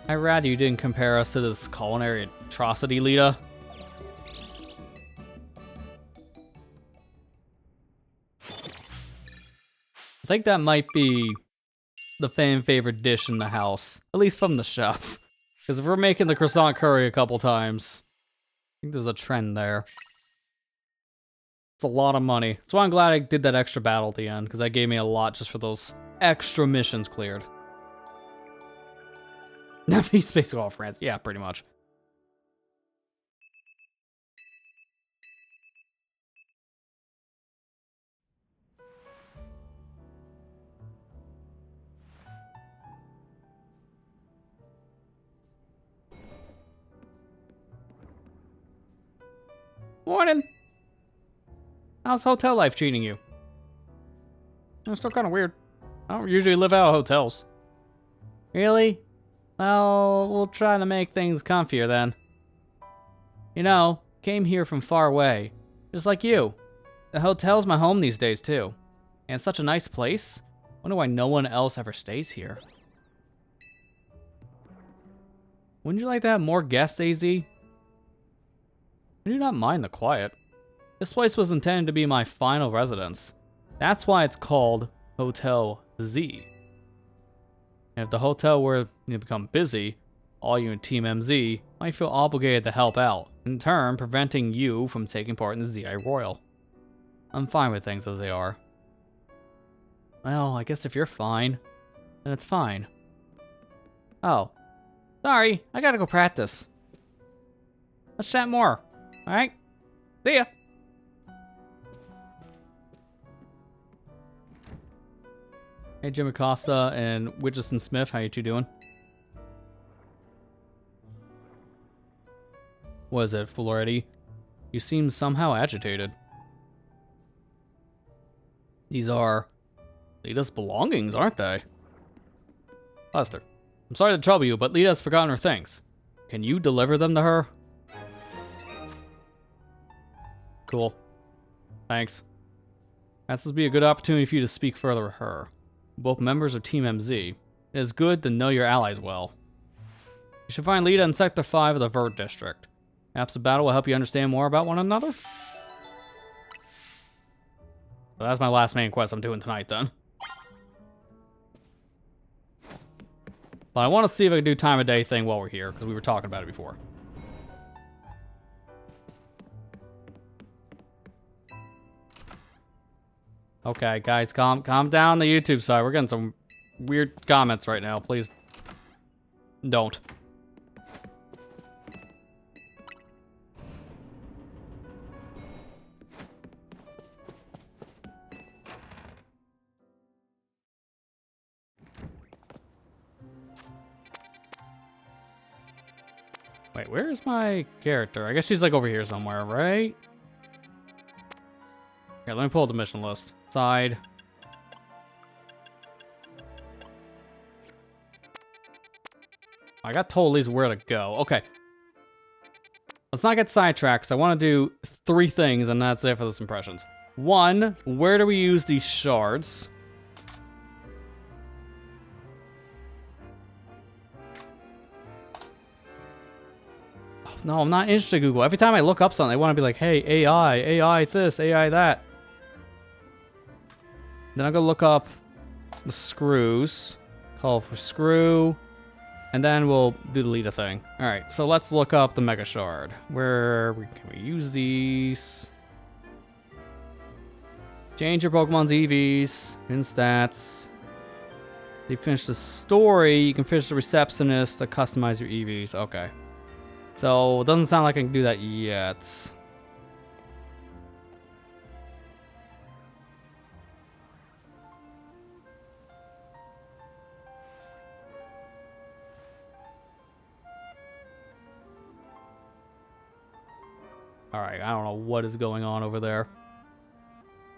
I'd rather you didn't compare us to this culinary atrocity, Lita. I think that might be the fan favorite dish in the house, at least from the chef. Because if we're making the croissant curry a couple times, I think there's a trend there. It's a lot of money. That's why I'm glad I did that extra battle at the end, because that gave me a lot just for those extra missions cleared. He's basically all France. Yeah, pretty much. Morning! How's hotel life treating you? It's still kind of weird. I don't usually live out of hotels. Really? Well, we'll try to make things comfier then. You know, came here from far away. Just like you. The hotel's my home these days, too. And it's such a nice place. Wonder why no one else ever stays here. Wouldn't you like to have more guests, AZ? I do not mind the quiet. This place was intended to be my final residence. That's why it's called Hotel Z. And if the hotel were to become busy, all you in Team MZ might feel obligated to help out, in turn preventing you from taking part in the ZI Royal. I'm fine with things as they are. Well, I guess if you're fine, then it's fine. Oh. Sorry, I gotta go practice. Let's chat more. Alright? See ya! Hey, Jim Acosta and Widgeson Smith, how you two doing? What is it, Floridi? You seem somehow agitated. These are Lita's belongings, aren't they? Lester, I'm sorry to trouble you, but Lita's forgotten her things. Can you deliver them to her? Cool. Thanks. This will be a good opportunity for you to speak further with her. Both members of Team MZ. It is good to know your allies well. You should find Lita in Sector 5 of the Vert District. Perhaps the battle will help you understand more about one another? So that's my last main quest I'm doing tonight, then. But I want to see if I can do time of day thing while we're here, because we were talking about it before. Okay, guys, calm down the YouTube side. We're getting some weird comments right now. Please don't. Wait, where is my character? I guess she's like over here somewhere, right? Here, let me pull up the mission list. Side. I got told at least where to go. Okay. Let's not get sidetracked, 'cause I want to do 3 things, and that's it for this impressions. 1, where do we use these shards? Oh, no, I'm not interested in Google. Every time I look up something, they want to be like, hey, AI this, AI that. Then I'm going to look up the screws. Call for screw. And then we'll do the Lita thing. Alright, so let's look up the Mega Shard. Where can we use these? Change your Pokemon's EVs. In stats. If you finish the story, you can finish the receptionist to customize your EVs. Okay. So, it doesn't sound like I can do that yet. Alright, I don't know what is going on over there.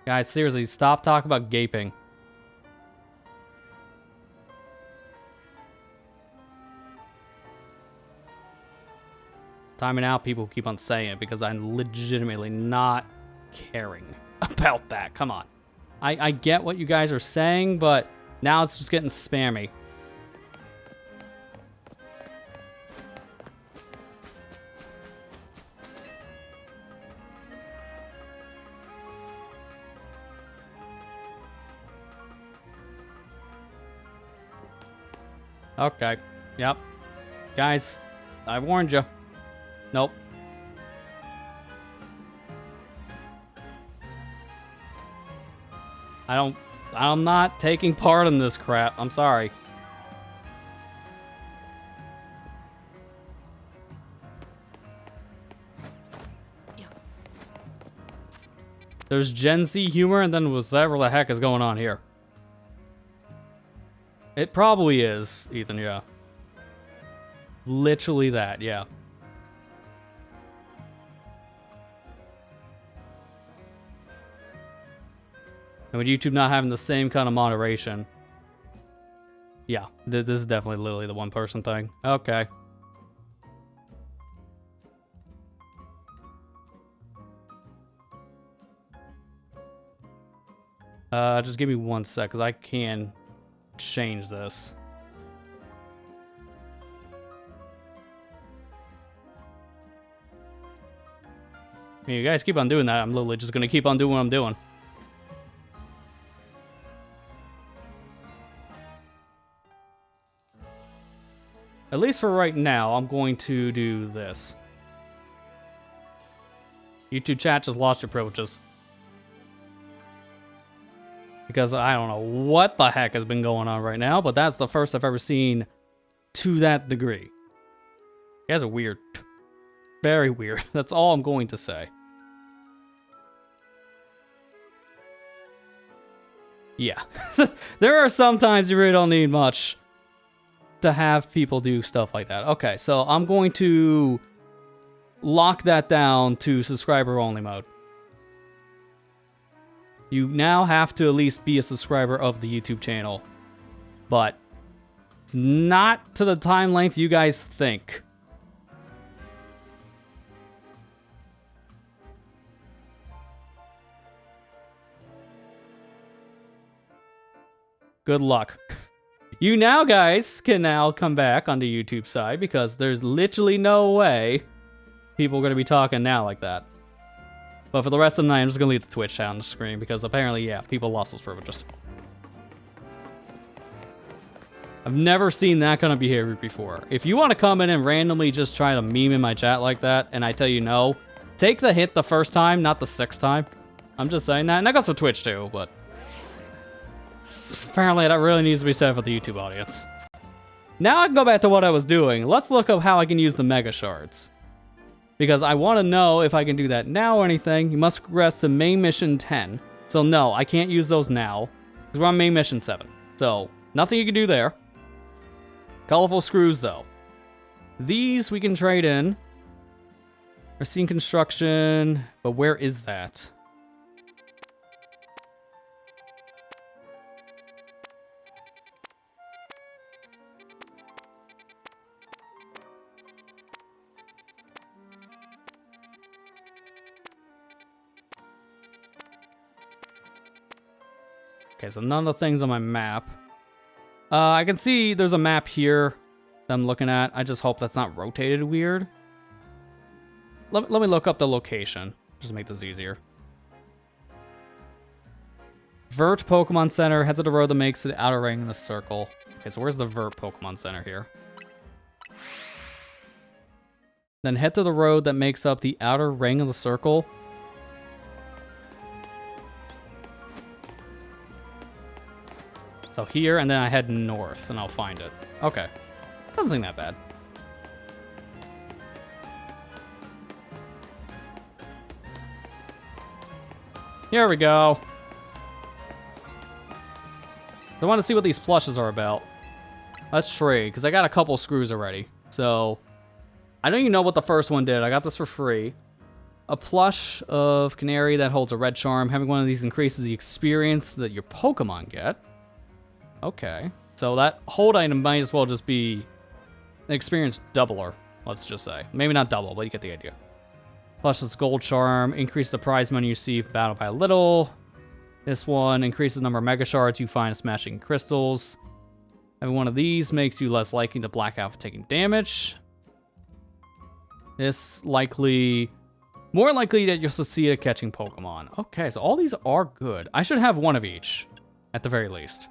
Guys, seriously, stop talking about gaping. Timing out, people keep on saying it because I'm legitimately not caring about that. Come on. I get what you guys are saying, but now it's just getting spammy. Okay. Yep. Guys, I warned you. Nope. I'm not taking part in this crap. I'm sorry. There's Gen Z humor and then whatever the heck is going on here. It probably is, Ethan, yeah. Literally that, yeah. And with YouTube not having the same kind of moderation. Yeah, this is definitely literally the one-person thing. Okay. Just give me 1 sec, because I can change this. I mean, you guys keep on doing that, I'm literally just going to keep on doing what I'm doing. At least for right now, I'm going to do this. YouTube chat just lost your privileges. Because I don't know what the heck has been going on right now, but that's the first I've ever seen to that degree. You guys are weird. Very weird. That's all I'm going to say. Yeah. There are some times you really don't need much to have people do stuff like that. Okay, so I'm going to lock that down to subscriber only mode. You now have to at least be a subscriber of the YouTube channel, but it's not to the time length you guys think. Good luck. You now, guys, can now come back on the YouTube side because there's literally no way people are going to be talking now like that. But for the rest of the night, I'm just going to leave the Twitch chat on the screen because apparently, yeah, people lost those privileges. I've never seen that kind of behavior before. If you want to come in and randomly just try to meme in my chat like that, and I tell you no, take the hit the first time, not the 6th time. I'm just saying that. And that goes for Twitch too, but apparently that really needs to be said for the YouTube audience. Now I can go back to what I was doing. Let's look up how I can use the Mega Shards. Because I want to know if I can do that now or anything. You must progress to main mission 10. So no, I can't use those now. Because we're on main mission 7. So, nothing you can do there. Colorful screws, though. These we can trade in. Racine construction. But where is that? Okay, so none of the things on my map. I can see there's a map here that I'm looking at. I just hope that's not rotated weird. Let me look up the location, just to make this easier. Vert Pokemon Center. Head to the road that makes the outer ring in the circle. Okay, so where's the Vert Pokemon Center here? Then head to the road that makes up the outer ring of the circle. So here, and then I head north, and I'll find it. Okay. Doesn't seem that bad. Here we go. I want to see what these plushes are about. Let's trade, because I got a couple screws already. So, I don't even know what the first one did. I got this for free. A plush of Canary that holds a red charm. Having one of these increases the experience that your Pokemon get. Okay. So that hold item might as well just be an experience doubler. let's just say. Maybe not double, but you get the idea. Plus this gold charm, increase the prize money you receive battle by a little. This one increases the number of mega shards you find smashing crystals. Every one of these makes you less likely to black out for taking damage. This more likely that you'll succeed at catching Pokemon. Okay, so all these are good. I should have one of each, at the very least.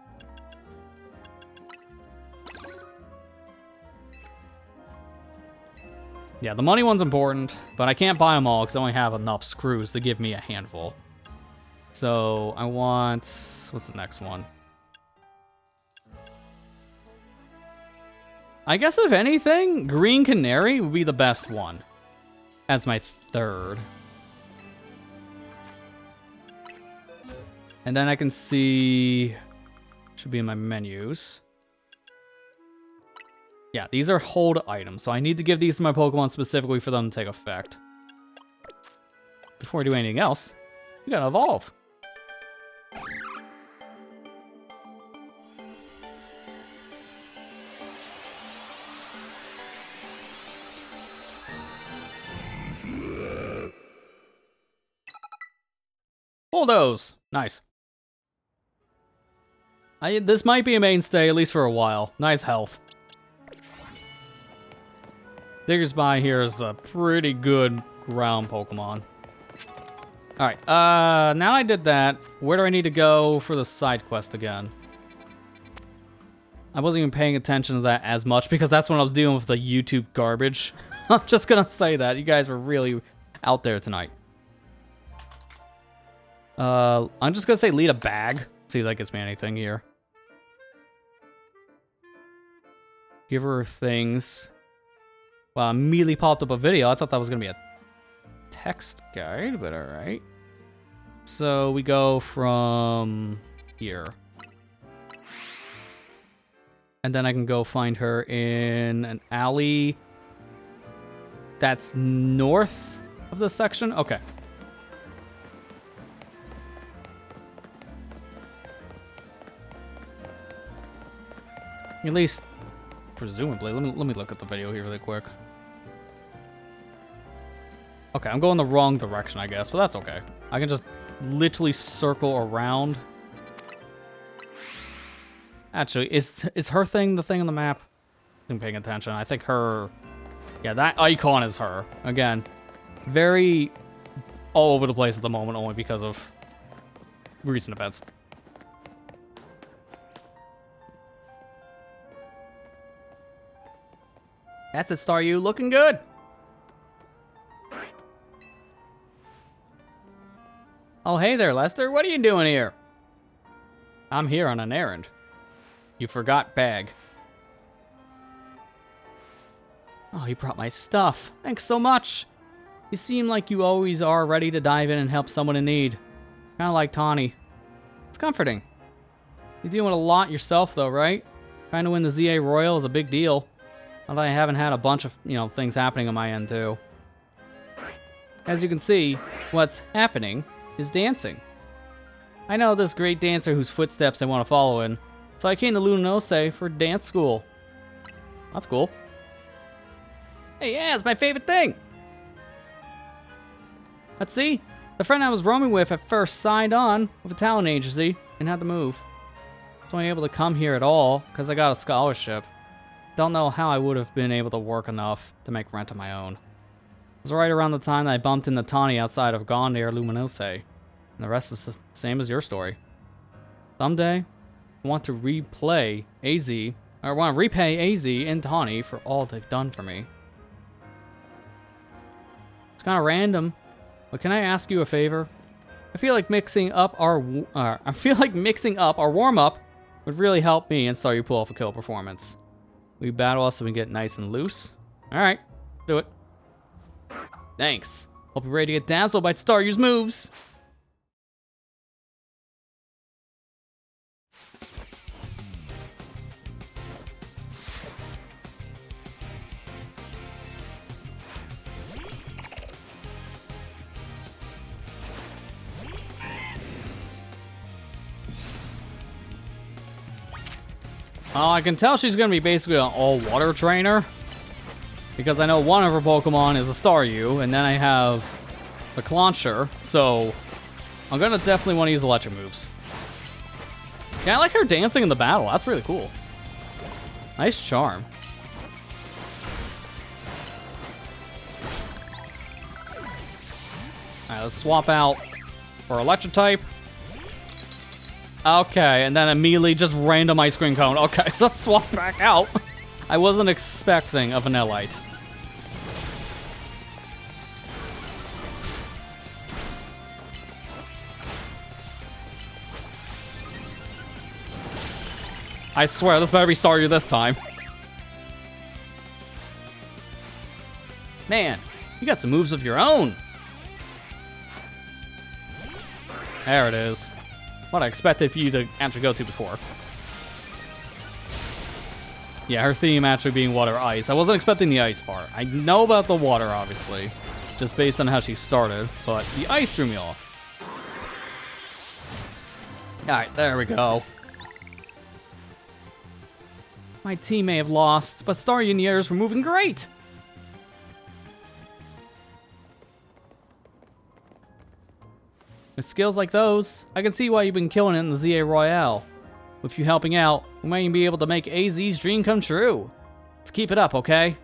Yeah, the money one's important, but I can't buy them all because I only have enough screws to give me a handful. So I want... what's the next one? I guess if anything, Green Canary would be the best one. As my third. And then I can see... should be in my menus. Yeah, these are hold items, so I need to give these to my Pokemon specifically for them to take effect. Before I do anything else, we gotta evolve. Bulldoze! Nice. This might be a mainstay, at least for a while. Nice health. Diggersby here is a pretty good ground Pokemon. Alright, now I did that, where do I need to go for the side quest again? I wasn't even paying attention to that as much because that's when I was dealing with the YouTube garbage. I'm just gonna say that. You guys were really out there tonight. I'm just gonna say lead a bag. See if that gets me anything here. Give her things. Well, immediately popped up a video. I thought that was going to be a text guide, but alright. So we go from here. And then I can go find her in an alley that's north of this section. Okay. At least, presumably. Let me look at the video here really quick. Okay, I'm going the wrong direction, I guess, but that's okay. I can just literally circle around. Actually, is her thing the thing on the map? I'm paying attention. I think her... yeah, that icon is her. Again, very all over the place at the moment, only because of recent events. That's it, Staryu. Looking good. Oh, hey there, Lester. What are you doing here? I'm here on an errand. You forgot bag. Oh, you brought my stuff. Thanks so much. You seem like you always are ready to dive in and help someone in need. Kind of like Tawny. It's comforting. You're dealing with a lot yourself, though, right? Trying to win the ZA Royal is a big deal. Although I haven't had a bunch of, things happening on my end, too. As you can see, what's happening is dancing. I know this great dancer whose footsteps I want to follow in, so I came to Luminose for dance school. That's cool. Hey, yeah, it's my favorite thing. Let's see. The friend I was roaming with at first signed on with a talent agency and had to move. I was only able to come here at all because I got a scholarship. Don't know how I would have been able to work enough to make rent on my own. It was right around the time that I bumped into Tawny outside of Gondar Luminose, and the rest is the same as your story. Someday, I want to repay AZ and Tawny for all they've done for me. It's kind of random, but can I ask you a favor? I feel like mixing up our warm-up would really help me and Staryu pull off a kill performance. We battle us so we get nice and loose. Alright, do it. Thanks. Hope you're ready to get dazzled by Staryu's moves. Oh, I can tell she's going to be basically an all-water trainer. Because I know one of her Pokemon is a Staryu, and then I have the Clauncher, so I'm gonna definitely want to use electric moves. Yeah, I like her dancing in the battle. That's really cool. Nice charm. Alright, let's swap out for electric type. Okay, and then immediately just random ice cream cone. Okay, let's swap back out. I wasn't expecting a Vanillite. I swear, this better be Staryu this time. Man, you got some moves of your own. There it is. What I expected for you to actually go to before. Yeah, her theme actually being water ice. I wasn't expecting the ice part. I know about the water, obviously, just based on how she started, but the ice threw me off. Alright, there we go. My team may have lost, but Staryu and the others were moving great! With skills like those, I can see why you've been killing it in the ZA Royale. With you helping out, we might even be able to make AZ's dream come true. Let's keep it up, okay?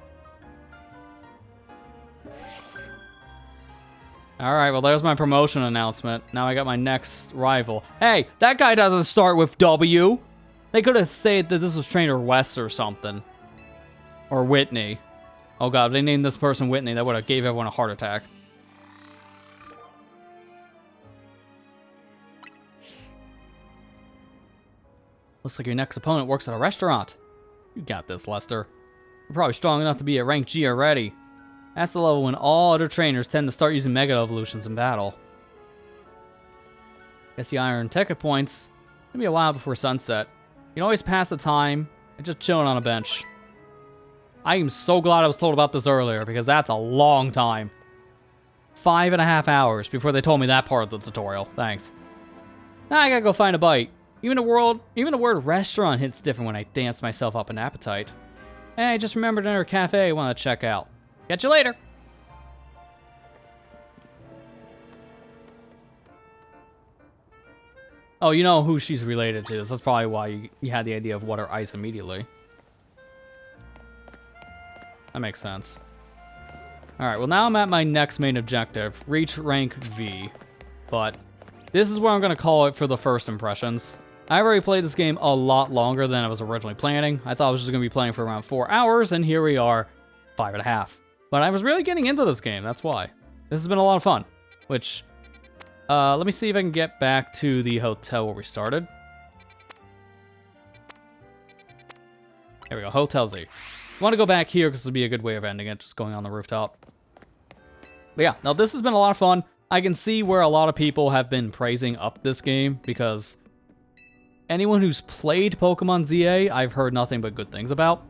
Alright, well there's my promotion announcement. Now I got my next rival. Hey, that guy doesn't start with W! They could have said that this was Trainer Wes or something. Or Whitney. Oh god, if they named this person Whitney, that would have gave everyone a heart attack. Looks like your next opponent works at a restaurant. You got this, Lester. You're probably strong enough to be at rank G already. That's the level when all other trainers tend to start using Mega Evolutions in battle. Guess you earn ticket points. It'll be a while before sunset. You can always pass the time and just chilling on a bench. I am so glad I was told about this earlier, because that's a long time. 5.5 hours before they told me that part of the tutorial. Thanks. Now I gotta go find a bite. Even the word restaurant hits different when I dance myself up an appetite. Hey, I just remembered another cafe I want to check out. Catch you later! Oh, you know who she's related to. So that's probably why you had the idea of water ice immediately. That makes sense. Alright, well now I'm at my next main objective. Reach rank V. But this is where I'm going to call it for the first impressions. I've already played this game a lot longer than I was originally planning. I thought I was just going to be playing for around 4 hours, and here we are, 5.5. But I was really getting into this game, that's why. This has been a lot of fun, which... let me see if I can get back to the hotel where we started. There we go, Hotel Z. I want to go back here because this would be a good way of ending it, just going on the rooftop. But yeah, now this has been a lot of fun. I can see where a lot of people have been praising up this game, because anyone who's played Pokemon ZA, I've heard nothing but good things about.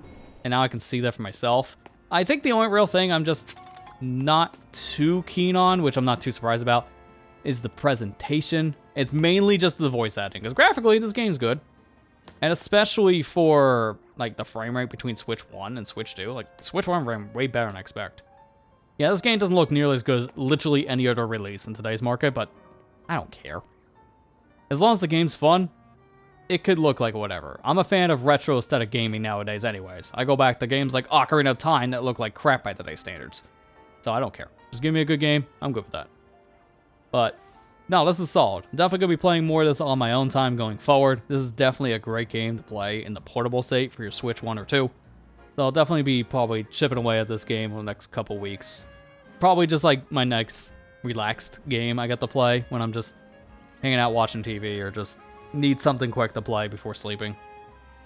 And now I can see that for myself. I think the only real thing I'm just not too keen on, which I'm not too surprised about, is the presentation. It's mainly just the voice acting, because graphically this game's good. And especially for like the frame rate between Switch 1 and Switch 2. Like Switch 1 ran way better than I expect. Yeah, this game doesn't look nearly as good as literally any other release in today's market, but I don't care. As long as the game's fun, it could look like whatever. I'm a fan of retro aesthetic gaming nowadays anyways. I go back to games like Ocarina of Time that look like crap by today's standards. So I don't care. Just give me a good game, I'm good with that. But, no, this is solid. I'm definitely going to be playing more of this on my own time going forward. This is definitely a great game to play in the portable state for your Switch 1 or 2. So I'll definitely be probably chipping away at this game in the next couple weeks. Probably just like my next relaxed game I get to play when I'm just hanging out watching TV or just need something quick to play before sleeping.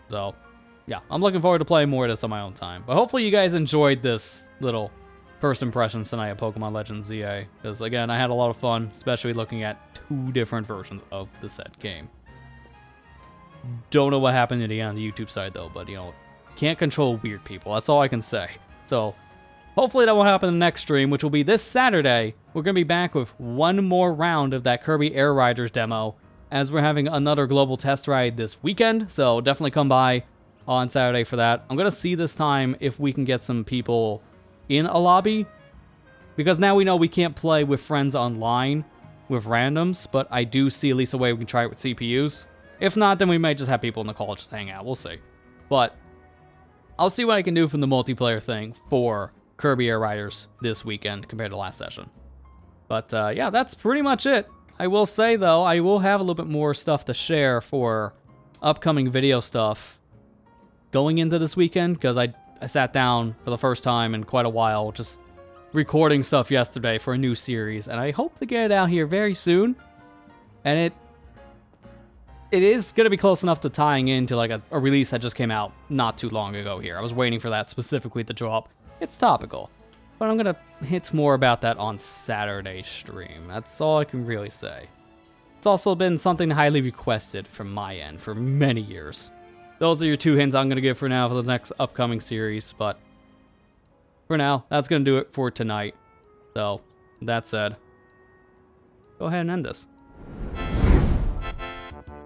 So, yeah, I'm looking forward to playing more of this on my own time. But hopefully you guys enjoyed this little first impressions tonight of Pokemon Legends ZA. Because, again, I had a lot of fun, especially looking at 2 different versions of the said game. Don't know what happened to the on the YouTube side, though, but, you know, can't control weird people. That's all I can say. So, hopefully that won't happen in the next stream, which will be this Saturday. We're going to be back with one more round of that Kirby Air Riders demo, as we're having another global test ride this weekend. So definitely come by on Saturday for that. I'm going to see this time if we can get some people in a lobby. Because now we know we can't play with friends online with randoms, but I do see at least a way we can try it with CPUs. If not, then we might just have people in the call just hang out. We'll see. But I'll see what I can do from the multiplayer thing for Kirby Air Riders this weekend compared to last session. But yeah, that's pretty much it. I will say, though, I will have a little bit more stuff to share for upcoming video stuff going into this weekend, because I sat down for the first time in quite a while just recording stuff yesterday for a new series, and I hope to get it out here very soon. And it is going to be close enough to tying into like a release that just came out not too long ago here. I was waiting for that specifically to drop. It's topical, but I'm going to hint more about that on Saturday's stream. That's all I can really say. It's also been something highly requested from my end for many years. Those are your 2 hints I'm going to give for now for the next upcoming series, but for now, that's going to do it for tonight. So, that said, go ahead and end this.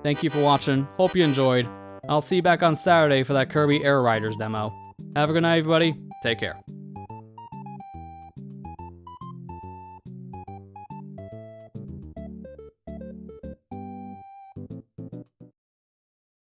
Thank you for watching. Hope you enjoyed. I'll see you back on Saturday for that Kirby Air Riders demo. Have a good night, everybody. Take care.